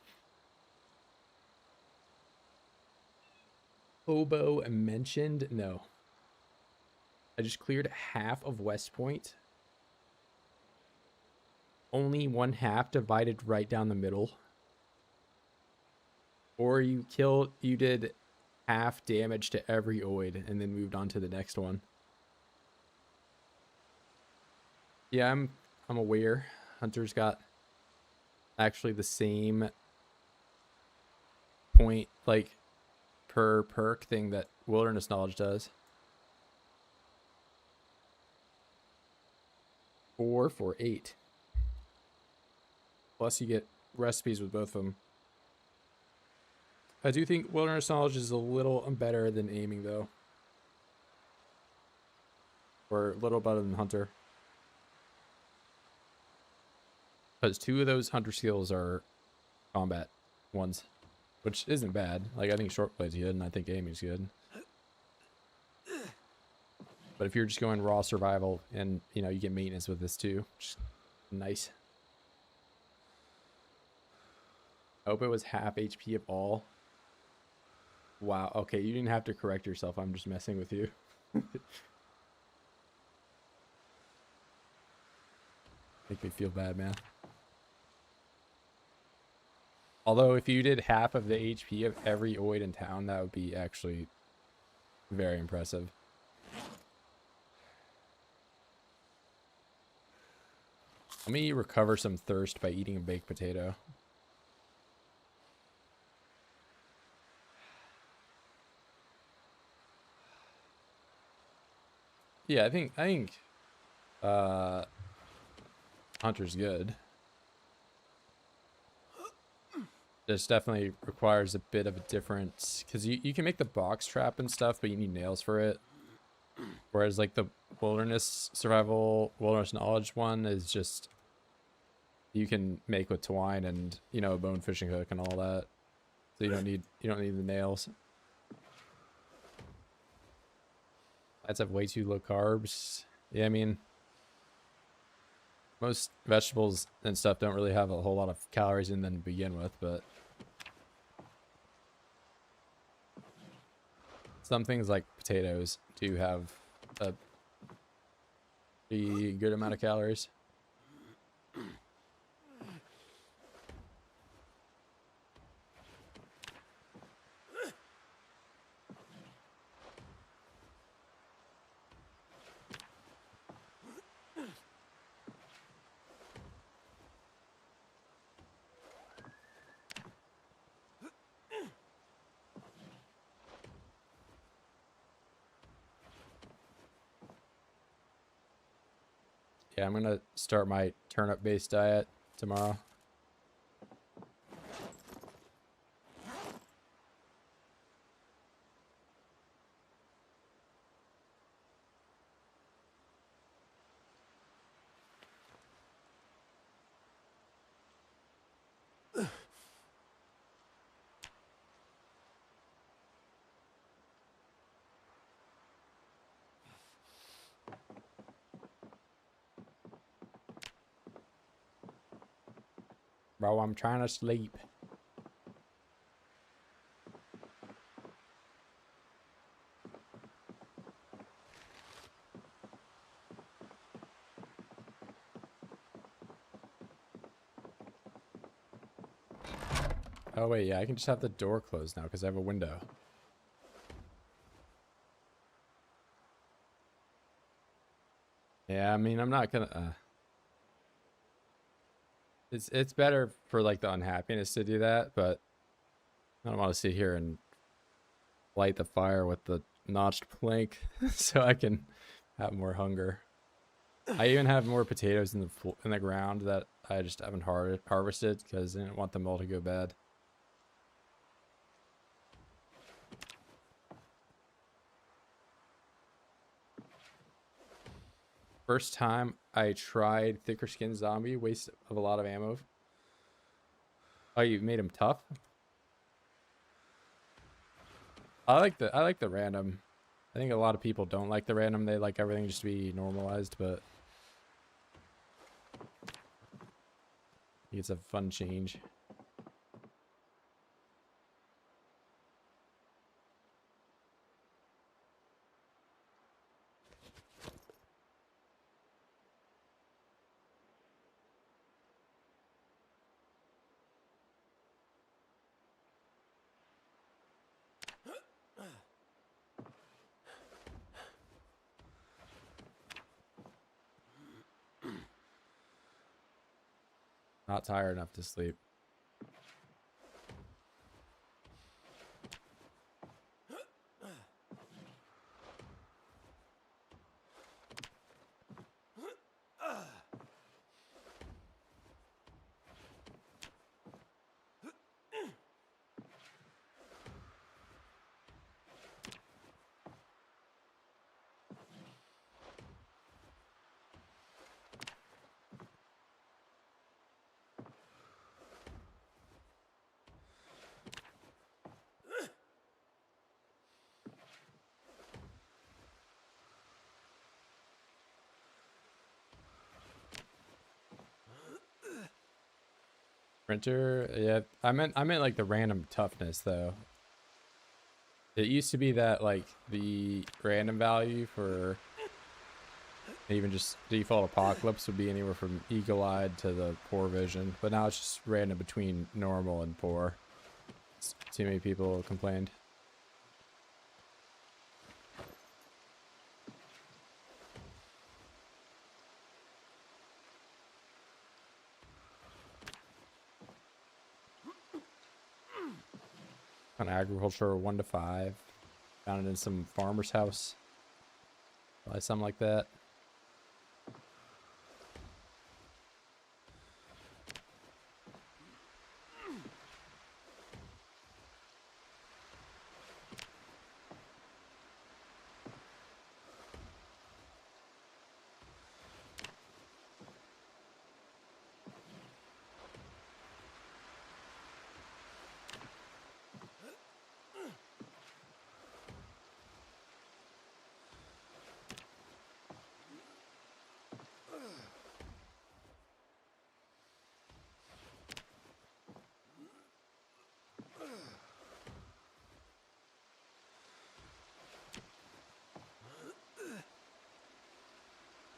Oboe mentioned? No. I just cleared half of West Point. Only 1/2 divided right down the middle. Or you did half damage to every oid and then moved on to the next one. Yeah, I'm aware. Hunter's got actually the same point like per perk thing that wilderness knowledge does. 4 for 8. Plus you get recipes with both of them. I do think wilderness knowledge is a little better than aiming, though. Or a little better than hunter. Because 2 of those hunter skills are combat ones, which isn't bad. Like, I think short play's good, and I think aiming's good. But if you're just going raw survival, and, you know, you get maintenance with this too, which is nice. I hope it was half HP of all. Wow, okay, you didn't have to correct yourself. I'm just messing with you. Make me feel bad, man. Although, if you did half of the HP of every oid in town, that would be actually very impressive. Let me recover some thirst by eating a baked potato. Yeah, I think Hunter's good. This definitely requires a bit of a difference, because you can make the box trap and stuff, but you need nails for it. Whereas like the wilderness survival, wilderness knowledge one is just, you can make with twine and, you know, a bone fishing hook and all that. So you don't need the nails. I'd have way too low carbs. Yeah, I mean, most vegetables and stuff don't really have a whole lot of calories in them to begin with, but some things like potatoes do have a pretty good amount of calories. Yeah, I'm gonna start my turnip-based diet tomorrow. Bro, I'm trying to sleep. Oh wait, yeah, I can just have the door closed now because I have a window. Yeah, I mean, I'm not gonna... It's better for like the unhappiness to do that, but I don't want to sit here and light the fire with the notched plank so I can have more hunger. I even have more potatoes in the ground that I just haven't harvested because I didn't want them all to go bad. First time I tried thicker skin zombie, waste of a lot of ammo. Oh, you made him tough? I like the random. I think a lot of people don't like the random. They like everything just to be normalized, but it's a fun change. Not tired enough to sleep. Sprinter, yeah. I meant like the random toughness though. It used to be that like the random value for even just default apocalypse would be anywhere from eagle-eyed to the poor vision, but now it's just random between normal and poor. Too many people complained. On agriculture 1 to 5. Found it in some farmer's house. Probably something like that.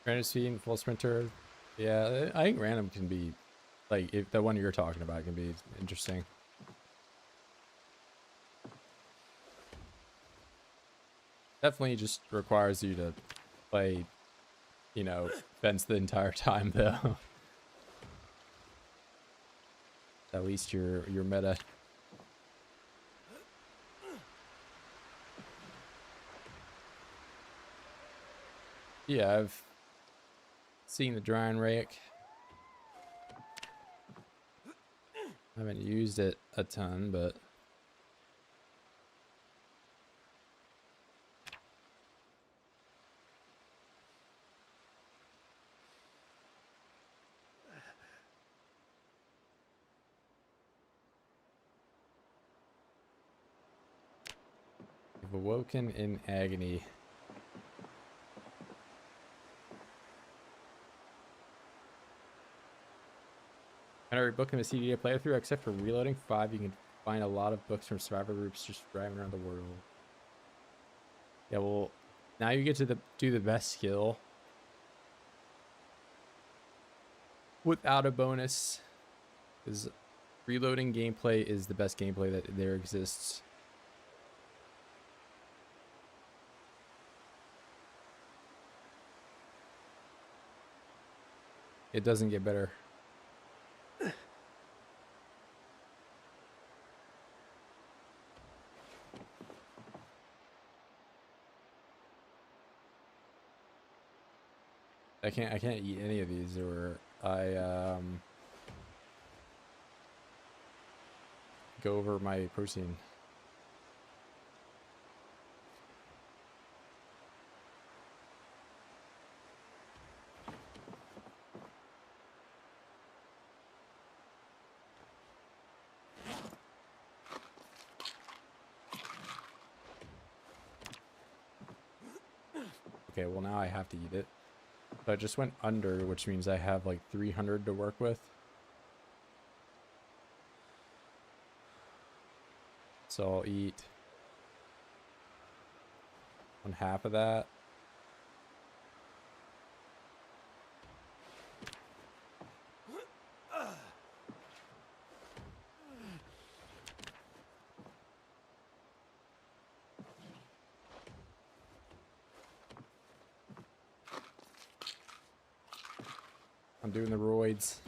Random speed and full sprinter. Yeah, I think random can be, like, if the one you're talking about can be interesting. Definitely just requires you to play, you know, fence the entire time though. At least your meta. Yeah, I've seen the drying rake. I haven't used it a ton, but you've awoken in agony. Every book in the CD to play through, except for Reloading 5, you can find a lot of books from survivor groups just driving around the world. Yeah, well, now you get to do the best skill without a bonus, because reloading gameplay is the best gameplay that there exists. It doesn't get better. I can't eat any of these, or I go over my protein. Okay, well now I have to eat it. So I just went under, which means I have like 300 to work with. So I'll eat 1/2 of that. I'm doing the roids.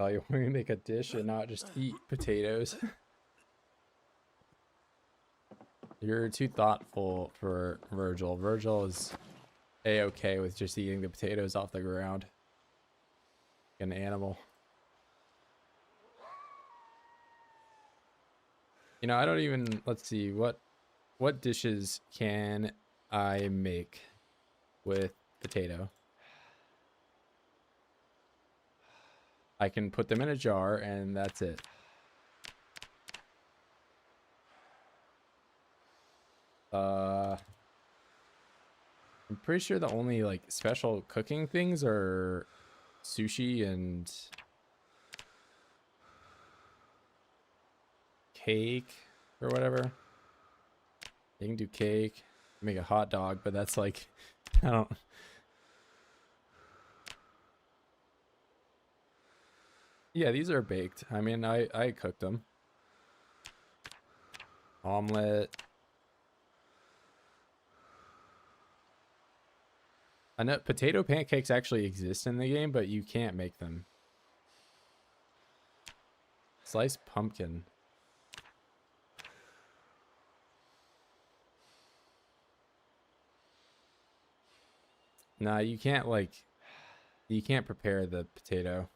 Oh, you want me to make a dish and not just eat potatoes? You're too thoughtful for Virgil. Virgil is a-okay with just eating the potatoes off the ground. An animal. You know, I don't even, let's see, what What dishes can I make with potato? I can put them in a jar and that's it. I'm pretty sure the only like special cooking things are sushi and cake or whatever. You can do cake, make a hot dog, but that's like, I don't. Yeah, these are baked. I mean, I cooked them. Omelet. I know potato pancakes actually exist in the game, but you can't make them. Sliced pumpkin. Nah, you can't prepare the potato.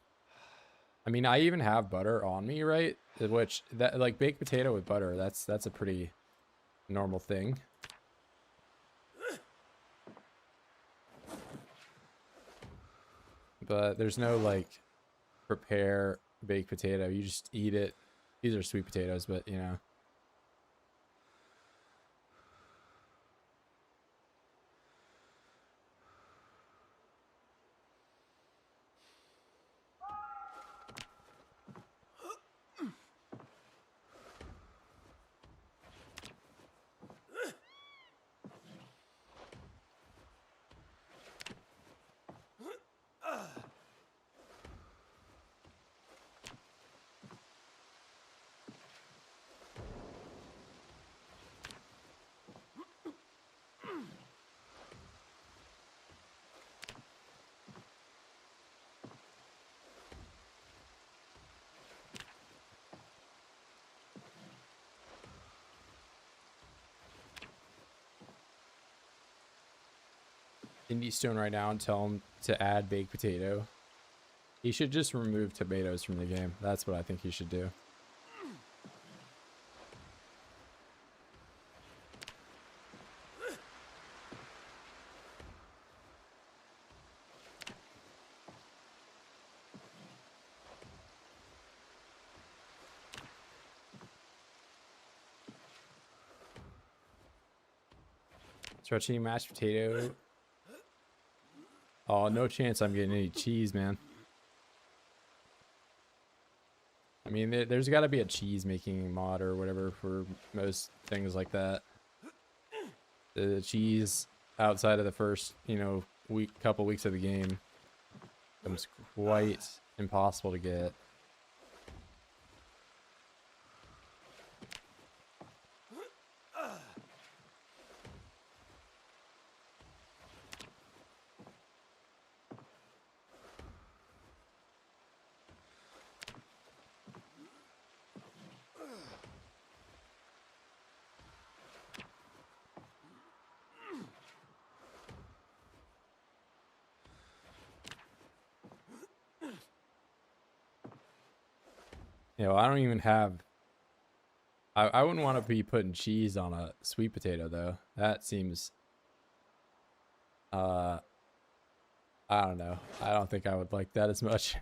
I mean, I even have butter on me, right? Which that like baked potato with butter, that's a pretty normal thing. But there's no like prepare baked potato. You just eat it. These are sweet potatoes, but you know. Indie Stone right now and tell him to add baked potato. He should just remove tomatoes from the game. That's what I think he should do. Stretching mashed potato. Oh, no chance I'm getting any cheese, man. I mean, there's got to be a cheese making mod or whatever for most things like that. The cheese outside of the first, you know, couple weeks of the game becomes quite impossible to get. You know, I don't even have. I wouldn't want to be putting cheese on a sweet potato though. That seems. I don't know. I don't think I would like that as much.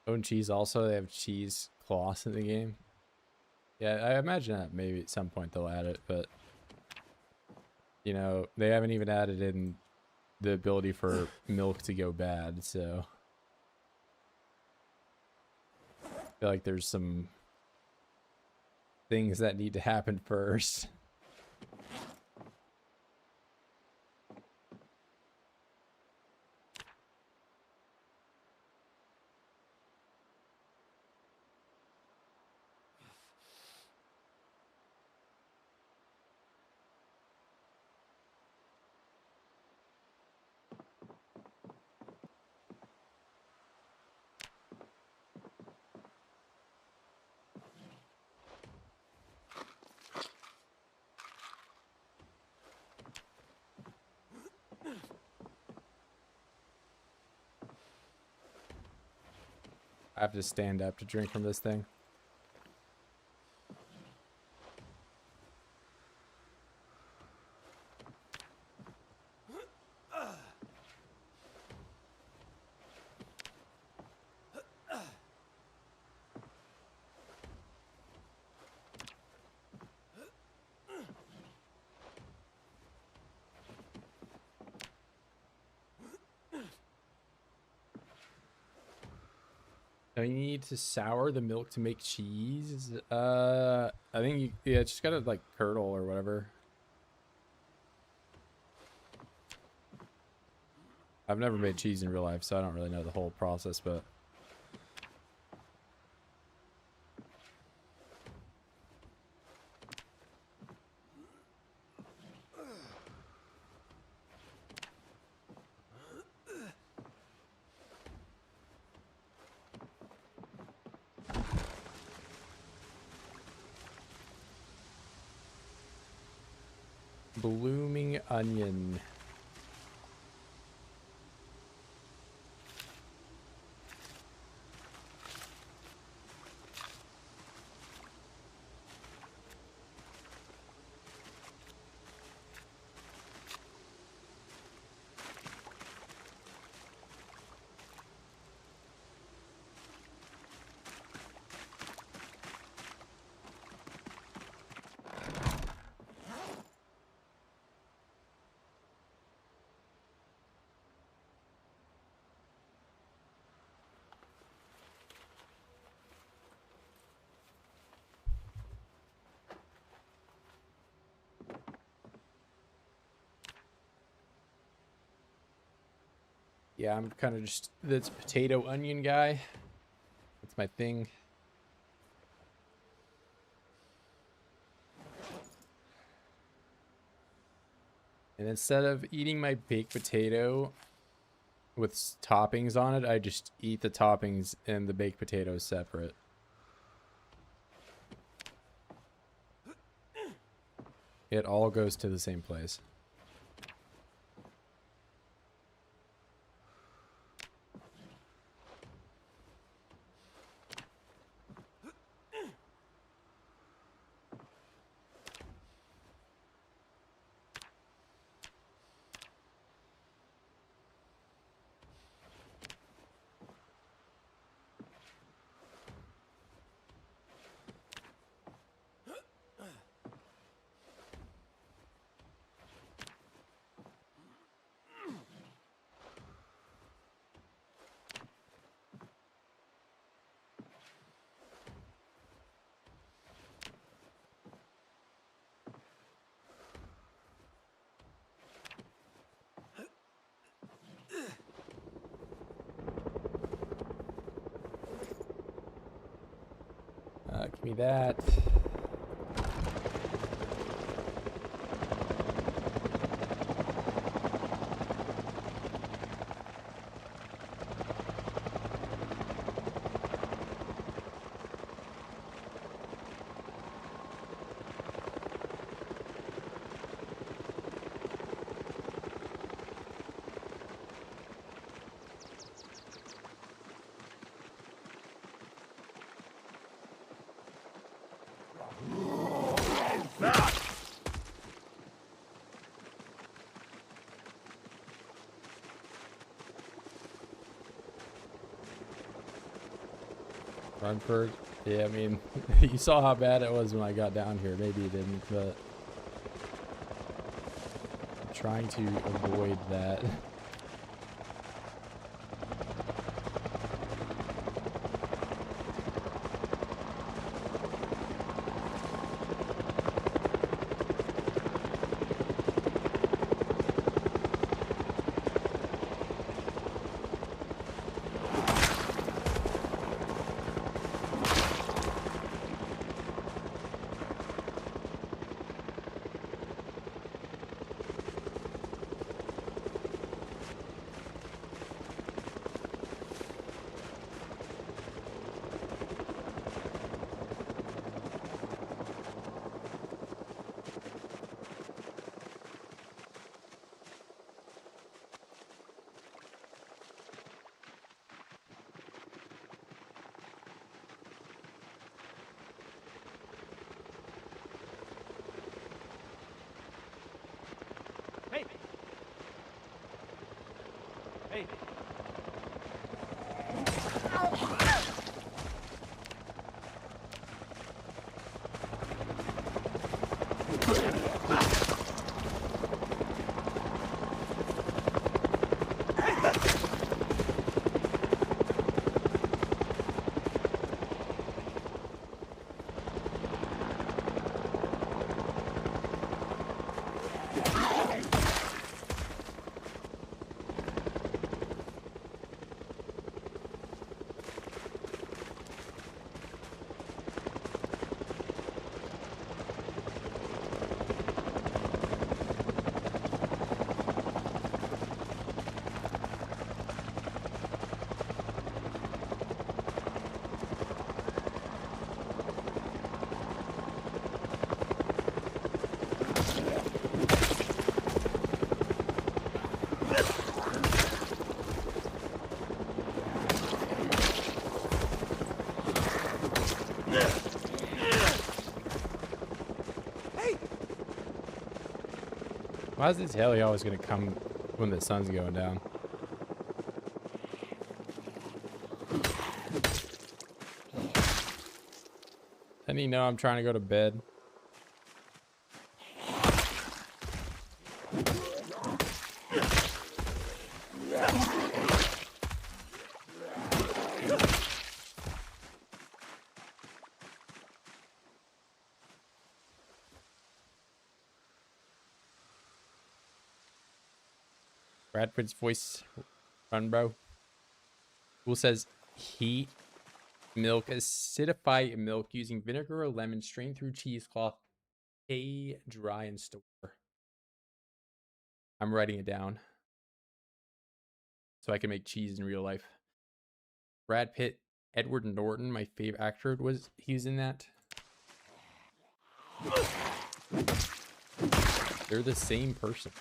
Own cheese also, they have cheese cloths in the game. Yeah, I imagine that maybe at some point they'll add it, but you know, they haven't even added in the ability for milk to go bad, so I feel like there's some things that need to happen first. I have to stand up to drink from this thing. Do you need to sour the milk to make cheese? I think you, yeah, it's just gotta like curdle or whatever. I've never made cheese in real life, so I don't really know the whole process, but blooming onion. Yeah, I'm kind of just this potato onion guy. That's my thing. And instead of eating my baked potato with toppings on it, I just eat the toppings and the baked potatoes separate. It all goes to the same place. Give me that. Runford. Yeah, I mean, you saw how bad it was when I got down here. Maybe you didn't, but I'm trying to avoid that. Hey. Why is this heli always gonna come when the sun's going down? Doesn't he know I'm trying to go to bed? Brad Pitt's voice, run, bro. Will says heat milk, acidify milk using vinegar or lemon, strain through cheesecloth, dry and store. I'm writing it down so I can make cheese in real life. Brad Pitt, Edward Norton, my favorite actor, he was in that. They're the same person.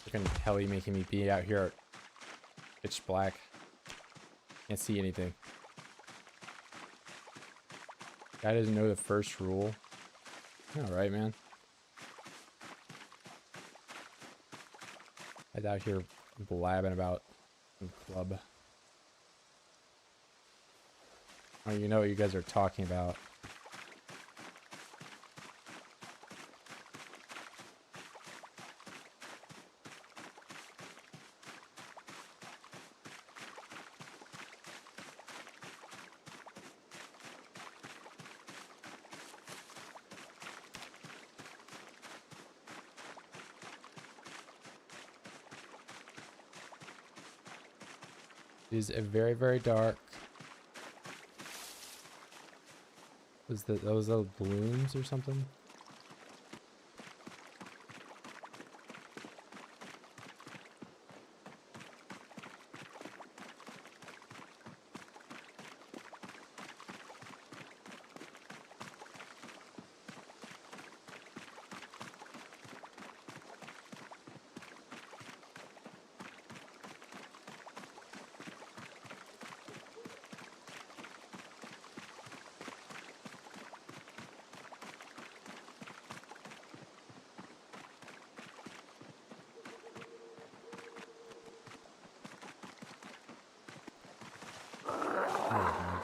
Freaking heli making me be out here pitch black. Can't see anything. Guy doesn't know the first rule. Alright, man. Guy's out here blabbing about some club. Oh, you know what you guys are talking about. It is a very, very dark. Was those the balloons or something?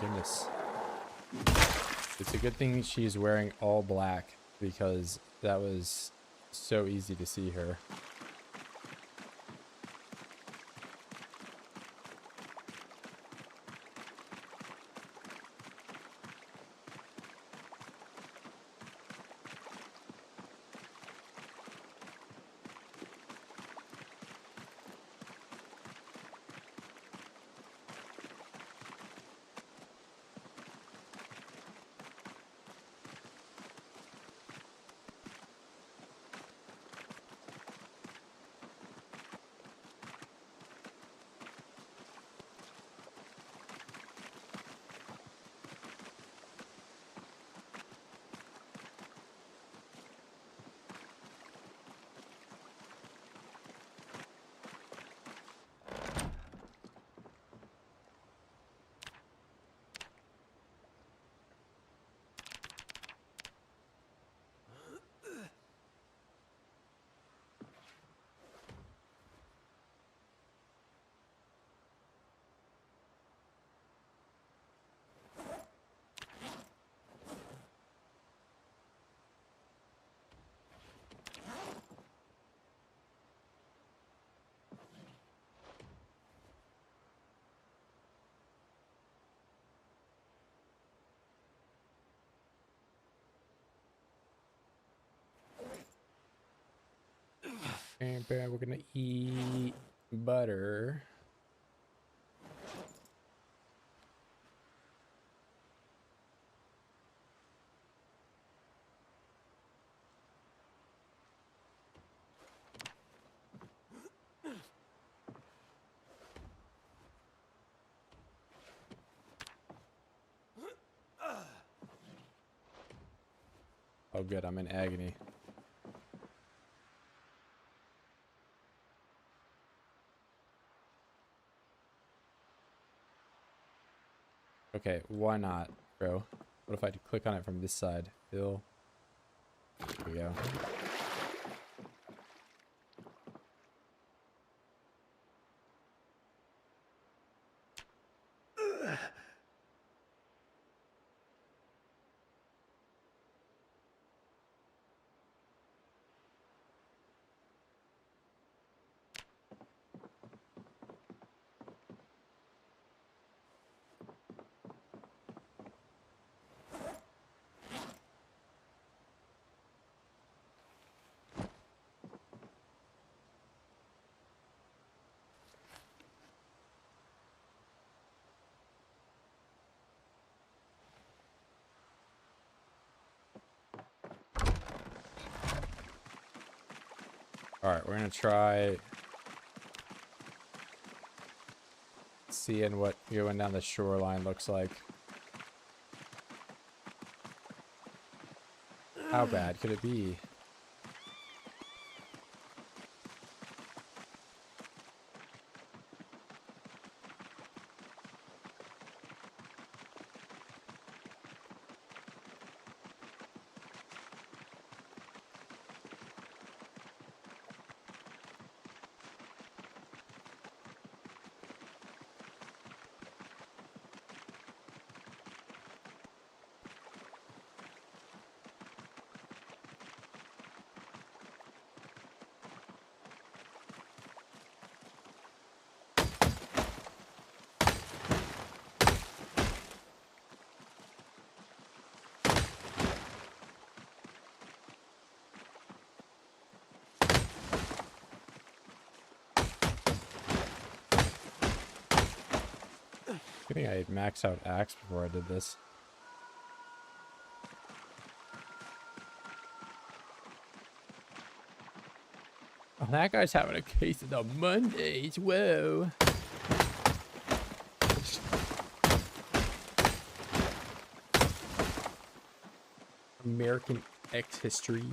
Goodness. It's a good thing she's wearing all black because that was so easy to see her. And we're gonna eat butter. Oh, good. I'm in agony. Okay, why not, bro? What if I click on it from this side? Fill. There we go. Alright, we're gonna try seeing what going down the shoreline looks like. How bad could it be? I think I maxed out axe before I did this. Oh, that guy's having a case of the Mondays. Whoa. American X history.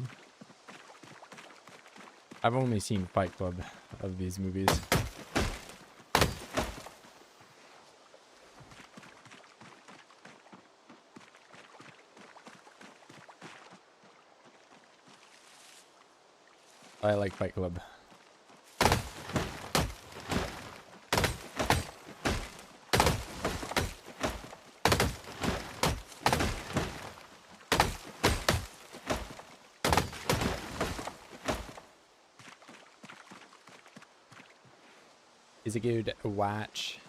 I've only seen Fight Club of these movies. I like Fight Club. Is a good watch.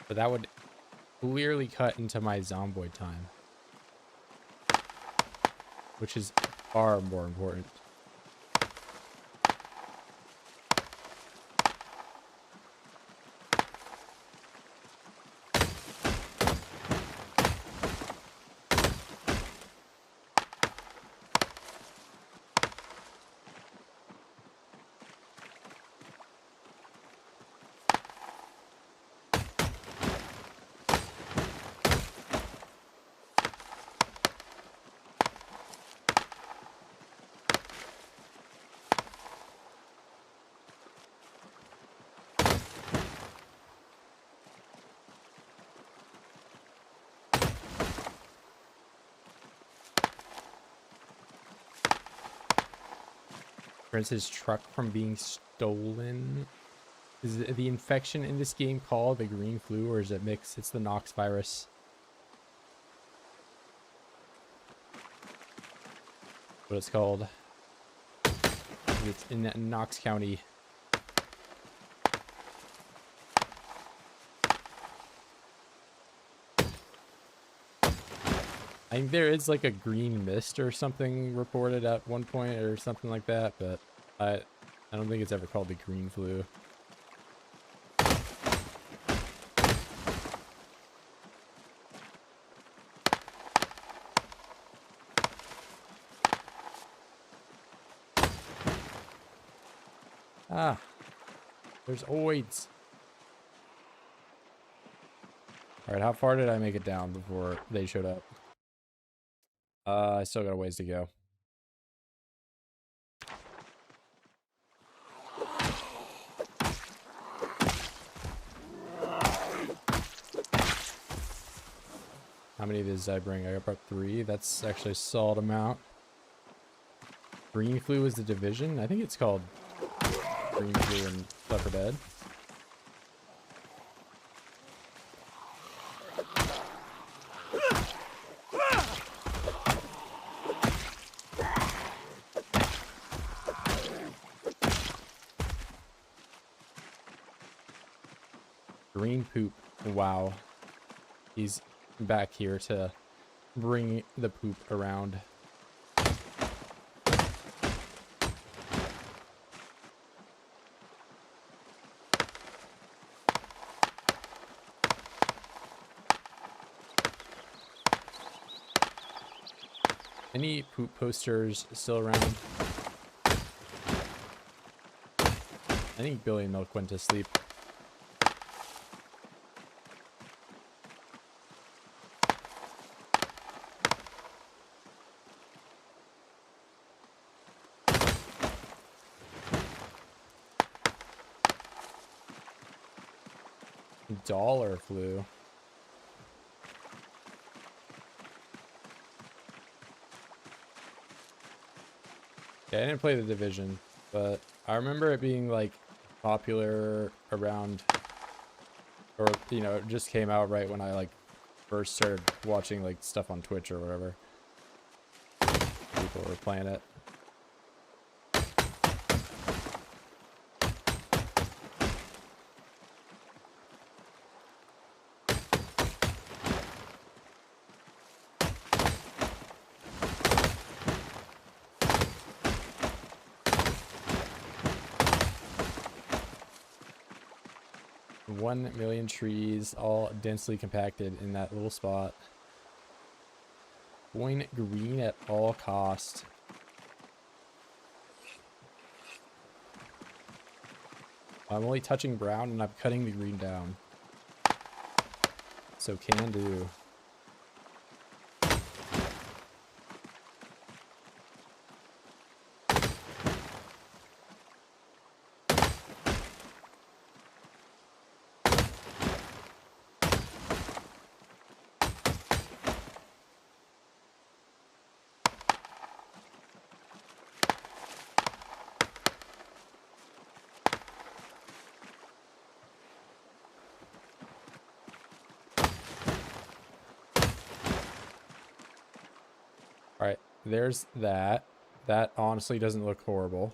But that would clearly cut into my Zomboid time, which is far more important. Prevents his truck from being stolen. Is the infection in this game called the green flu, or is it mixed? It's the Knox virus. What it's called. It's in Knox County. I think there is like a green mist or something reported at one point or something like that, but I don't think it's ever called the green flu. Ah, there's oids. All right, how far did I make it down before they showed up? I still got a ways to go. How many of these did I bring? I got about 3. That's actually a solid amount. Green flu is the division? I think it's called green flu in Left 4 Dead. Green poop. Wow. He's back here to bring the poop around. Any poop posters still around? I think Billy and Milk went to sleep. Dollar flu. Yeah, I didn't play the Division, but I remember it being like popular around, or you know, it just came out right when I like first started watching like stuff on Twitch or whatever. People were playing it. One million trees, all densely compacted in that little spot. Going green at all cost. I'm only touching brown and I'm cutting the green down. So can do. Alright, there's that. That honestly doesn't look horrible.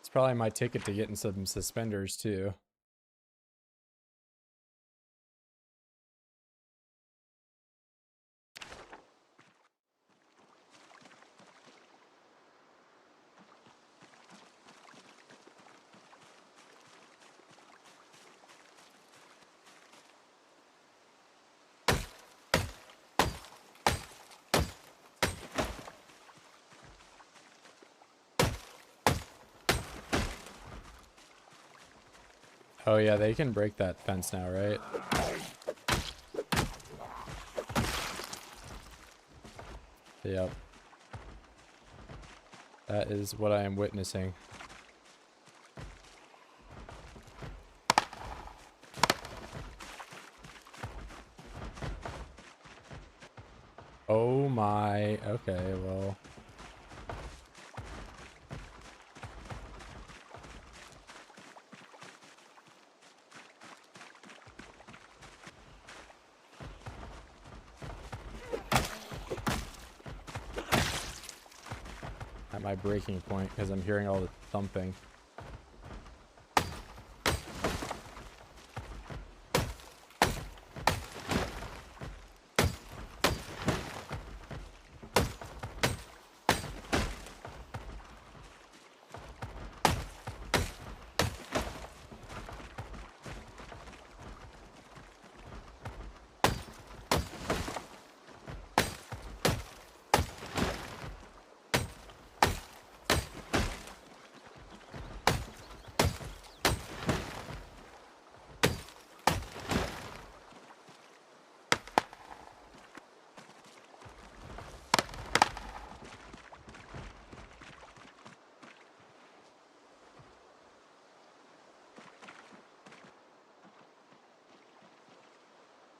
It's probably my ticket to getting some suspenders too. Oh yeah, they can break that fence now, right? Yep. That is what I am witnessing. my. Okay, well. At my breaking point because I'm hearing all the thumping.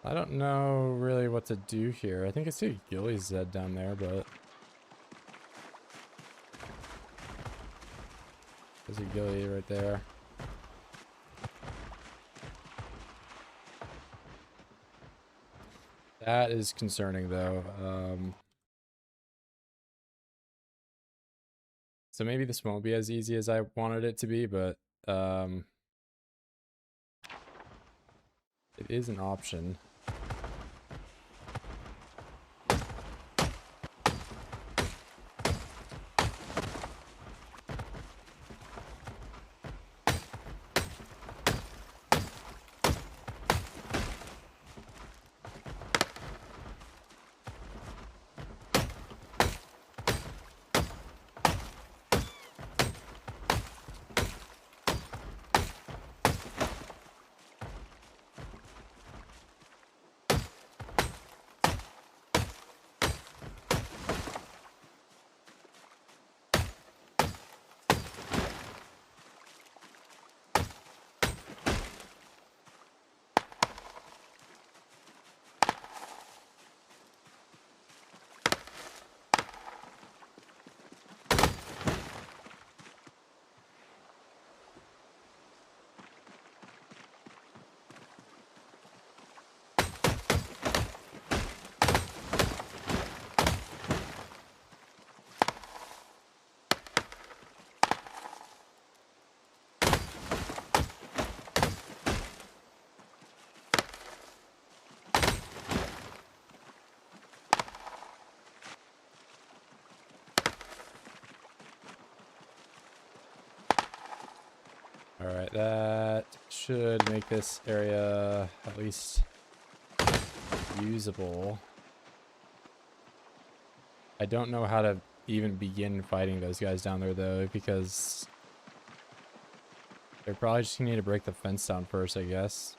I don't know really what to do here. I think I see Gilly's Zed down there, but there's a Gilly right there. That is concerning though. So maybe this won't be as easy as I wanted it to be, but it is an option. Alright, that should make this area at least usable. I don't know how to even begin fighting those guys down there though, because they're probably just gonna need to break the fence down first, I guess.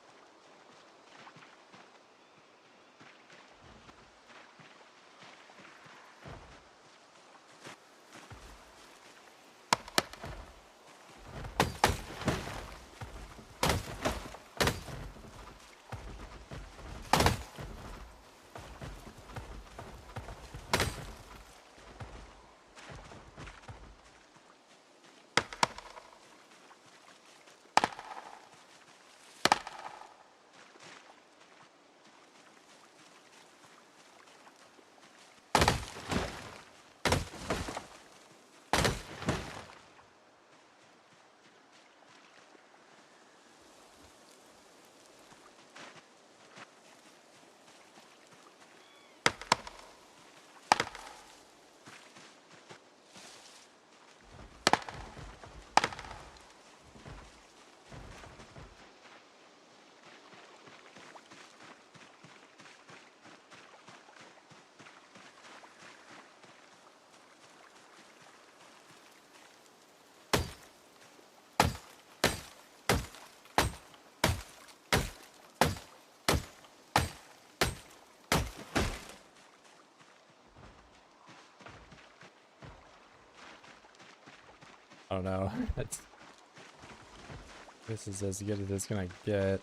I don't know. This is as good as it's gonna get.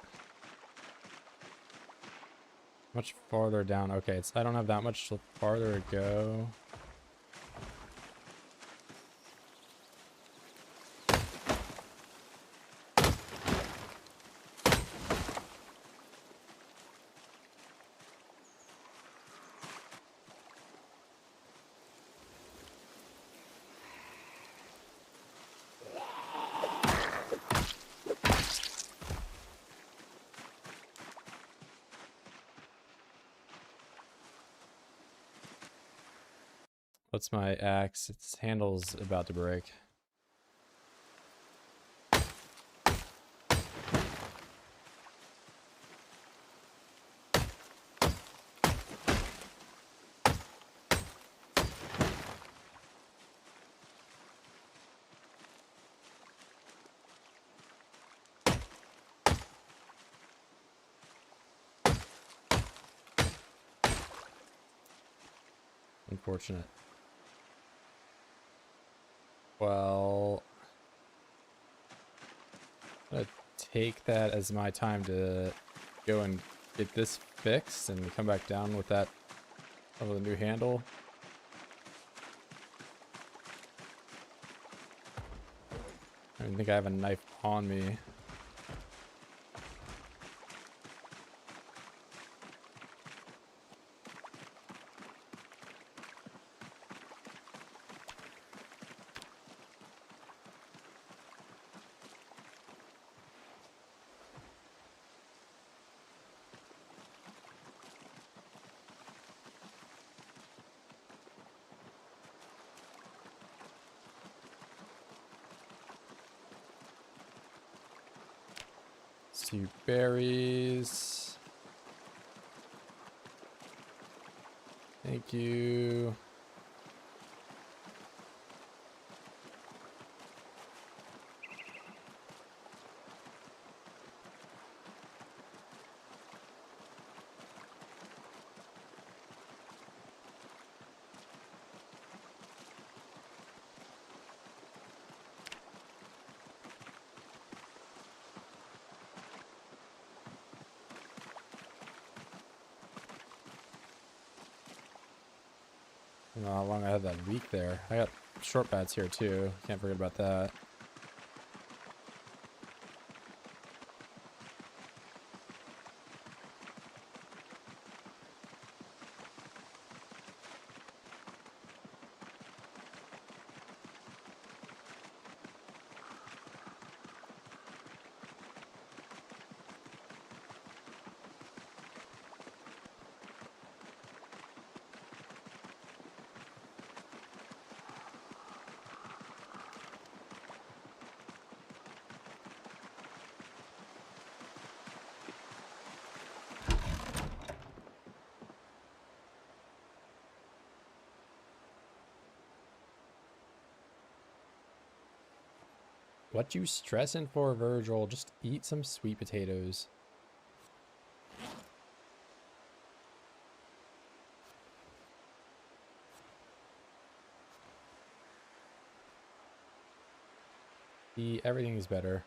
Much farther down. Okay, it's I don't have that much farther to go. What's my axe? Its handle's about to break. Unfortunate. Well, I'm gonna take that as my time to go and get this fixed and come back down with that with a new handle. I don't think I have a knife on me. Two berries. Thank you. I don't know how long I had that leak there. I got short bats here too. Can't forget about that. What you stressing for, Virgil? Just eat some sweet potatoes. Everything is better.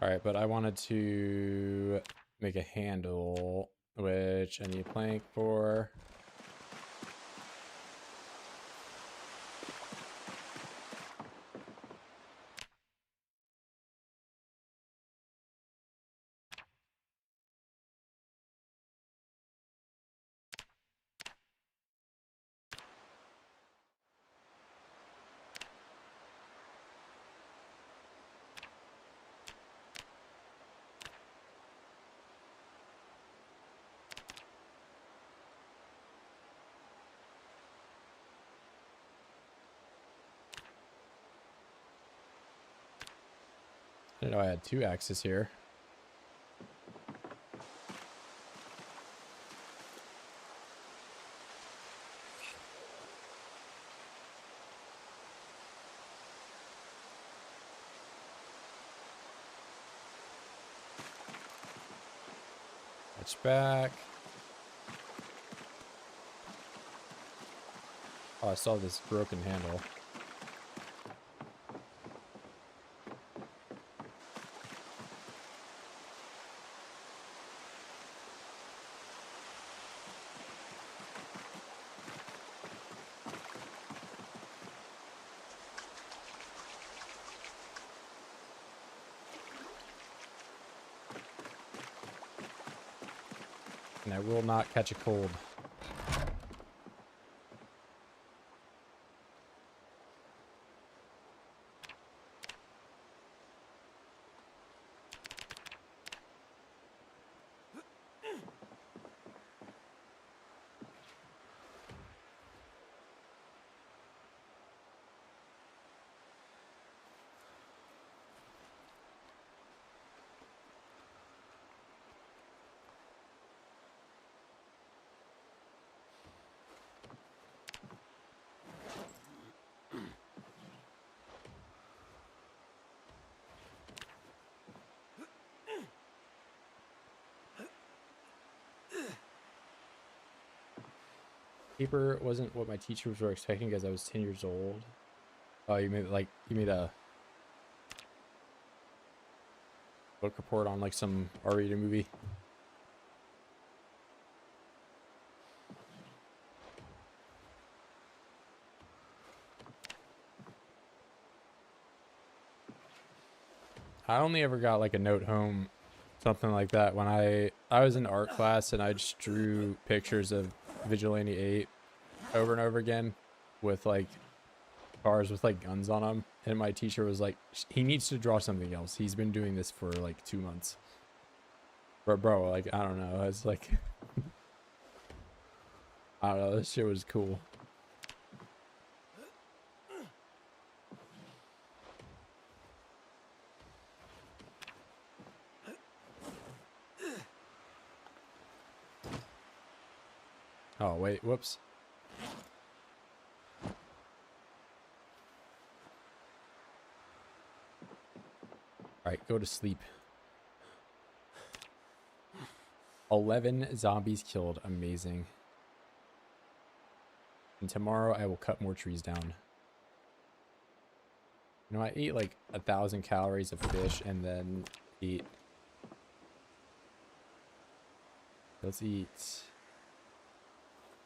Alright, but I wanted to make a handle, which I need a plank for. I didn't know I had two axes here. Switch back. Oh, I saw this broken handle. And I will not catch a cold. Paper wasn't what my teachers were expecting because I was 10 years old. Oh, you made a book report on like some R-rated movie. I only ever got like a note home, something like that, when I was in art class and I just drew pictures of Vigilante 8 over and over again with like cars with like guns on them, and my teacher was like, he needs to draw something else. He's been doing this for like 2 months. But bro, like, I don't know. It's like, I don't know. This shit was cool. Oh, wait. Whoops. Alright, go to sleep. 11 zombies killed. Amazing. And tomorrow I will cut more trees down. You know, I ate like 1,000 calories of fish and then eat. Let's eat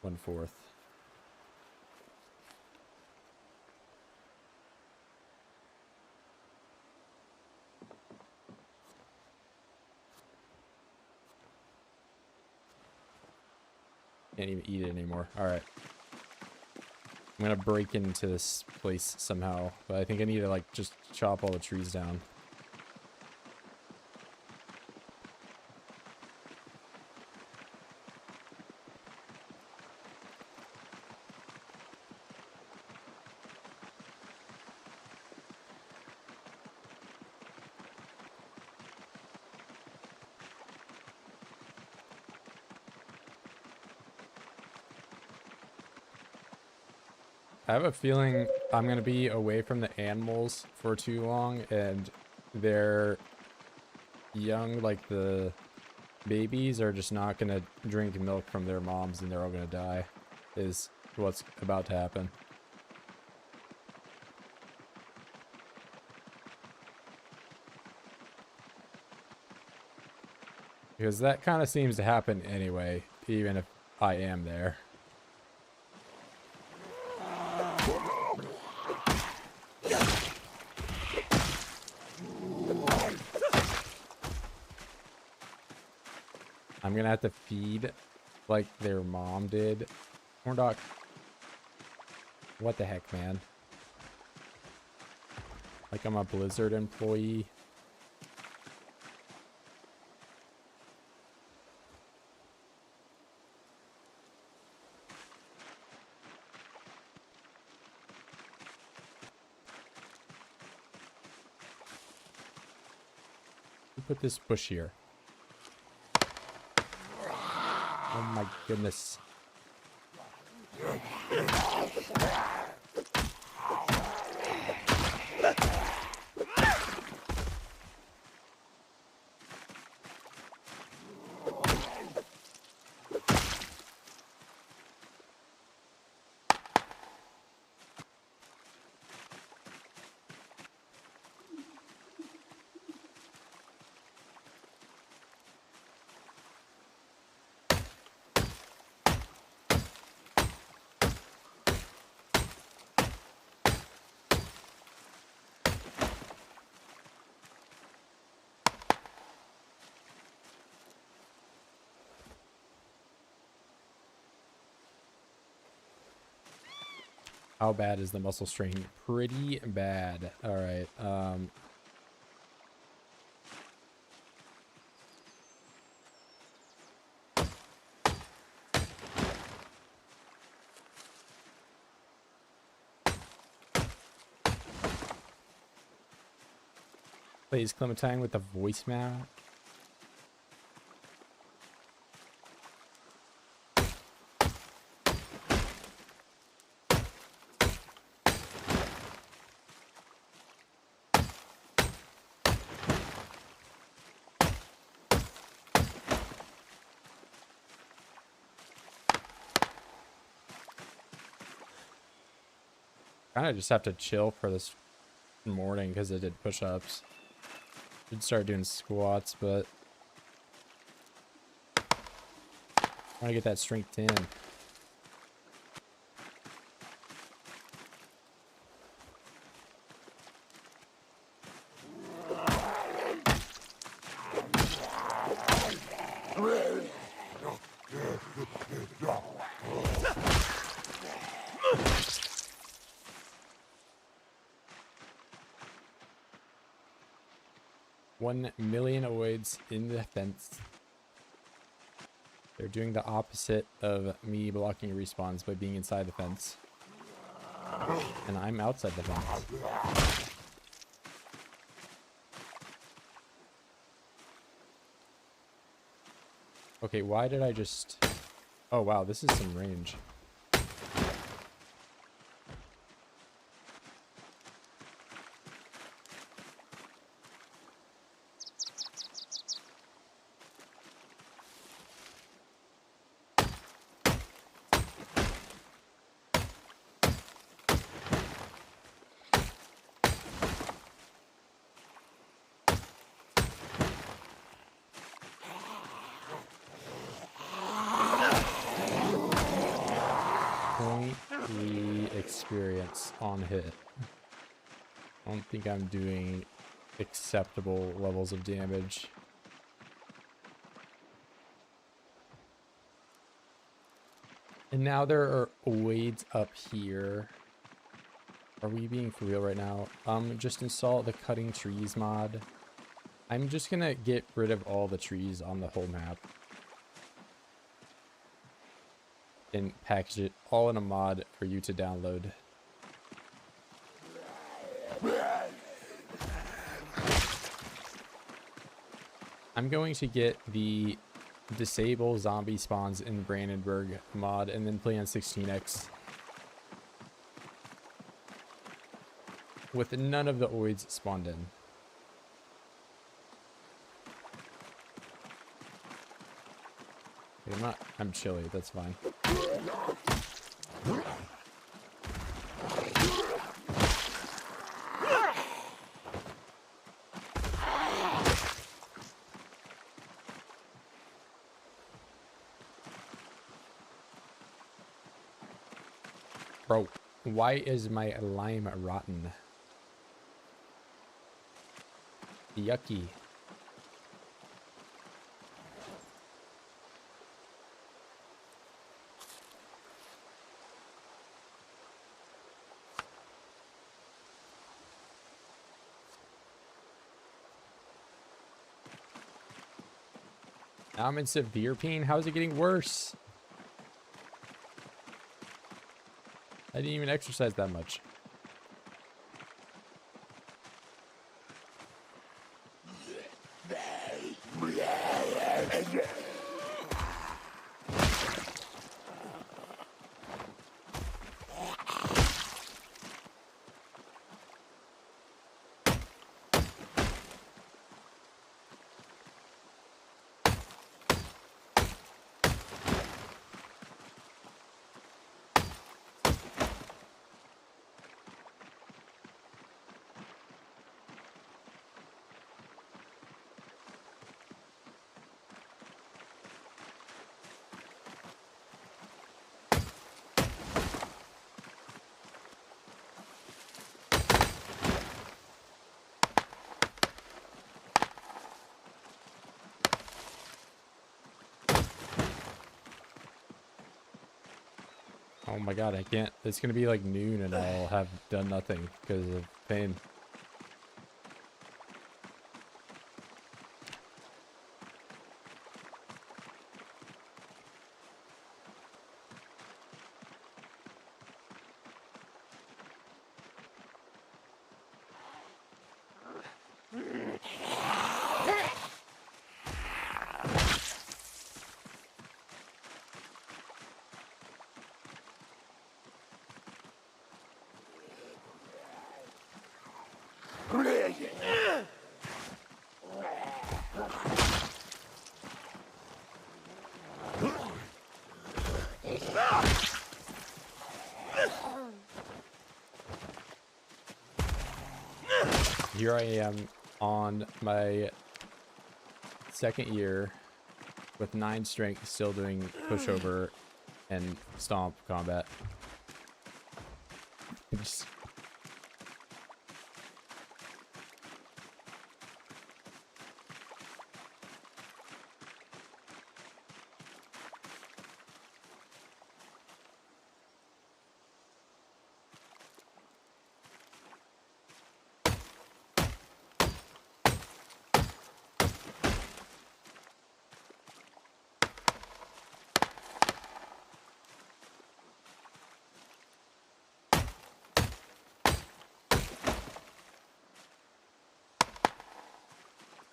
1/4. Can't even eat it anymore. All right. I'm gonna break into this place somehow, but I think I need to like just chop all the trees down. I have a feeling I'm going to be away from the animals for too long, and their young, like the babies, are just not going to drink milk from their moms and they're all going to die, is what's about to happen. Because that kind of seems to happen anyway, even if I am there. I'm gonna have to feed like their mom did. Corn dog. What the heck, man? Like I'm a Blizzard employee. Who put this bush here? Oh my goodness. How bad is the muscle strain? Pretty bad. All right. Plays Clementine with the voicemail. Kind of just have to chill for this morning because I did push-ups. Should start doing squats, but I want to get that strength 10. $1 million oids in the fence. They're doing the opposite of me blocking respawns by being inside the fence. And I'm outside the fence. Okay, why did I just... Oh wow, this is some range. Experience on hit. I don't think I'm doing acceptable levels of damage. And now there are oids up here. Are we being for real right now? Just install the cutting trees mod. I'm just gonna get rid of all the trees on the whole map and package it all in a mod for you to download. I'm going to get the disable zombie spawns in Brandenburg mod and then play on 16x with none of the oids spawned in. I'm chilly, that's fine. Bro, why is my lime rotten? Yucky. Now I'm in severe pain. How is it getting worse? I didn't even exercise that much. Oh my god, I can't. It's gonna be like noon and I'll have done nothing because of pain. Here I am on my second year with 9 strength, still doing pushover and stomp combat. Just-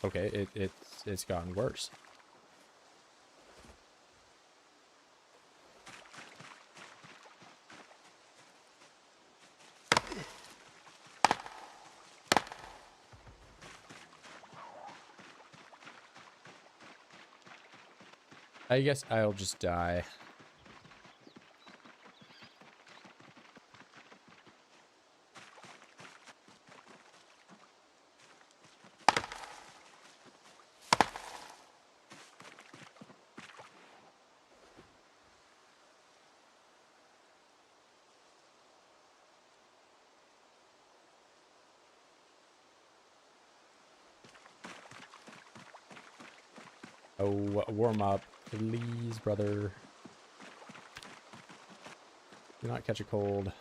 okay, it's gotten worse. I guess I'll just die. Oh, warm up, please, brother. Do not catch a cold.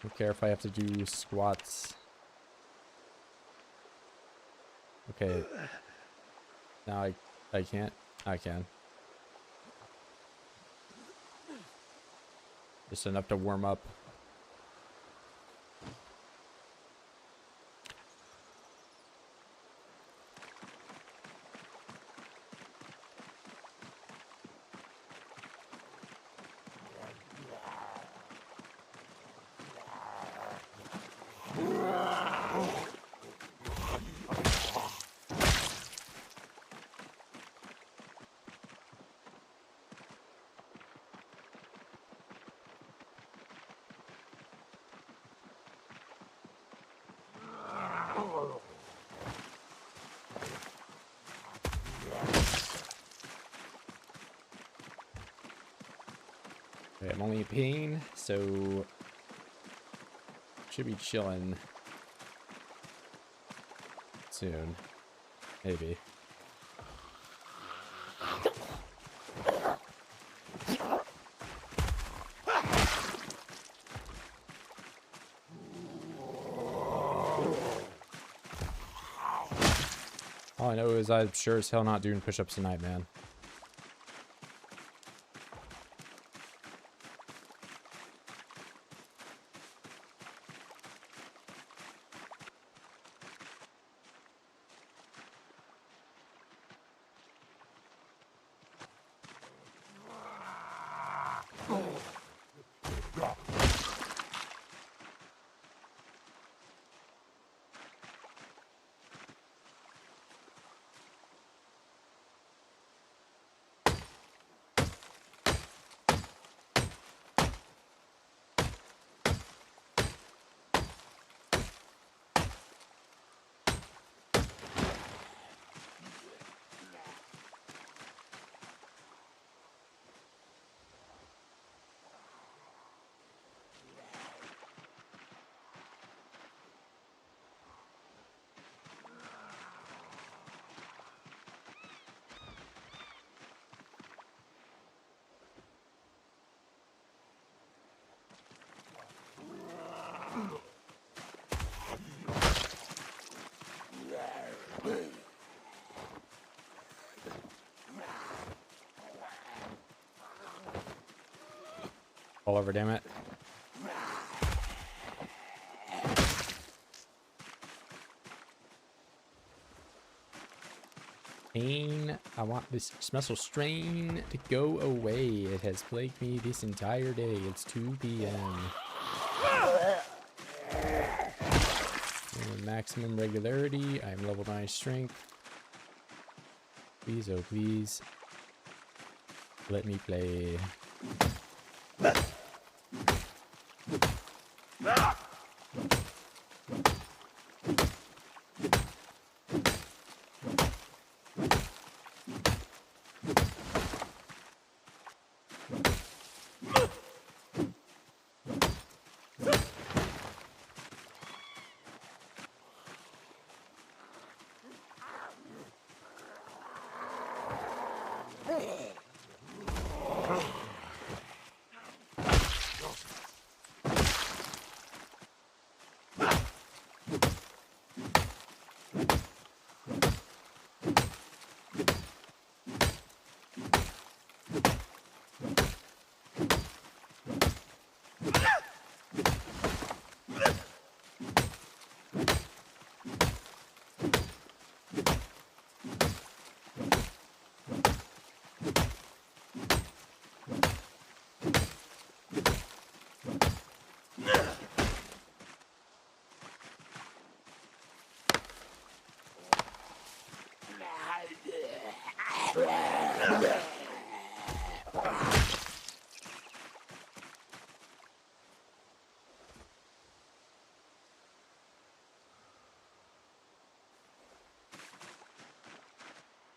Don't care if I have to do squats. Okay. Now I can't. I can. Just enough to warm up. Okay, I'm only in pain, so should be chilling soon. Maybe. All I know is I'm sure as hell not doing push-ups tonight, man. Fall over, damn it. Pain. I want this muscle strain to go away. It has plagued me this entire day. It's 2 p.m. Maximum regularity. I am level 9 strength. Please, oh please. Let me play.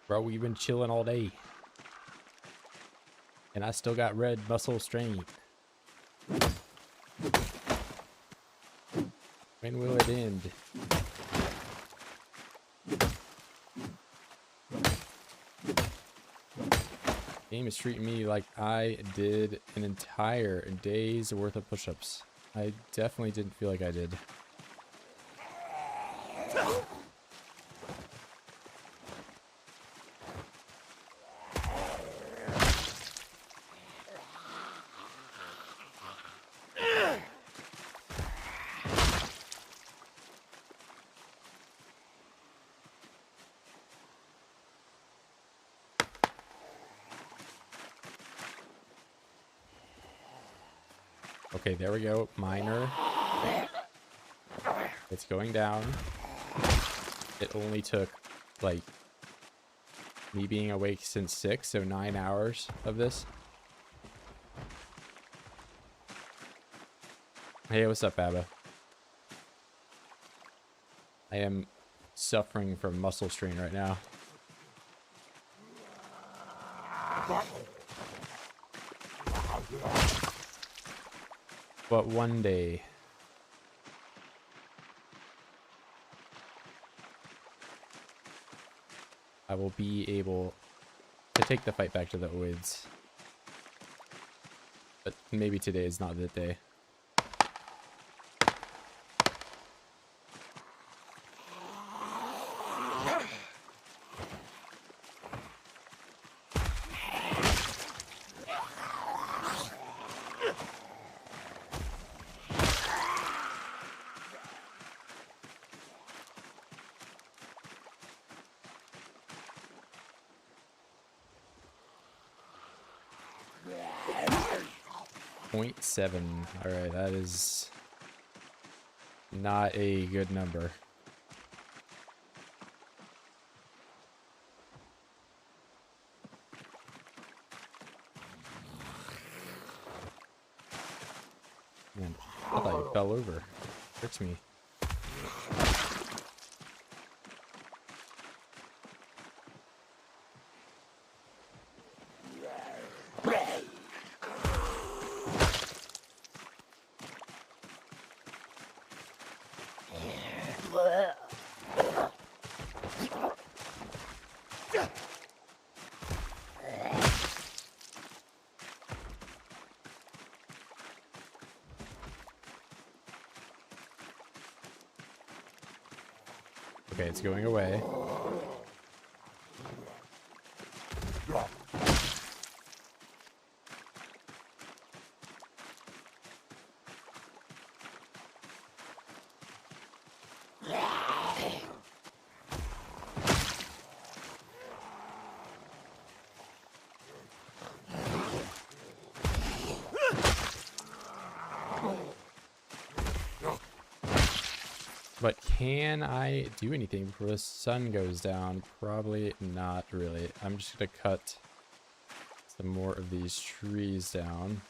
Bro, we've been chilling all day. And I still got red muscle strain. When will it end? Game is treating me like I did an entire day's worth of push-ups. I definitely didn't feel like I did. Okay, there we go. Minor. It's going down. It only took, like, me being awake since 6, so 9 hours of this. Hey, what's up, Baba? I am suffering from muscle strain right now. But one day, I will be able to take the fight back to the OIDS. But maybe today is not the day. .7. Alright, that is not a good number. Man, I thought you fell over. Hurts me. Okay, it's going away. But can I do anything before the sun goes down? Probably not really. I'm just gonna cut some more of these trees down.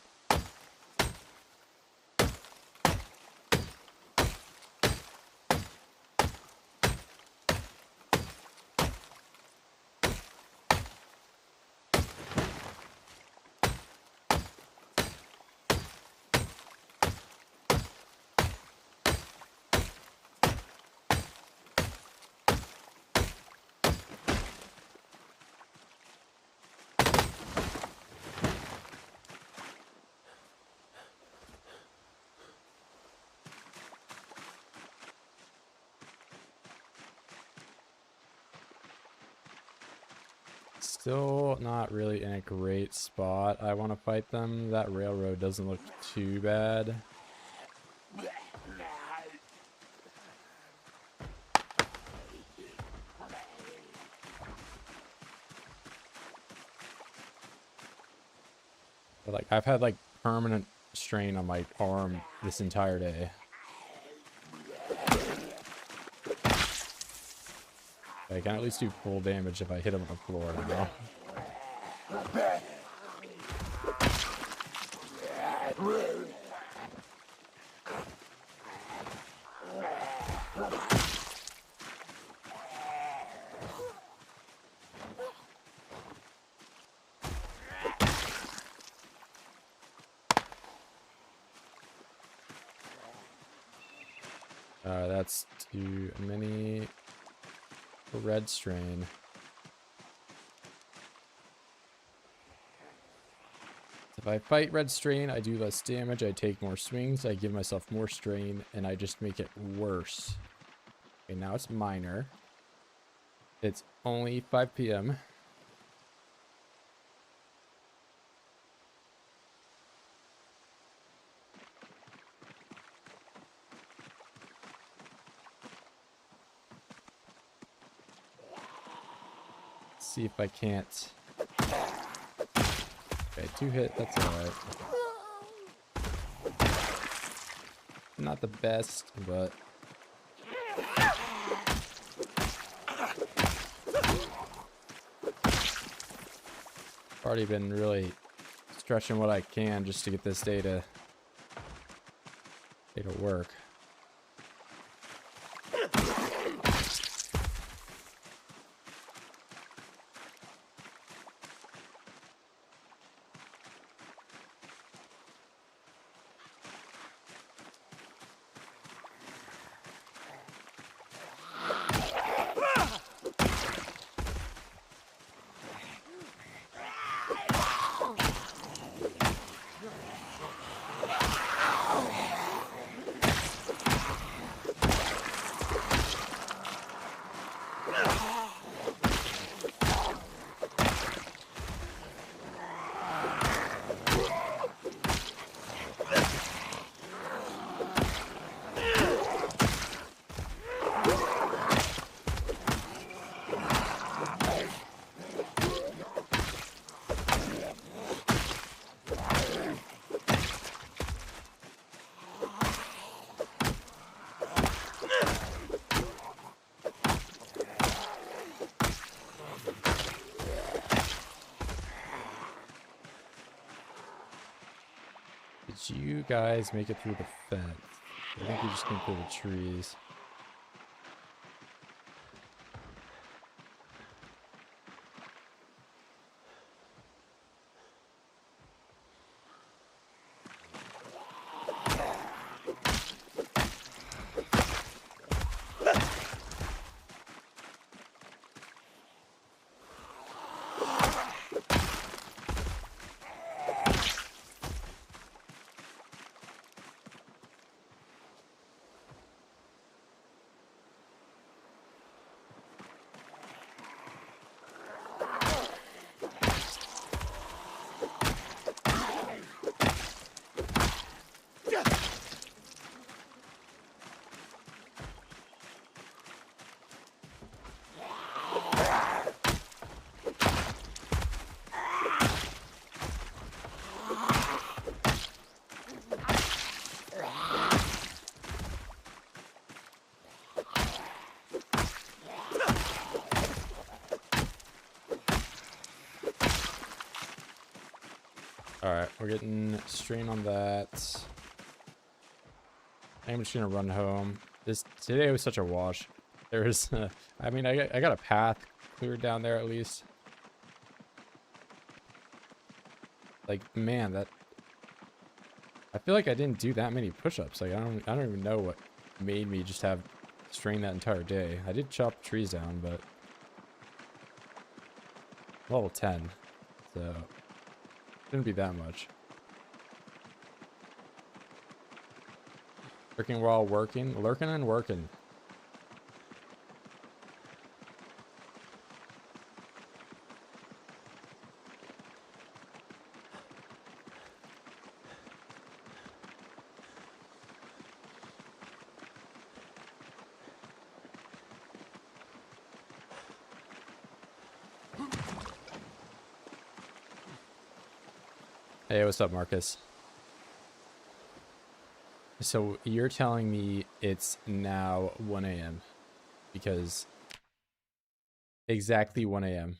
Still not really in a great spot. I want to fight them. That railroad doesn't look too bad. But like I've had like permanent strain on my arm this entire day. I can at least do full damage if I hit him on the floor now. That's too many red strain. If I fight red strain, I do less damage, I take more swings, I give myself more strain, and I just make it worse. Okay, now it's minor. It's only 5 p.m. See if I can't. Okay, 2 hit, that's alright. Not the best, but I've already been really stretching what I can just to get this day to work. Did you guys make it through the fence? I think you just came through the trees. Alright, we're getting strain on that. I'm just gonna run home. Today was such a wash. There was, I mean, I got a path cleared down there at least. Like, man, I feel like I didn't do that many push-ups. Like, I don't even know what made me just have strain that entire day. I did chop trees down, but level 10, so shouldn't be that much. Working while working, lurking and working. Hey, what's up, Marcus? So you're telling me it's now 1 a.m. because exactly 1 a.m.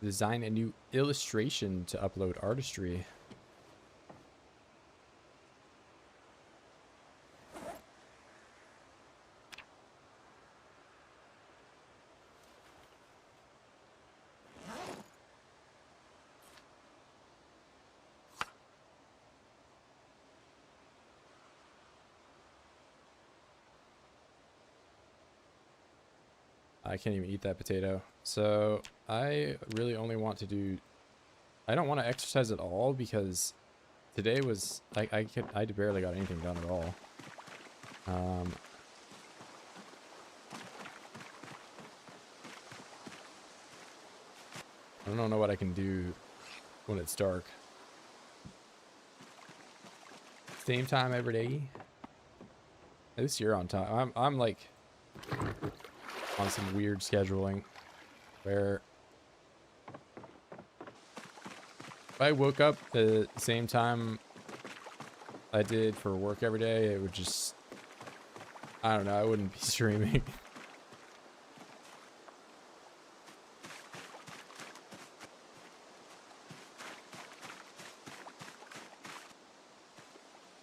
Design a new illustration to upload artistry. I can't even eat that potato. So I really only want to do, I don't want to exercise at all because today was, I barely got anything done at all. I don't know what I can do when it's dark. Same time every day. At least you're on time. I'm like on some weird scheduling where if I woke up at the same time I did for work every day, it would just, I don't know, I wouldn't be streaming.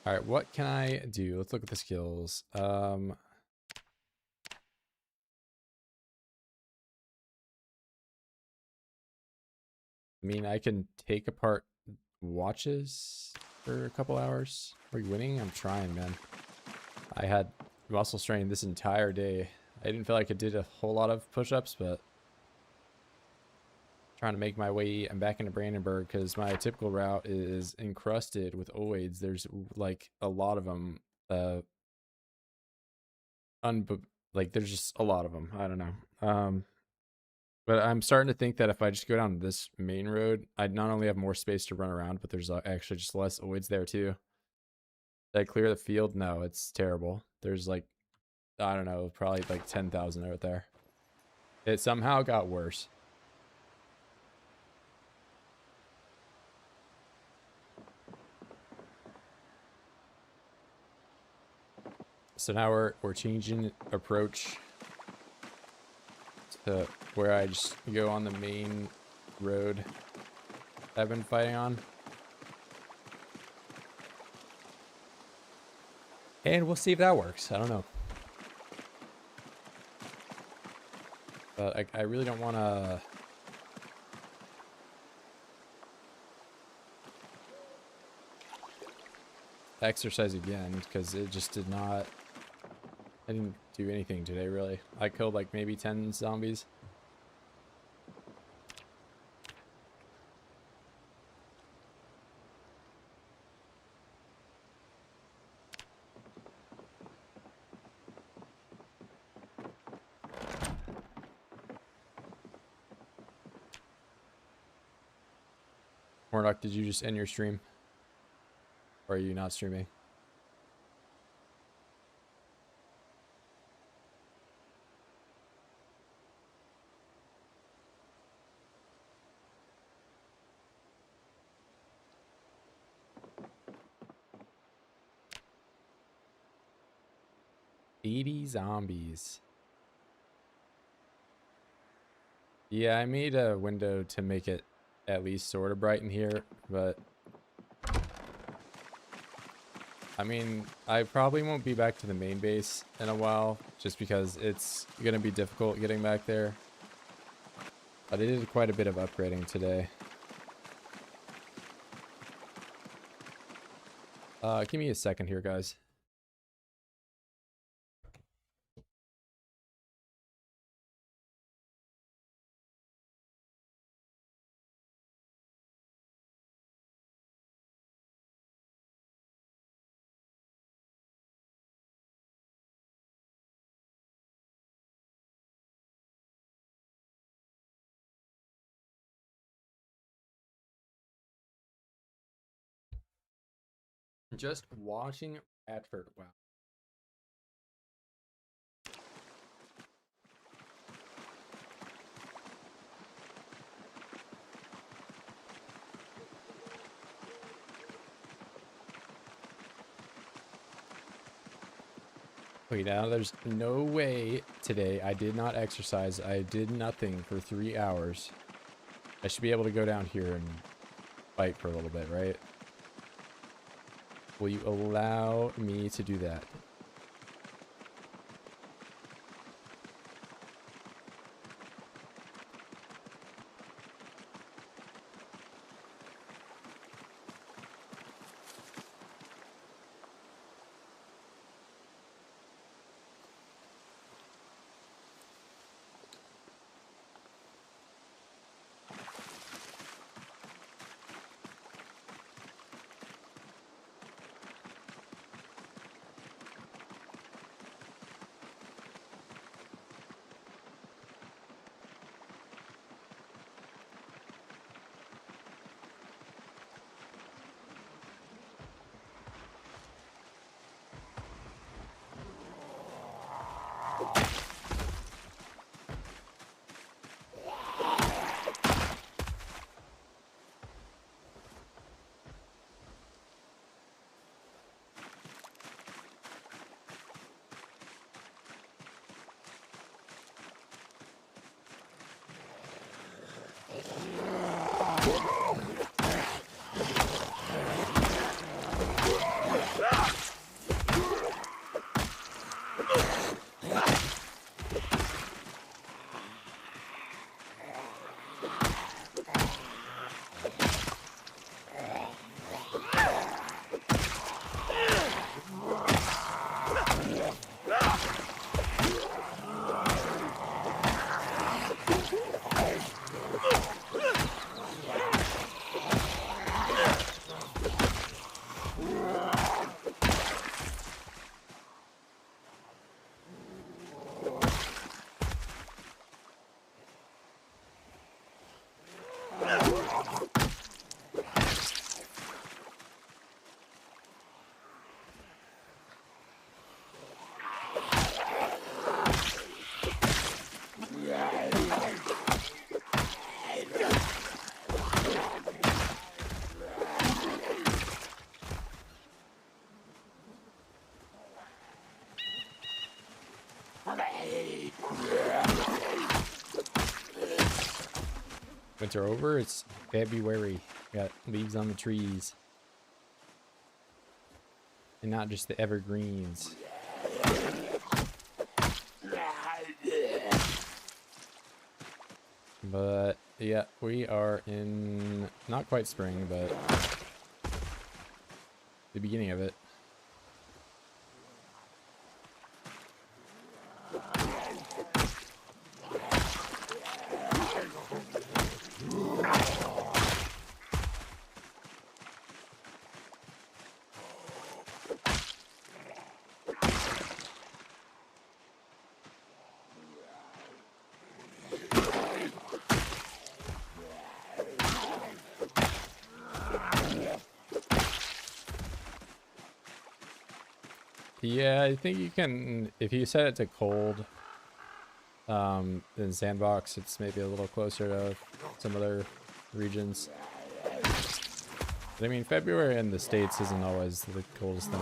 All right, what can I do? Let's look at the skills. I mean, I can take apart watches for a couple hours. Are we winning? I'm trying, man. I had muscle strain this entire day. I didn't feel like I did a whole lot of push-ups, but trying to make my way. I'm back into Brandenburg because my typical route is encrusted with oids. There's like a lot of them. Like there's just a lot of them. I don't know. But I'm starting to think that if I just go down this main road, I'd not only have more space to run around, but there's actually just less oids there too. Did I clear the field? No, it's terrible. There's like, I don't know, probably like 10,000 out there. It somehow got worse. So now we're changing approach to where I just go on the main road I've been fighting on. And we'll see if that works. I don't know. But I really don't want to exercise again because it just did not, I didn't do anything today really. I killed like maybe 10 zombies. Mordock, did you just end your stream? Or are you not streaming? 80 zombies. Yeah, I made a window to make it at least sort of bright in here, but I mean, I probably won't be back to the main base in a while, just because it's gonna be difficult getting back there. But I did quite a bit of upgrading today. Give me a second here, guys. Just watching Radford. Wow. Okay, now there's no way today. I did not exercise. I did nothing for 3 hours. I should be able to go down here and fight for a little bit, right? Will you allow me to do that? Winter over, it's February. Got leaves on the trees. And not just the evergreens. But yeah, we are in not quite spring, but the beginning of it. Yeah, I think you can, if you set it to cold, then sandbox, it's maybe a little closer to some other regions. But I mean, February in the States isn't always the coldest thing.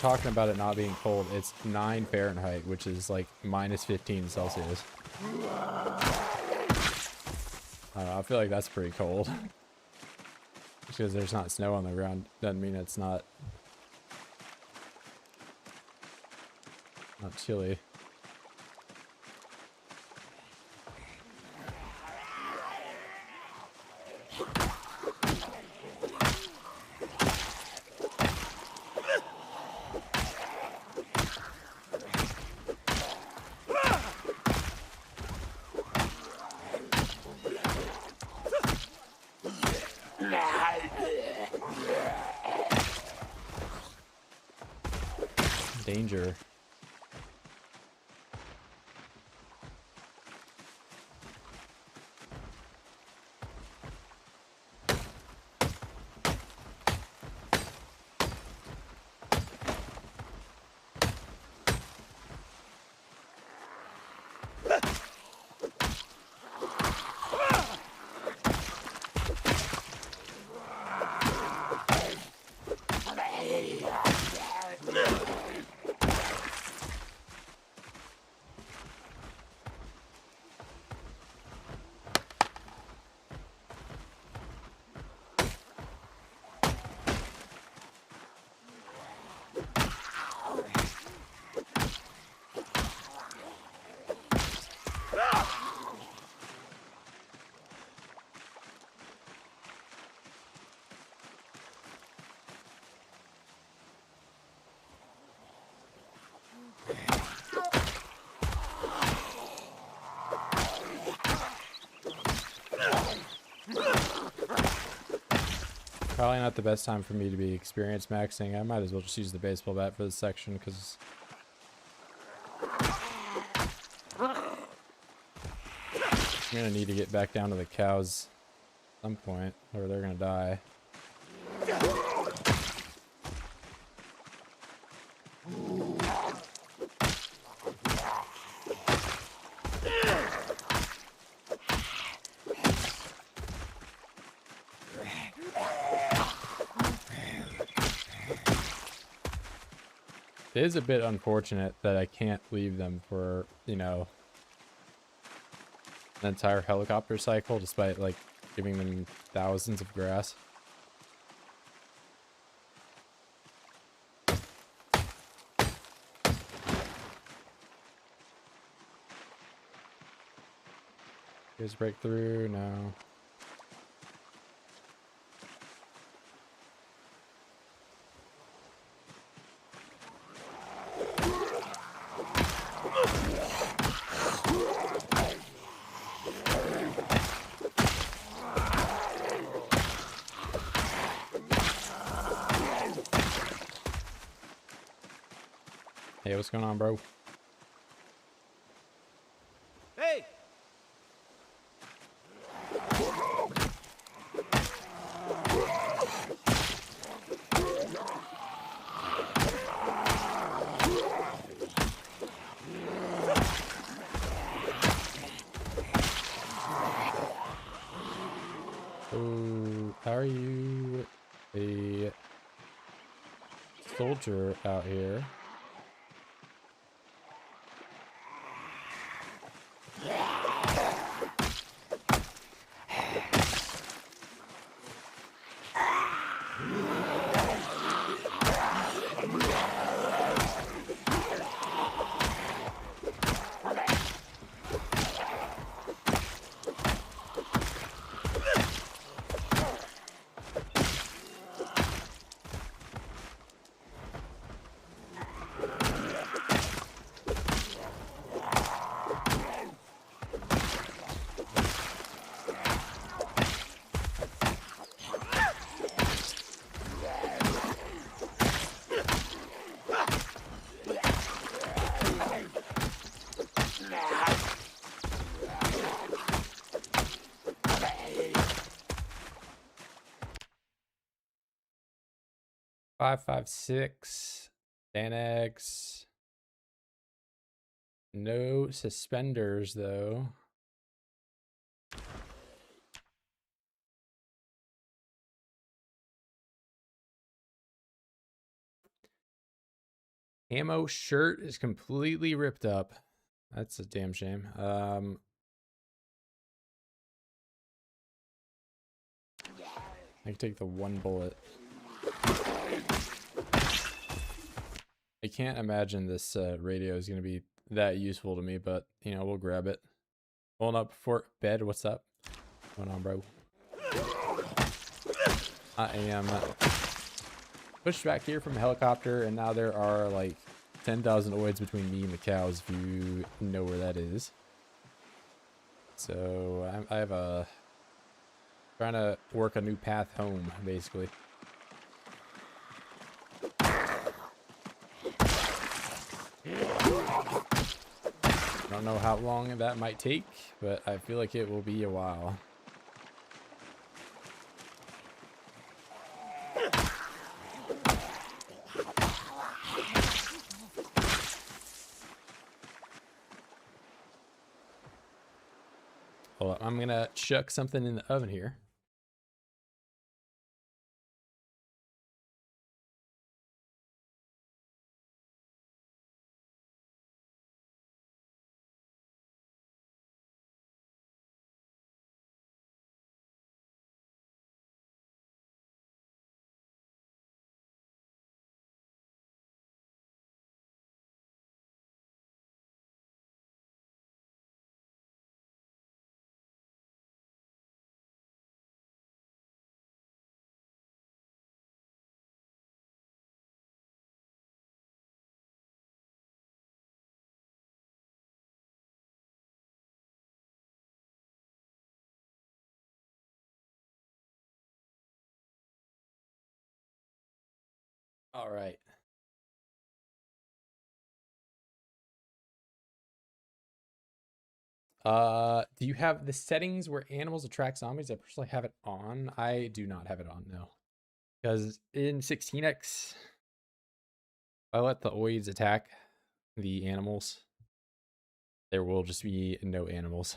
talking about it not being cold, it's 9 Fahrenheit, which is like minus 15 Celsius. I don't know, I feel like that's pretty cold. Just because there's not snow on the ground doesn't mean it's not chilly. Danger. Probably not the best time for me to be experience maxing. I might as well just use the baseball bat for this section because I'm gonna need to get back down to the cows at some point or they're gonna die. It is a bit unfortunate that I can't leave them for, you know, an entire helicopter cycle despite like giving them thousands of grass. Here's breakthrough, no. Hey, what's going on, bro? Hey! Oh, how are you a soldier out here? Five, 5, 6, Xanax. No suspenders though. Camo shirt is completely ripped up. That's a damn shame. I can take the one bullet. I can't imagine this radio is going to be that useful to me, but, you know, we'll grab it. Pulling up for bed. What's up? What's going on, bro? I am pushed back here from a helicopter, and now there are like 10,000 oids between me and the cows, if you know where that is. So I have a trying to work a new path home, basically. Don't know how long that might take, but I feel like it will be a while. Hold on, I'm gonna chuck something in the oven here. All right. Do you have the settings where animals attract zombies? I personally have it on. I do not have it on, no. Because in 16x, I let the oids attack the animals, there will just be no animals.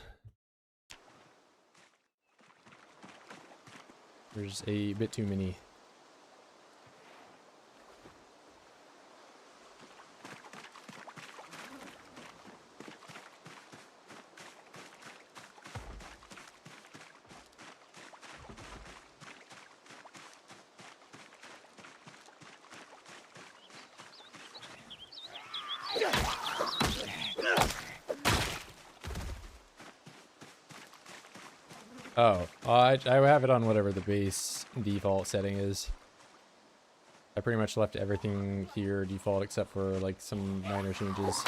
There's a bit too many. Oh, I have it on whatever the base default setting is. I pretty much left everything here default except for like some minor changes.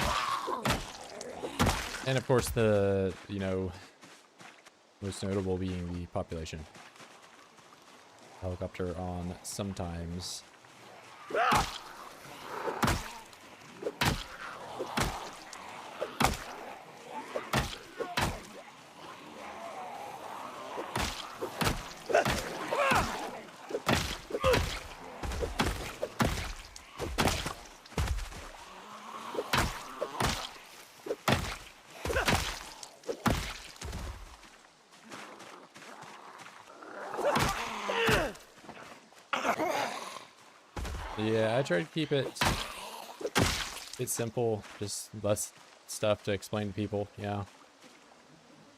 And of course the, you know, most notable being the population. Helicopter on sometimes. Yeah, I try to keep it simple, just less stuff to explain to people, yeah.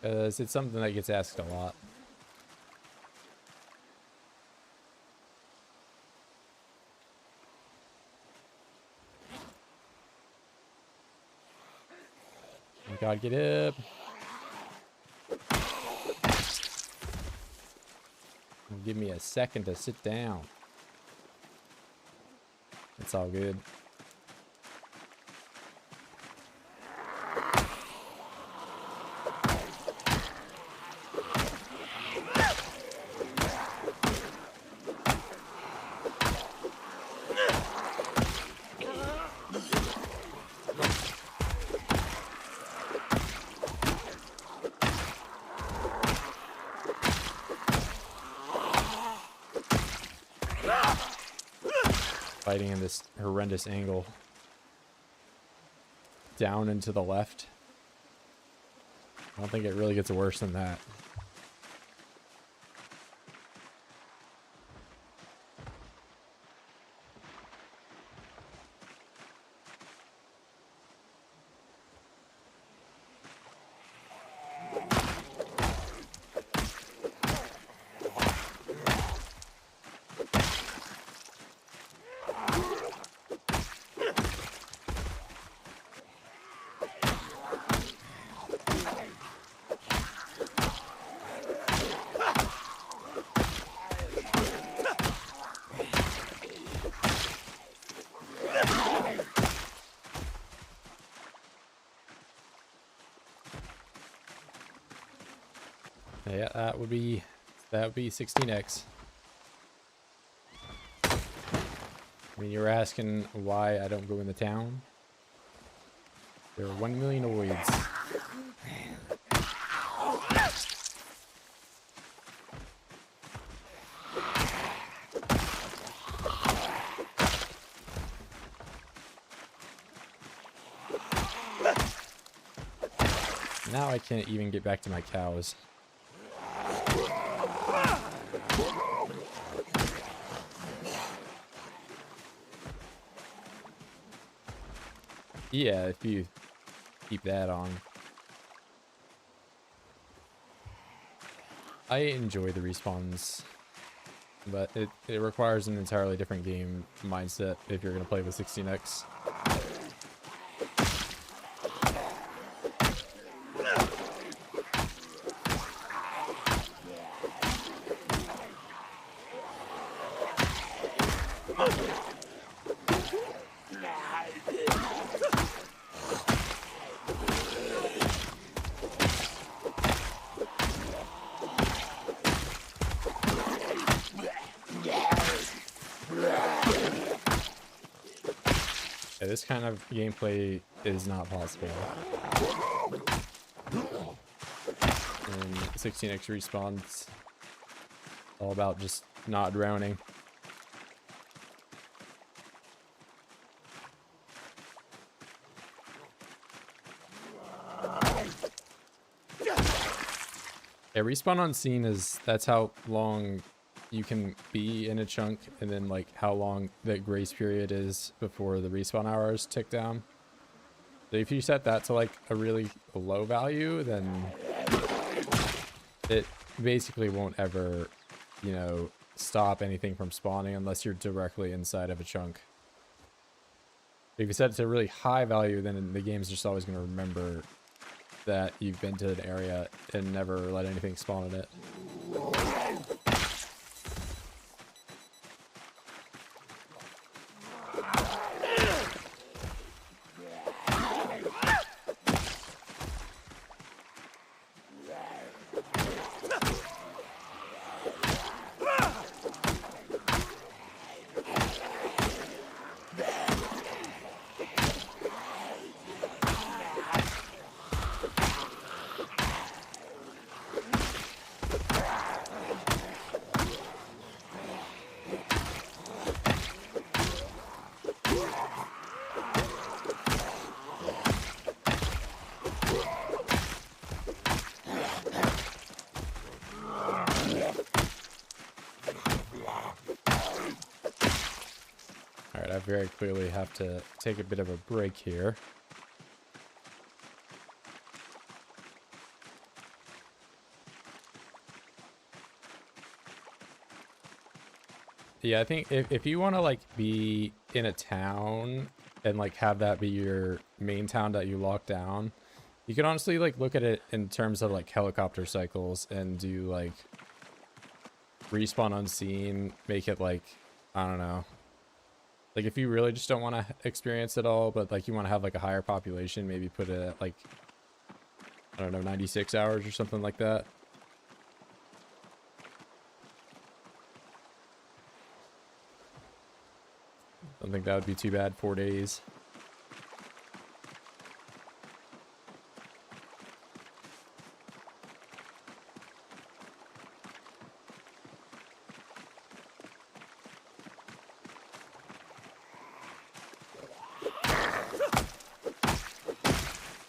Because it's something that gets asked a lot. Oh God, get up. Give me a second to sit down. It's all good. Fighting in this horrendous angle. Down and to the left. I don't think it really gets worse than that. Yeah, that would be 16x. I mean, you were asking why I don't go in the town. There are 1 million oids. Now I can't even get back to my cows. Yeah, if you keep that on. I enjoy the respawns, but it requires an entirely different game mindset if you're going to play with 16x. Yeah, this kind of gameplay is not possible in 16x respawns. All about just not drowning. Yeah, respawn on scene that's how long you can be in a chunk, and then like how long the grace period is before the respawn hours tick down. So if you set that to like a really low value, then it basically won't ever, you know, stop anything from spawning unless you're directly inside of a chunk. If you set it to a really high value, then the game's just always going to remember that you've been to an area and never let anything spawn in it. Alright, I very clearly have to take a bit of a break here. Yeah, I think if you want to like be in a town and like have that be your main town that you lock down, you can honestly like look at it in terms of like helicopter cycles and do like respawn on scene, make it like, I don't know. Like if you really just don't want to experience it all, but like you want to have like a higher population, maybe put it at like, I don't know, 96 hours or something like that. I don't think that would be too bad, 4 days.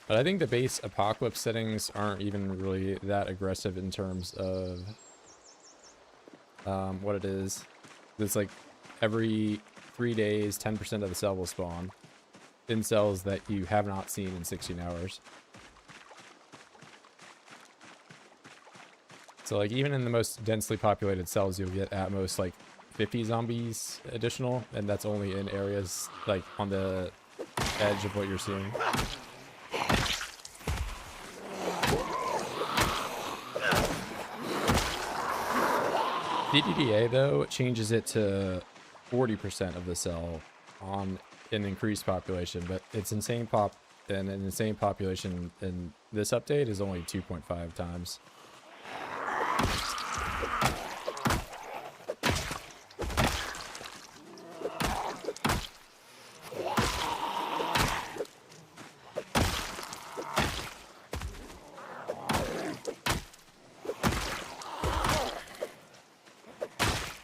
But I think the base apocalypse settings aren't even really that aggressive in terms of what it is. It's like every 3 days, 10% of the cell will spawn in cells that you have not seen in 16 hours. So like even in the most densely populated cells, you'll get at most like 50 zombies additional, and that's only in areas like on the edge of what you're seeing. DDDA though changes it to 40% of the cell on an increased population, but it's insane pop, and an insane population in this update is only 2.5 times.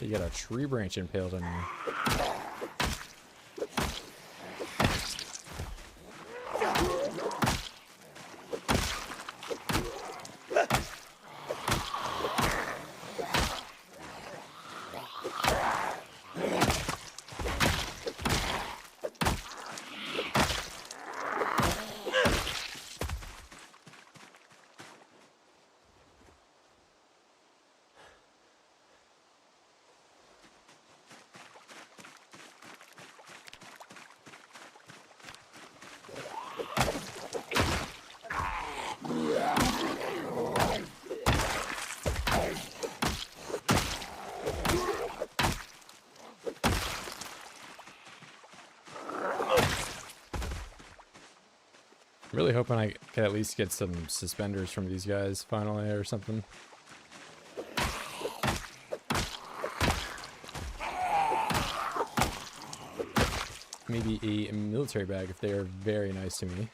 You got a tree branch impaled on you. Really hoping I can at least get some suspenders from these guys finally or something. Maybe a military bag if they are very nice to me.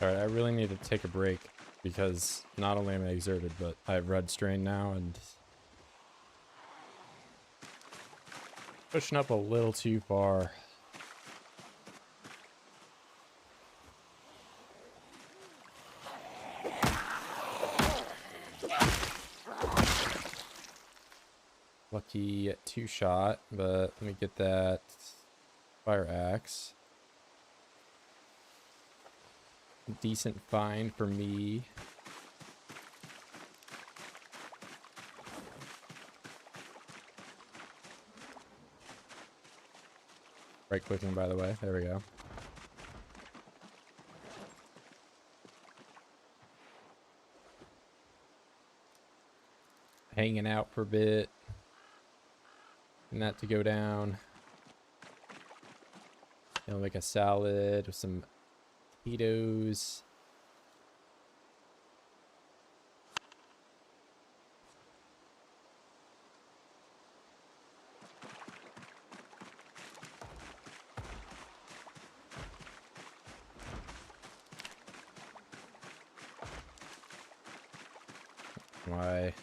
Alright, I really need to take a break because not only am I exerted, but I have red strain now and pushing up a little too far. Lucky 2-shot, but let me get that fire axe. Decent find for me. Right clicking, by the way. There we go. Hanging out for a bit. And that to go down. I'll make a salad with some potatoes. Why?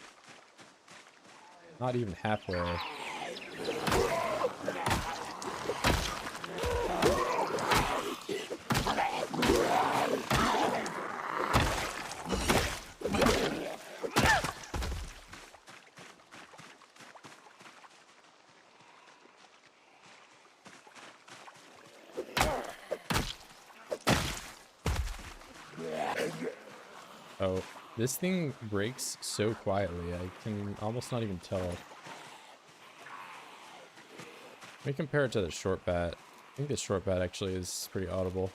Not even halfway. Oh, this thing breaks so quietly, I can almost not even tell. Let me compare it to the short bat. I think the short bat actually is pretty audible.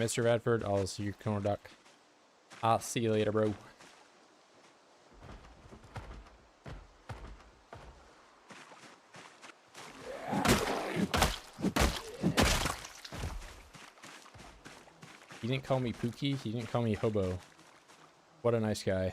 Mr. Radford. I'll see you, corner duck. I'll see you later, bro. He didn't call me Pookie. He didn't call me Hobo. What a nice guy.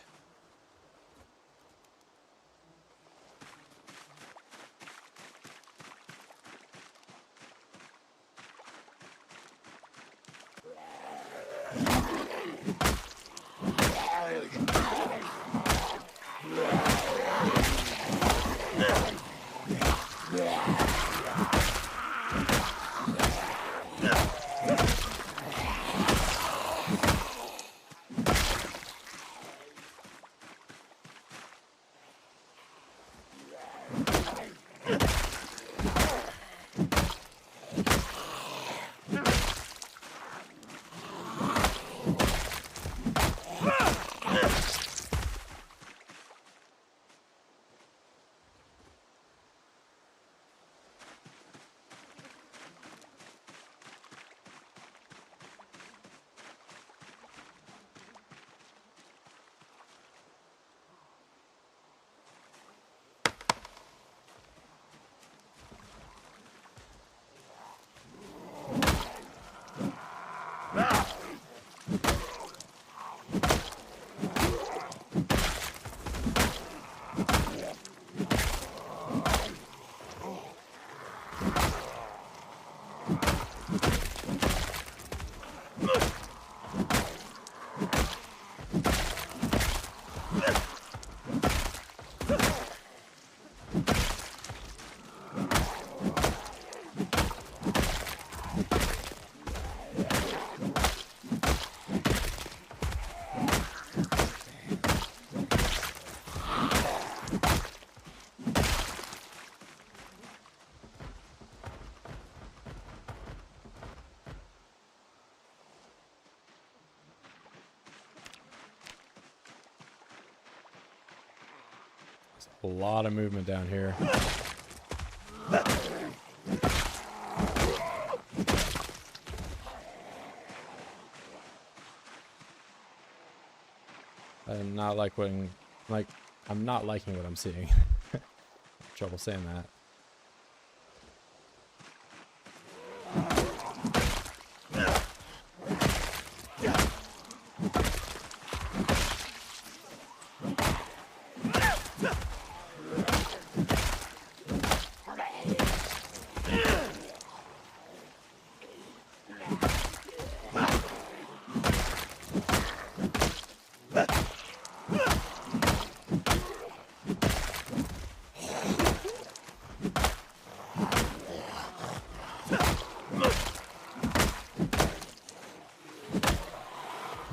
A lot of movement down here. I'm not liking what I'm seeing. Trouble saying that.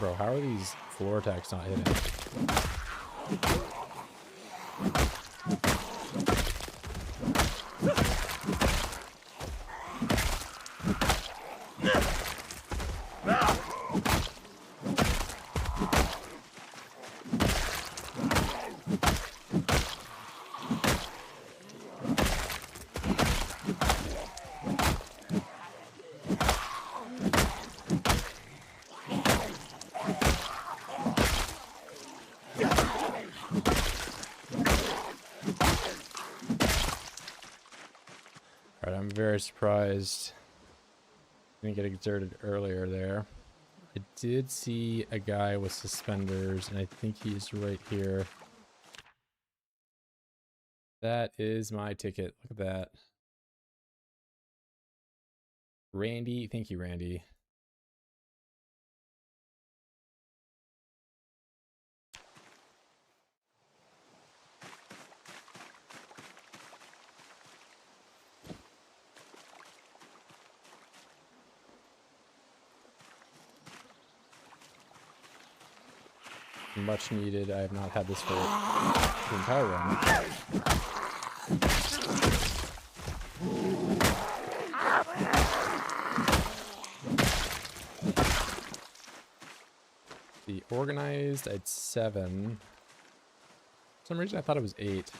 Bro, how are these floor attacks not hitting? Alright, I'm very surprised I didn't get exerted earlier there. I did see a guy with suspenders, and I think he's right here. That is my ticket. Look at that. Randy, thank you, Randy. Much needed. I have not had this for the entire run. The organized, I'd 7. For some reason I thought it was 8.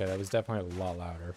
Okay, that was definitely a lot louder.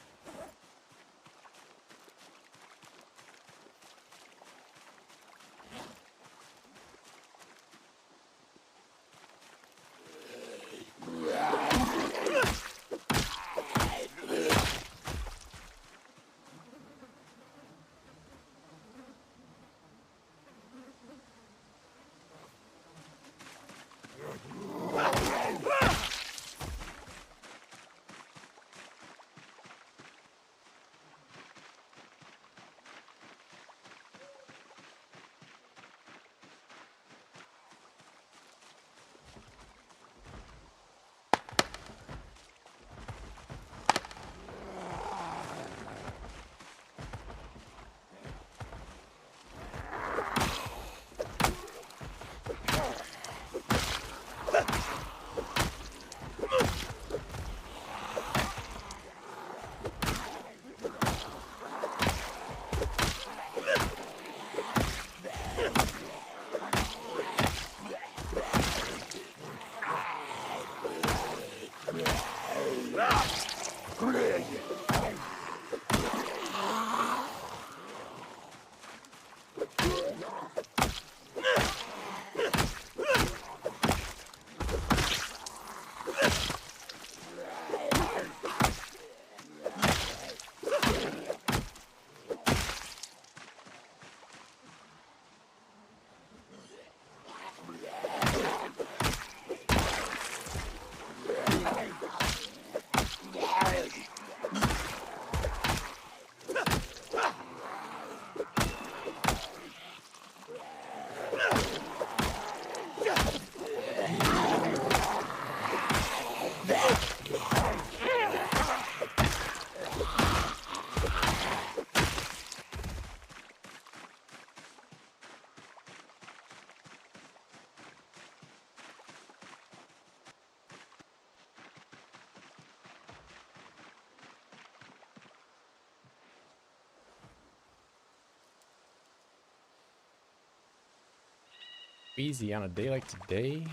Easy on a day like today?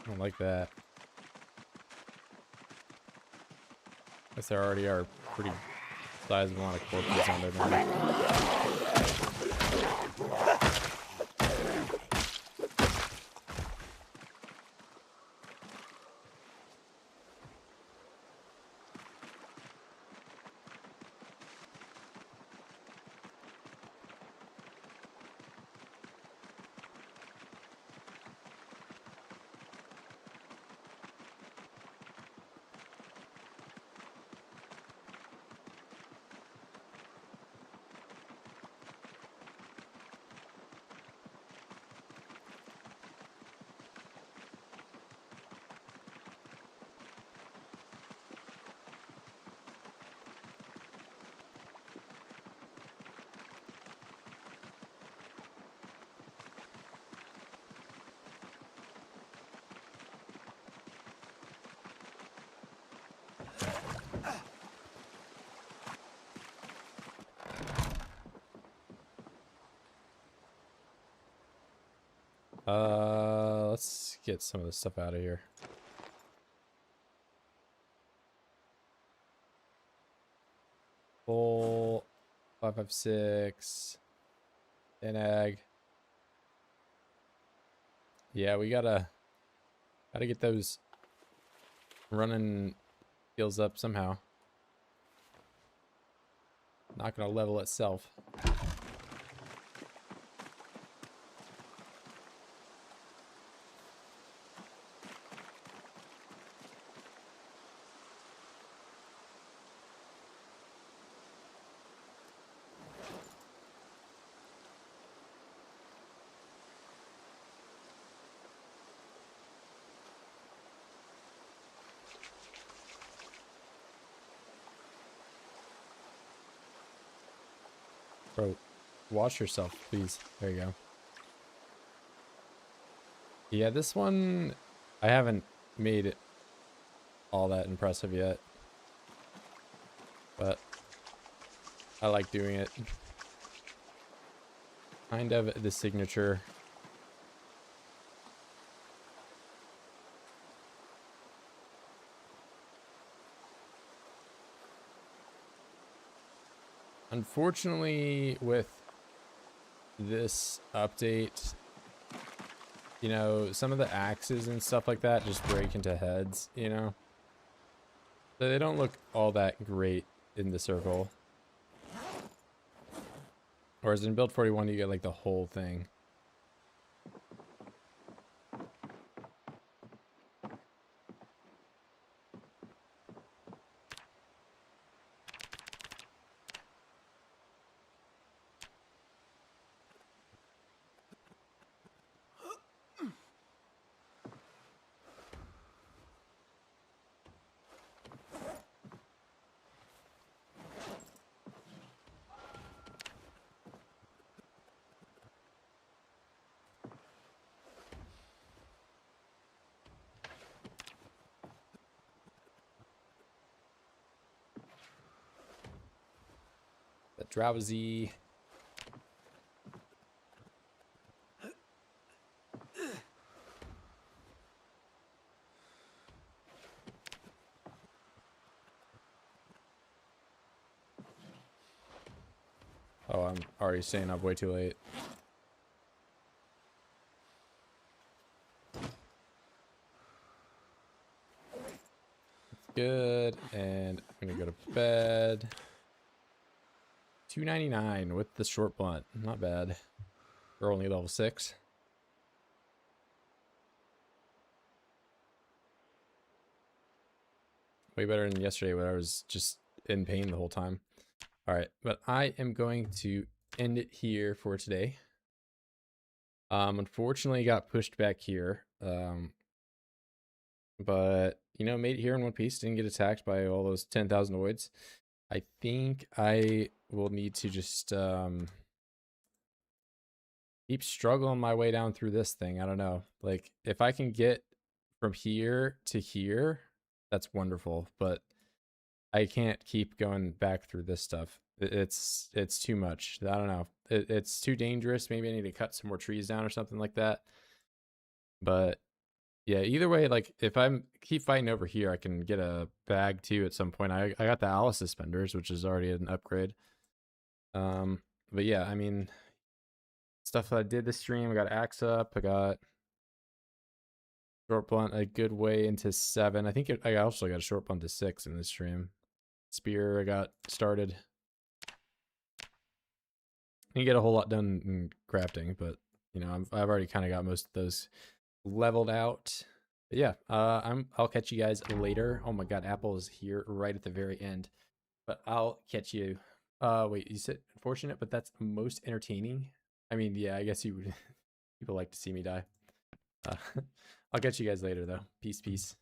I don't like that. Guess there already are pretty sizable amount of corpses on there now. Let's get some of this stuff out of here. Full 556 and egg. Yeah, we gotta get those running skills up somehow. Not gonna level itself. Bro, wash yourself, please. There you go. Yeah, this one I haven't made it all that impressive yet, but I like doing it. Kind of the signature. Unfortunately, with this update, you know, some of the axes and stuff like that just break into heads, you know? So they don't look all that great in the circle. Whereas in build 41, you get like the whole thing. The drowsy. Oh, I'm already staying up way too late. Good, and I'm gonna go to bed. 299 with the short blunt. Not bad. We're only level 6. Way better than yesterday when I was just in pain the whole time. Alright, but I am going to end it here for today. Unfortunately got pushed back here. But, you know, made it here in one piece. Didn't get attacked by all those 10,000 oids. I think I will need to just keep struggling my way down through this thing. I don't know. Like, if I can get from here to here, that's wonderful. But I can't keep going back through this stuff. It's too much. I don't know. It's too dangerous. Maybe I need to cut some more trees down or something like that. But yeah, either way, like if I'm keep fighting over here, I can get a bag too at some point. I got the Alice suspenders, which is already an upgrade. But yeah, I mean, stuff that I did this stream. I got axe up. I got short blunt a good way into 7. I think I also got a short blunt to 6 in this stream. Spear I got started. Didn't get a whole lot done in crafting, but you know I've already kind of got most of those leveled out. But yeah, I'll catch you guys later. Oh my god, Apple is here right at the very end. But I'll catch you. Wait, you said unfortunate, but that's most entertaining. I mean, yeah, I guess you would. People like to see me die. I'll catch you guys later though. Peace, peace.